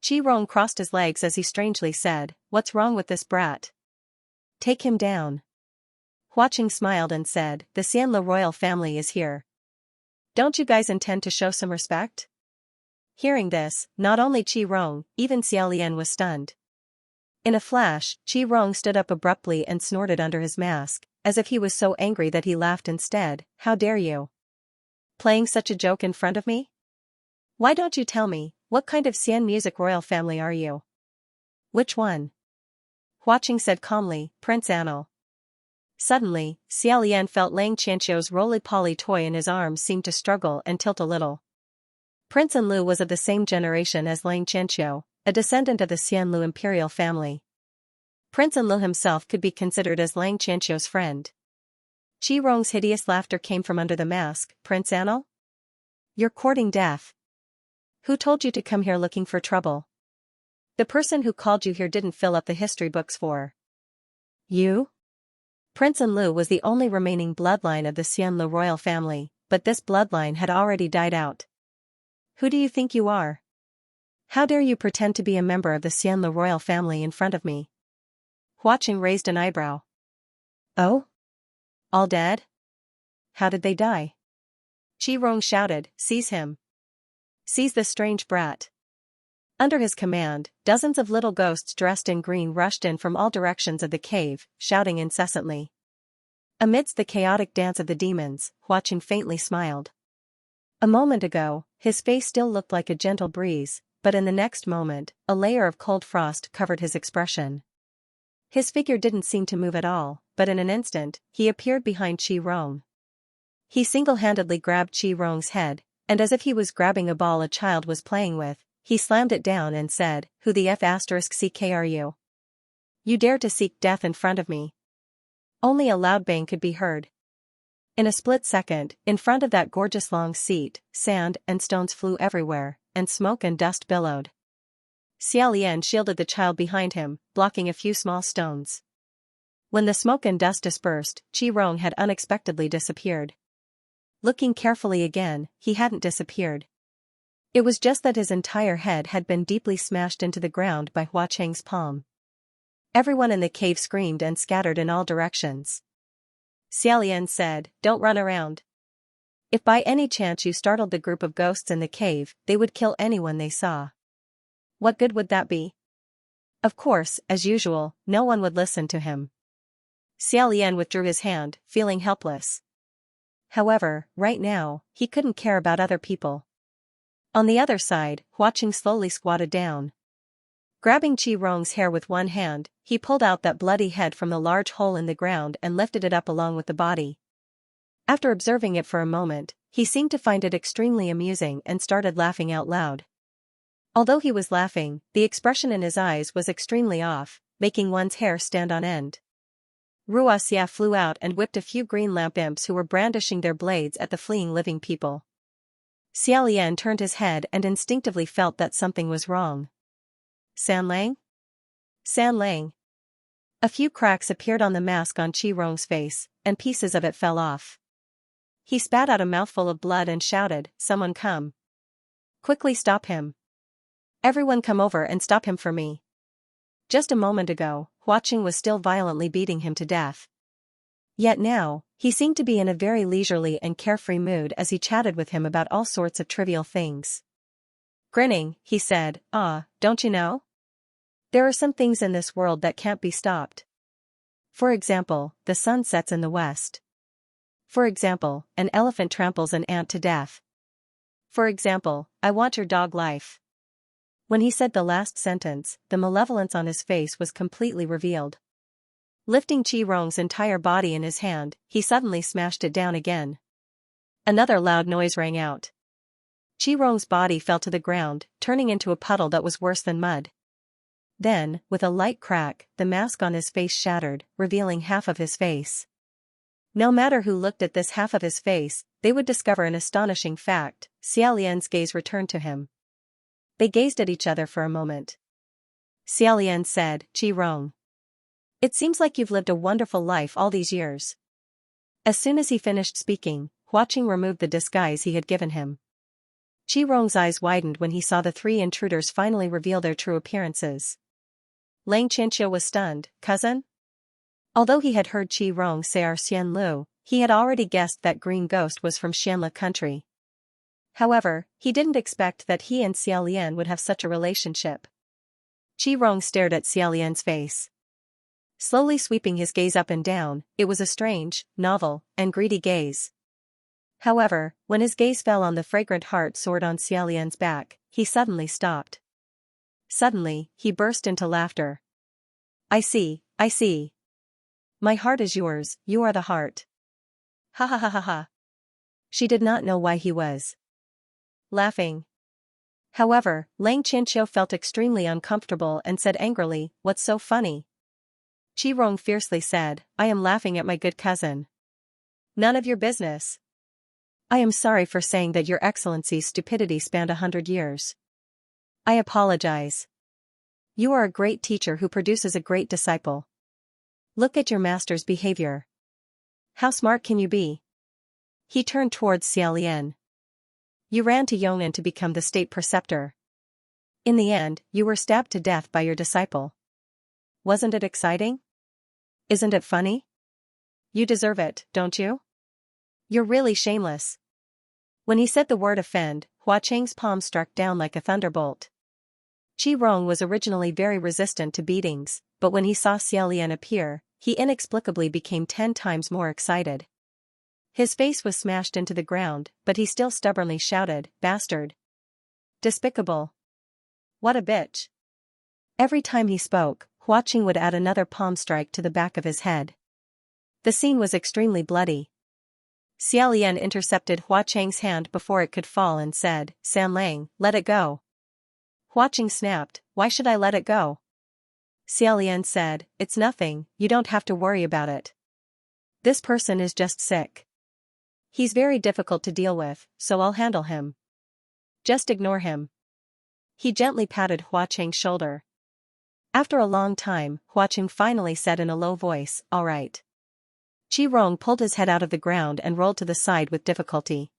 Qi Rong crossed his legs as he strangely said, "What's wrong with this brat? Take him down." Hua Qing smiled and said, "The Xianle royal family is here. Don't you guys intend to show some respect?" Hearing this, not only Qi Rong, even Xia Lian was stunned. In a flash, Qi Rong stood up abruptly and snorted under his mask, as if he was so angry that he laughed instead. "How dare you? Playing such a joke in front of me? Why don't you tell me, what kind of Xian music royal family are you?" "Which one?" Hua Qing said calmly, "Prince Anil." Suddenly, Xia Lian felt Lang Qianqiu's roly-poly toy in his arms seem to struggle and tilt a little. Prince Anlu was of the same generation as Lang Qianqiu, a descendant of the Xianlu imperial family. Prince Enlil himself could be considered as Lang Qianqiu's friend. Qi Rong's hideous laughter came from under the mask. Prince Anil? You're courting death. Who told you to come here looking for trouble? The person who called you here didn't fill up the history books for you? Prince Enlil was the only remaining bloodline of the Xianlu royal family, but this bloodline had already died out. Who do you think you are? How dare you pretend to be a member of the Xianlu royal family in front of me? Huaqing raised an eyebrow. Oh? All dead? How did they die? Qi Rong shouted, "Seize him! Seize this strange brat!" Under his command, dozens of little ghosts dressed in green rushed in from all directions of the cave, shouting incessantly. Amidst the chaotic dance of the demons, Huaqing faintly smiled. A moment ago, his face still looked like a gentle breeze, but in the next moment, a layer of cold frost covered his expression. His figure didn't seem to move at all, but in an instant, he appeared behind Qi Rong. He single-handedly grabbed Qi Rong's head, and as if he was grabbing a ball a child was playing with, he slammed it down and said, "Who the F***ck are you? You dare to seek death in front of me?" Only a loud bang could be heard. In a split second, in front of that gorgeous long seat, sand and stones flew everywhere, and smoke and dust billowed. Xia Lian shielded the child behind him, blocking a few small stones. When the smoke and dust dispersed, Qi Rong had unexpectedly disappeared. Looking carefully again, he hadn't disappeared. It was just that his entire head had been deeply smashed into the ground by Huaqing's palm. Everyone in the cave screamed and scattered in all directions. Xia Lian said, "Don't run around. If by any chance you startled the group of ghosts in the cave, they would kill anyone they saw." What good would that be? Of course, as usual, no one would listen to him. Xia Lian withdrew his hand, feeling helpless. However, right now, he couldn't care about other people. On the other side, Huaqing slowly squatted down. Grabbing Qi Rong's hair with one hand, he pulled out that bloody head from the large hole in the ground and lifted it up along with the body. After observing it for a moment, he seemed to find it extremely amusing and started laughing out loud. Although he was laughing, the expression in his eyes was extremely off, making one's hair stand on end. Rua Xia flew out and whipped a few green lamp imps who were brandishing their blades at the fleeing living people. Xia Lian turned his head and instinctively felt that something was wrong. San Lang? San Lang. A few cracks appeared on the mask on Qi Rong's face, and pieces of it fell off. He spat out a mouthful of blood and shouted, "Someone come. Quickly stop him. Everyone come over and stop him for me." Just a moment ago, Huaqing was still violently beating him to death. Yet now, he seemed to be in a very leisurely and carefree mood as he chatted with him about all sorts of trivial things. Grinning, he said, "Don't you know? There are some things in this world that can't be stopped. For example, the sun sets in the west. For example, an elephant tramples an ant to death. For example, I want your dog life." When he said the last sentence, the malevolence on his face was completely revealed. Lifting Qi Rong's entire body in his hand, he suddenly smashed it down again. Another loud noise rang out. Qi Rong's body fell to the ground, turning into a puddle that was worse than mud. Then, with a light crack, the mask on his face shattered, revealing half of his face. No matter who looked at this half of his face, they would discover an astonishing fact. Xia Lian's gaze returned to him. They gazed at each other for a moment. Xia Lian said, "Qi Rong, it seems like you've lived a wonderful life all these years." As soon as he finished speaking, Huaqing removed the disguise he had given him. Qi Rong's eyes widened when he saw the three intruders finally reveal their true appearances. Lang Qianqiu was stunned. "Cousin?" Although he had heard Qi Rong say our Xianlu, he had already guessed that green ghost was from Xianlu country. However, he didn't expect that he and Xia Lian would have such a relationship. Qi Rong stared at Xia Lian's face. Slowly sweeping his gaze up and down, it was a strange, novel, and greedy gaze. However, when his gaze fell on the fragrant heart sword on Xia Lian's back, he suddenly stopped. Suddenly, he burst into laughter. I see. My heart is yours, you are the heart. Ha ha ha ha ha." She did not know why he was laughing. However, Lang Qianqiu felt extremely uncomfortable and said angrily, "What's so funny?" Qi Rong fiercely said, "I am laughing at my good cousin." "None of your business." "I am sorry for saying that your excellency's stupidity spanned 100 years. I apologize. You are a great teacher who produces a great disciple. Look at your master's behavior. How smart can you be?" He turned towards Xia Lian. "You ran to Yongnan to become the state preceptor. In the end, you were stabbed to death by your disciple. Wasn't it exciting? Isn't it funny? You deserve it, don't you? You're really shameless." When he said the word offend, Hua Cheng's palm struck down like a thunderbolt. Qi Rong was originally very resistant to beatings, but when he saw Xia Lian appear, he inexplicably became 10 times more excited. His face was smashed into the ground, but he still stubbornly shouted, "Bastard! Despicable! What a bitch!" Every time he spoke, Hua Cheng would add another palm strike to the back of his head. The scene was extremely bloody. Xia Lian intercepted Hua Cheng's hand before it could fall and said, "San Lang, let it go." Hua Cheng snapped, "Why should I let it go?" Xia Lian said, "It's nothing, you don't have to worry about it. This person is just sick. He's very difficult to deal with, so I'll handle him. Just ignore him." He gently patted Hua Cheng's shoulder. After a long time, Hua Cheng finally said in a low voice, "All right." Qi Rong pulled his head out of the ground and rolled to the side with difficulty.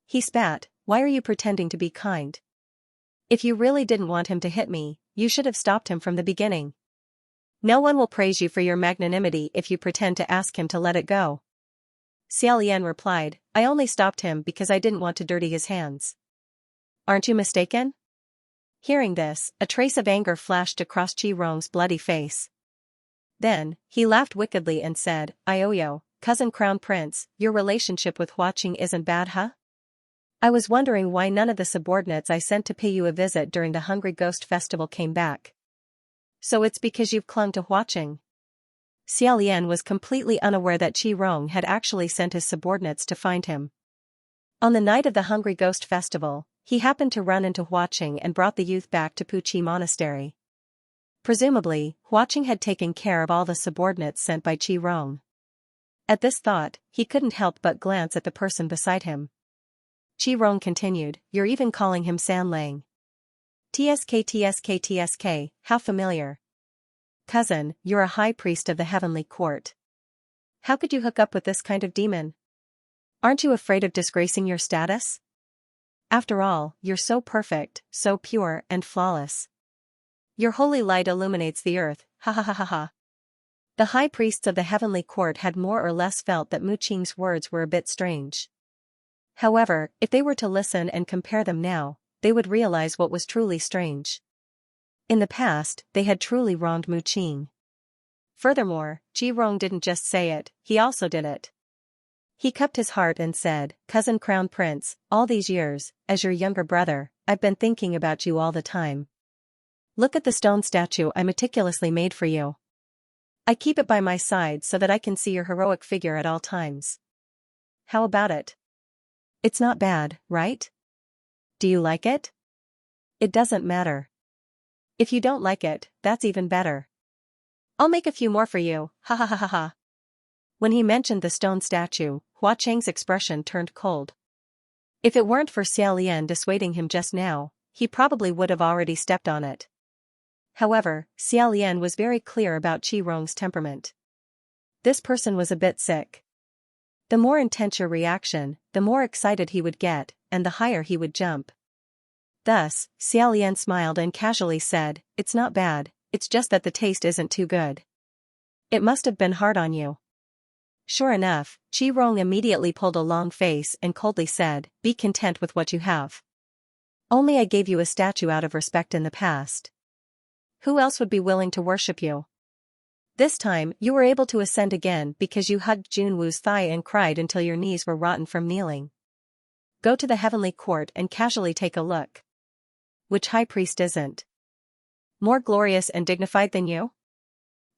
He spat, "Why are you pretending to be kind? If you really didn't want him to hit me, you should have stopped him from the beginning. No one will praise you for your magnanimity if you pretend to ask him to let it go." Xia Lian replied, "I only stopped him because I didn't want to dirty his hands. Aren't you mistaken?" Hearing this, a trace of anger flashed across Qi Rong's bloody face. Then, he laughed wickedly and said, "Ioyo, cousin Crown Prince, your relationship with Hua Cheng isn't bad, huh? I was wondering why none of the subordinates I sent to pay you a visit during the Hungry Ghost Festival came back. So it's because you've clung to Hua Cheng." Xia Lian was completely unaware that Qi Rong had actually sent his subordinates to find him. On the night of the Hungry Ghost Festival, he happened to run into Hua Cheng and brought the youth back to Puqi Monastery. Presumably, Hua Cheng had taken care of all the subordinates sent by Qi Rong. At this thought, he couldn't help but glance at the person beside him. Qi Rong continued, "You're even calling him San Lang. TSK, how familiar. Cousin, you're a high priest of the heavenly court. How could you hook up with this kind of demon? Aren't you afraid of disgracing your status? After all, you're so perfect, so pure and flawless. Your holy light illuminates the earth, ha ha ha ha ha." The high priests of the heavenly court had more or less felt that Mu Qing's words were a bit strange. However, if they were to listen and compare them now, they would realize what was truly strange. In the past, they had truly wronged Mu Qing. Furthermore, Qi Rong didn't just say it, he also did it. He cupped his heart and said, "Cousin Crown Prince, all these years, as your younger brother, I've been thinking about you all the time. Look at the stone statue I meticulously made for you. I keep it by my side so that I can see your heroic figure at all times. How about it? It's not bad, right? Do you like it? It doesn't matter. If you don't like it, that's even better. I'll make a few more for you, ha ha ha ha ha." When he mentioned the stone statue, Hua Cheng's expression turned cold. If it weren't for Xia Lian dissuading him just now, he probably would have already stepped on it. However, Xia Lian was very clear about Qi Rong's temperament. This person was a bit sick. The more intense your reaction, the more excited he would get, and the higher he would jump. Thus, Xia Lian smiled and casually said, "It's not bad, it's just that the taste isn't too good. It must have been hard on you." Sure enough, Qi Rong immediately pulled a long face and coldly said, "Be content with what you have. Only I gave you a statue out of respect in the past. Who else would be willing to worship you? This time, you were able to ascend again because you hugged Junwu's thigh and cried until your knees were rotten from kneeling. Go to the heavenly court and casually take a look. Which high priest isn't more glorious and dignified than you?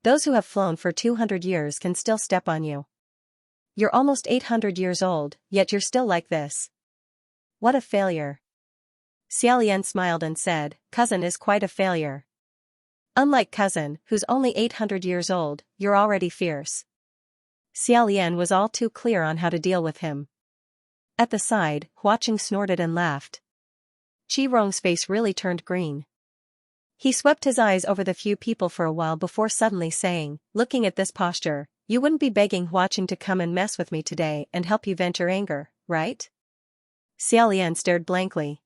Those who have flown for 200 years can still step on you. You're almost 800 years old, yet you're still like this. What a failure. Xia Lian smiled and said, cousin is quite a failure. Unlike cousin, who's only 800 years old, you're already fierce. Xia Lian was all too clear on how to deal with him. At the side, Huaqing snorted and laughed. Qi Rong's face really turned green. He swept his eyes over the few people for a while before suddenly saying, looking at this posture, you wouldn't be begging Huaqing to come and mess with me today and help you vent your anger, right? Xia Lian stared blankly.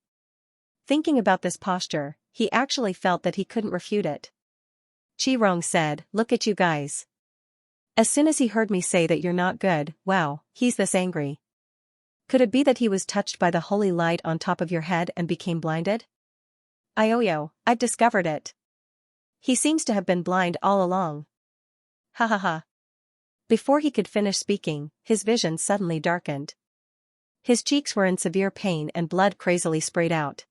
Thinking about this posture, he actually felt that he couldn't refute it. Qi Rong said, look at you guys. As soon as he heard me say that you're not good, wow, he's this angry. Could it be that he was touched by the holy light on top of your head and became blinded? Ioyo, I've discovered it. He seems to have been blind all along. Ha ha ha. Before he could finish speaking, his vision suddenly darkened. His cheeks were in severe pain and blood crazily sprayed out.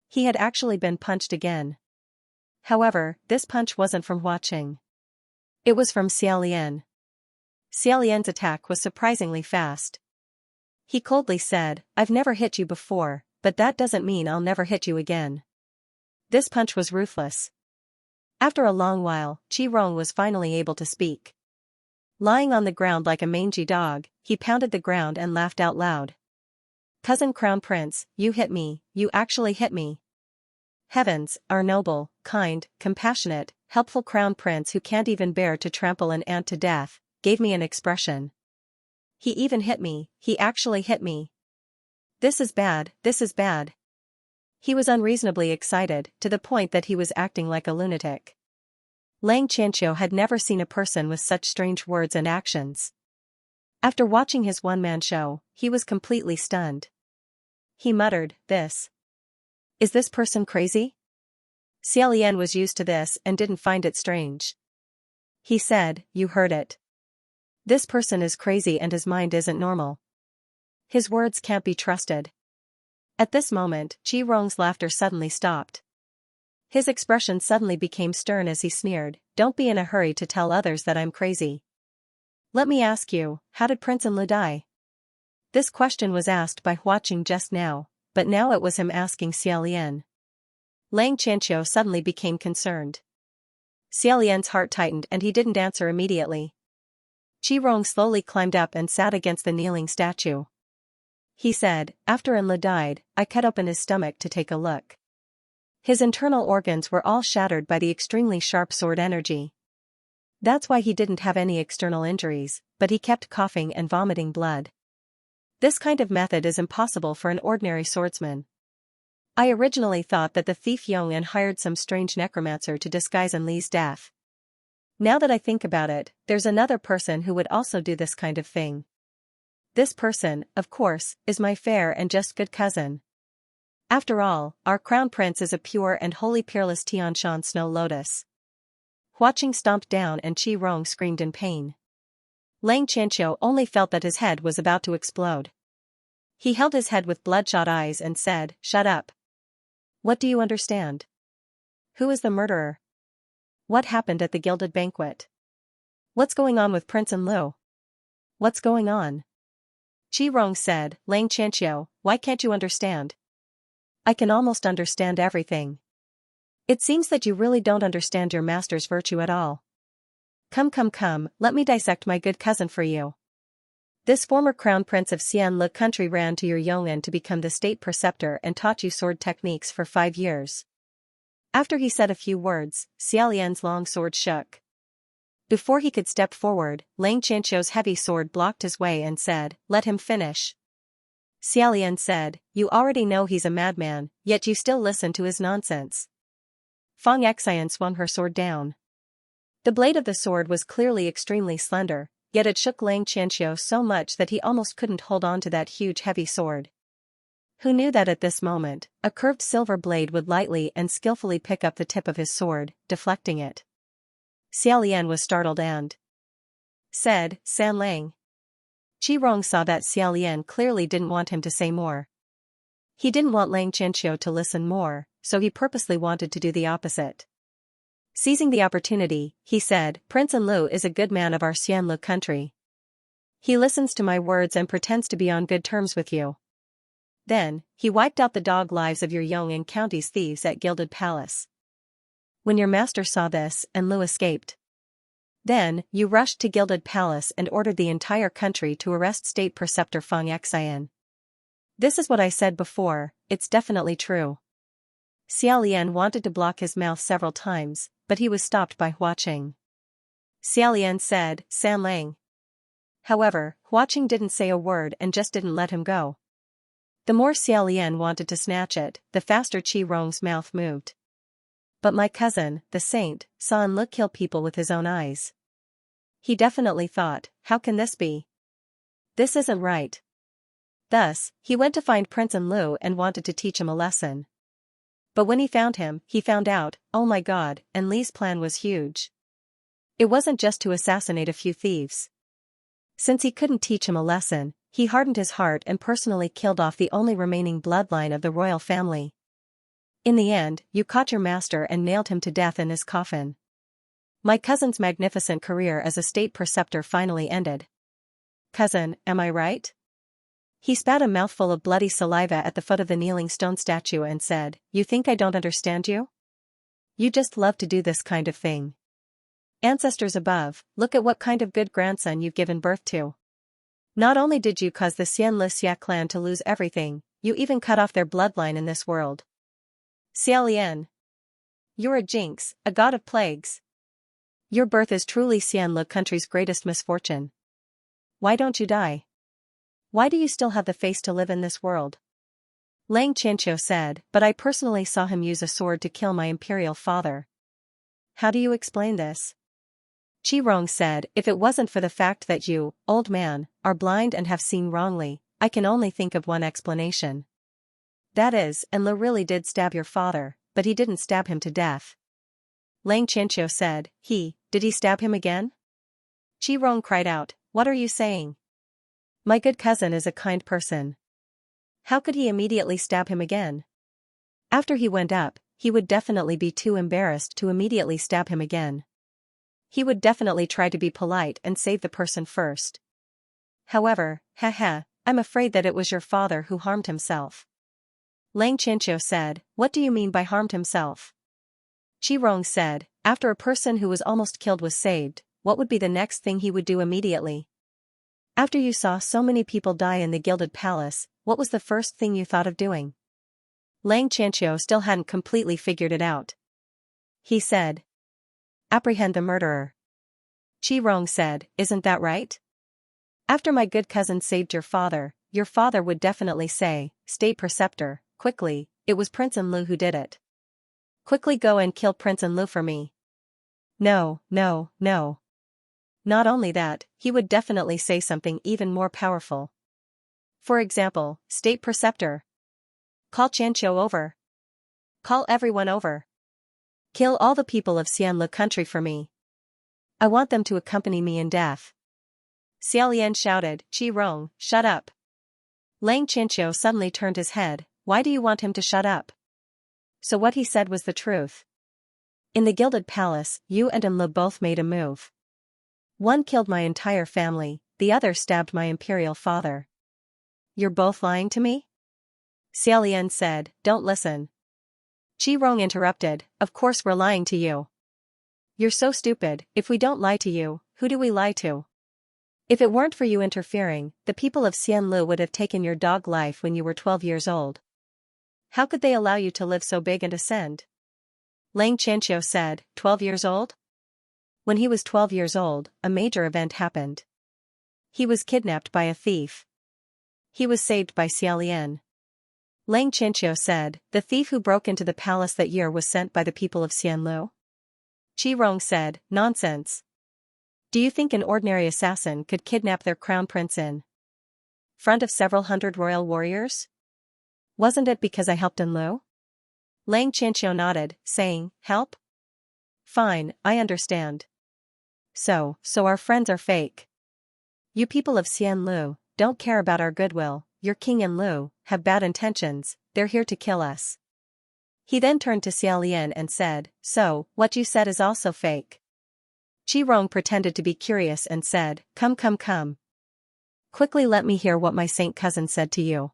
He had actually been punched again. However, this punch wasn't from Huaqing. It was from Xia Lian. Xia Lian's attack was surprisingly fast. He coldly said, I've never hit you before, but that doesn't mean I'll never hit you again. This punch was ruthless. After a long while, Qi Rong was finally able to speak. Lying on the ground like a mangy dog, he pounded the ground and laughed out loud. Cousin Crown Prince, you hit me, you actually hit me. Heavens, our noble, kind, compassionate, helpful Crown Prince who can't even bear to trample an ant to death, gave me an expression. He even hit me, he actually hit me. This is bad, this is bad. He was unreasonably excited, to the point that he was acting like a lunatic. Lang Qianqiu had never seen a person with such strange words and actions. After watching his one-man show, he was completely stunned. He muttered, Is this person crazy? Xia Lian was used to this and didn't find it strange. He said, you heard it. This person is crazy and his mind isn't normal. His words can't be trusted. At this moment, Qi Rong's laughter suddenly stopped. His expression suddenly became stern as he sneered, don't be in a hurry to tell others that I'm crazy. Let me ask you, how did Prince Enlil die? This question was asked by Huaqing just now, but now it was him asking Xia Lian. Lang Qianqiu suddenly became concerned. Xia Lian's heart tightened and he didn't answer immediately. Qi Rong slowly climbed up and sat against the kneeling statue. He said, after Enlil died, I cut open his stomach to take a look. His internal organs were all shattered by the extremely sharp sword energy. That's why he didn't have any external injuries, but he kept coughing and vomiting blood. This kind of method is impossible for an ordinary swordsman. I originally thought that the thief Yong'an hired some strange necromancer to disguise Enlil's death. Now that I think about it, there's another person who would also do this kind of thing. This person, of course, is my fair and just good cousin. After all, our crown prince is a pure and holy peerless Tianshan snow lotus. Huaqing stomped down and Qi Rong screamed in pain. Lang Qianqiu only felt that his head was about to explode. He held his head with bloodshot eyes and said, shut up. What do you understand? Who is the murderer? What happened at the gilded banquet? What's going on with Prince Enlil? What's going on? Qi Rong said, Lang Qianqiu, why can't you understand? I can almost understand everything. It seems that you really don't understand your master's virtue at all. Come, let me dissect my good cousin for you. This former crown prince of Xianlu country ran to your Yong'an to become the state preceptor and taught you sword techniques for 5 years. After he said a few words, Xia Lian's long sword shook. Before he could step forward, Lang Qianqiu's heavy sword blocked his way and said, let him finish. Xia Lian said, you already know he's a madman, yet you still listen to his nonsense. Fang Xian swung her sword down. The blade of the sword was clearly extremely slender, yet it shook Lang Qianqiu so much that he almost couldn't hold on to that huge heavy sword. Who knew that at this moment, a curved silver blade would lightly and skillfully pick up the tip of his sword, deflecting it. Xia Lian was startled and said, San Lang. Qi Rong saw that Xia Lian clearly didn't want him to say more. He didn't want Lang Qianqiu to listen more, so he purposely wanted to do the opposite. Seizing the opportunity, he said, Prince Enlil is a good man of our Xianlu country. He listens to my words and pretends to be on good terms with you. Then, he wiped out the dog lives of your Yong and County's thieves at Gilded Palace. When your master saw this, and Lu escaped. Then, you rushed to Gilded Palace and ordered the entire country to arrest State Preceptor Feng Xian. This is what I said before, it's definitely true. Xiao Lian wanted to block his mouth several times, but he was stopped by Hua Qing. Xiao Lian said, San Lang. However, Hua Qing didn't say a word and just didn't let him go. The more Xiao Lian wanted to snatch it, the faster Qi Rong's mouth moved. But my cousin, the saint, saw Enlil kill people with his own eyes. He definitely thought, how can this be? This isn't right. Thus, he went to find Prince Enlil and wanted to teach him a lesson. But when he found him, he found out, oh my god, Enlil's plan was huge. It wasn't just to assassinate a few thieves. Since he couldn't teach him a lesson, he hardened his heart and personally killed off the only remaining bloodline of the royal family. In the end, you caught your master and nailed him to death in his coffin. My cousin's magnificent career as a state preceptor finally ended. Cousin, am I right? He spat a mouthful of bloody saliva at the foot of the kneeling stone statue and said, you think I don't understand you? You just love to do this kind of thing. Ancestors above, look at what kind of good grandson you've given birth to. Not only did you cause the Xianli Xia clan to lose everything, you even cut off their bloodline in this world. Xiao Lian. You're a jinx, a god of plagues. Your birth is truly Xianli country's greatest misfortune. Why don't you die? Why do you still have the face to live in this world? Lang Qianqiu said, but I personally saw him use a sword to kill my imperial father. How do you explain this? Qi Rong said, if it wasn't for the fact that you, old man, are blind and have seen wrongly, I can only think of one explanation. That is, Enlil really did stab your father, but he didn't stab him to death. Lang Qianqiu said, did he stab him again? Qi Rong cried out, what are you saying? My good cousin is a kind person. How could he immediately stab him again? After he went up, he would definitely be too embarrassed to immediately stab him again. He would definitely try to be polite and save the person first. However, I'm afraid that it was your father who harmed himself. Lang Qianqiu said, what do you mean by harmed himself? Qi Rong said, after a person who was almost killed was saved, what would be the next thing he would do immediately? After you saw so many people die in the Gilded Palace, what was the first thing you thought of doing? Lang Qianqiu still hadn't completely figured it out. He said, apprehend the murderer. Qi Rong said, isn't that right? After my good cousin saved your father would definitely say, State Preceptor, quickly, it was Prince Enlil who did it. Quickly go and kill Prince Enlil for me. No. Not only that, he would definitely say something even more powerful. For example, State Preceptor. Call Qianqiu over. Call everyone over. Kill all the people of Xianli country for me. I want them to accompany me in death. Xiao Lian shouted, Qi Rong, shut up. Lang Qianqiu suddenly turned his head, why do you want him to shut up? So what he said was the truth. In the Gilded Palace, you and Enlil both made a move. One killed my entire family, the other stabbed my imperial father. You're both lying to me? Xiao Lian said, don't listen. Qi Rong interrupted, of course we're lying to you. You're so stupid, if we don't lie to you, who do we lie to? If it weren't for you interfering, the people of Xianli would have taken your dog life when you were 12 years old. How could they allow you to live so big and ascend? Lang Qianqiu said, 12 years old? When he was 12 years old, a major event happened. He was kidnapped by a thief. He was saved by Xiao Lian. Lang Qianqiu said, the thief who broke into the palace that year was sent by the people of Xianlu? Qi Rong said, nonsense. Do you think an ordinary assassin could kidnap their crown prince in front of several hundred royal warriors? Wasn't it because I helped Enlil? Lang Qianqiu nodded, saying, help? Fine, I understand. So our friends are fake. You people of Xianlu don't care about our goodwill, your king Enlil have bad intentions, they're here to kill us. He then turned to Xiao Lian and said, so, what you said is also fake. Qi Rong pretended to be curious and said, come. Quickly let me hear what my saint cousin said to you.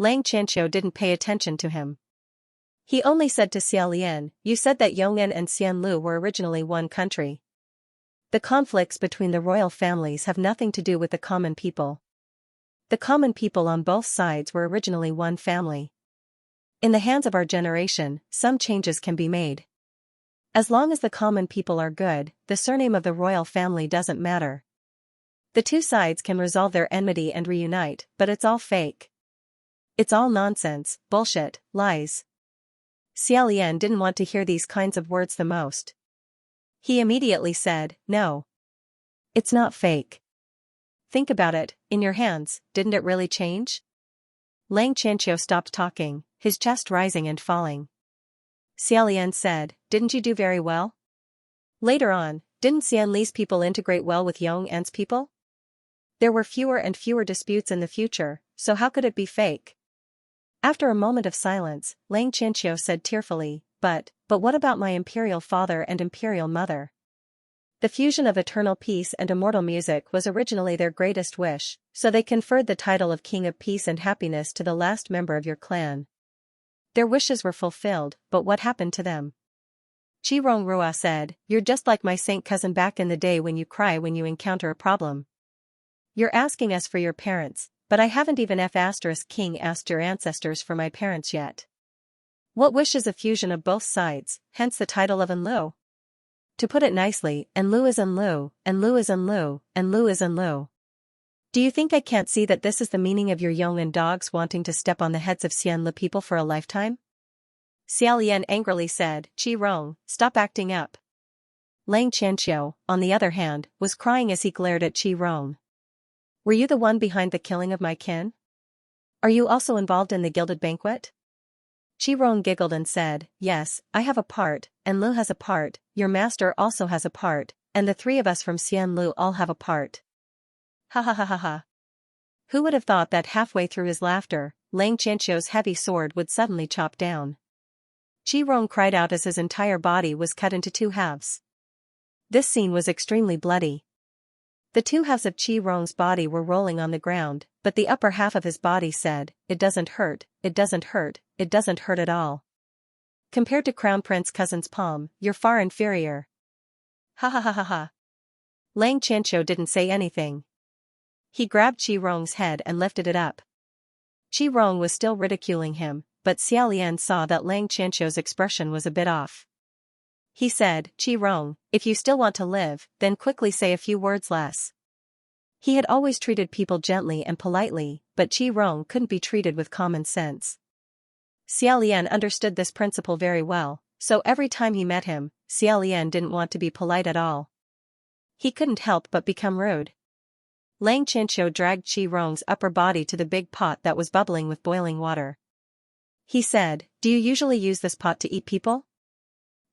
Lang Qianqiu didn't pay attention to him. He only said to Xia Lian, "You said that Yong'an and Xianlu were originally one country. The conflicts between the royal families have nothing to do with the common people. The common people on both sides were originally one family. In the hands of our generation, some changes can be made. As long as the common people are good, the surname of the royal family doesn't matter. The two sides can resolve their enmity and reunite, but it's all fake. It's all nonsense, bullshit, lies." Xia Lian didn't want to hear these kinds of words the most. He immediately said, "No. It's not fake. Think about it, in your hands, didn't it really change?" Lang Qianqiu stopped talking, his chest rising and falling. Xia Lian said, "Didn't you do very well? Later on, didn't Xianli's people integrate well with Yong'an's people? There were fewer and fewer disputes in the future, so how could it be fake?" After a moment of silence, Lang Qianqiu said tearfully, But what about my imperial father and imperial mother? The fusion of eternal peace and immortal music was originally their greatest wish, so they conferred the title of King of Peace and Happiness to the last member of your clan. Their wishes were fulfilled, but what happened to them? Qi Rongrua said, "You're just like my saint cousin back in the day when you cry when you encounter a problem. You're asking us for your parents, but I haven't even King asked your ancestors for my parents yet. What wish is a fusion of both sides, hence the title of Enlu? To put it nicely, Enlu is Enlu, Enlu is Enlu, Enlu is Enlu. Do you think I can't see that this is the meaning of your Yong'an dogs wanting to step on the heads of Xianlu people for a lifetime?" Xia Lian angrily said, "Qi Rong, stop acting up." Lang Qianqiu, on the other hand, was crying as he glared at Qi Rong. "Were you the one behind the killing of my kin? Are you also involved in the gilded banquet?" Qi Rong giggled and said, "Yes, I have a part, Enlu has a part, your master also has a part, and the three of us from Xianlu all have a part." Ha ha ha ha ha. Who would have thought that halfway through his laughter, Lang Qianqiu's heavy sword would suddenly chop down? Qi Rong cried out as his entire body was cut into two halves. This scene was extremely bloody. The two halves of Qi Rong's body were rolling on the ground, but the upper half of his body said, "It doesn't hurt, it doesn't hurt, it doesn't hurt at all. Compared to Crown Prince Cousin's palm, you're far inferior." Ha ha ha ha ha. Lang Qianqiu didn't say anything. He grabbed Qi Rong's head and lifted it up. Qi Rong was still ridiculing him, but Xia Lian saw that Lang Qianqiu's expression was a bit off. He said, "Qi Rong, if you still want to live, then quickly say a few words less." He had always treated people gently and politely, but Qi Rong couldn't be treated with common sense. Xia Lian understood this principle very well, so every time he met him, Xia Lian didn't want to be polite at all. He couldn't help but become rude. Lang Qianqiu dragged Qi Rong's upper body to the big pot that was bubbling with boiling water. He said, "Do you usually use this pot to eat people?"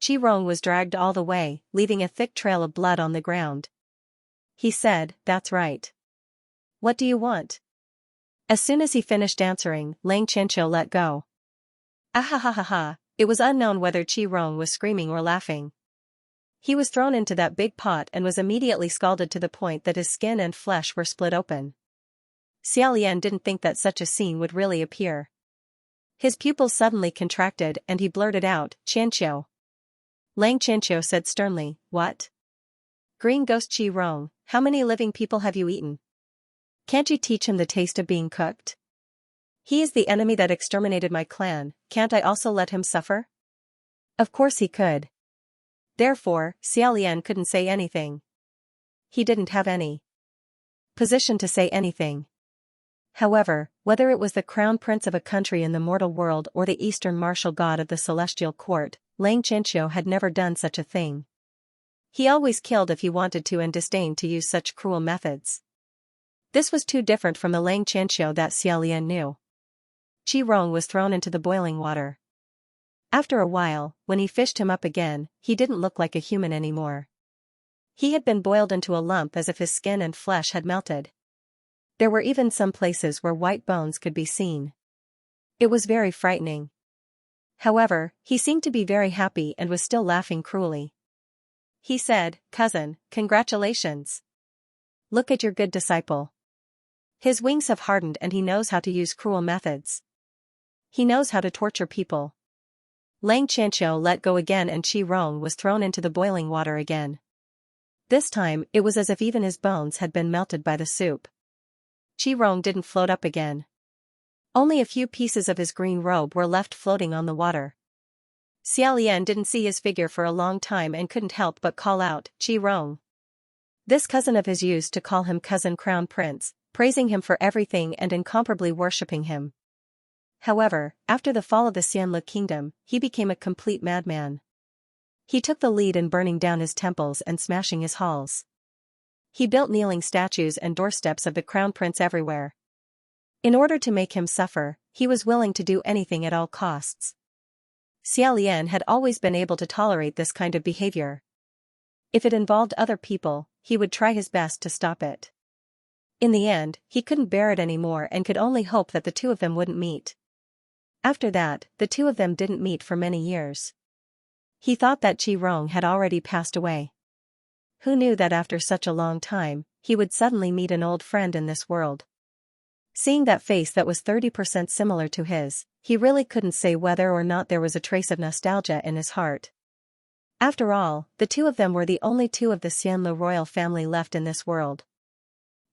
Qi Rong was dragged all the way, leaving a thick trail of blood on the ground. He said, "That's right. What do you want?" As soon as he finished answering, Lang Qianqiu let go. Ahahaha, it was unknown whether Qi Rong was screaming or laughing. He was thrown into that big pot and was immediately scalded to the point that his skin and flesh were split open. Xia Lian didn't think that such a scene would really appear. His pupils suddenly contracted and he blurted out, "Qianqiu." Lang Qianqiu said sternly, "What? Green Ghost Qi Rong, how many living people have you eaten? Can't you teach him the taste of being cooked? He is the enemy that exterminated my clan, can't I also let him suffer?" Of course he could. Therefore, Xia Lian couldn't say anything. He didn't have any position to say anything. However, whether it was the crown prince of a country in the mortal world or the eastern martial god of the celestial court, Lang Qianqiu had never done such a thing. He always killed if he wanted to and disdained to use such cruel methods. This was too different from the Lang Qianqiu that Xia Lian knew. Qi Rong was thrown into the boiling water. After a while, when he fished him up again, he didn't look like a human anymore. He had been boiled into a lump as if his skin and flesh had melted. There were even some places where white bones could be seen. It was very frightening. However, he seemed to be very happy and was still laughing cruelly. He said, "Cousin, congratulations. Look at your good disciple. His wings have hardened and he knows how to use cruel methods." He knows how to torture people. Lang Qianqiu let go again and Qi Rong was thrown into the boiling water again. This time, it was as if even his bones had been melted by the soup. Qi Rong didn't float up again. Only a few pieces of his green robe were left floating on the water. Xia Lian didn't see his figure for a long time and couldn't help but call out, Qi Rong. This cousin of his used to call him cousin crown prince, praising him for everything and incomparably worshipping him. However, after the fall of the Xianlu kingdom, he became a complete madman. He took the lead in burning down his temples and smashing his halls. He built kneeling statues and doorsteps of the crown prince everywhere. In order to make him suffer, he was willing to do anything at all costs. Xia Lian had always been able to tolerate this kind of behavior. If it involved other people, he would try his best to stop it. In the end, he couldn't bear it anymore and could only hope that the two of them wouldn't meet. After that, the two of them didn't meet for many years. He thought that Qi Rong had already passed away. Who knew that after such a long time, he would suddenly meet an old friend in this world? Seeing that face that was 30% similar to his, he really couldn't say whether or not there was a trace of nostalgia in his heart. After all, the two of them were the only two of the Xianlu royal family left in this world.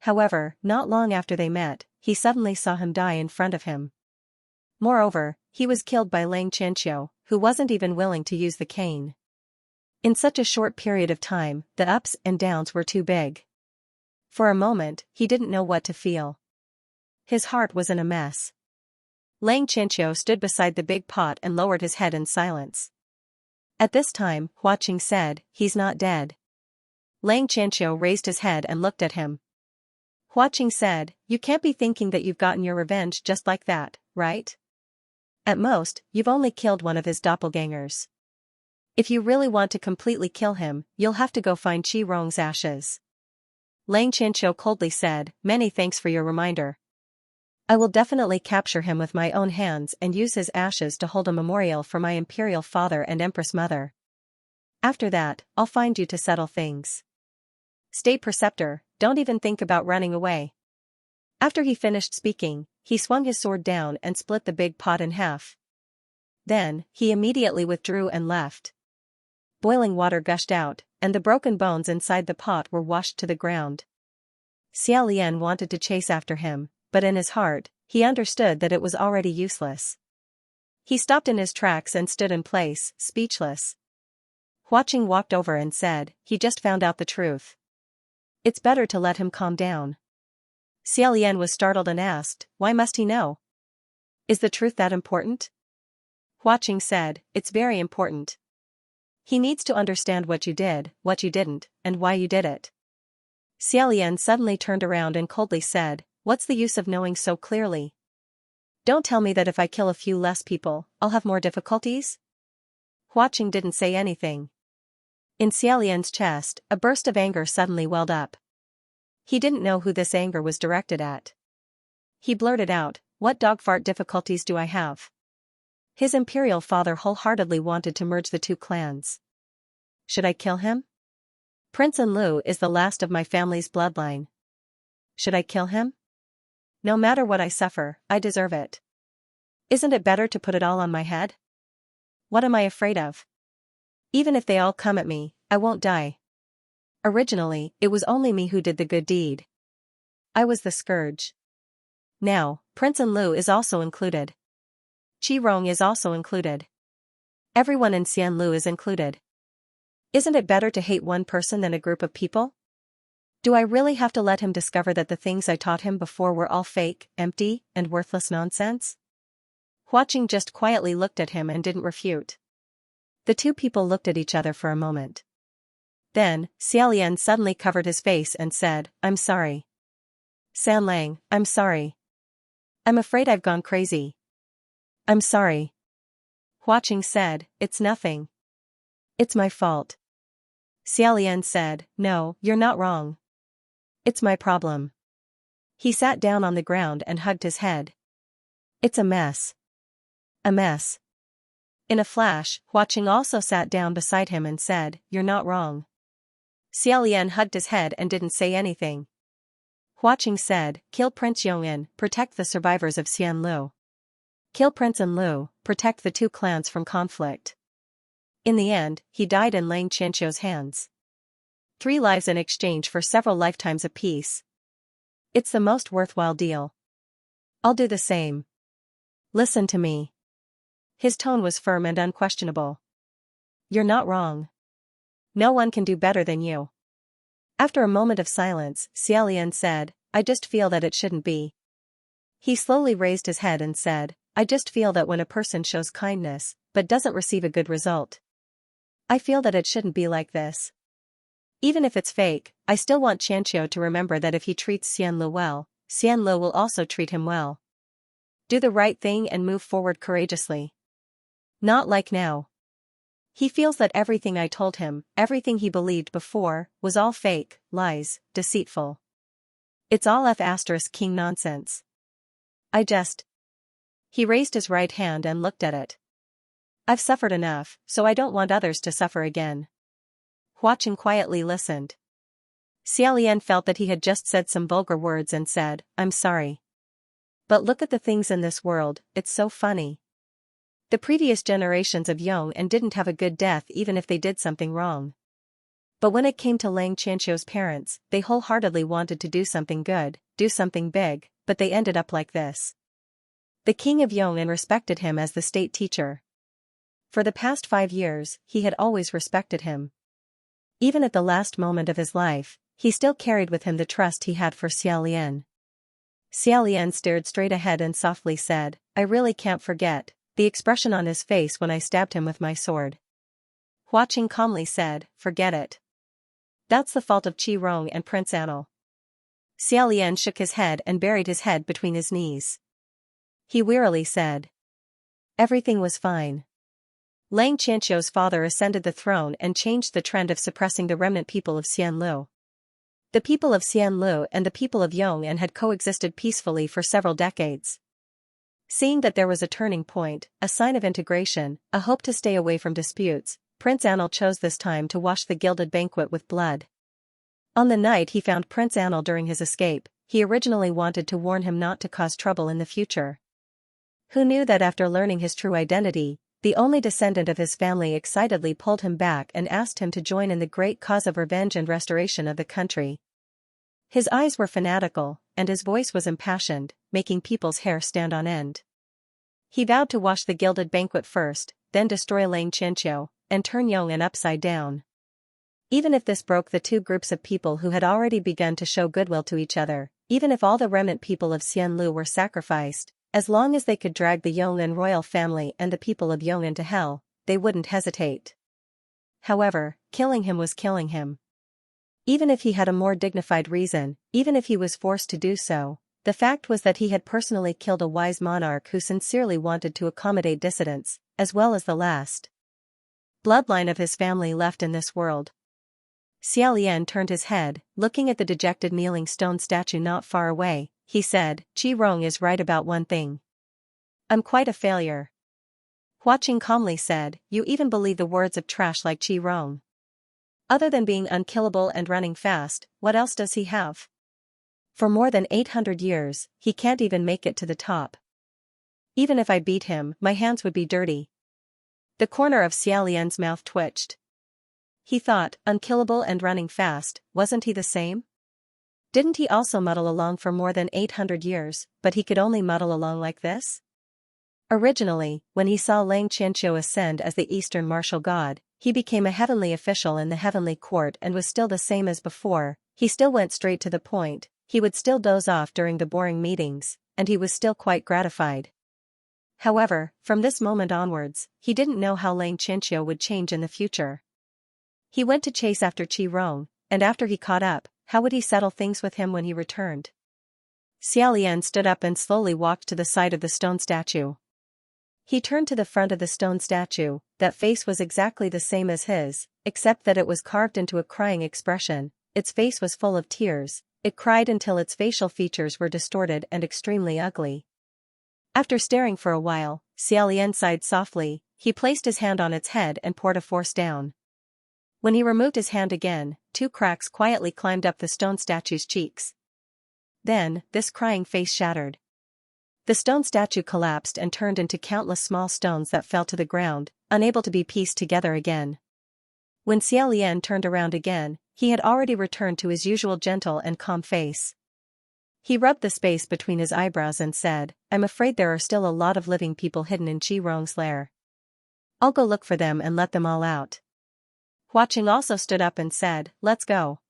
However, not long after they met, he suddenly saw him die in front of him. Moreover, he was killed by Lang Qianqiu, who wasn't even willing to use the cane. In such a short period of time, the ups and downs were too big. For a moment, he didn't know what to feel. His heart was in a mess. Lang Qianqiu stood beside the big pot and lowered his head in silence. At this time, Hua Qing said, "He's not dead." Lang Qianqiu raised his head and looked at him. Hua Qing said, "You can't be thinking that you've gotten your revenge just like that, right? At most, you've only killed one of his doppelgangers. If you really want to completely kill him, you'll have to go find Qi Rong's ashes." Lang Qianqiu coldly said, "Many thanks for your reminder. I will definitely capture him with my own hands and use his ashes to hold a memorial for my imperial father and empress mother. After that, I'll find you to settle things. Stay Preceptor, don't even think about running away." After he finished speaking, he swung his sword down and split the big pot in half. Then, he immediately withdrew and left. Boiling water gushed out, and the broken bones inside the pot were washed to the ground. Xia Lian wanted to chase after him, but in his heart, he understood that it was already useless. He stopped in his tracks and stood in place, speechless. Hua Qing walked over and said, "He just found out the truth. It's better to let him calm down." Xia Lian was startled and asked, "Why must he know? Is the truth that important?" Hua Qing said, "It's very important. He needs to understand what you did, what you didn't, and why you did it." Xia Lian suddenly turned around and coldly said, "What's the use of knowing so clearly? Don't tell me that if I kill a few less people, I'll have more difficulties?" Hua Qing didn't say anything. In Xia Lian's chest, a burst of anger suddenly welled up. He didn't know who this anger was directed at. He blurted out, "What dogfart difficulties do I have?" His imperial father wholeheartedly wanted to merge the two clans. Should I kill him? Prince Enlu is the last of my family's bloodline. Should I kill him? No matter what I suffer, I deserve it. Isn't it better to put it all on my head? What am I afraid of? Even if they all come at me, I won't die. Originally, it was only me who did the good deed. I was the scourge. Now, Prince Enlu is also included. Qi Rong is also included. Everyone in Xianlu is included. Isn't it better to hate one person than a group of people? Do I really have to let him discover that the things I taught him before were all fake, empty, and worthless nonsense? Hua Qing just quietly looked at him and didn't refute. The two people looked at each other for a moment. Then, Xia Lian suddenly covered his face and said, "I'm sorry. San Lang, I'm sorry. I'm afraid I've gone crazy. I'm sorry." Hua Qing said, "It's nothing. It's my fault." Xia Lian said, "No, you're not wrong. It's my problem." He sat down on the ground and hugged his head. "It's a mess. A mess." In a flash, Hua Qing also sat down beside him and said, "You're not wrong." Xia Lian hugged his head and didn't say anything. Hua Qing said, "Kill Prince Yong'an, protect the survivors of Xianlu." Kill Prince Enlil, protect the two clans from conflict. In the end, he died in Lang Qianqiu's hands. 3 lives in exchange for several lifetimes of peace. It's the most worthwhile deal. I'll do the same. Listen to me. His tone was firm and unquestionable. You're not wrong. No one can do better than you. After a moment of silence, Xiaolian said, I just feel that it shouldn't be. He slowly raised his head and said, I just feel that when a person shows kindness, but doesn't receive a good result, I feel that it shouldn't be like this. Even if it's fake, I still want Qianqiu to remember that if he treats Xianlu well, Xianlu will also treat him well. Do the right thing and move forward courageously. Not like now. He feels that everything I told him, everything he believed before, was all fake, lies, deceitful. It's all F***king nonsense. He raised his right hand and looked at it. I've suffered enough, so I don't want others to suffer again. Hua Chen quietly listened. Xiaolian felt that he had just said some vulgar words and said, I'm sorry. But look at the things in this world, it's so funny. The previous generations of Yong'an didn't have a good death even if they did something wrong. But when it came to Lang Qianqiu's parents, they wholeheartedly wanted to do something good, do something big, but they ended up like this. The king of Yong'an respected him as the state teacher. For the past 5 years, he had always respected him. Even at the last moment of his life, he still carried with him the trust he had for Xiaolian. Xiaolian stared straight ahead and softly said, I really can't forget the expression on his face when I stabbed him with my sword. Hua Chen calmly said, forget it. That's the fault of Qi Rong and Prince Anil. Xiaolian shook his head and buried his head between his knees. He wearily said, everything was fine. Lang Qianqiu's father ascended the throne and changed the trend of suppressing the remnant people of Xianlu. The people of Xianlu and the people of Yong'an had coexisted peacefully for several decades. Seeing that there was a turning point, a sign of integration, a hope to stay away from disputes, Prince Anil chose this time to wash the gilded banquet with blood. On the night he found Prince Anil during his escape, he originally wanted to warn him not to cause trouble in the future. Who knew that after learning his true identity, the only descendant of his family excitedly pulled him back and asked him to join in the great cause of revenge and restoration of the country. His eyes were fanatical, and his voice was impassioned, making people's hair stand on end. He vowed to wash the gilded banquet first, then destroy Lang Qianqiu, and turn Yong'an upside down. Even if this broke the two groups of people who had already begun to show goodwill to each other, even if all the remnant people of Xianlu were sacrificed, as long as they could drag the Yong'an royal family and the people of Yong'an to hell, they wouldn't hesitate. However, killing him was killing him. Even if he had a more dignified reason, even if he was forced to do so, the fact was that he had personally killed a wise monarch who sincerely wanted to accommodate dissidents, as well as the last bloodline of his family left in this world. Xiaolian turned his head, looking at the dejected kneeling stone statue not far away. He said, Qi Rong is right about one thing. I'm quite a failure. Hua Chen calmly said, you even believe the words of trash like Qi Rong. Other than being unkillable and running fast, what else does he have? For more than 800 years, he can't even make it to the top. Even if I beat him, my hands would be dirty. The corner of Xiaolian's mouth twitched. He thought, unkillable and running fast, wasn't he the same? Didn't he also muddle along for more than 800 years, but he could only muddle along like this? Originally, when he saw Lang Qianqiu ascend as the Eastern martial god, he became a heavenly official in the heavenly court and was still the same as before. He still went straight to the point, he would still doze off during the boring meetings, and he was still quite gratified. However, from this moment onwards, he didn't know how Lang Qianqiu would change in the future. He went to chase after Qi Rong, and after he caught up, how would he settle things with him when he returned? Xiaolian stood up and slowly walked to the side of the stone statue. He turned to the front of the stone statue. That face was exactly the same as his, except that it was carved into a crying expression. Its face was full of tears. It cried until its facial features were distorted and extremely ugly. After staring for a while, Xiaolian sighed softly. He placed his hand on its head and poured a force down. When he removed his hand again, 2 cracks quietly climbed up the stone statue's cheeks. Then, this crying face shattered. The stone statue collapsed and turned into countless small stones that fell to the ground, unable to be pieced together again. When Xia Lian turned around again, he had already returned to his usual gentle and calm face. He rubbed the space between his eyebrows and said, "I'm afraid there are still a lot of living people hidden in Qi Rong's lair. I'll go look for them and let them all out." Hua Qing also stood up and said, "Let's go."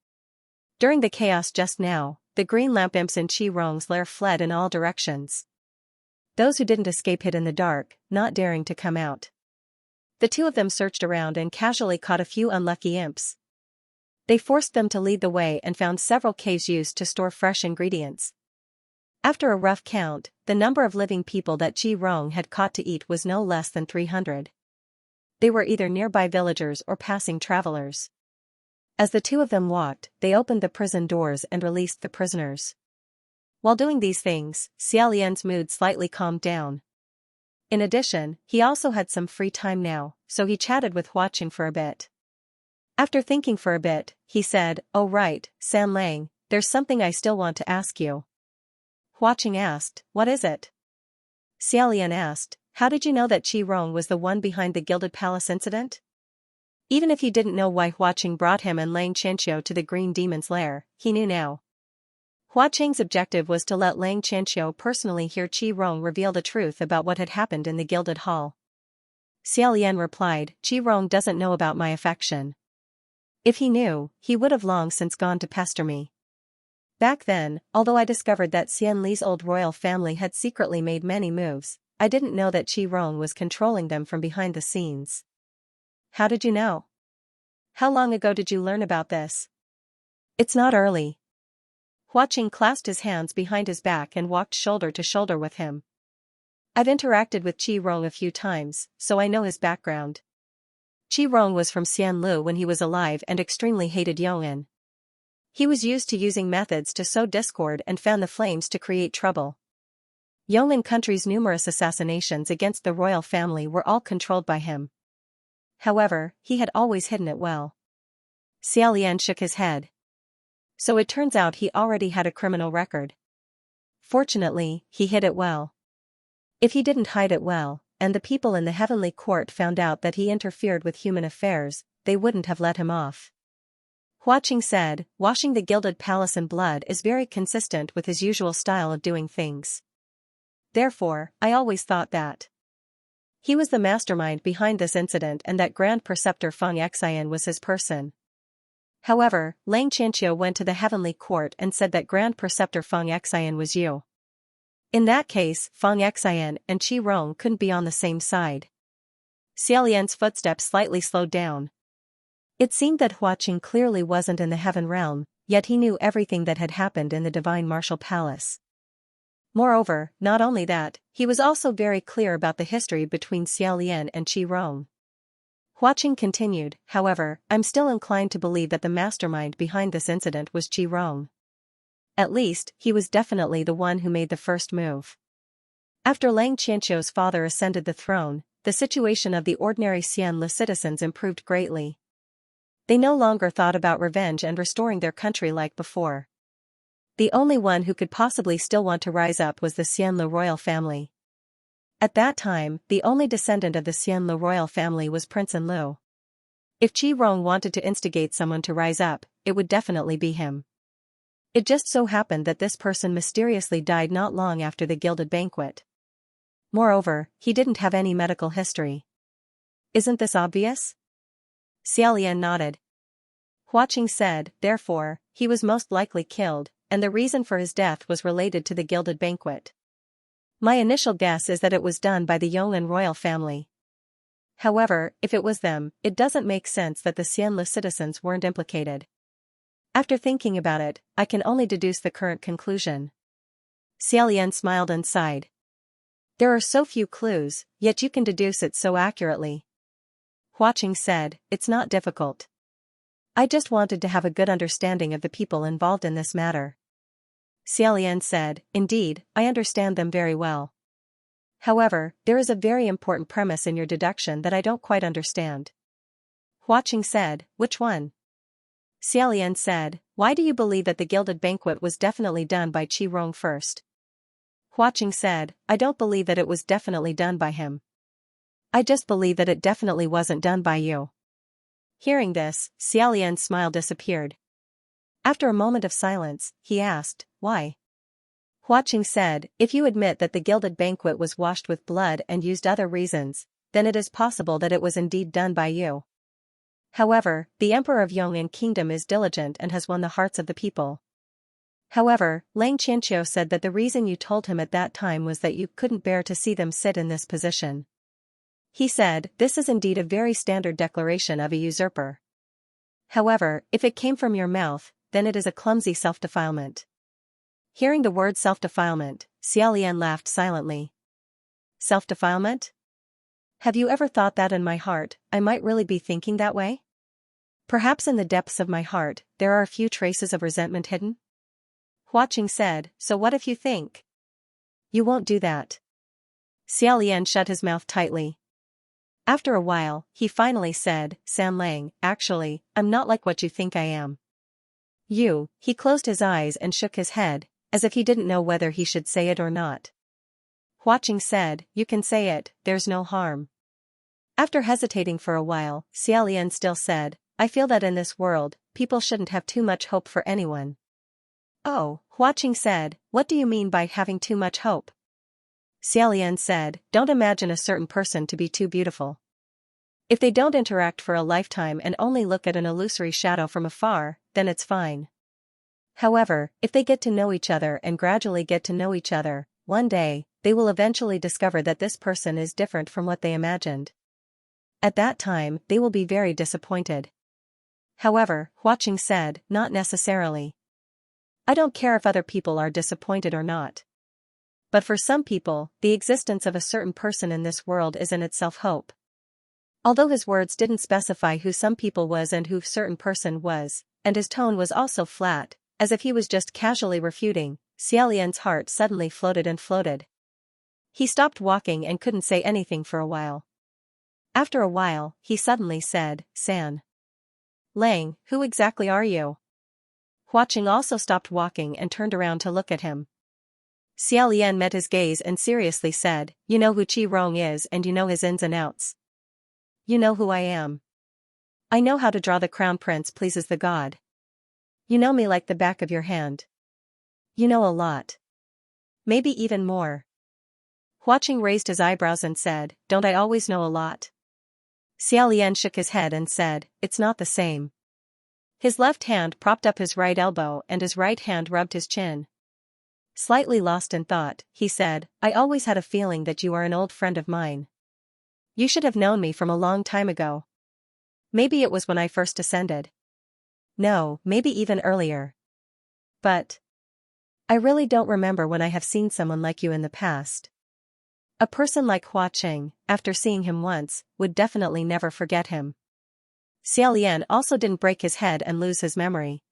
During the chaos just now, the green lamp imps in Qi Rong's lair fled in all directions. Those who didn't escape hid in the dark, not daring to come out. The two of them searched around and casually caught a few unlucky imps. They forced them to lead the way and found several caves used to store fresh ingredients. After a rough count, the number of living people that Qi Rong had caught to eat was no less than 300. They were either nearby villagers or passing travelers. As the two of them walked, they opened the prison doors and released the prisoners. While doing these things, Xia Lian's mood slightly calmed down. In addition, he also had some free time now, so he chatted with Hua Qing for a bit. After thinking for a bit, he said, "Oh right, San Lang, there's something I still want to ask you." Hua Qing asked, "What is it?" Xia Lian asked, "How did you know that Qi Rong was the one behind the Gilded Palace incident?" Even if he didn't know why Hua Qing brought him and Lang Qianqiu to the Green Demon's lair, he knew now. Hua Qing's objective was to let Lang Qianqiu personally hear Qi Rong reveal the truth about what had happened in the Gilded Hall. Xia Lian replied, "Qi Rong doesn't know about my affection. If he knew, he would have long since gone to pester me. Back then, although I discovered that Xian Li's old royal family had secretly made many moves, I didn't know that Qi Rong was controlling them from behind the scenes." "How did you know? How long ago did you learn about this?" "It's not early." Hua Qing clasped his hands behind his back and walked shoulder to shoulder with him. "I've interacted with Qi Rong a few times, so I know his background. Qi Rong was from Xianlu when he was alive and extremely hated Yong'an. He was used to using methods to sow discord and fan the flames to create trouble. Yong'an country's numerous assassinations against the royal family were all controlled by him. However, he had always hidden it well." Xia Lian shook his head. "So it turns out he already had a criminal record. Fortunately, he hid it well. If he didn't hide it well, and the people in the heavenly court found out that he interfered with human affairs, they wouldn't have let him off." Hua Qing said, "Washing the Gilded Palace in blood is very consistent with his usual style of doing things. Therefore, I always thought that he was the mastermind behind this incident and that Grand Preceptor Feng Xian was his person. However, Lang Qianqiu went to the heavenly court and said that Grand Preceptor Feng Xian was you. In that case, Feng Xian and Qi Rong couldn't be on the same side." Xia Lian's footsteps slightly slowed down. It seemed that Hua Qing clearly wasn't in the heaven realm, yet he knew everything that had happened in the Divine Martial Palace. Moreover, not only that, he was also very clear about the history between Xia Lian and Qi Rong. Hua Qing continued, "However, I'm still inclined to believe that the mastermind behind this incident was Qi Rong. At least, he was definitely the one who made the first move." After Lang Qianqiu's father ascended the throne, the situation of the ordinary Xianlu citizens improved greatly. They no longer thought about revenge and restoring their country like before. The only one who could possibly still want to rise up was the Xianlu royal family. At that time, the only descendant of the Xianlu royal family was Prince Enlu. If Qi Rong wanted to instigate someone to rise up, it would definitely be him. It just so happened that this person mysteriously died not long after the Gilded Banquet. Moreover, he didn't have any medical history. Isn't this obvious? Xia Lian nodded. Hua Qing said, "Therefore, he was most likely killed, and the reason for his death was related to the Gilded Banquet. My initial guess is that it was done by the Yong'an royal family. However, if it was them, it doesn't make sense that the Xianlu citizens weren't implicated. After thinking about it, I can only deduce the current conclusion." Xia Lian smiled and sighed. "There are so few clues, yet you can deduce it so accurately." Hua Qing said, "It's not difficult. I just wanted to have a good understanding of the people involved in this matter." Xia Lian said, "Indeed, I understand them very well. However, there is a very important premise in your deduction that I don't quite understand." Hua Qing said, "Which one?" Xia Lian said, "Why do you believe that the Gilded Banquet was definitely done by Qi Rong first?" Huaqing said, I don't believe that it was definitely done by him. I just believe that it definitely wasn't done by you. Hearing this, Xiaolian's smile disappeared. After a moment of silence, he asked, why? Huaqing said, if you admit that the gilded banquet was washed with blood and used other reasons, then it is possible that it was indeed done by you. However, the Emperor of Yong'an Kingdom is diligent and has won the hearts of the people. However, Lang Qianqiu said that the reason you told him at that time was that you couldn't bear to see them sit in this position. He said, this is indeed a very standard declaration of a usurper. However, if it came from your mouth, then it is a clumsy self-defilement. Hearing the word self-defilement, Xiaolian laughed silently. Self-defilement? Have you ever thought that in my heart, I might really be thinking that way? Perhaps in the depths of my heart, there are a few traces of resentment hidden? Huaqing said, so what if you think? You won't do that. Xiaolian shut his mouth tightly. After a while, he finally said, San Lang, actually, I'm not like what you think I am. He closed his eyes and shook his head, as if he didn't know whether he should say it or not. Huaqing said, you can say it, there's no harm. After hesitating for a while, Xiaolian still said, I feel that in this world, people shouldn't have too much hope for anyone. Oh, Huaqing said, what do you mean by having too much hope? Xiaolian said, don't imagine a certain person to be too beautiful. If they don't interact for a lifetime and only look at an illusory shadow from afar, then it's fine. However, if they get to know each other and gradually get to know each other, one day, they will eventually discover that this person is different from what they imagined. At that time, they will be very disappointed. However, Huaqing said, not necessarily. I don't care if other people are disappointed or not. But for some people, the existence of a certain person in this world is in itself hope. Although his words didn't specify who some people was and who certain person was, and his tone was also flat, as if he was just casually refuting, Xiaolian's heart suddenly floated and floated. He stopped walking and couldn't say anything for a while. After a while, he suddenly said, San Lang, who exactly are you? Huaqing also stopped walking and turned around to look at him. Xiaolian met his gaze and seriously said, you know who Qi Rong is and you know his ins and outs. You know who I am. I know how to draw the crown prince pleases the god. You know me like the back of your hand. You know a lot. Maybe even more. Huaqing raised his eyebrows and said, don't I always know a lot? Xiaolian shook his head and said, it's not the same. His left hand propped up his right elbow and his right hand rubbed his chin. Slightly lost in thought, he said, I always had a feeling that you are an old friend of mine. You should have known me from a long time ago. Maybe it was when I first ascended. No, maybe even earlier. But I really don't remember when I have seen someone like you in the past. A person like Huaqing, after seeing him once, would definitely never forget him. Xiaolian also didn't break his head and lose his memory.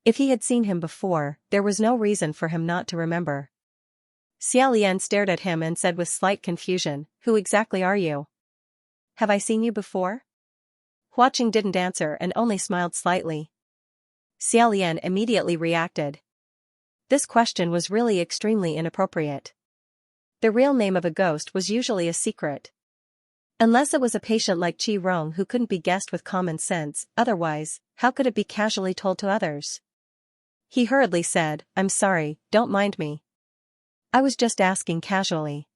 If he had seen him before, there was no reason for him not to remember. Xiaolian stared at him and said with slight confusion, who exactly are you? Have I seen you before? Huaqing didn't answer and only smiled slightly. Xiaolian immediately reacted. This question was really extremely inappropriate. The real name of a ghost was usually a secret. Unless it was a patient like Qi Rong who couldn't be guessed with common sense, otherwise, how could it be casually told to others? He hurriedly said, I'm sorry, don't mind me. I was just asking casually.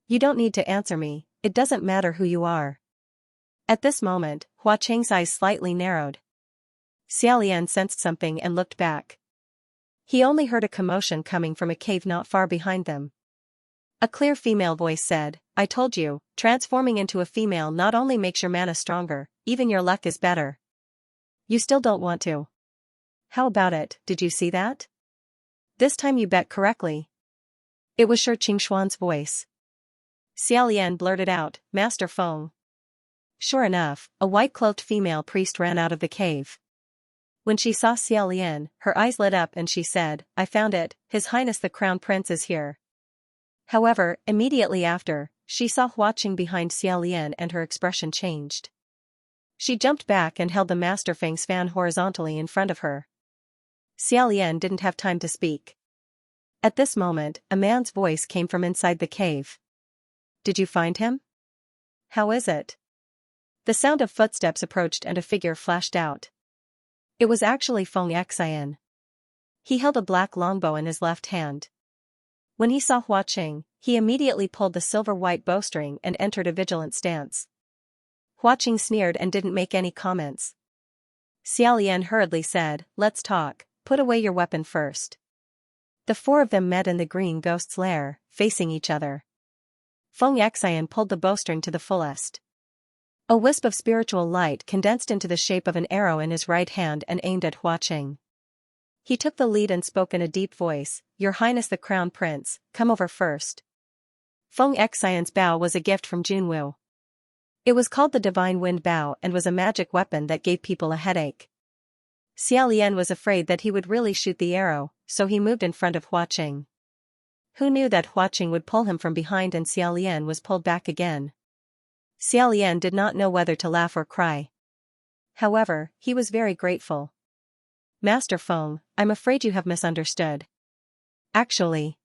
You don't need to answer me, it doesn't matter who you are. At this moment, Huaqing's eyes slightly narrowed. Xiaolian sensed something and looked back. He only heard a commotion coming from a cave not far behind them. A clear female voice said, I told you, transforming into a female not only makes your mana stronger, even your luck is better. You still don't want to. How about it, did you see that? This time you bet correctly. It was Shi Qingshuan's voice. Xiaolian blurted out, Master Feng. Sure enough, a white-cloaked female priest ran out of the cave. When she saw Xiaolian, her eyes lit up and she said, I found it, His Highness the Crown Prince is here. However, immediately after, she saw Huaqing behind Xiaolian and her expression changed. She jumped back and held the Master Feng's fan horizontally in front of her. Xiaolian didn't have time to speak. At this moment, a man's voice came from inside the cave. Did you find him? How is it? The sound of footsteps approached and a figure flashed out. It was actually Feng Xian. He held a black longbow in his left hand. When he saw Hua Qing, he immediately pulled the silver-white bowstring and entered a vigilant stance. Hua Qing sneered and didn't make any comments. Xia Lian hurriedly said, "Let's talk, put away your weapon first." The four of them met in the green ghost's lair, facing each other. Feng Xian pulled the bowstring to the fullest. A wisp of spiritual light condensed into the shape of an arrow in his right hand and aimed at Hua Qing. He took the lead and spoke in a deep voice, "Your Highness the Crown Prince, come over first." Feng Xian's bow was a gift from Junwu. It was called the Divine Wind Bow and was a magic weapon that gave people a headache. Xia Lian was afraid that he would really shoot the arrow, so he moved in front of Hua Qing. Who knew that Hua Qing would pull him from behind and Xia Lian was pulled back again? Xia Lian did not know whether to laugh or cry. However, he was very grateful. "Master Feng, I'm afraid you have misunderstood." Actually,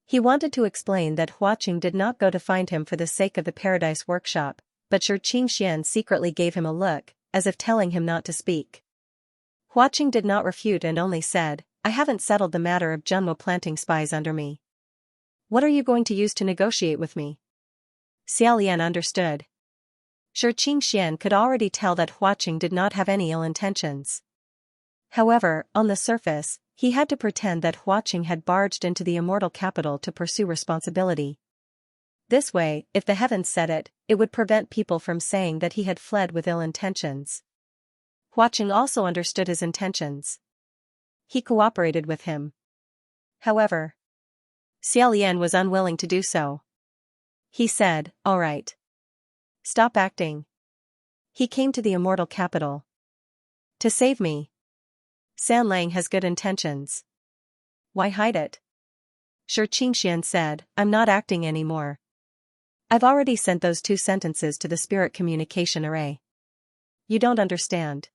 he wanted to explain that Hua Qing did not go to find him for the sake of the Paradise Workshop, but Shi Qingxian secretly gave him a look, as if telling him not to speak. Hua Qing did not refute and only said, "I haven't settled the matter of Junwo planting spies under me. What are you going to use to negotiate with me?" Xia Lian understood. Shi Qingxian could already tell that Hua Qing did not have any ill intentions. However, on the surface, he had to pretend that Hua Qing had barged into the immortal capital to pursue responsibility. This way, if the heavens said it, it would prevent people from saying that he had fled with ill intentions. Hua Qing also understood his intentions. He cooperated with him. However, Xia Lian was unwilling to do so. He said, "All right. Stop acting." He came to the immortal capital to save me. San Lang has good intentions. Why hide it? Shi Qingxian said, "I'm not acting anymore. I've already sent those 2 sentences to the spirit communication array. You don't understand.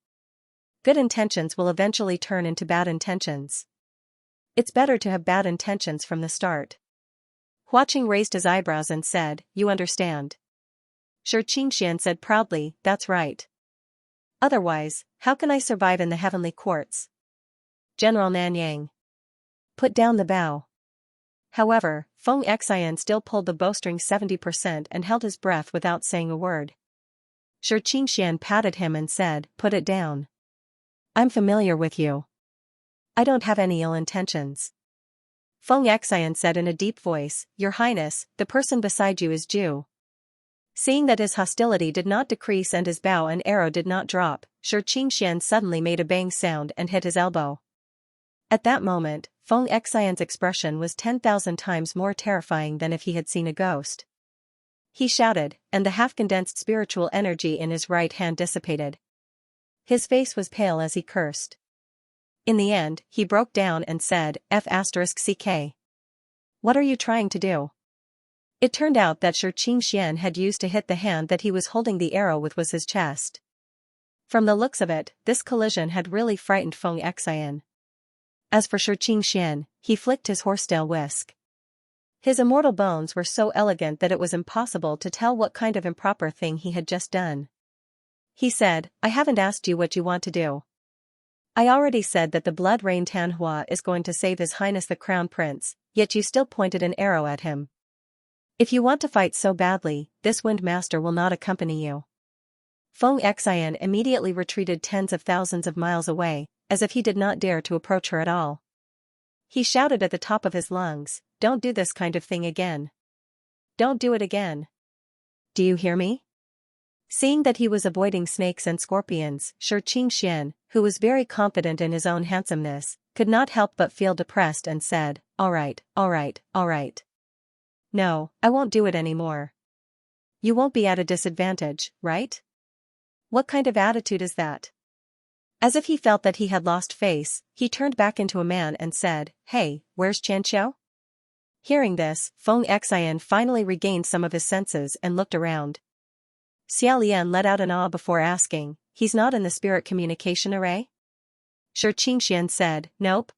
Good intentions will eventually turn into bad intentions. It's better to have bad intentions from the start." Hua Qing raised his eyebrows and said, "You understand." Shi Qingxian said proudly, "That's right. Otherwise, how can I survive in the heavenly courts?" General Nanyang. Put down the bow. However, Feng Xian still pulled the bowstring 70% and held his breath without saying a word. Shi Qingxian patted him and said, "Put it down. I'm familiar with you. I don't have any ill intentions." Feng Xian said in a deep voice, "Your Highness, the person beside you is Ju." Seeing that his hostility did not decrease and his bow and arrow did not drop, Shi Qingxian suddenly made a bang sound and hit his elbow. At that moment, Feng Xian's expression was 10,000 times more terrifying than if he had seen a ghost. He shouted, and the half-condensed spiritual energy in his right hand dissipated. His face was pale as he cursed. In the end, he broke down and said, "F***ck. What are you trying to do?" It turned out that Shi Qingxian had used to hit the hand that he was holding the arrow with was his chest. From the looks of it, this collision had really frightened Feng Xian. As for Shi Qingxian, he flicked his horsetail whisk. His immortal bones were so elegant that it was impossible to tell what kind of improper thing he had just done. He said, "I haven't asked you what you want to do. I already said that the Blood Rain Tanhua is going to save His Highness the Crown Prince, yet you still pointed an arrow at him. If you want to fight so badly, this Wind Master will not accompany you." Feng Xian immediately retreated tens of thousands of miles away, as if he did not dare to approach her at all. He shouted at the top of his lungs, "Don't do this kind of thing again. Don't do it again. Do you hear me?" Seeing that he was avoiding snakes and scorpions, Shi Qingxian, who was very confident in his own handsomeness, could not help but feel depressed and said, "All right, all right, all right. No, I won't do it anymore." You won't be at a disadvantage, right? What kind of attitude is that? As if he felt that he had lost face, he turned back into a man and said, "Hey, where's Qianqiu?" Hearing this, Feng Xian finally regained some of his senses and looked around. Xia Lian let out an awe before asking, "He's not in the spirit communication array?" Shi Qingxian said, "Nope.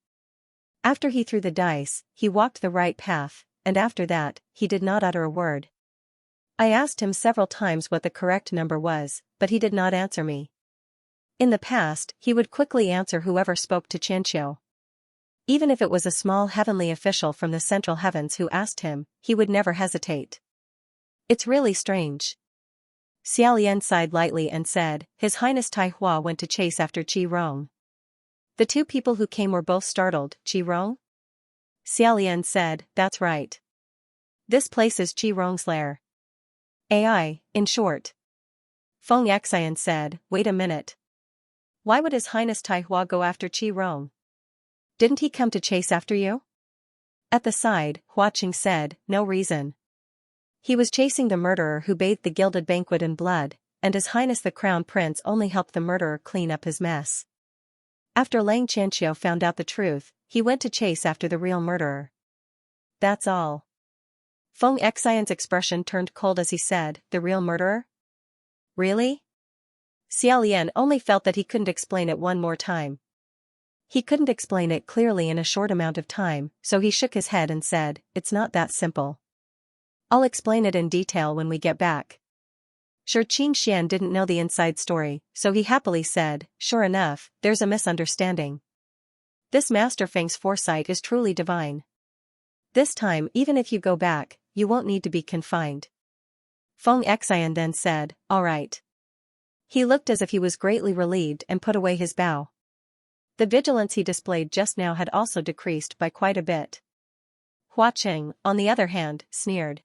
After he threw the dice, he walked the right path, and after that, he did not utter a word. I asked him several times what the correct number was, but he did not answer me. In the past, he would quickly answer whoever spoke to Qianqiu. Even if it was a small heavenly official from the central heavens who asked him, he would never hesitate. It's really strange. Xia Lian sighed lightly and said, His Highness Tai Hua went to chase after Qi Rong. The two people who came were both startled. Qi Rong? Xia Lian said, That's right. This place is Qi Rong's lair. AI, in short. Feng Xian said, Wait a minute. Why would His Highness Tai Hua go after Qi Rong? Didn't he come to chase after you? At the side, Hua Qing said, No reason. He was chasing the murderer who bathed the gilded banquet in blood, and His Highness the Crown Prince only helped the murderer clean up his mess. After Lang Qianqiu found out the truth, he went to chase after the real murderer. That's all. Feng Xian's expression turned cold as he said, The real murderer? Really? Xia Lian only felt that he couldn't explain it one more time. He couldn't explain it clearly in a short amount of time, so he shook his head and said, It's not that simple. I'll explain it in detail when we get back. Shi Qingxian didn't know the inside story, so he happily said, Sure enough, there's a misunderstanding. This Master Feng's foresight is truly divine. This time, even if you go back, you won't need to be confined. Feng Xian then said, All right. He looked as if he was greatly relieved and put away his bow. The vigilance he displayed just now had also decreased by quite a bit. Hua Qing, on the other hand, sneered.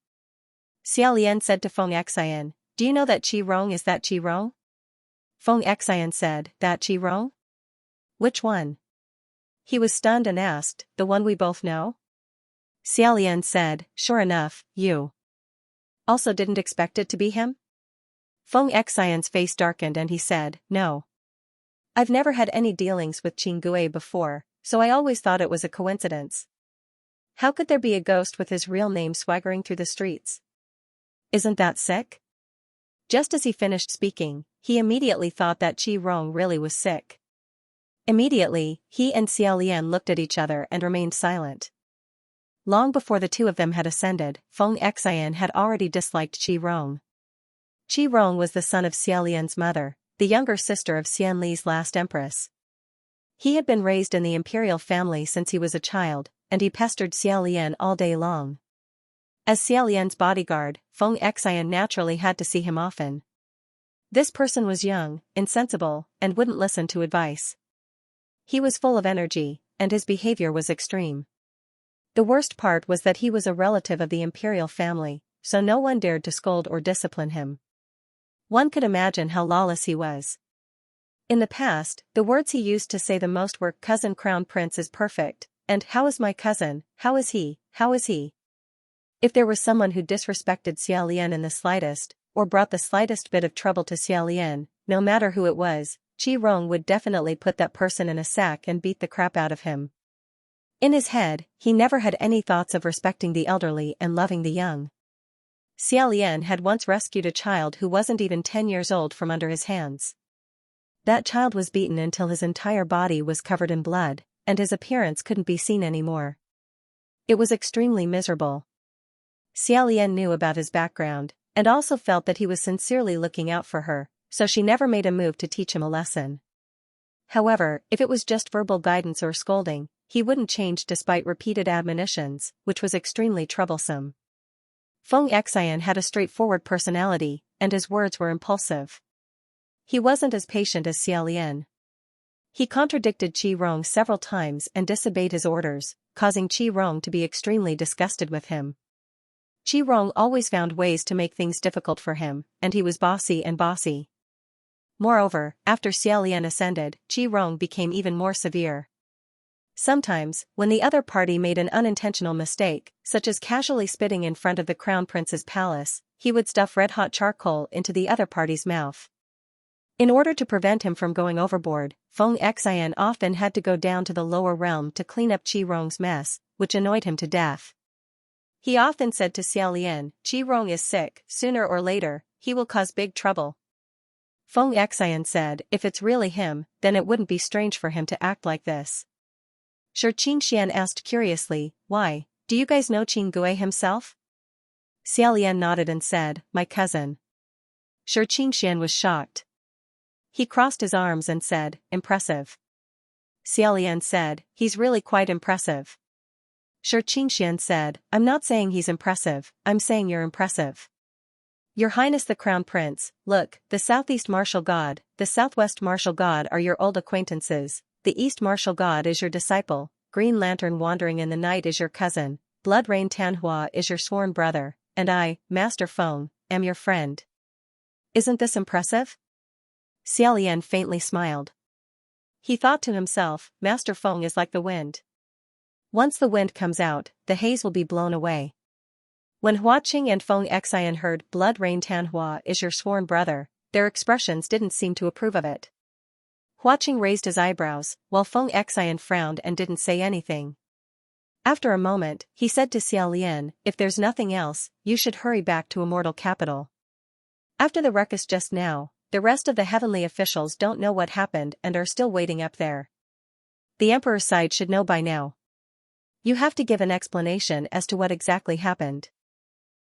Xia Lian said to Feng Xian, Do you know that Qi Rong is that Qi Rong? Feng Xian said, That Qi Rong? Which one? He was stunned and asked, The one we both know? Xia Lian said, Sure enough, you also didn't expect it to be him? Feng Xian's face darkened and he said, No. I've never had any dealings with Qing Gui before, so I always thought it was a coincidence. How could there be a ghost with his real name swaggering through the streets? Isn't that sick? Just as he finished speaking, he immediately thought that Qi Rong really was sick. Immediately, he and Xia Lian looked at each other and remained silent. Long before the two of them had ascended, Feng Xian had already disliked Qi Rong. Qi Rong was the son of Xia Lian's mother, the younger sister of Xian Li's last empress. He had been raised in the imperial family since he was a child, and he pestered Xia Lian all day long. As Xia Lian's bodyguard, Feng Xian naturally had to see him often. This person was young, insensible, and wouldn't listen to advice. He was full of energy, and his behavior was extreme. The worst part was that he was a relative of the imperial family, so no one dared to scold or discipline him. One could imagine how lawless he was. In the past, the words he used to say the most were, Cousin Crown Prince is perfect, and how is my cousin, how is he, how is he? If there was someone who disrespected Xia Lian in the slightest, or brought the slightest bit of trouble to Xia Lian, no matter who it was, Qi Rong would definitely put that person in a sack and beat the crap out of him. In his head, he never had any thoughts of respecting the elderly and loving the young. Xia Lian had once rescued a child who wasn't even 10 years old from under his hands. That child was beaten until his entire body was covered in blood, and his appearance couldn't be seen anymore. It was extremely miserable. Xia Lian knew about his background, and also felt that he was sincerely looking out for her, so she never made a move to teach him a lesson. However, if it was just verbal guidance or scolding, he wouldn't change despite repeated admonitions, which was extremely troublesome. Feng Xian had a straightforward personality, and his words were impulsive. He wasn't as patient as Xia Lian. He contradicted Qi Rong several times and disobeyed his orders, causing Qi Rong to be extremely disgusted with him. Qi Rong always found ways to make things difficult for him, and he was bossy and bossy. Moreover, after Xia Lian ascended, Qi Rong became even more severe. Sometimes, when the other party made an unintentional mistake, such as casually spitting in front of the Crown Prince's palace, he would stuff red-hot charcoal into the other party's mouth. In order to prevent him from going overboard, Feng Xian often had to go down to the lower realm to clean up Qi Rong's mess, which annoyed him to death. He often said to Xia Lian, Qi Rong is sick, sooner or later, he will cause big trouble. Feng Xian said, if it's really him, then it wouldn't be strange for him to act like this. Shi Qingxian asked curiously, why, do you guys know Qing Gui himself? Xia Lian nodded and said, my cousin. Shi Qingxian was shocked. He crossed his arms and said, impressive. Xia Lian said, he's really quite impressive. Shi Qingxian said, I'm not saying he's impressive, I'm saying you're impressive. Your Highness the Crown Prince, look, the Southeast Martial God, the Southwest Martial God are your old acquaintances, the East Martial God is your disciple, Green Lantern Wandering in the Night is your cousin, Blood Rain Tanhua is your sworn brother, and I, Master Feng, am your friend. Isn't this impressive? Xia Lian faintly smiled. He thought to himself, Master Feng is like the wind. Once the wind comes out, the haze will be blown away. When Hua Qing and Feng Xian heard Blood Rain Tanhua is your sworn brother, their expressions didn't seem to approve of it. Hua Qing raised his eyebrows, while Feng Xian frowned and didn't say anything. After a moment, he said to Xia Lian, if there's nothing else, you should hurry back to Immortal Capital. After the ruckus just now, the rest of the heavenly officials don't know what happened and are still waiting up there. The Emperor's side should know by now. You have to give an explanation as to what exactly happened.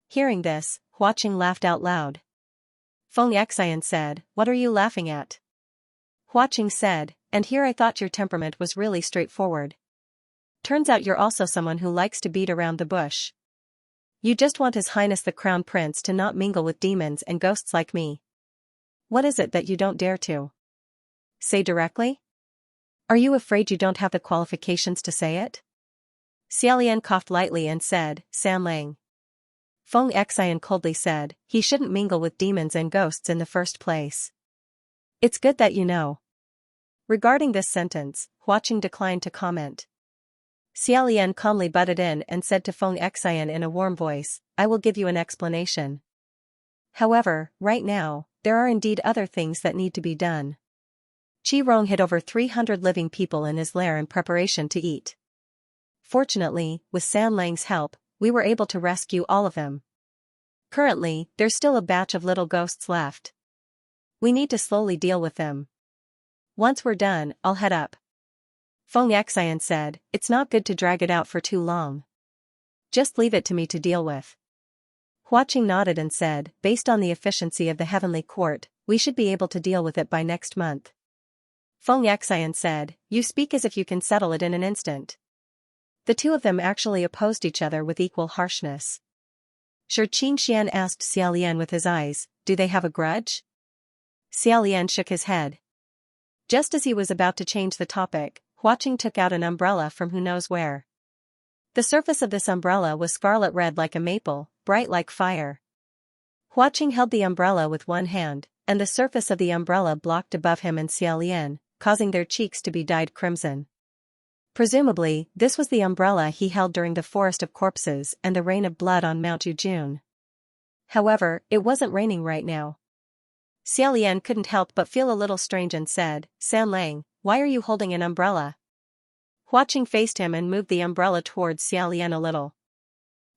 Hearing this, Hua Qing laughed out loud. Feng Xian said, what are you laughing at? Hua Qing said, and here I thought your temperament was really straightforward. Turns out you're also someone who likes to beat around the bush. You just want His Highness the Crown Prince to not mingle with demons and ghosts like me. What is it that you don't dare to say directly? Are you afraid you don't have the qualifications to say it? Xia Lian coughed lightly and said, San Lang. Feng Xian coldly said, he shouldn't mingle with demons and ghosts in the first place. It's good that you know. Regarding this sentence, Hua Qing declined to comment. Xia Lian calmly butted in and said to Feng Xian in a warm voice, I will give you an explanation. However, right now, there are indeed other things that need to be done. Qi Rong hid over 300 living people in his lair in preparation to eat. Fortunately, with San Lang's help, we were able to rescue all of them. Currently, there's still a batch of little ghosts left. We need to slowly deal with them. Once we're done, I'll head up. Feng Xian said, it's not good to drag it out for too long. Just leave it to me to deal with. Hua Qing nodded and said, based on the efficiency of the Heavenly Court, we should be able to deal with it by next month. Feng Xian said, you speak as if you can settle it in an instant. The two of them actually opposed each other with equal harshness. Shi Qingxian asked Xia Lian with his eyes, do they have a grudge? Xia Lian shook his head. Just as he was about to change the topic, Hua Qing took out an umbrella from who knows where. The surface of this umbrella was scarlet red like a maple, bright like fire. Hua Qing held the umbrella with one hand, and the surface of the umbrella blocked above him and Xia Lian, causing their cheeks to be dyed crimson. Presumably, this was the umbrella he held during the Forest of Corpses and the rain of blood on Mount Yujun. However, it wasn't raining right now. Xia Lian couldn't help but feel a little strange and said, San Lang, why are you holding an umbrella? Hua Qing faced him and moved the umbrella towards Xia Lian a little.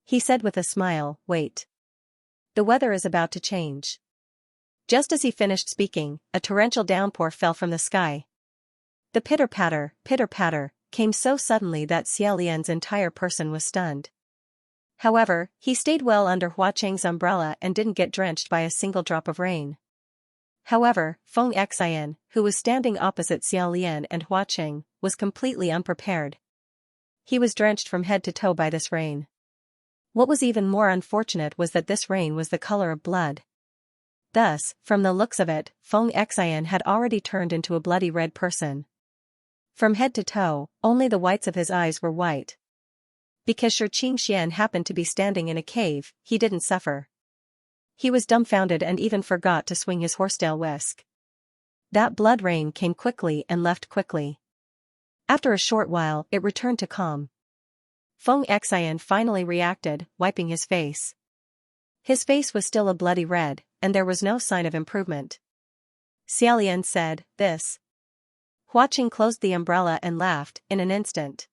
He said with a smile, wait. The weather is about to change. Just as he finished speaking, a torrential downpour fell from the sky. The pitter-patter, came so suddenly that Xia Lian's entire person was stunned. However, he stayed well under Hua Qing's umbrella and didn't get drenched by a single drop of rain. However, Feng Xian, who was standing opposite Xia Lian and Hua Qing, was completely unprepared. He was drenched from head to toe by this rain. What was even more unfortunate was that this rain was the color of blood. Thus, from the looks of it, Feng Xian had already turned into a bloody red person. From head to toe, only the whites of his eyes were white. Because Shi Qingxian happened to be standing in a cave, he didn't suffer. He was dumbfounded and even forgot to swing his horsetail whisk. That blood rain came quickly and left quickly. After a short while, it returned to calm. Feng Xian finally reacted, wiping his face. His face was still a bloody red, and there was no sign of improvement. Xia Lian said, this. Hua Qing closed the umbrella and laughed, in an instant.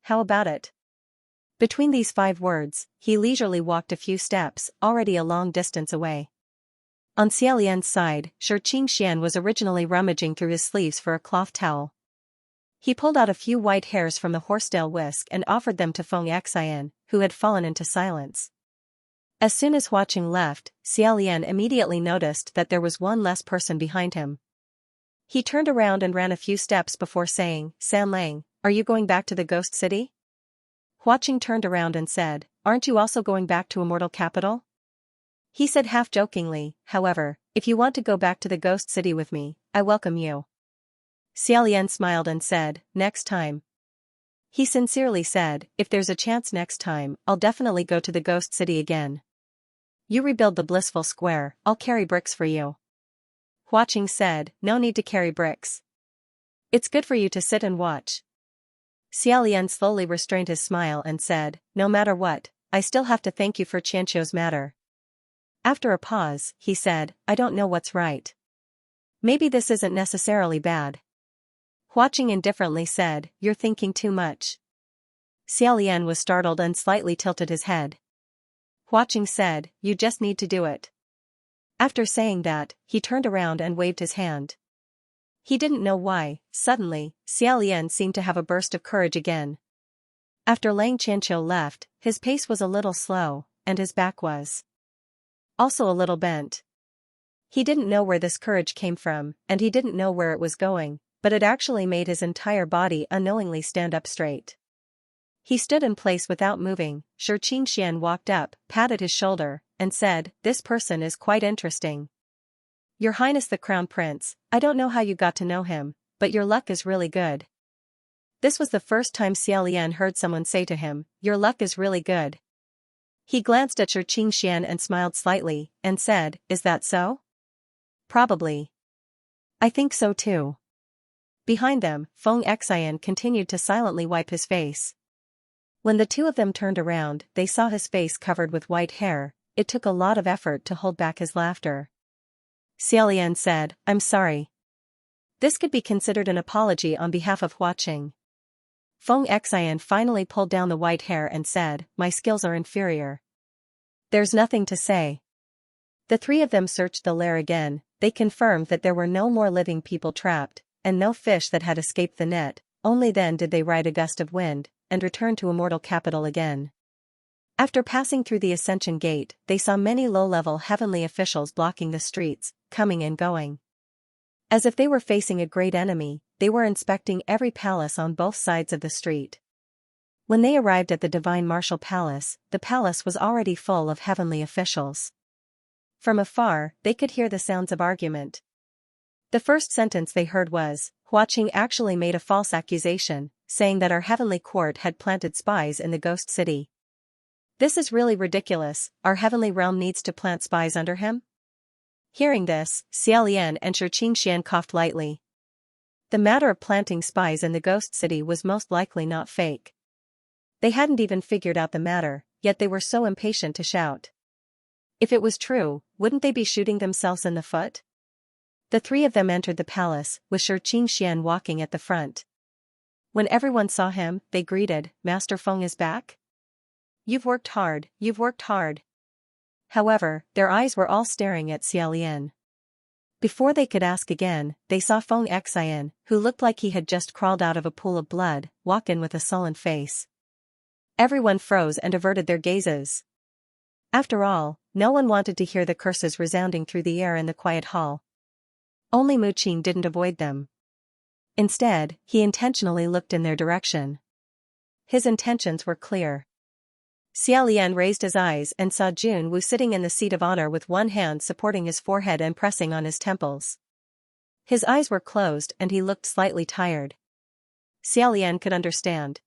How about it? Between these 5 words, he leisurely walked a few steps, already a long distance away. On Xia Lian's side, Shi Qingxian was originally rummaging through his sleeves for a cloth towel. He pulled out a few white hairs from the horsetail whisk and offered them to Feng Xian, who had fallen into silence. As soon as Hua Qing left, Xia Lian immediately noticed that there was one less person behind him. He turned around and ran a few steps before saying, "San Lang, are you going back to the Ghost City?" Hua Qing turned around and said, "Aren't you also going back to Immortal Capital?" He said half-jokingly, "However, if you want to go back to the Ghost City with me, I welcome you." Xia Lian smiled and said, "Next time." He sincerely said, "If there's a chance next time, I'll definitely go to the Ghost City again. You rebuild the Blissful Square, I'll carry bricks for you." Hua Qing said, "No need to carry bricks. It's good for you to sit and watch." Xia Lian slowly restrained his smile and said, "No matter what, I still have to thank you for Qianqiu's matter." After a pause, he said, "I don't know what's right. Maybe this isn't necessarily bad." Hua Qing indifferently said, "You're thinking too much." Xia Lian was startled and slightly tilted his head. Hua Qing said, "You just need to do it." After saying that, he turned around and waved his hand. He didn't know why, suddenly, Xia Lian seemed to have a burst of courage again. After Lang Qianqiu left, his pace was a little slow, and his back was also a little bent. He didn't know where this courage came from, and he didn't know where it was going, but it actually made his entire body unknowingly stand up straight. He stood in place without moving. Shi Qingxian walked up, patted his shoulder, and said, "This person is quite interesting. Your Highness the Crown Prince, I don't know how you got to know him, but your luck is really good." This was the first time Xia Lian heard someone say to him, "Your luck is really good." He glanced at Shi Qingxian and smiled slightly, and said, "Is that so?" "Probably. I think so too." Behind them, Feng Xian continued to silently wipe his face. When the two of them turned around, they saw his face covered with white hair. It took a lot of effort to hold back his laughter. Xia Lian said, "I'm sorry." This could be considered an apology on behalf of Hua Qing. Feng Xian finally pulled down the white hair and said, "My skills are inferior. There's nothing to say." The three of them searched the lair again. They confirmed that there were no more living people trapped, and no fish that had escaped the net. Only then did they ride a gust of wind, and return to Immortal Capital again. After passing through the Ascension Gate, they saw many low-level heavenly officials blocking the streets, coming and going. As if they were facing a great enemy, they were inspecting every palace on both sides of the street. When they arrived at the Divine Martial Palace, the palace was already full of heavenly officials. From afar, they could hear the sounds of argument. The first sentence they heard was, "Hua Qing actually made a false accusation, saying that our heavenly court had planted spies in the Ghost City. This is really ridiculous. Our heavenly realm needs to plant spies under him?" Hearing this, Xia Lian and Shi Qingxian coughed lightly. The matter of planting spies in the Ghost City was most likely not fake. They hadn't even figured out the matter, yet they were so impatient to shout. If it was true, wouldn't they be shooting themselves in the foot? The three of them entered the palace, with Shi Qingxian walking at the front. When everyone saw him, they greeted, "Master Feng is back? You've worked hard, you've worked hard." However, their eyes were all staring at Xia Lian. Before they could ask again, they saw Feng Xian, who looked like he had just crawled out of a pool of blood, walk in with a sullen face. Everyone froze and averted their gazes. After all, no one wanted to hear the curses resounding through the air in the quiet hall. Only Mu Qin didn't avoid them. Instead, he intentionally looked in their direction. His intentions were clear. Xia Lian raised his eyes and saw Jun Wu sitting in the seat of honor with one hand supporting his forehead and pressing on his temples. His eyes were closed and he looked slightly tired. Xia Lian could understand.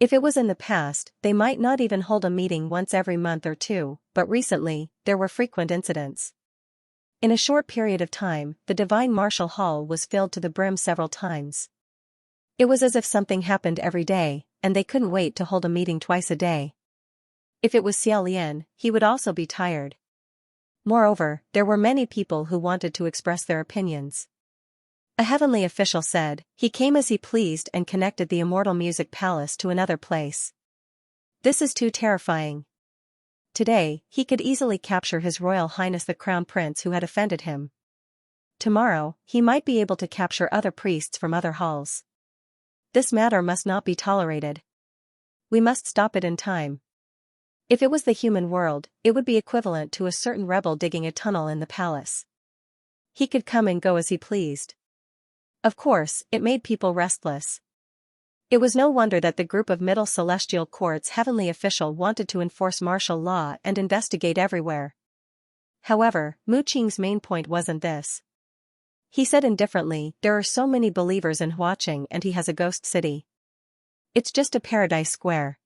If it was in the past, they might not even hold a meeting once every month or two, but recently, there were frequent incidents. In a short period of time, the Divine Martial Hall was filled to the brim several times. It was as if something happened every day, and they couldn't wait to hold a meeting twice a day. If it was Xia Lian, he would also be tired. Moreover, there were many people who wanted to express their opinions. A heavenly official said, "He came as he pleased and connected the Immortal Music Palace to another place. This is too terrifying. Today, he could easily capture His Royal Highness the Crown Prince who had offended him. Tomorrow, he might be able to capture other priests from other halls. This matter must not be tolerated. We must stop it in time. If it was the human world, it would be equivalent to a certain rebel digging a tunnel in the palace. He could come and go as he pleased. Of course, it made people restless. It was no wonder that the group of Middle Celestial Court's heavenly official wanted to enforce martial law and investigate everywhere. However, Mu Qing's main point wasn't this. He said indifferently, there are so many believers in Huaqing and he has a ghost city. It's just a paradise square.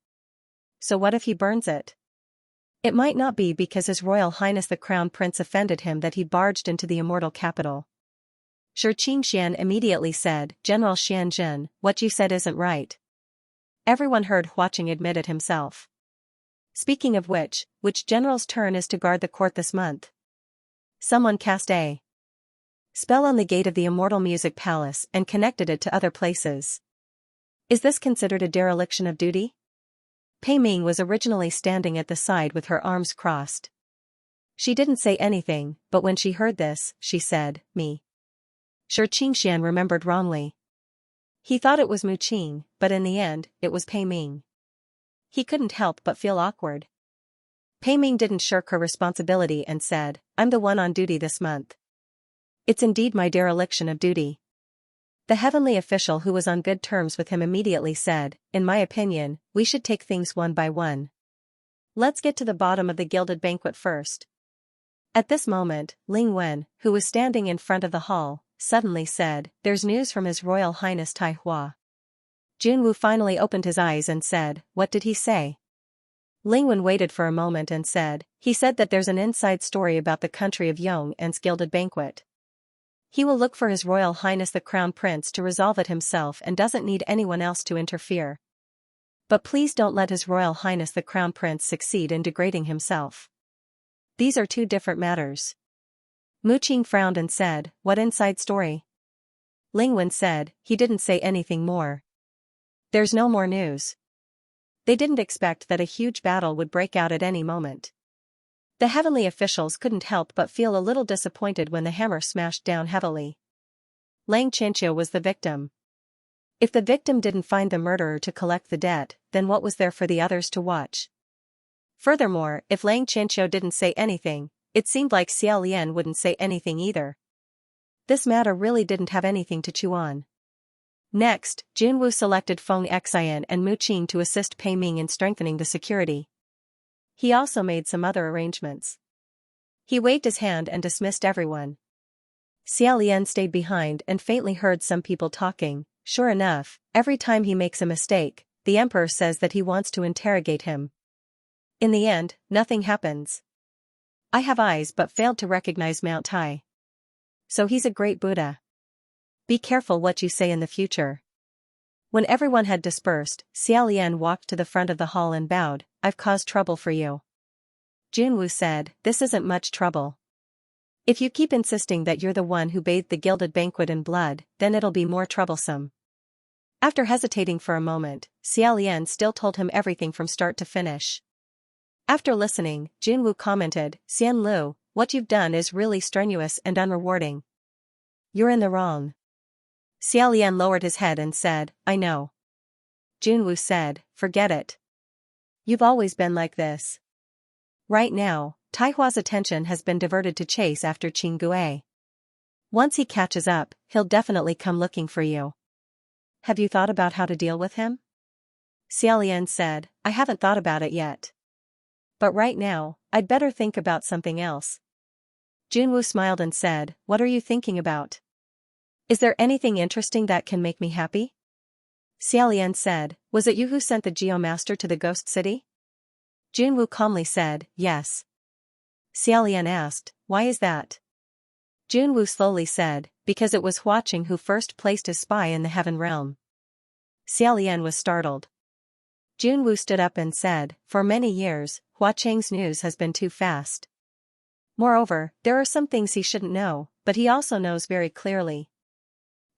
So what if he burns it? It might not be because His Royal Highness the Crown Prince offended him that he barged into the immortal capital. Shi Qingxian immediately said, General Xianjun, what you said isn't right. Everyone heard Huaqing admit it himself. Speaking of which general's turn is to guard the court this month? Someone cast a spell on the gate of the Immortal Music Palace and connected it to other places. Is this considered a dereliction of duty? Pei Ming was originally standing at the side with her arms crossed. She didn't say anything, but when she heard this, she said, me. Shi Qingxian remembered wrongly. He thought it was Mu Qing, but in the end, it was Pei Ming. He couldn't help but feel awkward. Pei Ming didn't shirk her responsibility and said, I'm the one on duty this month. It's indeed my dereliction of duty. The heavenly official who was on good terms with him immediately said, in my opinion, we should take things one by one. Let's get to the bottom of the gilded banquet first. At this moment, Ling Wen, who was standing in front of the hall, suddenly said, there's news from His Royal Highness Tai Hua. Junwu finally opened his eyes and said, what did he say? Ling Wen waited for a moment and said, he said that there's an inside story about the country of Yong and's gilded banquet. He will look for His Royal Highness the Crown Prince to resolve it himself and doesn't need anyone else to interfere. But please don't let His Royal Highness the Crown Prince succeed in degrading himself. These are two different matters. Mu Qing frowned and said, what inside story? Ling Wen said, he didn't say anything more. There's no more news. They didn't expect that a huge battle would break out at any moment. The heavenly officials couldn't help but feel a little disappointed when the hammer smashed down heavily. Lang Qianqiu was the victim. If the victim didn't find the murderer to collect the debt, then what was there for the others to watch? Furthermore, if Lang Qianqiu didn't say anything, it seemed like Xiao Lian wouldn't say anything either. This matter really didn't have anything to chew on. Next, Junwu selected Feng Xian and Mu Qing to assist Pei Ming in strengthening the security. He also made some other arrangements. He waved his hand and dismissed everyone. Xiao Lian stayed behind and faintly heard some people talking. Sure enough, every time he makes a mistake, the emperor says that he wants to interrogate him. In the end, nothing happens. I have eyes but failed to recognize Mount Tai. So he's a great Buddha. Be careful what you say in the future. When everyone had dispersed, Xiao Lian walked to the front of the hall and bowed, I've caused trouble for you. Junwu said, this isn't much trouble. If you keep insisting that you're the one who bathed the gilded banquet in blood, then it'll be more troublesome. After hesitating for a moment, Xiao Lian still told him everything from start to finish. After listening, Junwu commented, Xian Lu, what you've done is really strenuous and unrewarding. You're in the wrong. Xiao Lian lowered his head and said, I know. Junwu said, forget it. You've always been like this. Right now, Tai Hua's attention has been diverted to chase after Qing Gue. Once he catches up, he'll definitely come looking for you. Have you thought about how to deal with him? Xiao Lian said, I haven't thought about it yet. But right now, I'd better think about something else. Junwu smiled and said, what are you thinking about? Is there anything interesting that can make me happy? Xiao Lian said, was it you who sent the Geomaster to the ghost city? Junwu calmly said, yes. Xiao Lian asked, why is that? Junwu slowly said, because it was Huaqing who first placed his spy in the heaven realm. Xiao Lian was startled. Junwu stood up and said, for many years, Huaqing's news has been too fast. Moreover, there are some things he shouldn't know, but he also knows very clearly.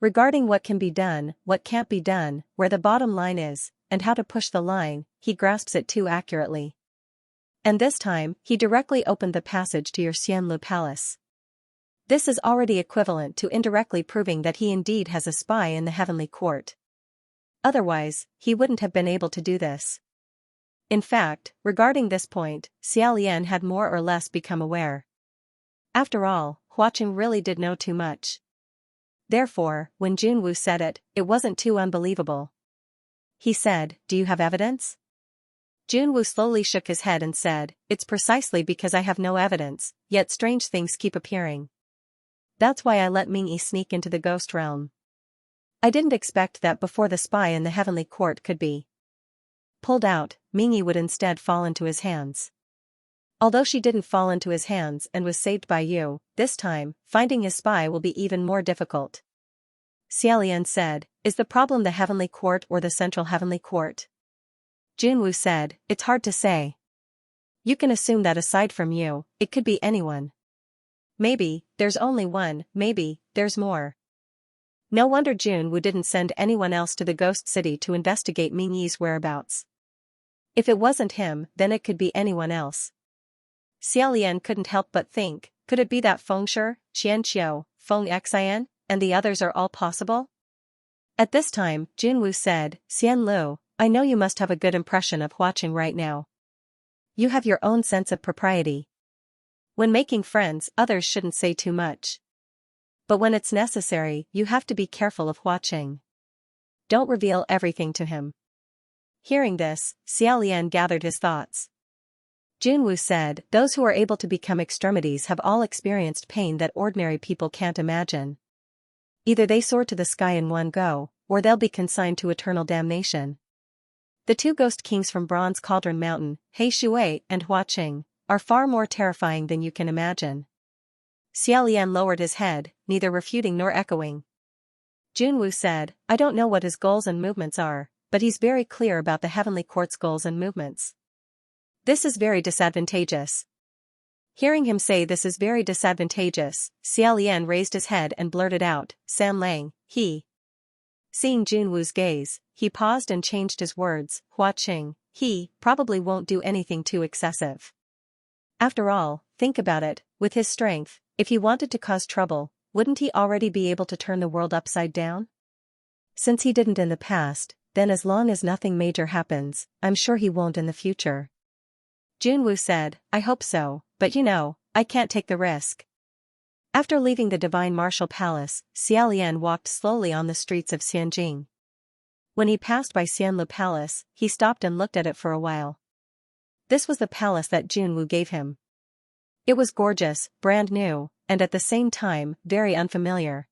Regarding what can be done, what can't be done, where the bottom line is, and how to push the line, he grasps it too accurately. And this time, he directly opened the passage to your Xianlu Palace. This is already equivalent to indirectly proving that he indeed has a spy in the heavenly court. Otherwise, he wouldn't have been able to do this. In fact, regarding this point, Xia Lian had more or less become aware. After all, Huaqing really did know too much. Therefore, when Junwu said it, it wasn't too unbelievable. He said, "Do you have evidence?" Junwu slowly shook his head and said, "It's precisely because I have no evidence, yet strange things keep appearing. That's why I let Ming Yi sneak into the ghost realm. I didn't expect that before the spy in the heavenly court could be pulled out, Ming Yi would instead fall into his hands. Although she didn't fall into his hands and was saved by you, this time, finding his spy will be even more difficult." Xia Lian said, "Is the problem the heavenly court or the central heavenly court?" Junwu said, "It's hard to say. You can assume that aside from you, it could be anyone. Maybe, there's only one, maybe, there's more." No wonder Junwu didn't send anyone else to the ghost city to investigate Ming Yi's whereabouts. If it wasn't him, then it could be anyone else. Xia Lian couldn't help but think, could it be that Feng Shi, Qian Qiu, Feng Xian, and the others are all possible? At this time, Junwu said, "Xian Lu, I know you must have a good impression of Huaqing right now. You have your own sense of propriety. When making friends, others shouldn't say too much. But when it's necessary, you have to be careful of Huaqing. Don't reveal everything to him." Hearing this, Xia Lian gathered his thoughts. Junwu said, "Those who are able to become extremities have all experienced pain that ordinary people can't imagine. Either they soar to the sky in one go, or they'll be consigned to eternal damnation. The two ghost kings from Bronze Cauldron Mountain, He Shui and Huaqing, are far more terrifying than you can imagine." Xia Lian lowered his head, neither refuting nor echoing. Junwu said, "I don't know what his goals and movements are, but he's very clear about the heavenly court's goals and movements. This is very disadvantageous." Hearing him say this is very disadvantageous, Xia Lian raised his head and blurted out, "San Lang, he." Seeing Junwu's gaze, he paused and changed his words, "Huaqing, he, probably won't do anything too excessive. After all, think about it, with his strength, if he wanted to cause trouble, wouldn't he already be able to turn the world upside down? Since he didn't in the past, then as long as nothing major happens, I'm sure he won't in the future." Junwu said, "I hope so, but you know, I can't take the risk." After leaving the Divine Martial Palace, Xia Lian walked slowly on the streets of Xianjing. When he passed by Xianlu Palace, he stopped and looked at it for a while. This was the palace that Junwu gave him. It was gorgeous, brand new, and at the same time, very unfamiliar.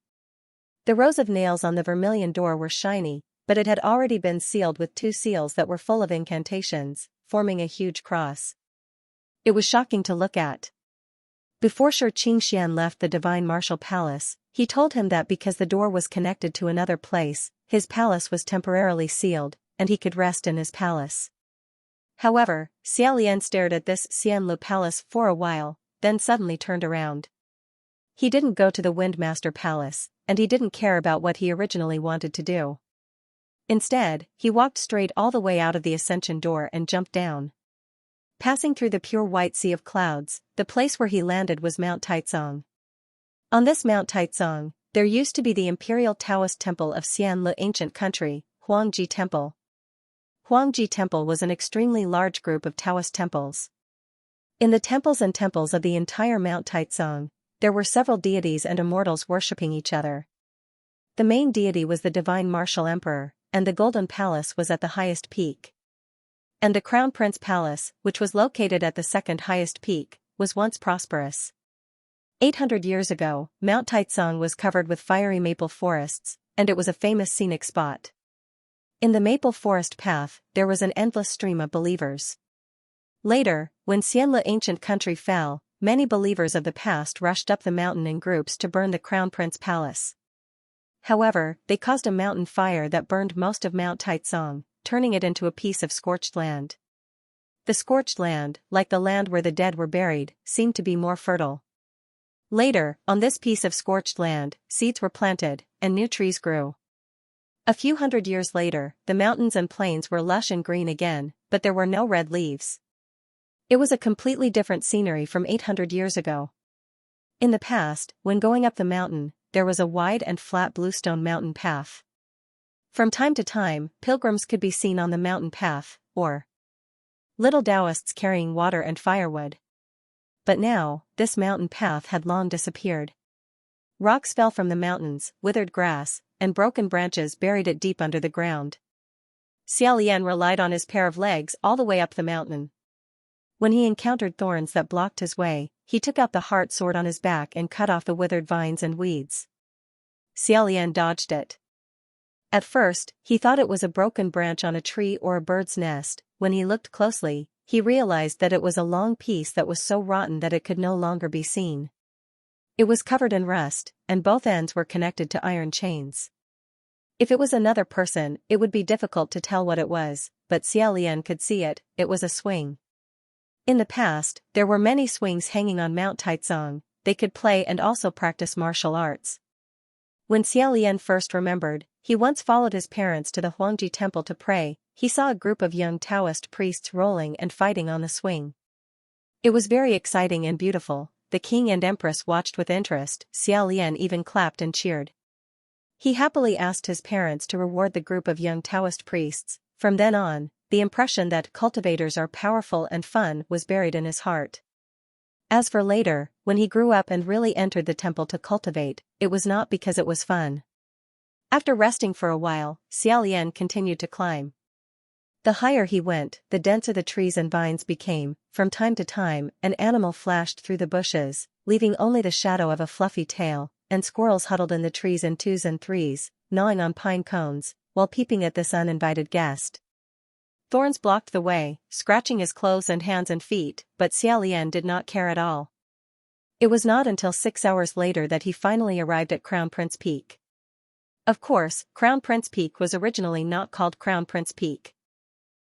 The rows of nails on the vermilion door were shiny, but it had already been sealed with 2 seals that were full of incantations, forming a huge cross. It was shocking to look at. Before Shi Qingxian left the Divine Martial Palace, he told him that because the door was connected to another place, his palace was temporarily sealed, and he could rest in his palace. However, Xia Lian stared at this Xianlu Palace for a while, then suddenly turned around. He didn't go to the Windmaster Palace, and he didn't care about what he originally wanted to do. Instead, he walked straight all the way out of the Ascension door and jumped down. Passing through the pure white sea of clouds, the place where he landed was Mount Taizong. On this Mount Taizong, there used to be the Imperial Taoist Temple of Xianlu ancient country, Huangji Temple. Huangji Temple was an extremely large group of Taoist temples. In the temples of the entire Mount Taizong, there were several deities and immortals worshipping each other. The main deity was the Divine Martial Emperor, and the Golden Palace was at the highest peak. And the Crown Prince Palace, which was located at the second highest peak, was once prosperous. 800 years ago, Mount Taizong was covered with fiery maple forests, and it was a famous scenic spot. In the maple forest path, there was an endless stream of believers. Later, when Xianlu ancient country fell, many believers of the past rushed up the mountain in groups to burn the Crown Prince Palace. However, they caused a mountain fire that burned most of Mount Taizong, turning it into a piece of scorched land. The scorched land, like the land where the dead were buried, seemed to be more fertile. Later, on this piece of scorched land, seeds were planted, and new trees grew. A few hundred years later, the mountains and plains were lush and green again, but there were no red leaves. It was a completely different scenery from 800 years ago. In the past, when going up the mountain, there was a wide and flat bluestone mountain path. From time to time, pilgrims could be seen on the mountain path, or little Taoists carrying water and firewood. But now, this mountain path had long disappeared. Rocks fell from the mountains, withered grass, and broken branches buried it deep under the ground. Xiao Lian relied on his pair of legs all the way up the mountain. When he encountered thorns that blocked his way, he took out the heart sword on his back and cut off the withered vines and weeds. Xiao Lian dodged it. At first, he thought it was a broken branch on a tree or a bird's nest. When he looked closely, he realized that it was a long piece that was so rotten that it could no longer be seen. It was covered in rust, and both ends were connected to iron chains. If it was another person, it would be difficult to tell what it was, but Xiao Lian could see it. It was a swing. In the past, there were many swings hanging on Mount Taizong. They could play and also practice martial arts. When Xiao Lian first remembered, he once followed his parents to the Huangji temple to pray. He saw a group of young Taoist priests rolling and fighting on the swing. It was very exciting and beautiful. The king and empress watched with interest. Xiao Lian even clapped and cheered. He happily asked his parents to reward the group of young Taoist priests. From then on, the impression that cultivators are powerful and fun was buried in his heart. As for later, when he grew up and really entered the temple to cultivate, it was not because it was fun. After resting for a while, Xiao Lian continued to climb. The higher he went, the denser the trees and vines became. From time to time, an animal flashed through the bushes, leaving only the shadow of a fluffy tail, and squirrels huddled in the trees in twos and threes, gnawing on pine cones, while peeping at this uninvited guest. Thorns blocked the way, scratching his clothes and hands and feet, but Xiao Lian did not care at all. It was not until 6 hours later that he finally arrived at Crown Prince Peak. Of course, Crown Prince Peak was originally not called Crown Prince Peak.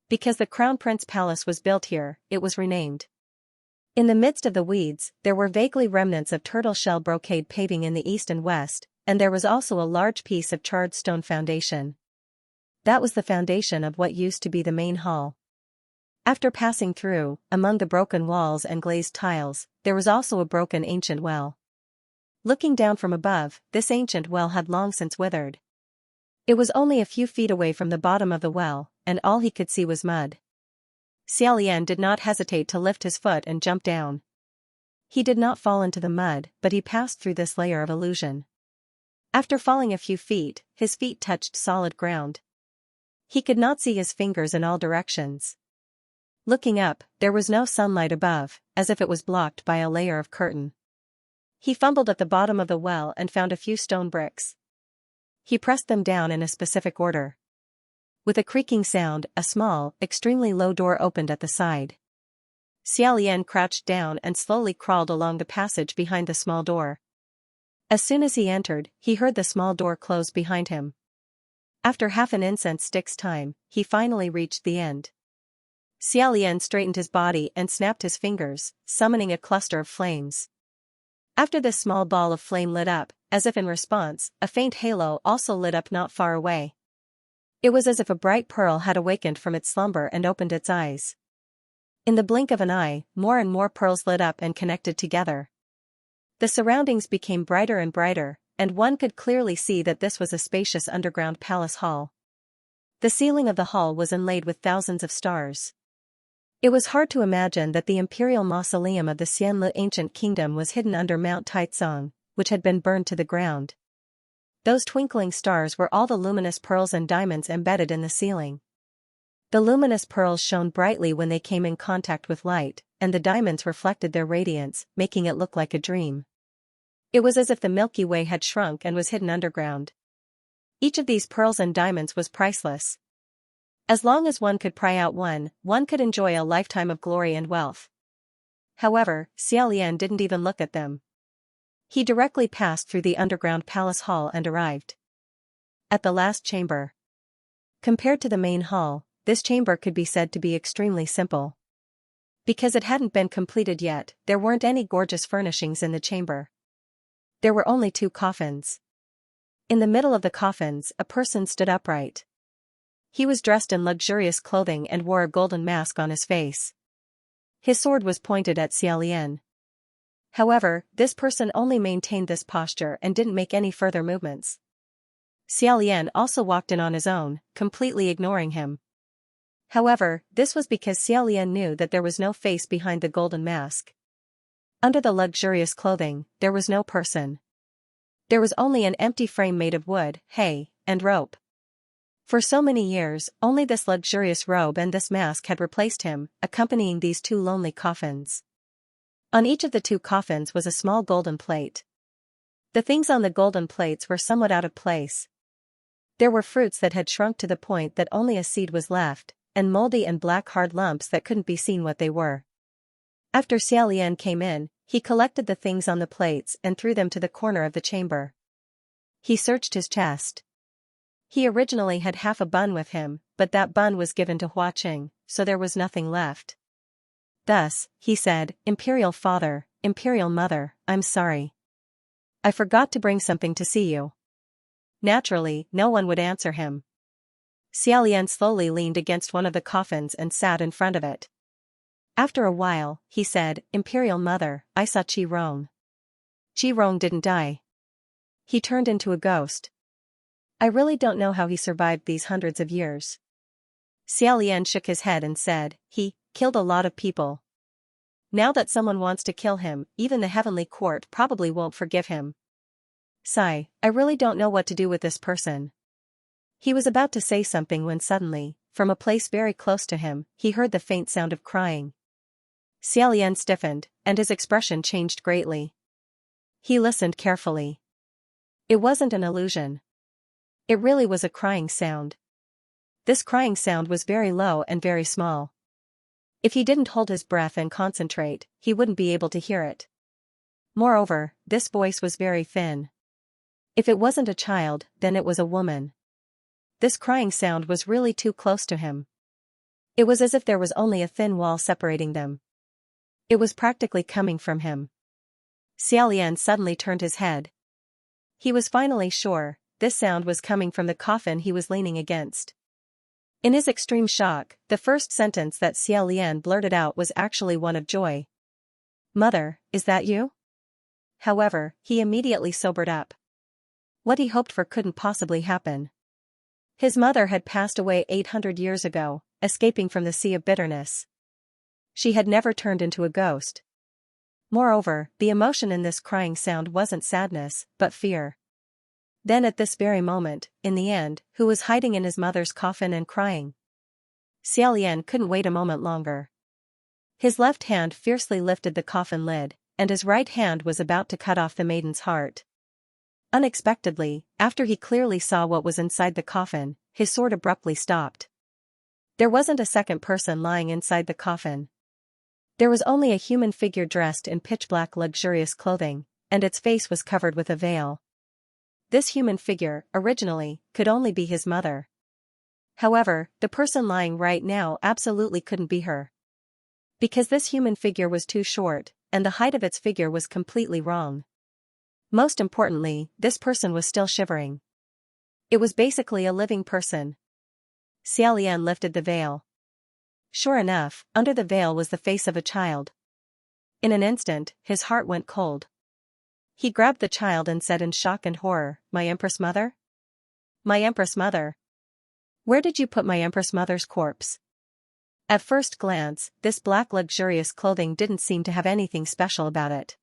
Because the Crown Prince Palace was built here, it was renamed. In the midst of the weeds, there were vaguely remnants of turtle shell brocade paving in the east and west, and there was also a large piece of charred stone foundation. That was the foundation of what used to be the main hall. After passing through, among the broken walls and glazed tiles, there was also a broken ancient well. Looking down from above, this ancient well had long since withered. It was only a few feet away from the bottom of the well, and all he could see was mud. Xiao Lian did not hesitate to lift his foot and jump down. He did not fall into the mud, but he passed through this layer of illusion. After falling a few feet, his feet touched solid ground. He could not see his fingers in all directions. Looking up, there was no sunlight above, as if it was blocked by a layer of curtain. He fumbled at the bottom of the well and found a few stone bricks. He pressed them down in a specific order. With a creaking sound, a small, extremely low door opened at the side. Xiao Lian crouched down and slowly crawled along the passage behind the small door. As soon as he entered, he heard the small door close behind him. After half an incense stick's time, he finally reached the end. Xiao Lian straightened his body and snapped his fingers, summoning a cluster of flames. After this small ball of flame lit up, as if in response, a faint halo also lit up not far away. It was as if a bright pearl had awakened from its slumber and opened its eyes. In the blink of an eye, more and more pearls lit up and connected together. The surroundings became brighter and brighter, and one could clearly see that this was a spacious underground palace hall. The ceiling of the hall was inlaid with thousands of stars. It was hard to imagine that the imperial mausoleum of the Xianlu ancient kingdom was hidden under Mount Taizong, which had been burned to the ground. Those twinkling stars were all the luminous pearls and diamonds embedded in the ceiling. The luminous pearls shone brightly when they came in contact with light, and the diamonds reflected their radiance, making it look like a dream. It was as if the Milky Way had shrunk and was hidden underground. Each of these pearls and diamonds was priceless. As long as one could pry out one could enjoy a lifetime of glory and wealth. However, Xiao Lian didn't even look at them. He directly passed through the underground palace hall and arrived at the last chamber. Compared to the main hall, this chamber could be said to be extremely simple. Because it hadn't been completed yet, there weren't any gorgeous furnishings in the chamber. There were only 2 coffins. In the middle of the coffins, a person stood upright. He was dressed in luxurious clothing and wore a golden mask on his face. His sword was pointed at Xiao Lian. However, this person only maintained this posture and didn't make any further movements. Xiao Lian also walked in on his own, completely ignoring him. However, this was because Xiao Lian knew that there was no face behind the golden mask. Under the luxurious clothing, there was no person. There was only an empty frame made of wood, hay, and rope. For so many years, only this luxurious robe and this mask had replaced him, accompanying these two lonely coffins. On each of the two coffins was a small golden plate. The things on the golden plates were somewhat out of place. There were fruits that had shrunk to the point that only a seed was left, and moldy and black hard lumps that couldn't be seen what they were. After Xiao Lian came in, he collected the things on the plates and threw them to the corner of the chamber. He searched his chest. He originally had half a bun with him, but that bun was given to Hua Qing, so there was nothing left. Thus, he said, "Imperial Father, Imperial Mother, I'm sorry. I forgot to bring something to see you." Naturally, no one would answer him. Xiao Lian slowly leaned against one of the coffins and sat in front of it. After a while, he said, "Imperial Mother, I saw Qi Rong. Qi Rong didn't die. He turned into a ghost. I really don't know how he survived these hundreds of years." Xiao Lian shook his head and said, "He killed a lot of people. Now that someone wants to kill him, even the heavenly court probably won't forgive him. Sigh, I really don't know what to do with this person." He was about to say something when suddenly, from a place very close to him, he heard the faint sound of crying. Xiao Lian stiffened, and his expression changed greatly. He listened carefully. It wasn't an illusion. It really was a crying sound. This crying sound was very low and very small. If he didn't hold his breath and concentrate, he wouldn't be able to hear it. Moreover, this voice was very thin. If it wasn't a child, then it was a woman. This crying sound was really too close to him. It was as if there was only a thin wall separating them. It was practically coming from him. Xiao Lian suddenly turned his head. He was finally sure, this sound was coming from the coffin he was leaning against. In his extreme shock, the first sentence that Xiao Lian blurted out was actually one of joy. "Mother, is that you?" However, he immediately sobered up. What he hoped for couldn't possibly happen. His mother had passed away 800 years ago, escaping from the Sea of Bitterness. She had never turned into a ghost. Moreover, the emotion in this crying sound wasn't sadness, but fear. Then at this very moment, in the end, who was hiding in his mother's coffin and crying? Xiao Lian couldn't wait a moment longer. His left hand fiercely lifted the coffin lid, and his right hand was about to cut off the maiden's heart. Unexpectedly, after he clearly saw what was inside the coffin, his sword abruptly stopped. There wasn't a second person lying inside the coffin. There was only a human figure dressed in pitch-black luxurious clothing, and its face was covered with a veil. This human figure, originally, could only be his mother. However, the person lying right now absolutely couldn't be her. Because this human figure was too short, and the height of its figure was completely wrong. Most importantly, this person was still shivering. It was basically a living person. Xiao Lian lifted the veil. Sure enough, under the veil was the face of a child. In an instant, his heart went cold. He grabbed the child and said in shock and horror, "My Empress Mother? My Empress Mother? Where did you put my Empress Mother's corpse?" At first glance, this black luxurious clothing didn't seem to have anything special about it.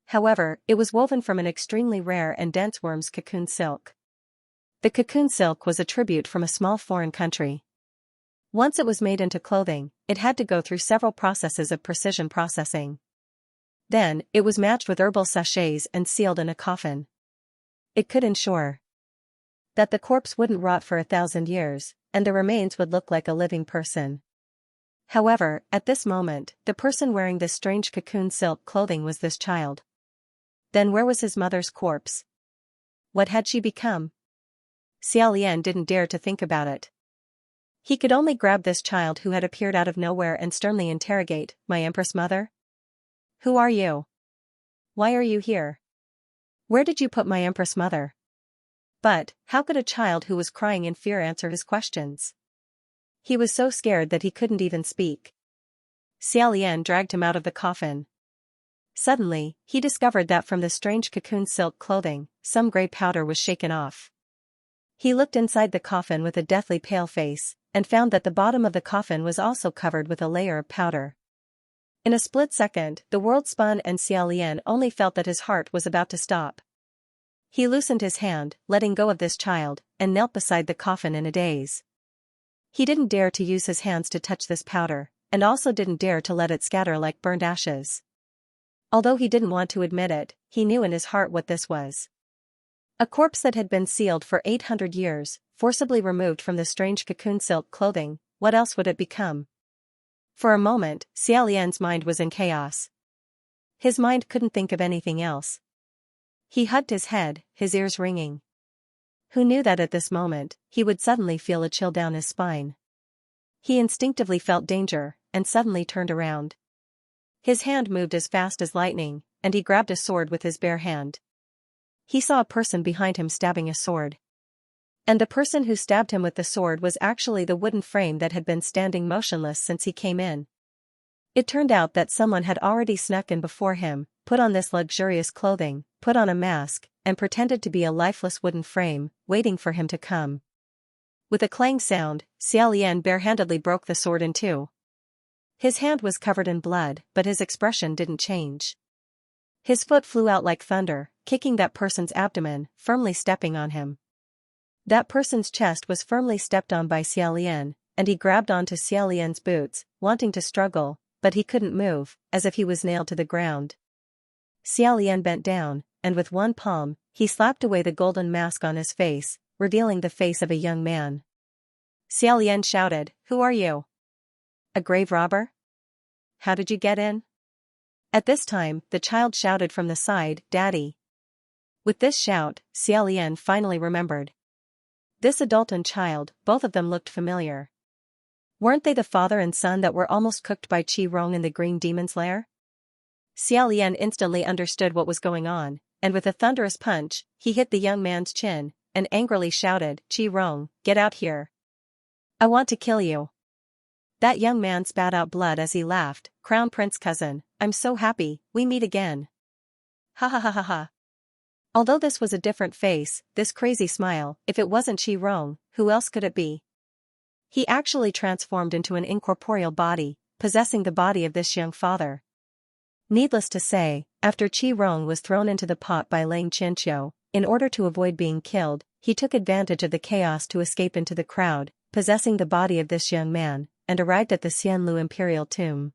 However, it was woven from an extremely rare and dense worm's cocoon silk. The cocoon silk was a tribute from a small foreign country. Once it was made into clothing, it had to go through several processes of precision processing. Then, it was matched with herbal sachets and sealed in a coffin. It could ensure that the corpse wouldn't rot for 1,000 years, and the remains would look like a living person. However, at this moment, the person wearing this strange cocoon silk clothing was this child. Then where was his mother's corpse? What had she become? Xiao Lian didn't dare to think about it. He could only grab this child who had appeared out of nowhere and sternly interrogate, "My Empress Mother? Who are you? Why are you here? Where did you put my Empress Mother?" But, how could a child who was crying in fear answer his questions? He was so scared that he couldn't even speak. Xiao Lian dragged him out of the coffin. Suddenly, he discovered that from the strange cocoon silk clothing, some gray powder was shaken off. He looked inside the coffin with a deathly pale face, and found that the bottom of the coffin was also covered with a layer of powder. In a split second, the world spun and Xia Lian only felt that his heart was about to stop. He loosened his hand, letting go of this child, and knelt beside the coffin in a daze. He didn't dare to use his hands to touch this powder, and also didn't dare to let it scatter like burned ashes. Although he didn't want to admit it, he knew in his heart what this was. A corpse that had been sealed for 800 years, forcibly removed from the strange cocoon silk clothing, what else would it become? For a moment, Xia Lian's mind was in chaos. His mind couldn't think of anything else. He hugged his head, his ears ringing. Who knew that at this moment, he would suddenly feel a chill down his spine? He instinctively felt danger, and suddenly turned around. His hand moved as fast as lightning, and he grabbed a sword with his bare hand. He saw a person behind him stabbing a sword. And the person who stabbed him with the sword was actually the wooden frame that had been standing motionless since he came in. It turned out that someone had already snuck in before him, put on this luxurious clothing, put on a mask, and pretended to be a lifeless wooden frame, waiting for him to come. With a clang sound, Xia Lian barehandedly broke the sword in two. His hand was covered in blood, but his expression didn't change. His foot flew out like thunder, kicking that person's abdomen, firmly stepping on him. That person's chest was firmly stepped on by Xia Lian, and he grabbed onto Xia Lian's boots, wanting to struggle, but he couldn't move, as if he was nailed to the ground. Xia Lian bent down, and with one palm, he slapped away the golden mask on his face, revealing the face of a young man. Xia Lian shouted, "Who are you? A grave robber? How did you get in?" At this time, the child shouted from the side, "Daddy." With this shout, Xia Lian finally remembered. This adult and child, both of them looked familiar. Weren't they the father and son that were almost cooked by Qi Rong in the Green Demon's lair? Xia Lian instantly understood what was going on, and with a thunderous punch, he hit the young man's chin, and angrily shouted, "Qi Rong, get out here. I want to kill you." That young man spat out blood as he laughed, "Crown Prince cousin, I'm so happy, we meet again. Ha ha ha ha ha." Although this was a different face, this crazy smile, if it wasn't Qi Rong, who else could it be? He actually transformed into an incorporeal body, possessing the body of this young father. Needless to say, after Qi Rong was thrown into the pot by Lang Qianqiu, in order to avoid being killed, he took advantage of the chaos to escape into the crowd, possessing the body of this young man, and arrived at the Xianlu imperial tomb.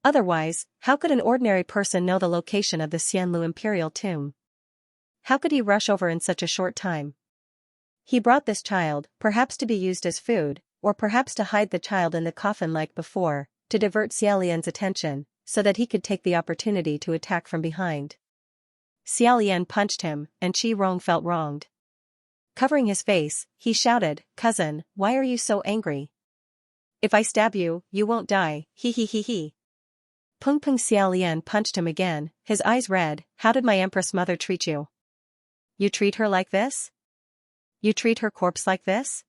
Otherwise, how could an ordinary person know the location of the Xianlu imperial tomb? How could he rush over in such a short time? He brought this child, perhaps to be used as food, or perhaps to hide the child in the coffin like before, to divert Xia Lian's attention, so that he could take the opportunity to attack from behind. Xia Lian punched him, and Qi Rong felt wronged. Covering his face, he shouted, "Cousin, why are you so angry? If I stab you, you won't die, he he he he." Peng Peng. Xia Lian punched him again, his eyes red. "How did my empress mother treat you? You treat her like this? You treat her corpse like this?"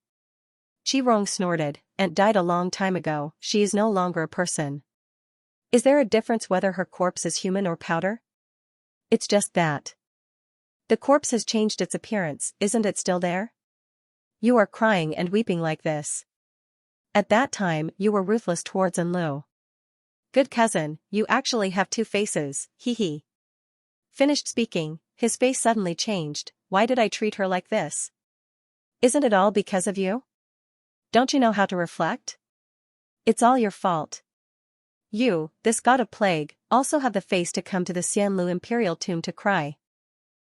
Qi Rong snorted, "Aunt died a long time ago, she is no longer a person. Is there a difference whether her corpse is human or powder? It's just that. The corpse has changed its appearance, isn't it still there? You are crying and weeping like this. At that time, you were ruthless towards Enlu. Good cousin, you actually have two faces, he he." Finished speaking, his face suddenly changed. "Why did I treat her like this? Isn't it all because of you? Don't you know how to reflect? It's all your fault. You, this god of plague, also have the face to come to the Xianlu imperial tomb to cry."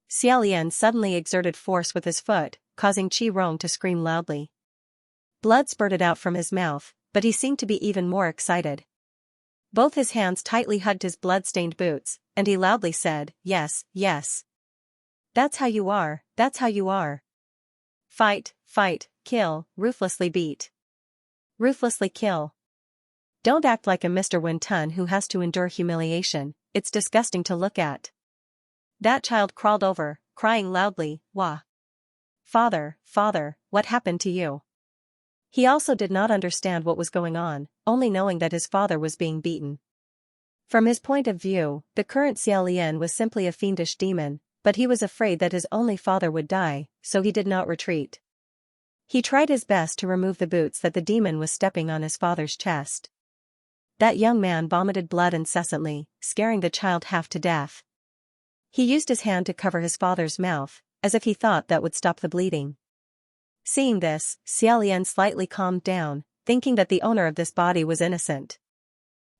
Xia Lian suddenly exerted force with his foot, causing Qi Rong to scream loudly. Blood spurted out from his mouth, but he seemed to be even more excited. Both his hands tightly hugged his blood-stained boots, and he loudly said, "Yes, yes. That's how you are, that's how you are. Fight, fight, kill, ruthlessly beat. Ruthlessly kill. Don't act like a Mr. Wen Tun who has to endure humiliation, it's disgusting to look at." That child crawled over, crying loudly, "Wah! Father, father, what happened to you?" He also did not understand what was going on, only knowing that his father was being beaten. From his point of view, the current Xia Lian was simply a fiendish demon, but he was afraid that his only father would die, so he did not retreat. He tried his best to remove the boots that the demon was stepping on his father's chest. That young man vomited blood incessantly, scaring the child half to death. He used his hand to cover his father's mouth, as if he thought that would stop the bleeding. Seeing this, Xiaolian slightly calmed down, thinking that the owner of this body was innocent.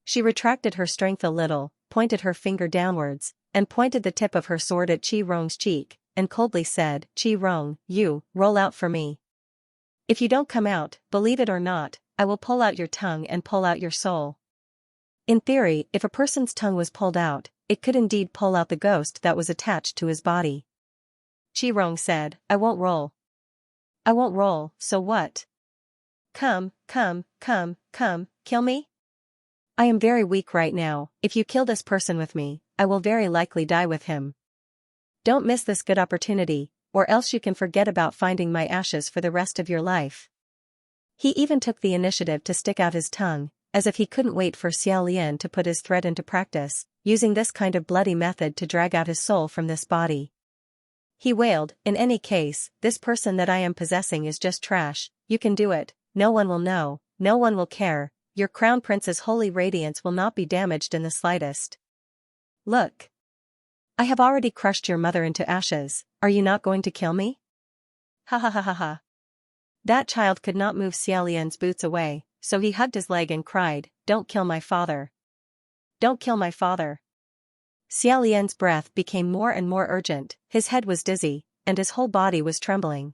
She retracted her strength a little, pointed her finger downwards, and pointed the tip of her sword at Qi Rong's cheek, and coldly said, "Qi Rong, you, roll out for me. If you don't come out, believe it or not, I will pull out your tongue and pull out your soul." In theory, if a person's tongue was pulled out, it could indeed pull out the ghost that was attached to his body. Qi Rong said, "I won't roll. I won't roll, so what? Come, kill me? I am very weak right now. If you kill this person with me, I will very likely die with him. Don't miss this good opportunity, or else you can forget about finding my ashes for the rest of your life." He even took the initiative to stick out his tongue, as if he couldn't wait for Xiaolian to put his threat into practice, using this kind of bloody method to drag out his soul from this body. He wailed, "In any case, this person that I am possessing is just trash. You can do it, no one will know, no one will care, your crown prince's holy radiance will not be damaged in the slightest. Look. I have already crushed your mother into ashes, are you not going to kill me?" Ha ha ha ha ha. That child could not move Xiaolian's boots away, so he hugged his leg and cried, "Don't kill my father. Don't kill my father." Xiaolian's breath became more and more urgent, his head was dizzy, and his whole body was trembling.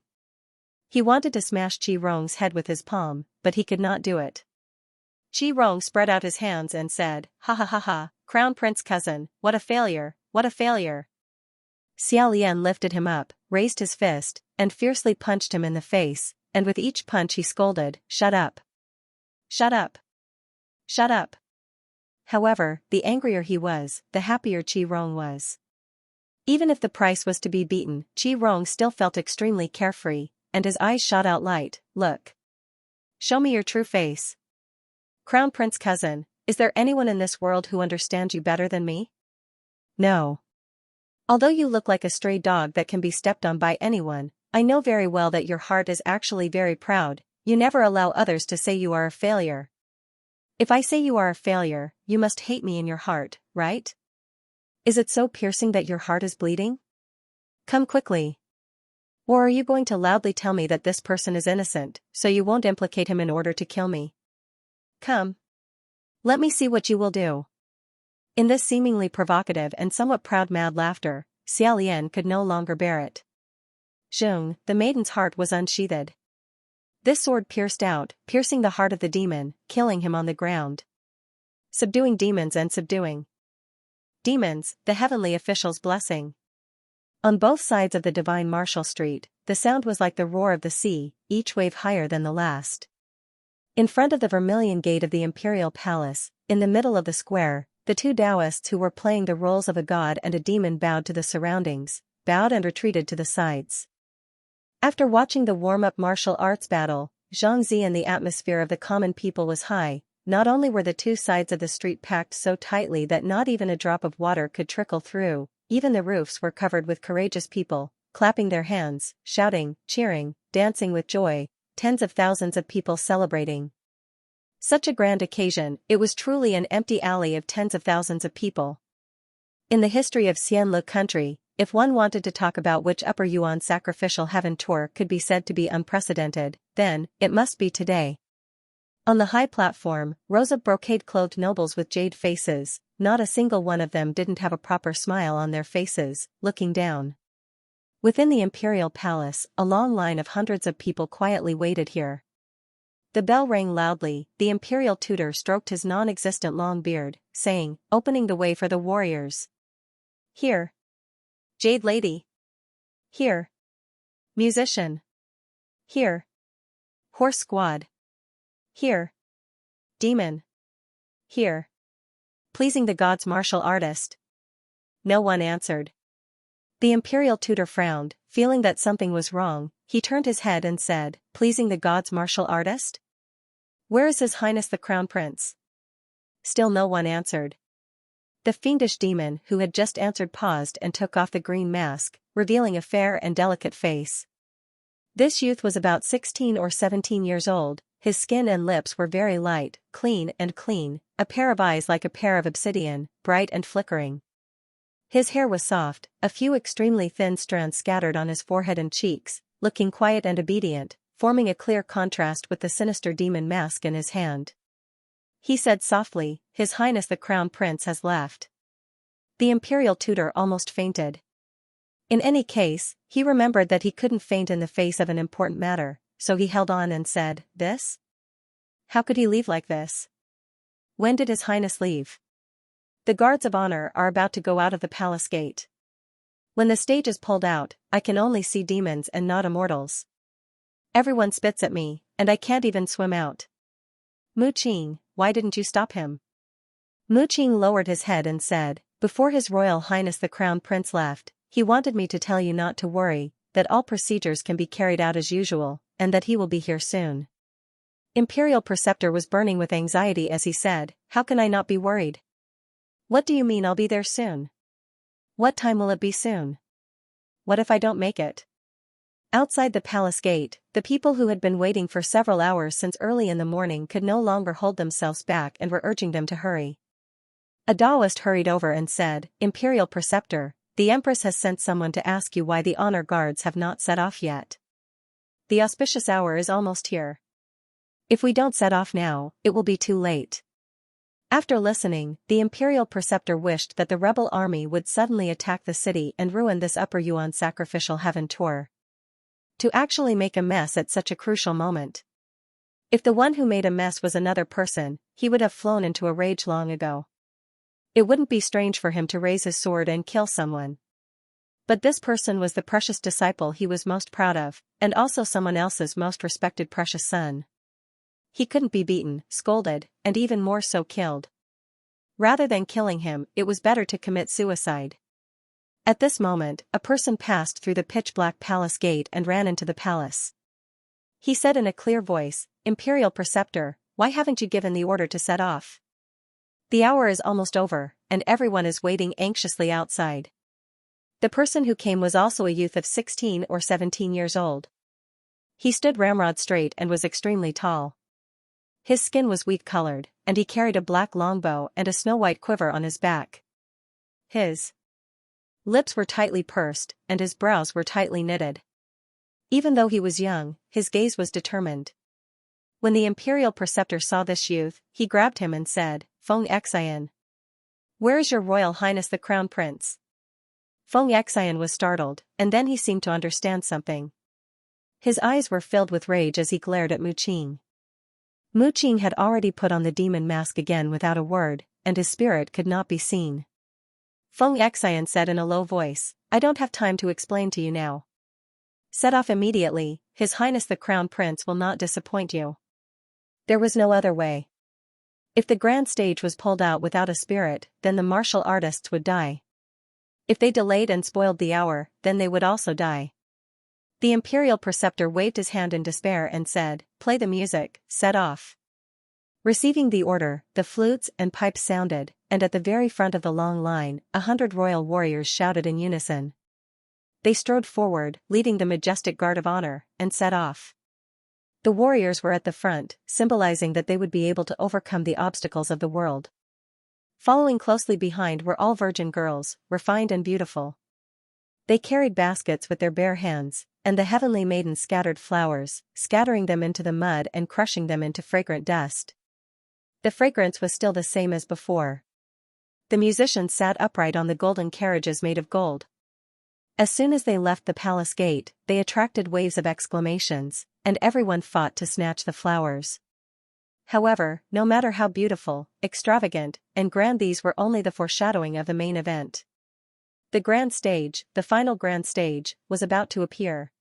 He wanted to smash Qi Rong's head with his palm, but he could not do it. Qi Rong spread out his hands and said, "Ha ha ha ha, Crown Prince cousin, what a failure, what a failure." Xiaolian lifted him up, raised his fist, and fiercely punched him in the face, and with each punch he scolded, "Shut up. Shut up. Shut up." However, the angrier he was, the happier Qi Rong was. Even if the price was to be beaten, Qi Rong still felt extremely carefree, and his eyes shot out light. "Look. Show me your true face. Crown Prince cousin, is there anyone in this world who understands you better than me? No. Although you look like a stray dog that can be stepped on by anyone, I know very well that your heart is actually very proud, you never allow others to say you are a failure. If I say you are a failure, you must hate me in your heart, right? Is it so piercing that your heart is bleeding? Come quickly. Or are you going to loudly tell me that this person is innocent, so you won't implicate him in order to kill me? Come. Let me see what you will do." In this seemingly provocative and somewhat proud mad laughter, Xiaolian could no longer bear it. Zheng, the maiden's heart was unsheathed. This sword pierced out, piercing the heart of the demon, killing him on the ground. Subduing demons and subduing demons, the heavenly official's blessing. On both sides of the divine Martial Street, the sound was like the roar of the sea, each wave higher than the last. In front of the vermilion gate of the imperial palace, in the middle of the square, the two Taoists who were playing the roles of a god and a demon bowed to the surroundings, bowed and retreated to the sides. After watching the warm-up martial arts battle, Zhang Zi, and the atmosphere of the common people was high. Not only were the two sides of the street packed so tightly that not even a drop of water could trickle through, even the roofs were covered with courageous people, clapping their hands, shouting, cheering, dancing with joy, tens of thousands of people celebrating. Such a grand occasion, it was truly an empty alley of tens of thousands of people. In the history of Xianlu country, if one wanted to talk about which Upper Yuan sacrificial heaven tour could be said to be unprecedented, then, it must be today. On the high platform, rows of brocade-clothed nobles with jade faces, not a single one of them didn't have a proper smile on their faces, looking down. Within the imperial palace, a long line of hundreds of people quietly waited here. The bell rang loudly, the imperial tutor stroked his non-existent long beard, saying, opening the way for the warriors. Here. Jade lady. Here. Musician. Here. Horse squad. Here. Demon. Here. Pleasing the gods martial artist. No one answered. The imperial tutor frowned, feeling that something was wrong. He turned his head and said, pleasing the gods martial artist? Where is His Highness the Crown Prince? Still no one answered. The fiendish demon who had just answered paused and took off the green mask, revealing a fair and delicate face. This youth was about 16 or 17 years old. His skin and lips were very light, clean, a pair of eyes like a pair of obsidian, bright and flickering. His hair was soft, a few extremely thin strands scattered on his forehead and cheeks, looking quiet and obedient, forming a clear contrast with the sinister demon mask in his hand. He said softly, "His Highness the Crown Prince has left." The imperial tutor almost fainted. In any case, he remembered that he couldn't faint in the face of an important matter, so he held on and said, "This? How could he leave like this? When did His Highness leave? The guards of honor are about to go out of the palace gate. When the stage is pulled out, I can only see demons and not immortals. Everyone spits at me, and I can't even swim out. Mu Qing, why didn't you stop him?" Mu Qing lowered his head and said, "Before His Royal Highness the Crown Prince left, he wanted me to tell you not to worry, that all procedures can be carried out as usual, and that he will be here soon." Imperial Preceptor was burning with anxiety as he said, "How can I not be worried? What do you mean I'll be there soon? What time will it be soon? What if I don't make it?" Outside the palace gate, the people who had been waiting for several hours since early in the morning could no longer hold themselves back and were urging them to hurry. A Daoist hurried over and said, "Imperial Preceptor, the Empress has sent someone to ask you why the honor guards have not set off yet. The auspicious hour is almost here. If we don't set off now, it will be too late." After listening, the Imperial Preceptor wished that the rebel army would suddenly attack the city and ruin this Upper Yuan sacrificial heaven tour. To actually make a mess at such a crucial moment. If the one who made a mess was another person, he would have flown into a rage long ago. It wouldn't be strange for him to raise his sword and kill someone. But this person was the precious disciple he was most proud of, and also someone else's most respected precious son. He couldn't be beaten, scolded, and even more so killed. Rather than killing him, it was better to commit suicide. At this moment, a person passed through the pitch-black palace gate and ran into the palace. He said in a clear voice, "Imperial Preceptor, why haven't you given the order to set off? The hour is almost over, and everyone is waiting anxiously outside." The person who came was also a youth of 16 or 17 years old. He stood ramrod straight and was extremely tall. His skin was wheat-colored, and he carried a black longbow and a snow-white quiver on his back. His lips were tightly pursed, and his brows were tightly knitted. Even though he was young, his gaze was determined. When the Imperial Preceptor saw this youth, he grabbed him and said, "Feng Xian. Where is your Royal Highness the Crown Prince?" Feng Xian was startled, and then he seemed to understand something. His eyes were filled with rage as he glared at Mu Qing. Mu Qing had already put on the demon mask again without a word, and his spirit could not be seen. Feng Xian said in a low voice, "I don't have time to explain to you now. Set off immediately, His Highness the Crown Prince will not disappoint you." There was no other way. If the grand stage was pulled out without a spirit, then the martial artists would die. If they delayed and spoiled the hour, then they would also die. The Imperial Preceptor waved his hand in despair and said, "Play the music, set off." Receiving the order, the flutes and pipes sounded, and at the very front of the long line, 100 royal warriors shouted in unison. They strode forward, leading the majestic guard of honor, and set off. The warriors were at the front, symbolizing that they would be able to overcome the obstacles of the world. Following closely behind were all virgin girls, refined and beautiful. They carried baskets with their bare hands, and the heavenly maidens scattered flowers, scattering them into the mud and crushing them into fragrant dust. The fragrance was still the same as before. The musicians sat upright on the golden carriages made of gold. As soon as they left the palace gate, they attracted waves of exclamations, and everyone fought to snatch the flowers. However, no matter how beautiful, extravagant, and grand these were only the foreshadowing of the main event. The grand stage, the final grand stage, was about to appear.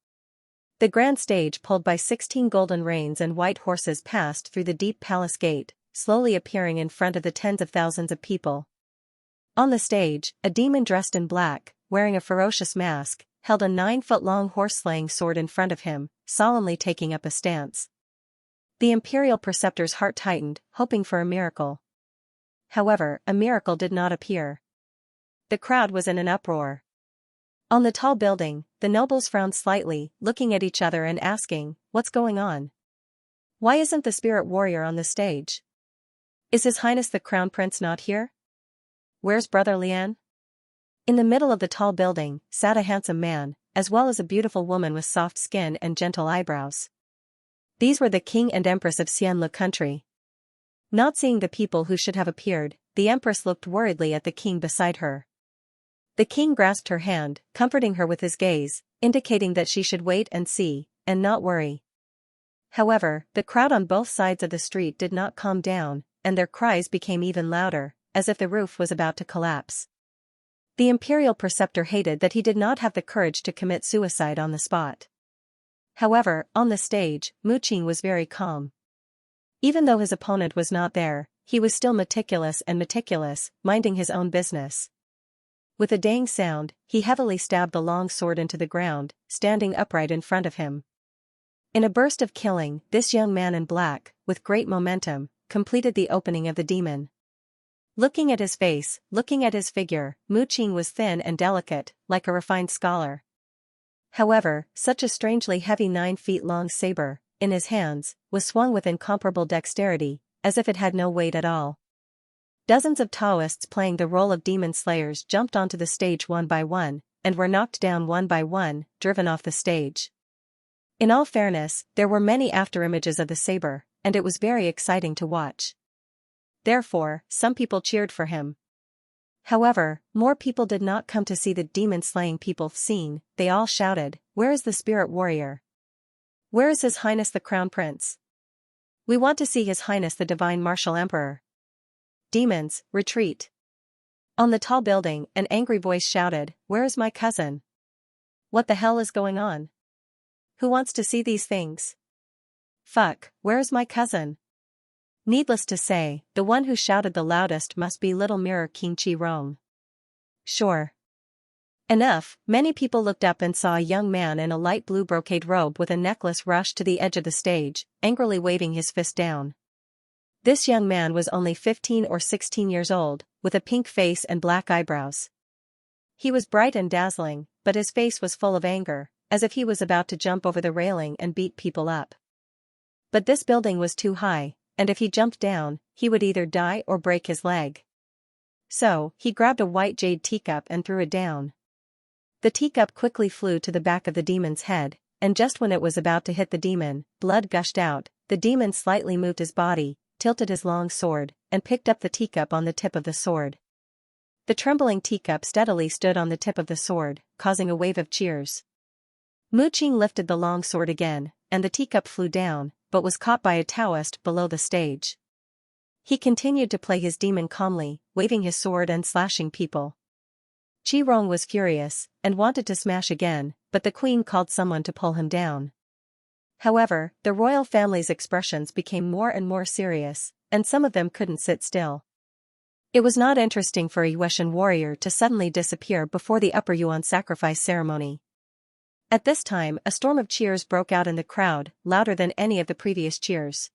The grand stage pulled by 16 golden reins and white horses passed through the deep palace gate, slowly appearing in front of the tens of thousands of people. On the stage, a demon dressed in black, wearing a ferocious mask, held a 9-foot-long horse-slaying sword in front of him, solemnly taking up a stance. The Imperial Preceptor's heart tightened, hoping for a miracle. However, a miracle did not appear. The crowd was in an uproar. On the tall building, the nobles frowned slightly, looking at each other and asking, "What's going on? Why isn't the spirit warrior on the stage? Is His Highness the Crown Prince not here? Where's Brother Lian?" In the middle of the tall building sat a handsome man, as well as a beautiful woman with soft skin and gentle eyebrows. These were the king and empress of Xianlu country. Not seeing the people who should have appeared, the empress looked worriedly at the king beside her. The king grasped her hand, comforting her with his gaze, indicating that she should wait and see, and not worry. However, the crowd on both sides of the street did not calm down, and their cries became even louder, as if the roof was about to collapse. The imperial preceptor hated that he did not have the courage to commit suicide on the spot. However, on the stage, Mu Qing was very calm. Even though his opponent was not there, he was still meticulous, minding his own business. With a dang sound, he heavily stabbed the long sword into the ground, standing upright in front of him. In a burst of killing, this young man in black, with great momentum, completed the opening of the demon. Looking at his face, looking at his figure, Mu Qing was thin and delicate, like a refined scholar. However, such a strangely heavy 9 feet long saber, in his hands, was swung with incomparable dexterity, as if it had no weight at all. Dozens of Taoists playing the role of demon slayers jumped onto the stage one by one, and were knocked down one by one, driven off the stage. In all fairness, there were many afterimages of the saber, and it was very exciting to watch. Therefore, some people cheered for him. However, more people did not come to see the demon-slaying people scene. They all shouted, "Where is the spirit warrior? Where is His Highness the Crown Prince? We want to see His Highness the Divine Martial Emperor. Demons, retreat." On the tall building, an angry voice shouted, "Where is my cousin? What the hell is going on? Who wants to see these things? Fuck, where is my cousin?" Needless to say, the one who shouted the loudest must be Little Mirror King Qi Rong. Sure enough, many people looked up and saw a young man in a light blue brocade robe with a necklace rush to the edge of the stage, angrily waving his fist down. This young man was only 15 or 16 years old, with a pink face and black eyebrows. He was bright and dazzling, but his face was full of anger, as if he was about to jump over the railing and beat people up. But this building was too high, and if he jumped down, he would either die or break his leg. So, he grabbed a white jade teacup and threw it down. The teacup quickly flew to the back of the demon's head, and just when it was about to hit the demon, blood gushed out. The demon slightly moved his body, tilted his long sword, and picked up the teacup on the tip of the sword. The trembling teacup steadily stood on the tip of the sword, causing a wave of cheers. Mu Qing lifted the long sword again, and the teacup flew down, but was caught by a Taoist below the stage. He continued to play his demon calmly, waving his sword and slashing people. Qi Rong was furious, and wanted to smash again, but the queen called someone to pull him down. However, the royal family's expressions became more and more serious, and some of them couldn't sit still. It was not interesting for a Yuetian warrior to suddenly disappear before the Upper Yuan sacrifice ceremony. At this time, a storm of cheers broke out in the crowd, louder than any of the previous cheers.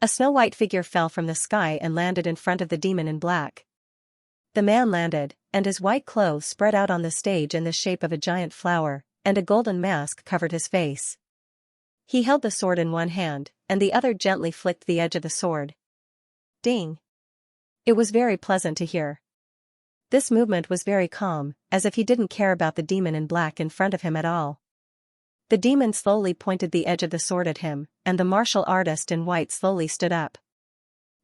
A snow-white figure fell from the sky and landed in front of the demon in black. The man landed, and his white clothes spread out on the stage in the shape of a giant flower, and a golden mask covered his face. He held the sword in one hand, and the other gently flicked the edge of the sword. Ding! It was very pleasant to hear. This movement was very calm, as if he didn't care about the demon in black in front of him at all. The demon slowly pointed the edge of the sword at him, and the martial artist in white slowly stood up.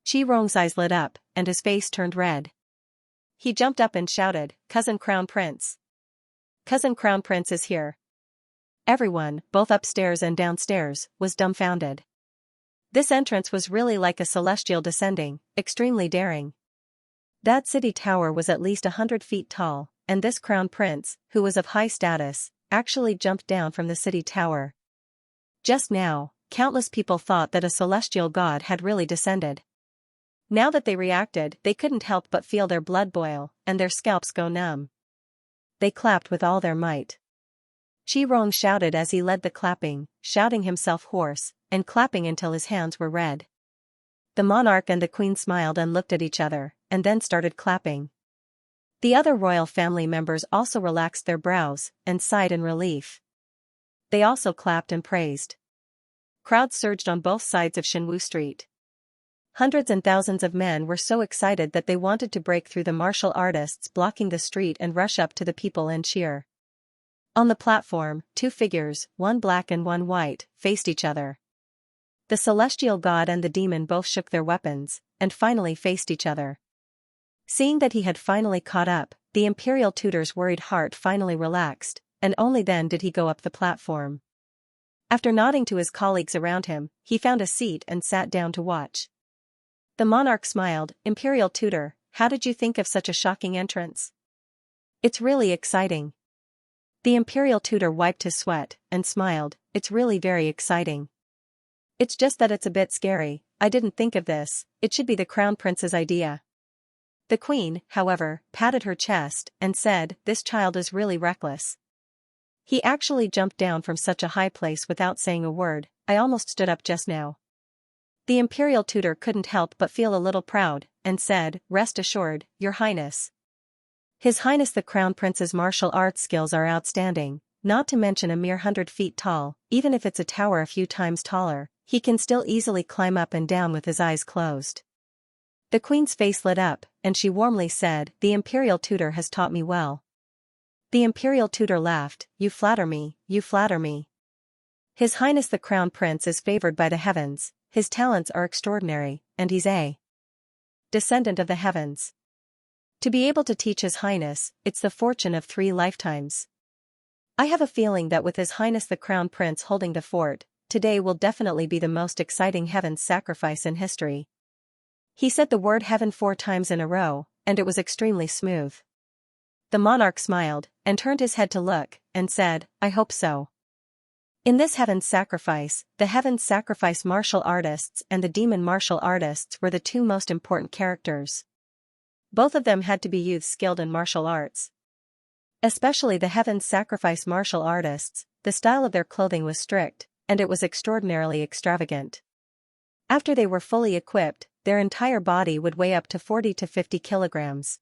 Qi Rong's eyes lit up, and his face turned red. He jumped up and shouted, "Cousin Crown Prince! Cousin Crown Prince is here!" Everyone, both upstairs and downstairs, was dumbfounded. This entrance was really like a celestial descending, extremely daring. That city tower was at least 100 feet tall, and this crown prince, who was of high status, actually jumped down from the city tower. Just now, countless people thought that a celestial god had really descended. Now that they reacted, they couldn't help but feel their blood boil, and their scalps go numb. They clapped with all their might. Qi Rong shouted as he led the clapping, shouting himself hoarse, and clapping until his hands were red. The monarch and the queen smiled and looked at each other, and then started clapping. The other royal family members also relaxed their brows and sighed in relief. They also clapped and praised. Crowds surged on both sides of Shenwu Street. Hundreds and thousands of men were so excited that they wanted to break through the martial artists blocking the street and rush up to the people and cheer. On the platform, two figures, one black and one white, faced each other. The celestial god and the demon both shook their weapons, and finally faced each other. Seeing that he had finally caught up, the imperial tutor's worried heart finally relaxed, and only then did he go up the platform. After nodding to his colleagues around him, he found a seat and sat down to watch. The monarch smiled. "Imperial tutor, how did you think of such a shocking entrance?" "It's really exciting." The imperial tutor wiped his sweat and smiled. "It's really very exciting. It's just that it's a bit scary. I didn't think of this. It should be the crown prince's idea." The queen, however, patted her chest and said, "This child is really reckless. He actually jumped down from such a high place without saying a word. I almost stood up just now." The imperial tutor couldn't help but feel a little proud, and said, "Rest assured, Your Highness. His Highness the Crown Prince's martial arts skills are outstanding, not to mention a mere 100 feet tall. Even if it's a tower a few times taller, he can still easily climb up and down with his eyes closed." The queen's face lit up, and she warmly said, "The imperial tutor has taught me well." The imperial tutor laughed. "You flatter me, you flatter me. His Highness the Crown Prince is favored by the heavens. His talents are extraordinary, and he's a descendant of the heavens. To be able to teach His Highness, it's the fortune of 3 lifetimes. I have a feeling that with His Highness the Crown Prince holding the fort, today will definitely be the most exciting heaven's sacrifice in history." He said the word heaven 4 times in a row, and it was extremely smooth. The monarch smiled, and turned his head to look, and said, "I hope so." In this heaven's sacrifice, the heaven's sacrifice martial artists and the demon martial artists were the 2 most important characters. Both of them had to be youths skilled in martial arts. Especially the heaven's sacrifice martial artists, the style of their clothing was strict, and it was extraordinarily extravagant. After they were fully equipped, their entire body would weigh up to 40 to 50 kilograms.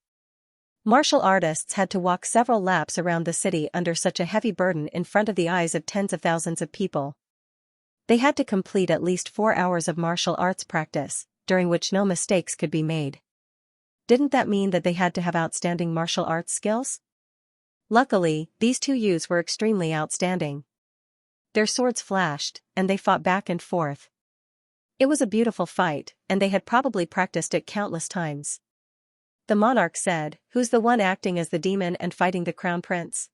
Martial artists had to walk several laps around the city under such a heavy burden in front of the eyes of tens of thousands of people. They had to complete at least 4 hours of martial arts practice, during which no mistakes could be made. Didn't that mean that they had to have outstanding martial arts skills? Luckily, these 2 youths were extremely outstanding. Their swords flashed, and they fought back and forth. It was a beautiful fight, and they had probably practiced it countless times. The monarch said, "Who's the one acting as the demon and fighting the crown prince?"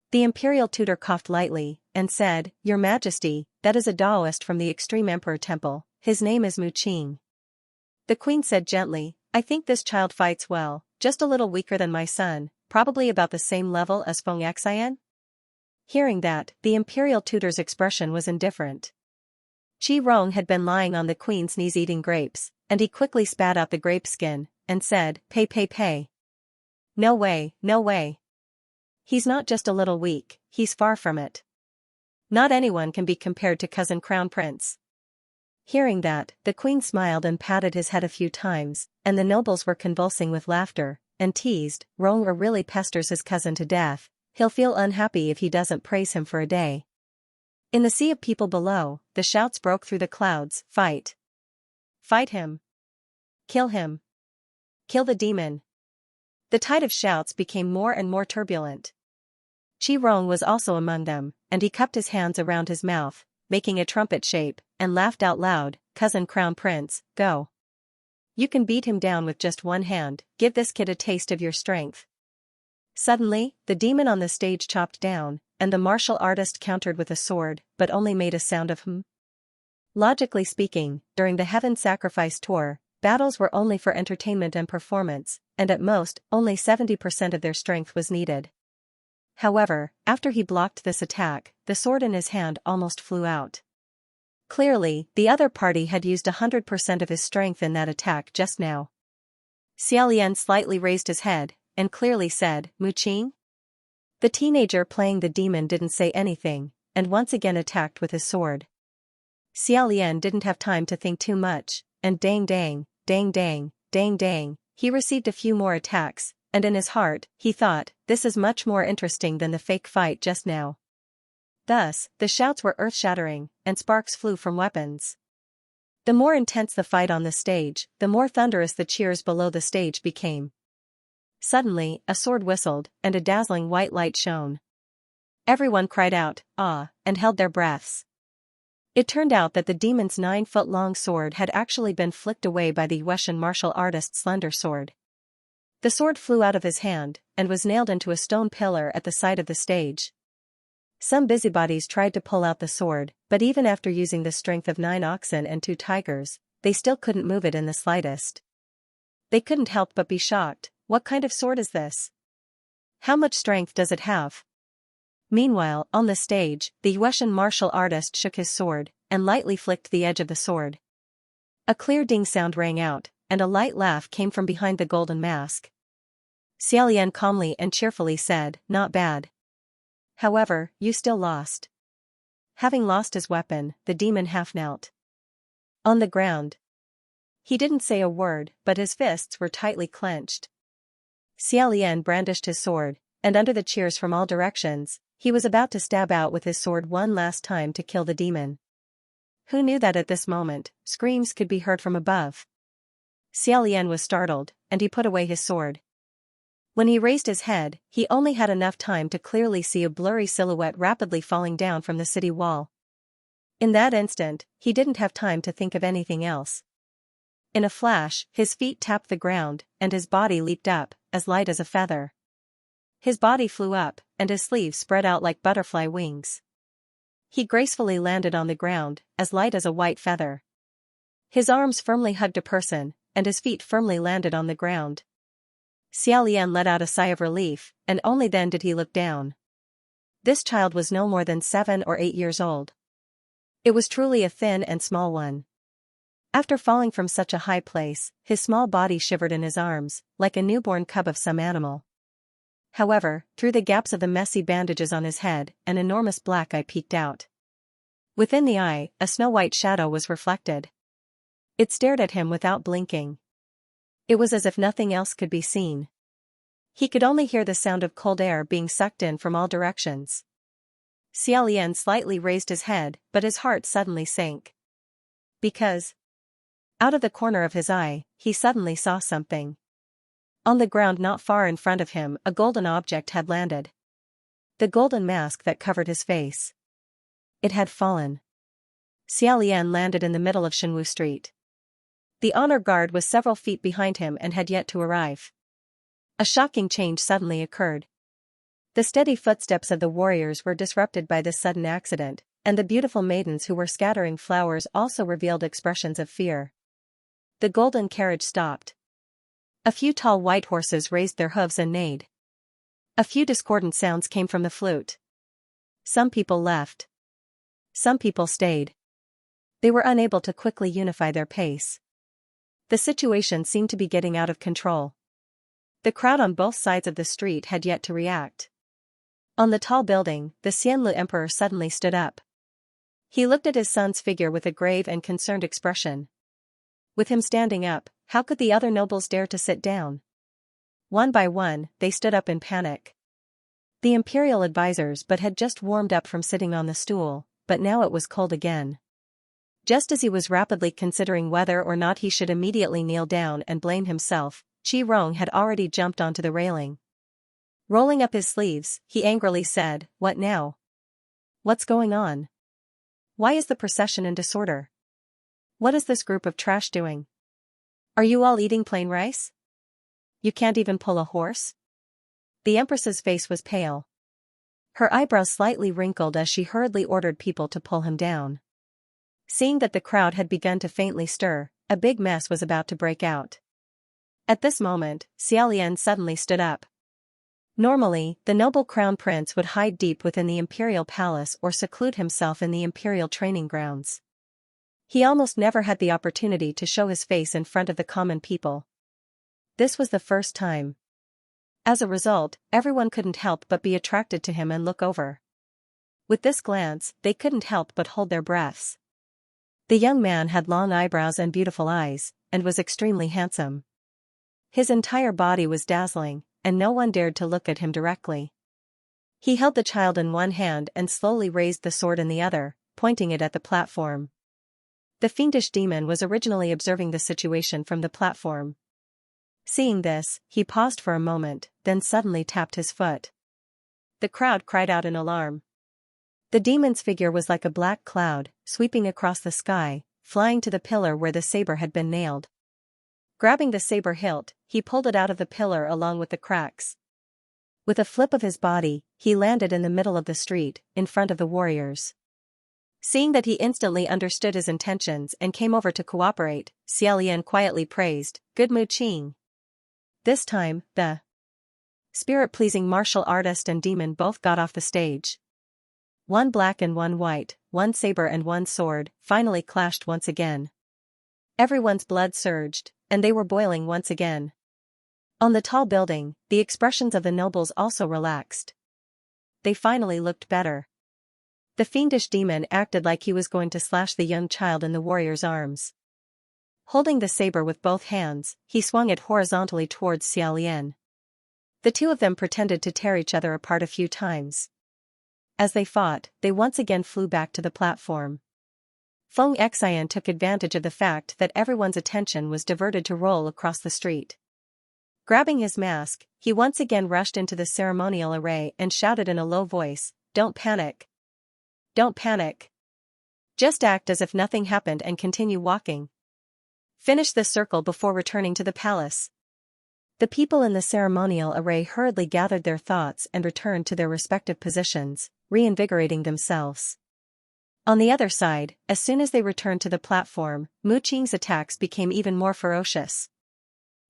The imperial tutor coughed lightly, and said, "Your Majesty, that is a Daoist from the Extreme Emperor Temple. His name is Mu Qing." The queen said gently, "I think this child fights well, just a little weaker than my son, probably about the same level as Feng Xian." Hearing that, the imperial tutor's expression was indifferent. Qi Rong had been lying on the queen's knees eating grapes, and he quickly spat out the grape skin, and said, Pay. No way, no way. He's not just a little weak, he's far from it. Not anyone can be compared to cousin Crown Prince." Hearing that, the queen smiled and patted his head a few times, and the nobles were convulsing with laughter, and teased, "Rong really pesters his cousin to death. He'll feel unhappy if he doesn't praise him for a day." In the sea of people below, the shouts broke through the clouds, "Fight! Fight him! Kill him! Kill the demon!" The tide of shouts became more and more turbulent. Qi Rong was also among them, and he cupped his hands around his mouth, making a trumpet shape, and laughed out loud, "Cousin Crown Prince, go! You can beat him down with just one hand, give this kid a taste of your strength." Suddenly, the demon on the stage chopped down, and the martial artist countered with a sword, but only made a sound of hum. Logically speaking, during the Heaven Sacrifice Tour, battles were only for entertainment and performance, and at most, only 70% of their strength was needed. However, after he blocked this attack, the sword in his hand almost flew out. Clearly, the other party had used 100% of his strength in that attack just now. Xiao Lian slightly raised his head, and clearly said, "Mu Qing?" The teenager playing the demon didn't say anything, and once again attacked with his sword. Xiao Lian didn't have time to think too much, and dang, he received a few more attacks, and in his heart, he thought, this is much more interesting than the fake fight just now. Thus, the shouts were earth-shattering, and sparks flew from weapons. The more intense the fight on the stage, the more thunderous the cheers below the stage became. Suddenly, a sword whistled, and a dazzling white light shone. Everyone cried out, "Ah," and held their breaths. It turned out that the demon's 9-foot-long sword had actually been flicked away by the Yuetian martial artist's slender sword. The sword flew out of his hand, and was nailed into a stone pillar at the side of the stage. Some busybodies tried to pull out the sword, but even after using the strength of 9 oxen and 2 tigers, they still couldn't move it in the slightest. They couldn't help but be shocked. What kind of sword is this? How much strength does it have? Meanwhile, on the stage, the Yuetian martial artist shook his sword, and lightly flicked the edge of the sword. A clear ding sound rang out, and a light laugh came from behind the golden mask. Xiaolian calmly and cheerfully said, "Not bad. However, you still lost." Having lost his weapon, the demon half knelt on the ground. He didn't say a word, but his fists were tightly clenched. Xiaolian brandished his sword, and under the cheers from all directions, he was about to stab out with his sword one last time to kill the demon. Who knew that at this moment, screams could be heard from above? Xiaolian was startled, and he put away his sword. When he raised his head, he only had enough time to clearly see a blurry silhouette rapidly falling down from the city wall. In that instant, he didn't have time to think of anything else. In a flash, his feet tapped the ground, and his body leaped up, as light as a feather. His body flew up, and his sleeves spread out like butterfly wings. He gracefully landed on the ground, as light as a white feather. His arms firmly hugged a person, and his feet firmly landed on the ground. Xiaolian let out a sigh of relief, and only then did he look down. This child was no more than 7 or 8 years old. It was truly a thin and small one. After falling from such a high place, his small body shivered in his arms, like a newborn cub of some animal. However, through the gaps of the messy bandages on his head, an enormous black eye peeked out. Within the eye, a snow-white shadow was reflected. It stared at him without blinking. It was as if nothing else could be seen. He could only hear the sound of cold air being sucked in from all directions. Xiaolian slightly raised his head, but his heart suddenly sank. Because, out of the corner of his eye, he suddenly saw something. On the ground not far in front of him, a golden object had landed. The golden mask that covered his face. It had fallen. Xiaolian landed in the middle of Shenwu Street. The honor guard was several feet behind him and had yet to arrive. A shocking change suddenly occurred. The steady footsteps of the warriors were disrupted by this sudden accident, and the beautiful maidens who were scattering flowers also revealed expressions of fear. The golden carriage stopped. A few tall white horses raised their hooves and neighed. A few discordant sounds came from the flute. Some people left. Some people stayed. They were unable to quickly unify their pace. The situation seemed to be getting out of control. The crowd on both sides of the street had yet to react. On the tall building, the Xianlu Emperor suddenly stood up. He looked at his son's figure with a grave and concerned expression. With him standing up, how could the other nobles dare to sit down? One by one, they stood up in panic. The imperial advisors had just warmed up from sitting on the stool, but now it was cold again. Just as he was rapidly considering whether or not he should immediately kneel down and blame himself, Qi Rong had already jumped onto the railing. Rolling up his sleeves, he angrily said, "What now? What's going on? Why is the procession in disorder? What is this group of trash doing? Are you all eating plain rice? You can't even pull a horse?" The Empress's face was pale. Her eyebrows slightly wrinkled as she hurriedly ordered people to pull him down. Seeing that the crowd had begun to faintly stir, a big mess was about to break out. At this moment, Xiaolian suddenly stood up. Normally, the noble crown prince would hide deep within the imperial palace or seclude himself in the imperial training grounds. He almost never had the opportunity to show his face in front of the common people. This was the first time. As a result, everyone couldn't help but be attracted to him and look over. With this glance, they couldn't help but hold their breaths. The young man had long eyebrows and beautiful eyes, and was extremely handsome. His entire body was dazzling, and no one dared to look at him directly. He held the child in one hand and slowly raised the sword in the other, pointing it at the platform. The fiendish demon was originally observing the situation from the platform. Seeing this, he paused for a moment, then suddenly tapped his foot. The crowd cried out in alarm. The demon's figure was like a black cloud, sweeping across the sky, flying to the pillar where the saber had been nailed. Grabbing the saber hilt, he pulled it out of the pillar along with the cracks. With a flip of his body, he landed in the middle of the street, in front of the warriors. Seeing that he instantly understood his intentions and came over to cooperate, Xia Lian quietly praised, "Good Mu Qing." This time, the spirit-pleasing martial artist and demon both got off the stage. One black and one white, one saber and one sword, finally clashed once again. Everyone's blood surged, and they were boiling once again. On the tall building, the expressions of the nobles also relaxed. They finally looked better. The fiendish demon acted like he was going to slash the young child in the warrior's arms. Holding the saber with both hands, he swung it horizontally towards Xia Lian. The two of them pretended to tear each other apart a few times. As they fought, they once again flew back to the platform. Feng Xian took advantage of the fact that everyone's attention was diverted to roll across the street. Grabbing his mask, he once again rushed into the ceremonial array and shouted in a low voice, "Don't panic. Don't panic. Just act as if nothing happened and continue walking. Finish the circle before returning to the palace." The people in the ceremonial array hurriedly gathered their thoughts and returned to their respective positions, reinvigorating themselves. On the other side, as soon as they returned to the platform, Mu Qing's attacks became even more ferocious.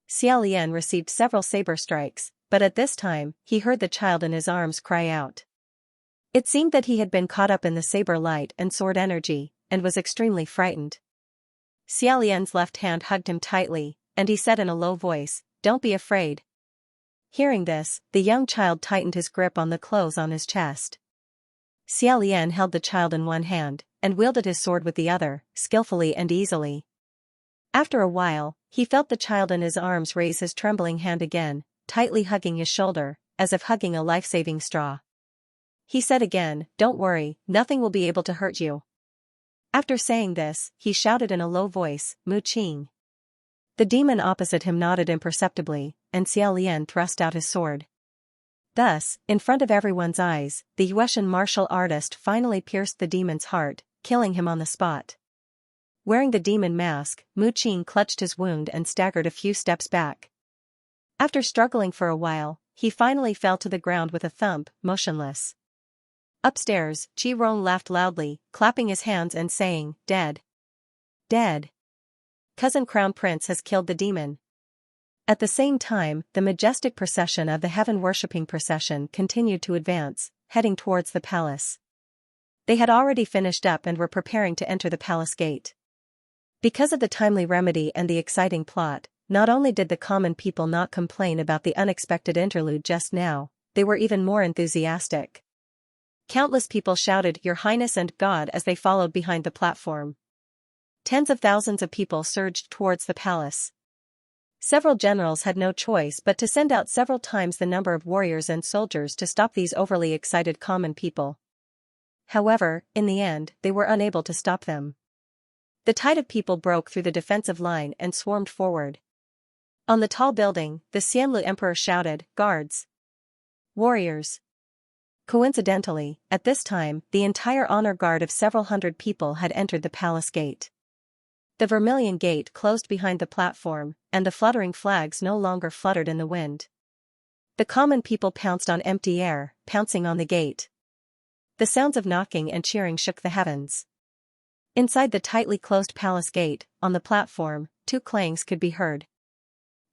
Xia Lian received several saber strikes, but at this time, he heard the child in his arms cry out. It seemed that he had been caught up in the saber light and sword energy, and was extremely frightened. Xia Lian's left hand hugged him tightly, and he said in a low voice, "Don't be afraid." Hearing this, the young child tightened his grip on the clothes on his chest. Xia Lian held the child in one hand, and wielded his sword with the other, skillfully and easily. After a while, he felt the child in his arms raise his trembling hand again, tightly hugging his shoulder, as if hugging a life-saving straw. He said again, "Don't worry, nothing will be able to hurt you." After saying this, he shouted in a low voice, "Mu Qing." The demon opposite him nodded imperceptibly, and Xia Lian thrust out his sword. Thus, in front of everyone's eyes, the Yuetian martial artist finally pierced the demon's heart, killing him on the spot. Wearing the demon mask, Mu Qing clutched his wound and staggered a few steps back. After struggling for a while, he finally fell to the ground with a thump, motionless. Upstairs, Qi Rong laughed loudly, clapping his hands and saying, "Dead. Dead. Cousin Crown Prince has killed the demon." At the same time, the majestic procession of the heaven-worshipping procession continued to advance, heading towards the palace. They had already finished up and were preparing to enter the palace gate. Because of the timely remedy and the exciting plot, not only did the common people not complain about the unexpected interlude just now, they were even more enthusiastic. Countless people shouted, "Your Highness and God," as they followed behind the platform. Tens of thousands of people surged towards the palace. Several generals had no choice but to send out several times the number of warriors and soldiers to stop these overly excited common people. However, in the end, they were unable to stop them. The tide of people broke through the defensive line and swarmed forward. On the tall building, the Xianlu Emperor shouted, "Guards! Warriors!" Coincidentally, at this time, the entire honor guard of several hundred people had entered the palace gate. The vermilion gate closed behind the platform, and the fluttering flags no longer fluttered in the wind. The common people pounced on empty air, pouncing on the gate. The sounds of knocking and cheering shook the heavens. Inside the tightly closed palace gate, on the platform, two clangs could be heard.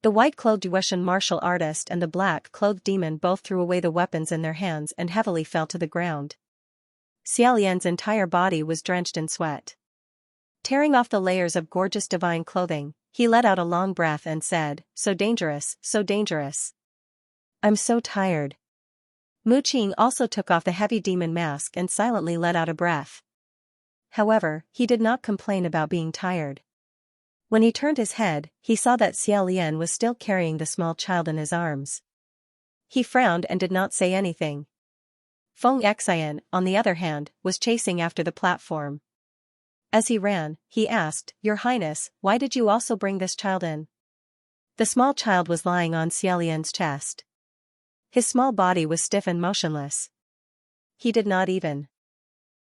The white-clothed Yuetian martial artist and the black-clothed demon both threw away the weapons in their hands and heavily fell to the ground. Xia Lian's entire body was drenched in sweat. Tearing off the layers of gorgeous divine clothing, he let out a long breath and said, "So dangerous, so dangerous. I'm so tired." Mu Qing also took off the heavy demon mask and silently let out a breath. However, he did not complain about being tired. When he turned his head, he saw that Xia Lian was still carrying the small child in his arms. He frowned and did not say anything. Feng Xian, on the other hand, was chasing after the platform. As he ran, he asked, "Your Highness, why did you also bring this child in?" The small child was lying on Xiaolian's chest. His small body was stiff and motionless. He did not even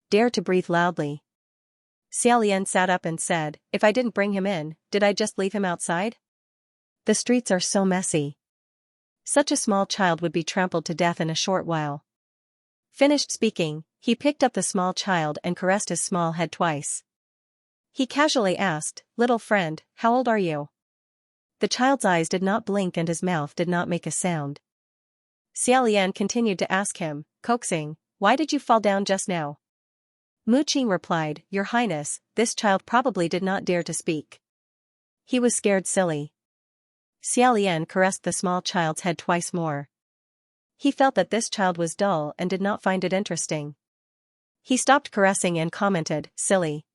dare to breathe loudly. Xiaolian sat up and said, "If I didn't bring him in, did I just leave him outside? The streets are so messy. Such a small child would be trampled to death in a short while." Finished speaking, he picked up the small child and caressed his small head twice. He casually asked, "Little friend, how old are you?" The child's eyes did not blink and his mouth did not make a sound. Xiaolian continued to ask him, coaxing, "Why did you fall down just now?" Mu Qing replied, "Your Highness, this child probably did not dare to speak. He was scared silly." Xiaolian caressed the small child's head twice more. He felt that this child was dull and did not find it interesting. He stopped caressing and commented, "Silly."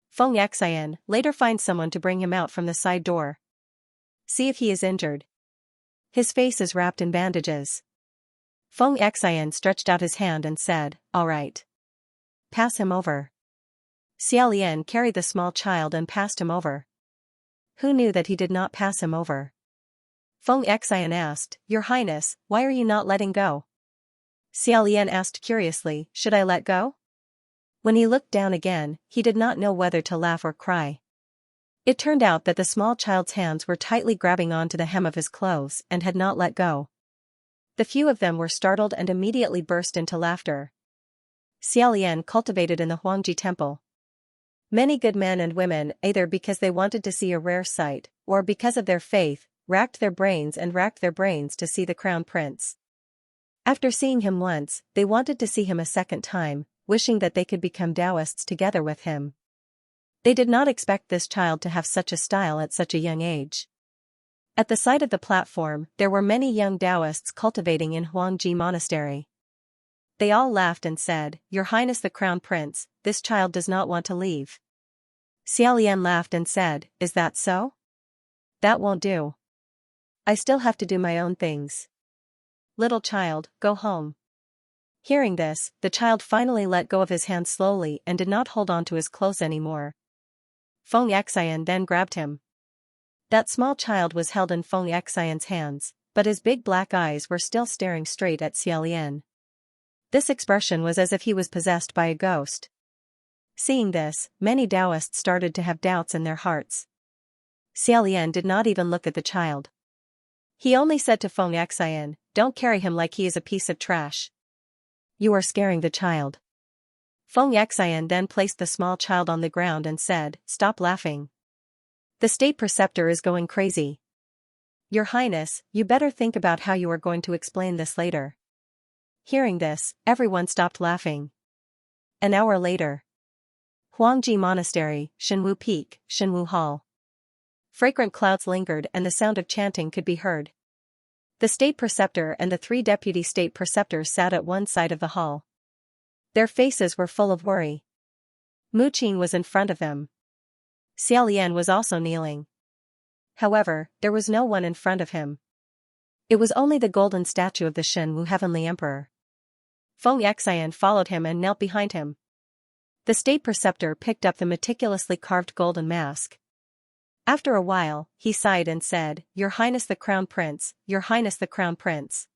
Feng Xian, later find someone to bring him out from the side door. See if he is injured. His face is wrapped in bandages. Feng Xian stretched out his hand and said, "All right. Pass him over." Xiaolian carried the small child and passed him over. Who knew that he did not pass him over? Feng Xian asked, "Your Highness, why are you not letting go?" Xiaolian asked curiously, "Should I let go?" When he looked down again, he did not know whether to laugh or cry. It turned out that the small child's hands were tightly grabbing onto the hem of his clothes and had not let go. The few of them were startled and immediately burst into laughter. Xiaolian cultivated in the Huangji Temple. Many good men and women, either because they wanted to see a rare sight, or because of their faith, racked their brains to see the crown prince. After seeing him once, they wanted to see him a second time, wishing that they could become Taoists together with him. They did not expect this child to have such a style at such a young age. At the side of the platform, there were many young Taoists cultivating in Huangji Monastery. They all laughed and said, "Your Highness the Crown Prince, this child does not want to leave." Xiaolian laughed and said, "Is that so? That won't do. I still have to do my own things. Little child, go home." Hearing this, the child finally let go of his hand slowly and did not hold on to his clothes anymore. Feng Xian then grabbed him. That small child was held in Feng Xian's hands, but his big black eyes were still staring straight at Xiaolian. This expression was as if he was possessed by a ghost. Seeing this, many Taoists started to have doubts in their hearts. Xiaolian did not even look at the child. He only said to Feng Xian, "Don't carry him like he is a piece of trash. You are scaring the child." Feng Xian then placed the small child on the ground and said, "Stop laughing. The state preceptor is going crazy. Your Highness, you better think about how you are going to explain this later." Hearing this, everyone stopped laughing. An hour later. Huangji Monastery, Shenwu Peak, Shenwu Hall. Fragrant clouds lingered and the sound of chanting could be heard. The state preceptor and the 3 deputy state preceptors sat at one side of the hall. Their faces were full of worry. Mu Qing was in front of them. Xiaolian was also kneeling. However, there was no one in front of him. It was only the golden statue of the Shenwu Heavenly Emperor. Feng Xian followed him and knelt behind him. The state preceptor picked up the meticulously carved golden mask. After a while, he sighed and said, "Your Highness the Crown Prince, Your Highness the Crown Prince."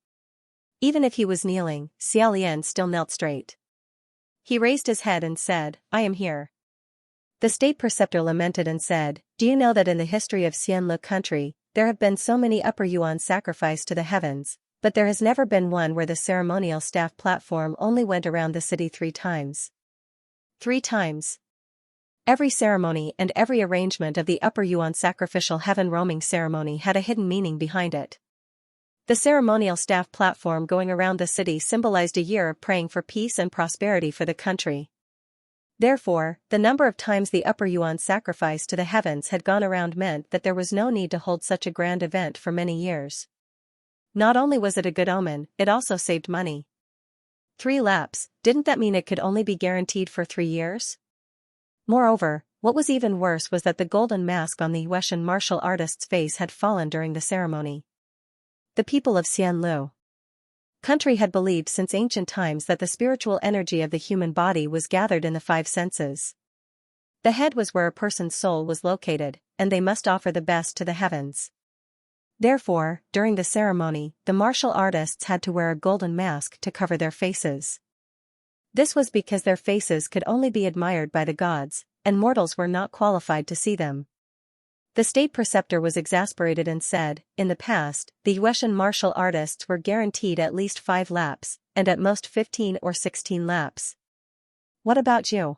Even if he was kneeling, Xiaolian still knelt straight. He raised his head and said, "I am here." The state preceptor lamented and said, "Do you know that in the history of Xianlu country, there have been so many Upper Yuan sacrificed to the heavens, but there has never been one where the ceremonial staff platform only went around the city 3 times. 3 times. Every ceremony and every arrangement of the Upper Yuan sacrificial heaven roaming ceremony had a hidden meaning behind it. The ceremonial staff platform going around the city symbolized a year of praying for peace and prosperity for the country. Therefore, the number of times the Upper Yuan sacrifice to the heavens had gone around meant that there was no need to hold such a grand event for many years. Not only was it a good omen, it also saved money. 3 laps, didn't that mean it could only be guaranteed for 3 years? Moreover, what was even worse was that the golden mask on the Yuetian martial artist's face had fallen during the ceremony. The people of Xianlu Country had believed since ancient times that the spiritual energy of the human body was gathered in the five senses. The head was where a person's soul was located, and they must offer the best to the heavens. Therefore, during the ceremony, the martial artists had to wear a golden mask to cover their faces. This was because their faces could only be admired by the gods, and mortals were not qualified to see them. The state preceptor was exasperated and said, in the past, the Yuetian martial artists were guaranteed at least 5 laps, and at most 15 or 16 laps. What about you?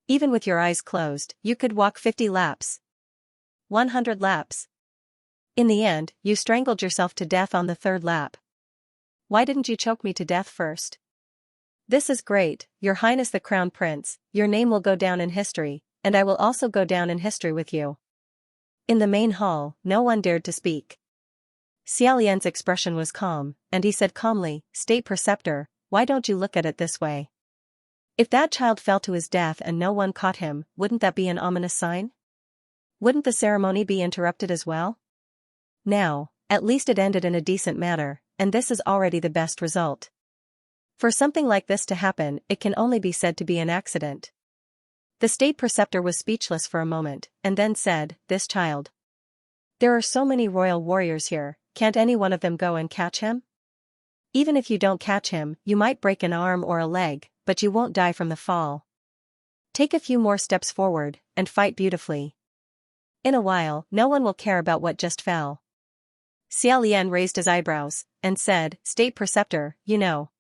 Even with your eyes closed, you could walk 50 laps. 100 laps. In the end, you strangled yourself to death on the 3rd lap. Why didn't you choke me to death first? This is great, Your Highness the Crown Prince, your name will go down in history, and I will also go down in history with you. In the main hall, no one dared to speak. Xia Lian's expression was calm, and he said calmly, State Preceptor, why don't you look at it this way? If that child fell to his death and no one caught him, wouldn't that be an ominous sign? Wouldn't the ceremony be interrupted as well? Now, at least it ended in a decent manner, and this is already the best result. For something like this to happen, it can only be said to be an accident. The state preceptor was speechless for a moment, and then said, This child. There are so many royal warriors here, can't any one of them go and catch him? Even if you don't catch him, you might break an arm or a leg, but you won't die from the fall. Take a few more steps forward, and fight beautifully. In a while, no one will care about what just fell. Xia Lian raised his eyebrows, and said, State Preceptor, you know.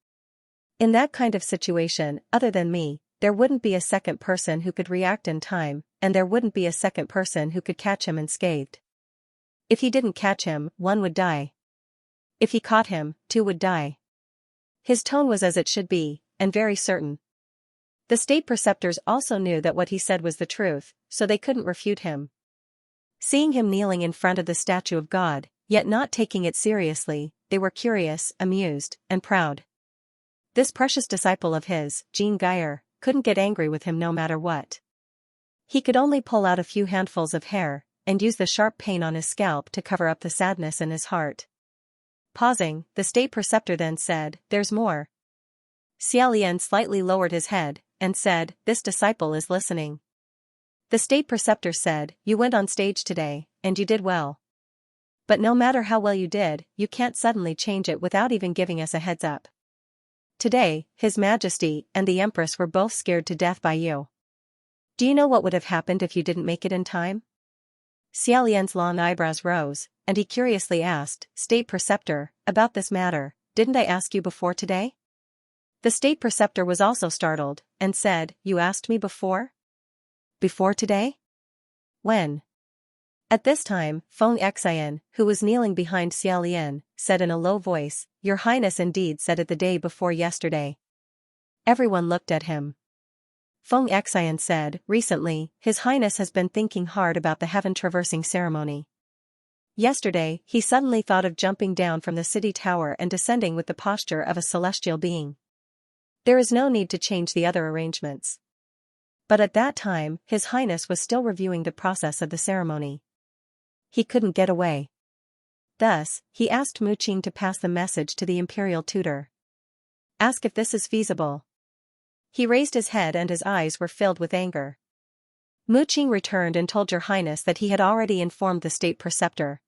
In that kind of situation, other than me, there wouldn't be a second person who could react in time, and there wouldn't be a second person who could catch him unscathed. If he didn't catch him, 1 would die. If he caught him, 2 would die. His tone was as it should be, and very certain. The state preceptors also knew that what he said was the truth, so they couldn't refute him. Seeing him kneeling in front of the statue of God, yet not taking it seriously, they were curious, amused, and proud. This precious disciple of his, Jean Geyer, couldn't get angry with him no matter what. He could only pull out a few handfuls of hair, and use the sharp pain on his scalp to cover up the sadness in his heart. Pausing, the state preceptor then said, There's more. Xia Lian slightly lowered his head, and said, This disciple is listening. The state preceptor said, You went on stage today, and you did well. But no matter how well you did, you can't suddenly change it without even giving us a heads up. Today, His Majesty and the Empress were both scared to death by you. Do you know what would have happened if you didn't make it in time? Xia Lian's long eyebrows rose, and he curiously asked, State Preceptor, about this matter, didn't I ask you before today? The state preceptor was also startled, and said, You asked me before? Before today? When? At this time, Feng Xian, who was kneeling behind Xia Lian, said in a low voice, Your Highness indeed said it the day before yesterday. Everyone looked at him. Feng Xian said, Recently, His Highness has been thinking hard about the heaven-traversing ceremony. Yesterday, he suddenly thought of jumping down from the city tower and descending with the posture of a celestial being. There is no need to change the other arrangements. But at that time, His Highness was still reviewing the process of the ceremony. He couldn't get away. Thus, he asked Mu Qing to pass the message to the imperial tutor. Ask if this is feasible. He raised his head and his eyes were filled with anger. Mu Qing returned and told Your Highness that he had already informed the state preceptor.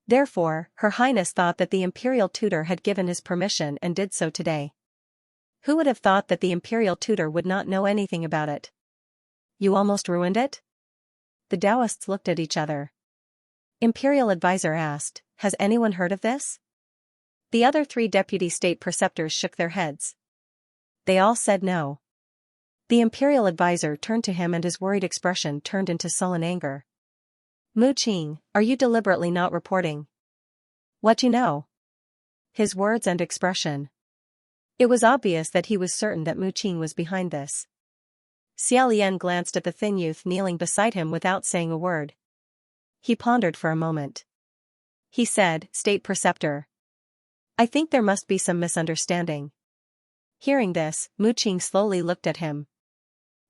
Therefore, Her Highness thought that the imperial tutor had given his permission and did so today. Who would have thought that the imperial tutor would not know anything about it? You almost ruined it? The Taoists looked at each other. Imperial advisor asked, Has anyone heard of this? The other 3 deputy state preceptors shook their heads. They all said no. The imperial advisor turned to him and his worried expression turned into sullen anger. Mu Qing, are you deliberately not reporting? What you know? His words and expression. It was obvious that he was certain that Mu Qing was behind this. Xia Lian glanced at the thin youth kneeling beside him without saying a word. He pondered for a moment. He said, State Preceptor. I think there must be some misunderstanding. Hearing this, Mu Qing slowly looked at him.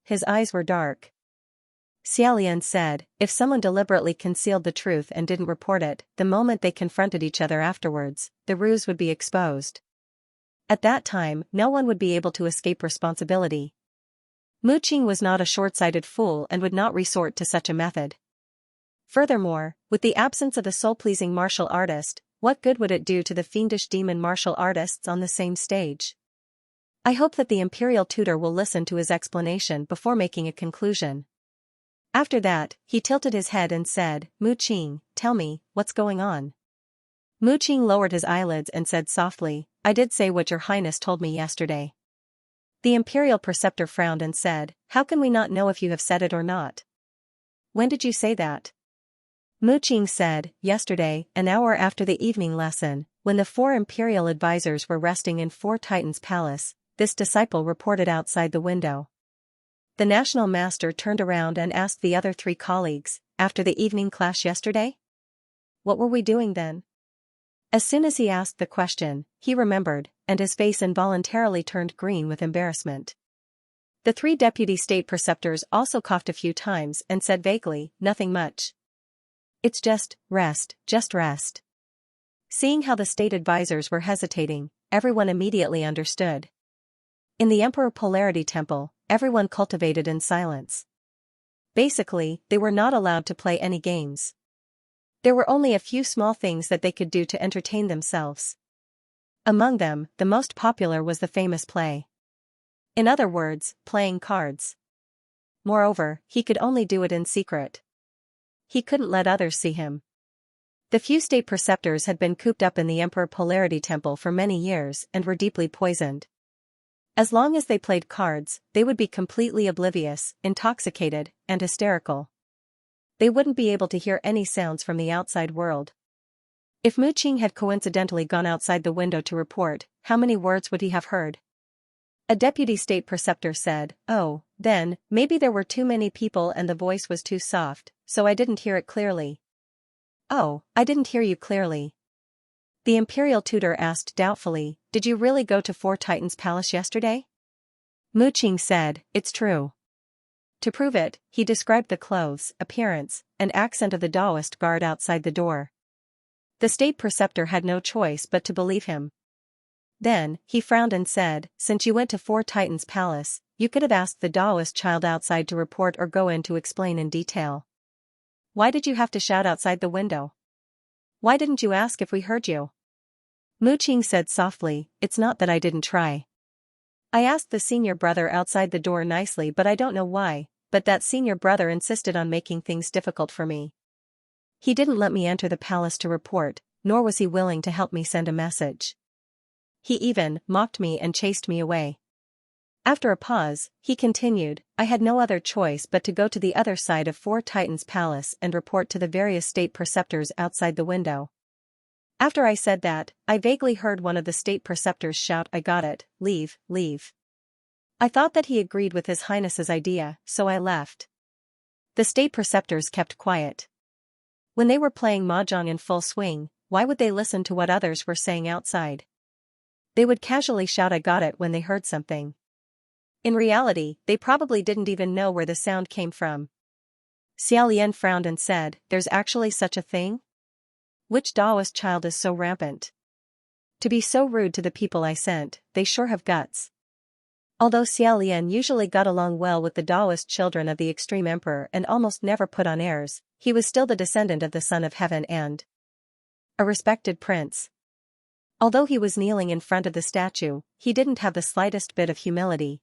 His eyes were dark. Xia Lian said, If someone deliberately concealed the truth and didn't report it, the moment they confronted each other afterwards, the ruse would be exposed. At that time, no one would be able to escape responsibility. Mu Qing was not a short-sighted fool and would not resort to such a method. Furthermore, with the absence of the soul-pleasing martial artist, what good would it do to the fiendish demon martial artists on the same stage? I hope that the imperial tutor will listen to his explanation before making a conclusion. After that, he tilted his head and said, Mu Qing, tell me, what's going on? Mu Qing lowered his eyelids and said softly, I did say what your highness told me yesterday. The imperial preceptor frowned and said, how can we not know if you have said it or not? When did you say that? Mu Qing said, yesterday, an hour after the evening lesson, when the 4 imperial advisors were resting in 4 Titans' palace, this disciple reported outside the window. The national master turned around and asked the other 3 colleagues, after the evening class yesterday? What were we doing then? As soon as he asked the question, he remembered, and his face involuntarily turned green with embarrassment. The 3 deputy state preceptors also coughed a few times and said vaguely, nothing much. It's just rest. Seeing how the state advisors were hesitating, everyone immediately understood. In the Emperor Polarity Temple, everyone cultivated in silence. Basically, they were not allowed to play any games. There were only a few small things that they could do to entertain themselves. Among them, the most popular was the famous play. In other words, playing cards. Moreover, he could only do it in secret. He couldn't let others see him. The few state preceptors had been cooped up in the Emperor Polarity Temple for many years and were deeply poisoned. As long as they played cards, they would be completely oblivious, intoxicated, and hysterical. They wouldn't be able to hear any sounds from the outside world. If Mu Qing had coincidentally gone outside the window to report, how many words would he have heard? A deputy state preceptor said, oh, then, maybe there were too many people and the voice was too soft, so I didn't hear it clearly. Oh, I didn't hear you clearly. The imperial tutor asked doubtfully, did you really go to 4 Titans' palace yesterday? Mu Qing said, it's true. To prove it, he described the clothes, appearance, and accent of the Taoist guard outside the door. The state preceptor had no choice but to believe him. Then, he frowned and said, since you went to 4 Titans' palace, you could have asked the Taoist child outside to report or go in to explain in detail. Why did you have to shout outside the window? Why didn't you ask if we heard you? Mu Qing said softly, it's not that I didn't try. I asked the senior brother outside the door nicely but I don't know why, but that senior brother insisted on making things difficult for me. He didn't let me enter the palace to report, nor was he willing to help me send a message. He even mocked me and chased me away. After a pause, he continued, I had no other choice but to go to the other side of 4 Titans' palace and report to the various state preceptors outside the window. After I said that, I vaguely heard one of the state preceptors shout, I got it, leave. I thought that he agreed with His Highness's idea, so I left. The state preceptors kept quiet. When they were playing mahjong in full swing, why would they listen to what others were saying outside? They would casually shout I got it when they heard something. In reality, they probably didn't even know where the sound came from. Xia Lian frowned and said, there's actually such a thing? Which Taoist child is so rampant? To be so rude to the people I sent, they sure have guts. Although Xia Lian usually got along well with the Taoist children of the extreme emperor and almost never put on airs, he was still the descendant of the Son of Heaven and a respected prince. Although he was kneeling in front of the statue, he didn't have the slightest bit of humility.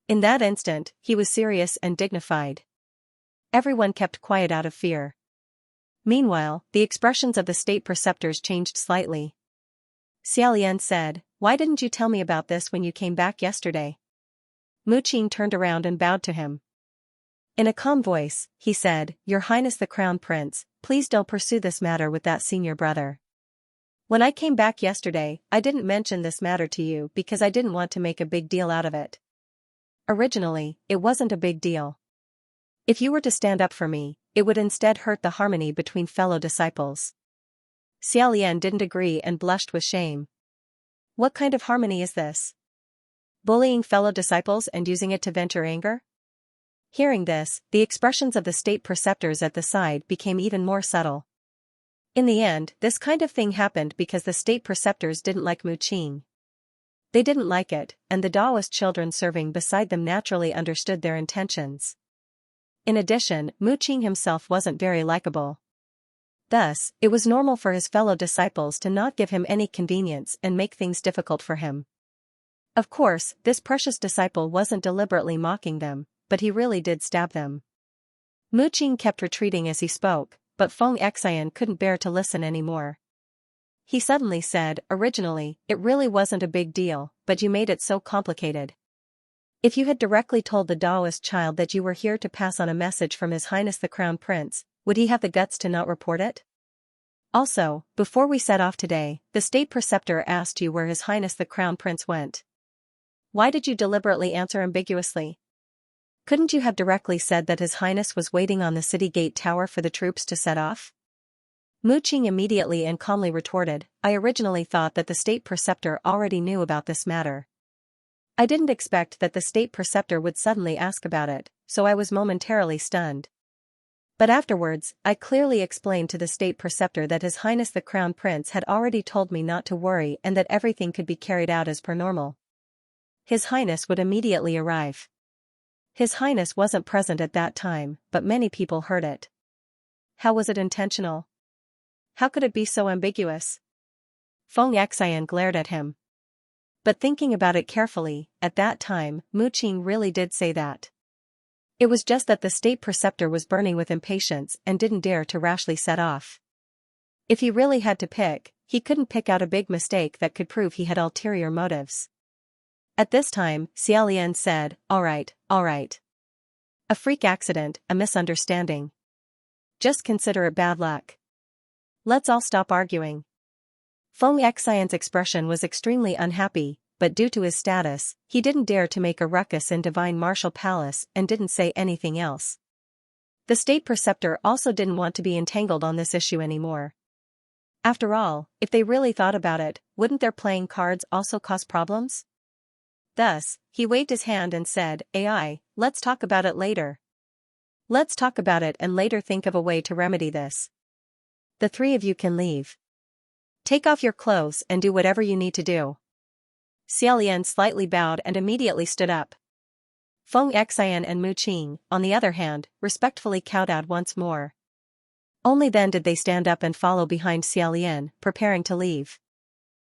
In that instant, he was serious and dignified. Everyone kept quiet out of fear. Meanwhile, the expressions of the state preceptors changed slightly. Xia Lian said, why didn't you tell me about this when you came back yesterday? Mu Qing turned around and bowed to him. In a calm voice, he said, Your Highness the Crown Prince, please don't pursue this matter with that senior brother. When I came back yesterday, I didn't mention this matter to you because I didn't want to make a big deal out of it. Originally, it wasn't a big deal. If you were to stand up for me, it would instead hurt the harmony between fellow disciples. Xia Lian didn't agree and blushed with shame. What kind of harmony is this? Bullying fellow disciples and using it to vent your anger? Hearing this, the expressions of the state preceptors at the side became even more subtle. In the end, this kind of thing happened because the state preceptors didn't like Mu Qing. They didn't like it, and the Daoist children serving beside them naturally understood their intentions. In addition, Mu Qing himself wasn't very likable. Thus, it was normal for his fellow disciples to not give him any convenience and make things difficult for him. Of course, this precious disciple wasn't deliberately mocking them, but he really did stab them. Mu Qing kept retreating as he spoke, but Feng Xian couldn't bear to listen anymore. He suddenly said, "Originally, it really wasn't a big deal, but you made it so complicated. If you had directly told the Daoist child that you were here to pass on a message from His Highness the Crown Prince, would he have the guts to not report it? Also, before we set off today, the state preceptor asked you where His Highness the Crown Prince went. Why did you deliberately answer ambiguously? Couldn't you have directly said that His Highness was waiting on the city gate tower for the troops to set off?" Mu Qing immediately and calmly retorted, "I originally thought that the state preceptor already knew about this matter. I didn't expect that the state preceptor would suddenly ask about it, so I was momentarily stunned. But afterwards, I clearly explained to the state preceptor that His Highness the Crown Prince had already told me not to worry and that everything could be carried out as per normal. His Highness would immediately arrive. His Highness wasn't present at that time, but many people heard it. How was it intentional? How could it be so ambiguous?" Feng Xian glared at him. But thinking about it carefully, at that time, Mu Qing really did say that. It was just that the state preceptor was burning with impatience and didn't dare to rashly set off. If he really had to pick, he couldn't pick out a big mistake that could prove he had ulterior motives. At this time, Xia Lian said, all right. A freak accident, a misunderstanding. Just consider it bad luck. Let's all stop arguing." Feng Xian's expression was extremely unhappy, but due to his status, he didn't dare to make a ruckus in Divine Martial Palace and didn't say anything else. The state preceptor also didn't want to be entangled on this issue anymore. After all, if they really thought about it, wouldn't their playing cards also cause problems? Thus, he waved his hand and said, "AI, let's talk about it later. Let's talk about it and later think of a way to remedy this. The three of you can leave. Take off your clothes and do whatever you need to do." Xia Lian slightly bowed and immediately stood up. Feng Xian and Mu Qing, on the other hand, respectfully kowtowed once more. Only then did they stand up and follow behind Xia Lian, preparing to leave.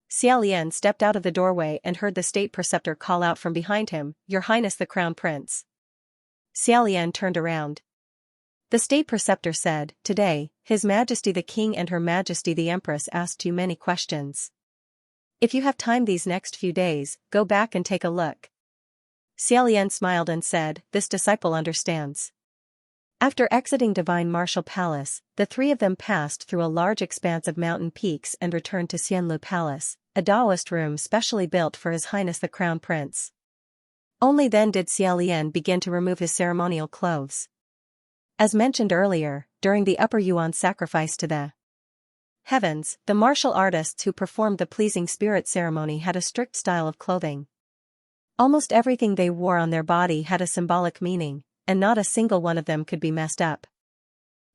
Xia Lian stepped out of the doorway and heard the state preceptor call out from behind him, "Your Highness the Crown Prince." Xia Lian turned around. The state preceptor said, "Today, His Majesty the King and Her Majesty the Empress asked you many questions. If you have time these next few days, go back and take a look." Xia Lian smiled and said, "This disciple understands." After exiting Divine Martial Palace, the three of them passed through a large expanse of mountain peaks and returned to Xianlu Palace, a Daoist room specially built for His Highness the Crown Prince. Only then did Xia Lian begin to remove his ceremonial clothes. As mentioned earlier, during the Upper Yuan sacrifice to the heavens, the martial artists who performed the pleasing spirit ceremony had a strict style of clothing. Almost everything they wore on their body had a symbolic meaning, and not a single one of them could be messed up.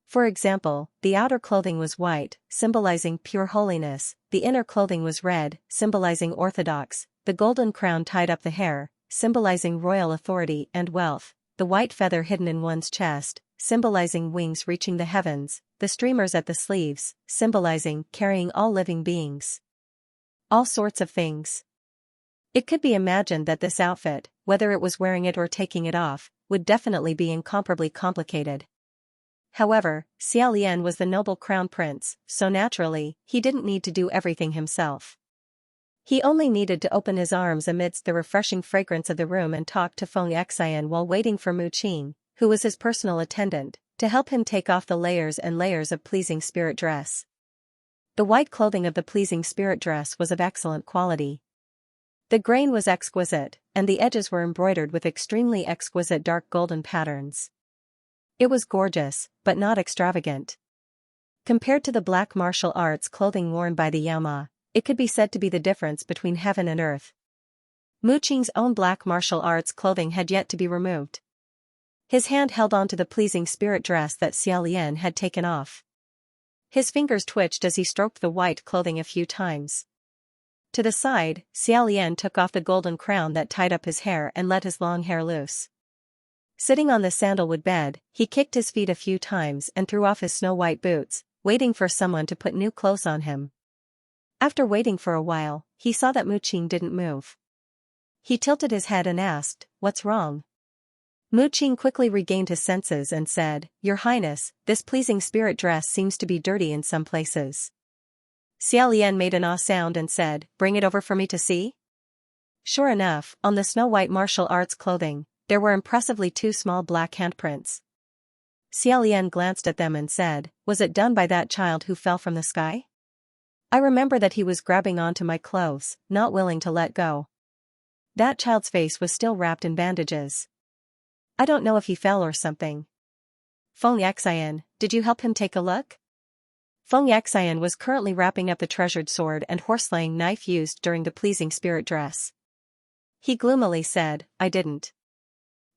For example, the outer clothing was white, symbolizing pure holiness, the inner clothing was red, symbolizing orthodox, the golden crown tied up the hair, symbolizing royal authority and wealth, the white feather hidden in one's chest, symbolizing wings reaching the heavens, the streamers at the sleeves, symbolizing carrying all living beings. All sorts of things. It could be imagined that this outfit, whether it was wearing it or taking it off, would definitely be incomparably complicated. However, Xia Lian was the noble crown prince, so naturally, he didn't need to do everything himself. He only needed to open his arms amidst the refreshing fragrance of the room and talk to Feng Xian while waiting for Mu Qing, who was his personal attendant, to help him take off the layers and layers of pleasing spirit dress. The white clothing of the pleasing spirit dress was of excellent quality. The grain was exquisite, and the edges were embroidered with extremely exquisite dark golden patterns. It was gorgeous, but not extravagant. Compared to the black martial arts clothing worn by the Yaoma, it could be said to be the difference between heaven and earth. Mu Qing's own black martial arts clothing had yet to be removed. His hand held on to the pleasing spirit dress that Xia Lian had taken off. His fingers twitched as he stroked the white clothing a few times. To the side, Xiao Lian took off the golden crown that tied up his hair and let his long hair loose. Sitting on the sandalwood bed, he kicked his feet a few times and threw off his snow-white boots, waiting for someone to put new clothes on him. After waiting for a while, he saw that Mu Qing didn't move. He tilted his head and asked, "What's wrong?" Mu Qing quickly regained his senses and said, "Your Highness, this pleasing spirit dress seems to be dirty in some places." Xiao Lian made an ah sound and said, "Bring it over for me to see?" Sure enough, on the snow-white martial arts clothing, there were impressively 2 small black handprints. Xiao Lian glanced at them and said, "Was it done by that child who fell from the sky? I remember that he was grabbing onto my clothes, not willing to let go. That child's face was still wrapped in bandages. I don't know if he fell or something." Feng Yaxian, did you help him take a look? Feng Yaxian was currently wrapping up the treasured sword and horseslaying knife used during the pleasing spirit dress. He gloomily said, "I didn't.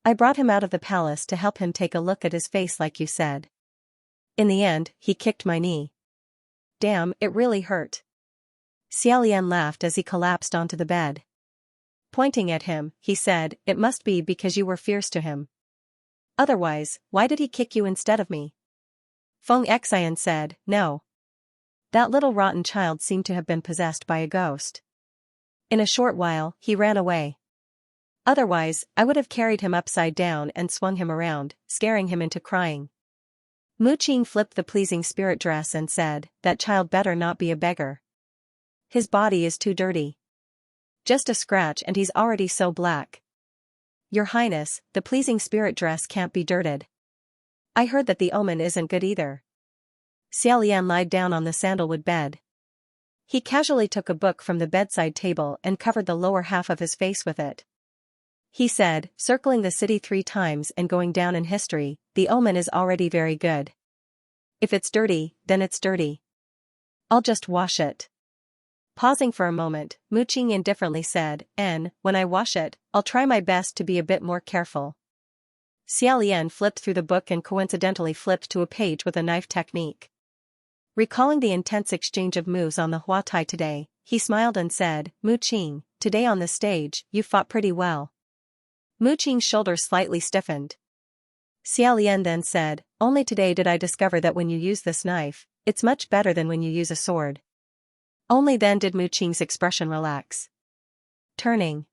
I brought him out of the palace to help him take a look at his face like you said. In the end, he kicked my knee. Damn, it really hurt." Xiao Lian laughed as he collapsed onto the bed. Pointing at him, he said, "It must be because you were fierce to him. Otherwise, why did he kick you instead of me?" Feng Yaxian said, "No. That little rotten child seemed to have been possessed by a ghost. In a short while, he ran away. Otherwise, I would have carried him upside down and swung him around, scaring him into crying." Mu Qing flipped the pleasing spirit dress and said, "That child better not be a beggar. His body is too dirty. Just a scratch and he's already so black. Your Highness, the pleasing spirit dress can't be dirted. I heard that the omen isn't good either." Xiao Lian lied down on the sandalwood bed. He casually took a book from the bedside table and covered the lower half of his face with it. He said, "Circling the city 3 times and going down in history, the omen is already very good. If it's dirty, then it's dirty. I'll just wash it." Pausing for a moment, Mu Qing indifferently said, "When I wash it, I'll try my best to be a bit more careful." Xiao Lian flipped through the book and coincidentally flipped to a page with a knife technique. Recalling the intense exchange of moves on the Huatai today, he smiled and said, "Mu Qing, today on the stage, you fought pretty well." Mu Qing's shoulders slightly stiffened. Xiao Lian then said, "Only today did I discover that when you use this knife, it's much better than when you use a sword." Only then did Mu Qing's expression relax. Turning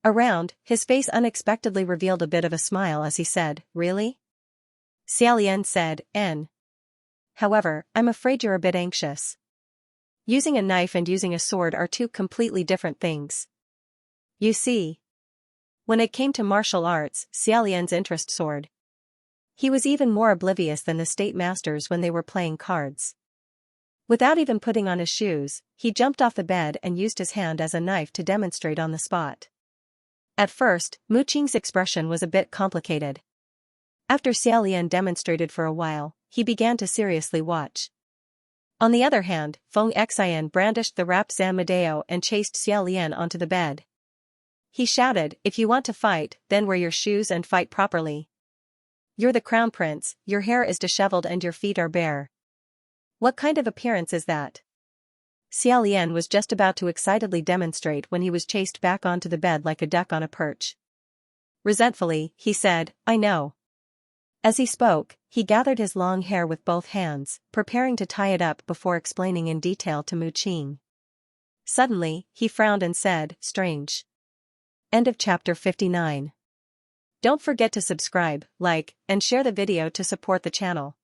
around, his face unexpectedly revealed a bit of a smile as he said, "Really?" Xiao Lian said, "However, I'm afraid you're a bit anxious. Using a knife and using a sword are 2 completely different things. You see." When it came to martial arts, Xiao Lian's interest soared. He was even more oblivious than the state masters when they were playing cards. Without even putting on his shoes, he jumped off the bed and used his hand as a knife to demonstrate on the spot. At first, Mu Qing's expression was a bit complicated. After Xiao Lian demonstrated for a while, he began to seriously watch. On the other hand, Feng Yaxian brandished the Rap Zan Medeo and chased Xiao Lian onto the bed. He shouted, "If you want to fight, then wear your shoes and fight properly. You're the crown prince, your hair is disheveled and your feet are bare. What kind of appearance is that?" Xiao Lian was just about to excitedly demonstrate when he was chased back onto the bed like a duck on a perch. Resentfully, he said, "I know." As he spoke, he gathered his long hair with both hands, preparing to tie it up before explaining in detail to Mu Qing. Suddenly, he frowned and said, "Strange." End of chapter 59. Don't forget to subscribe, like, and share the video to support the channel.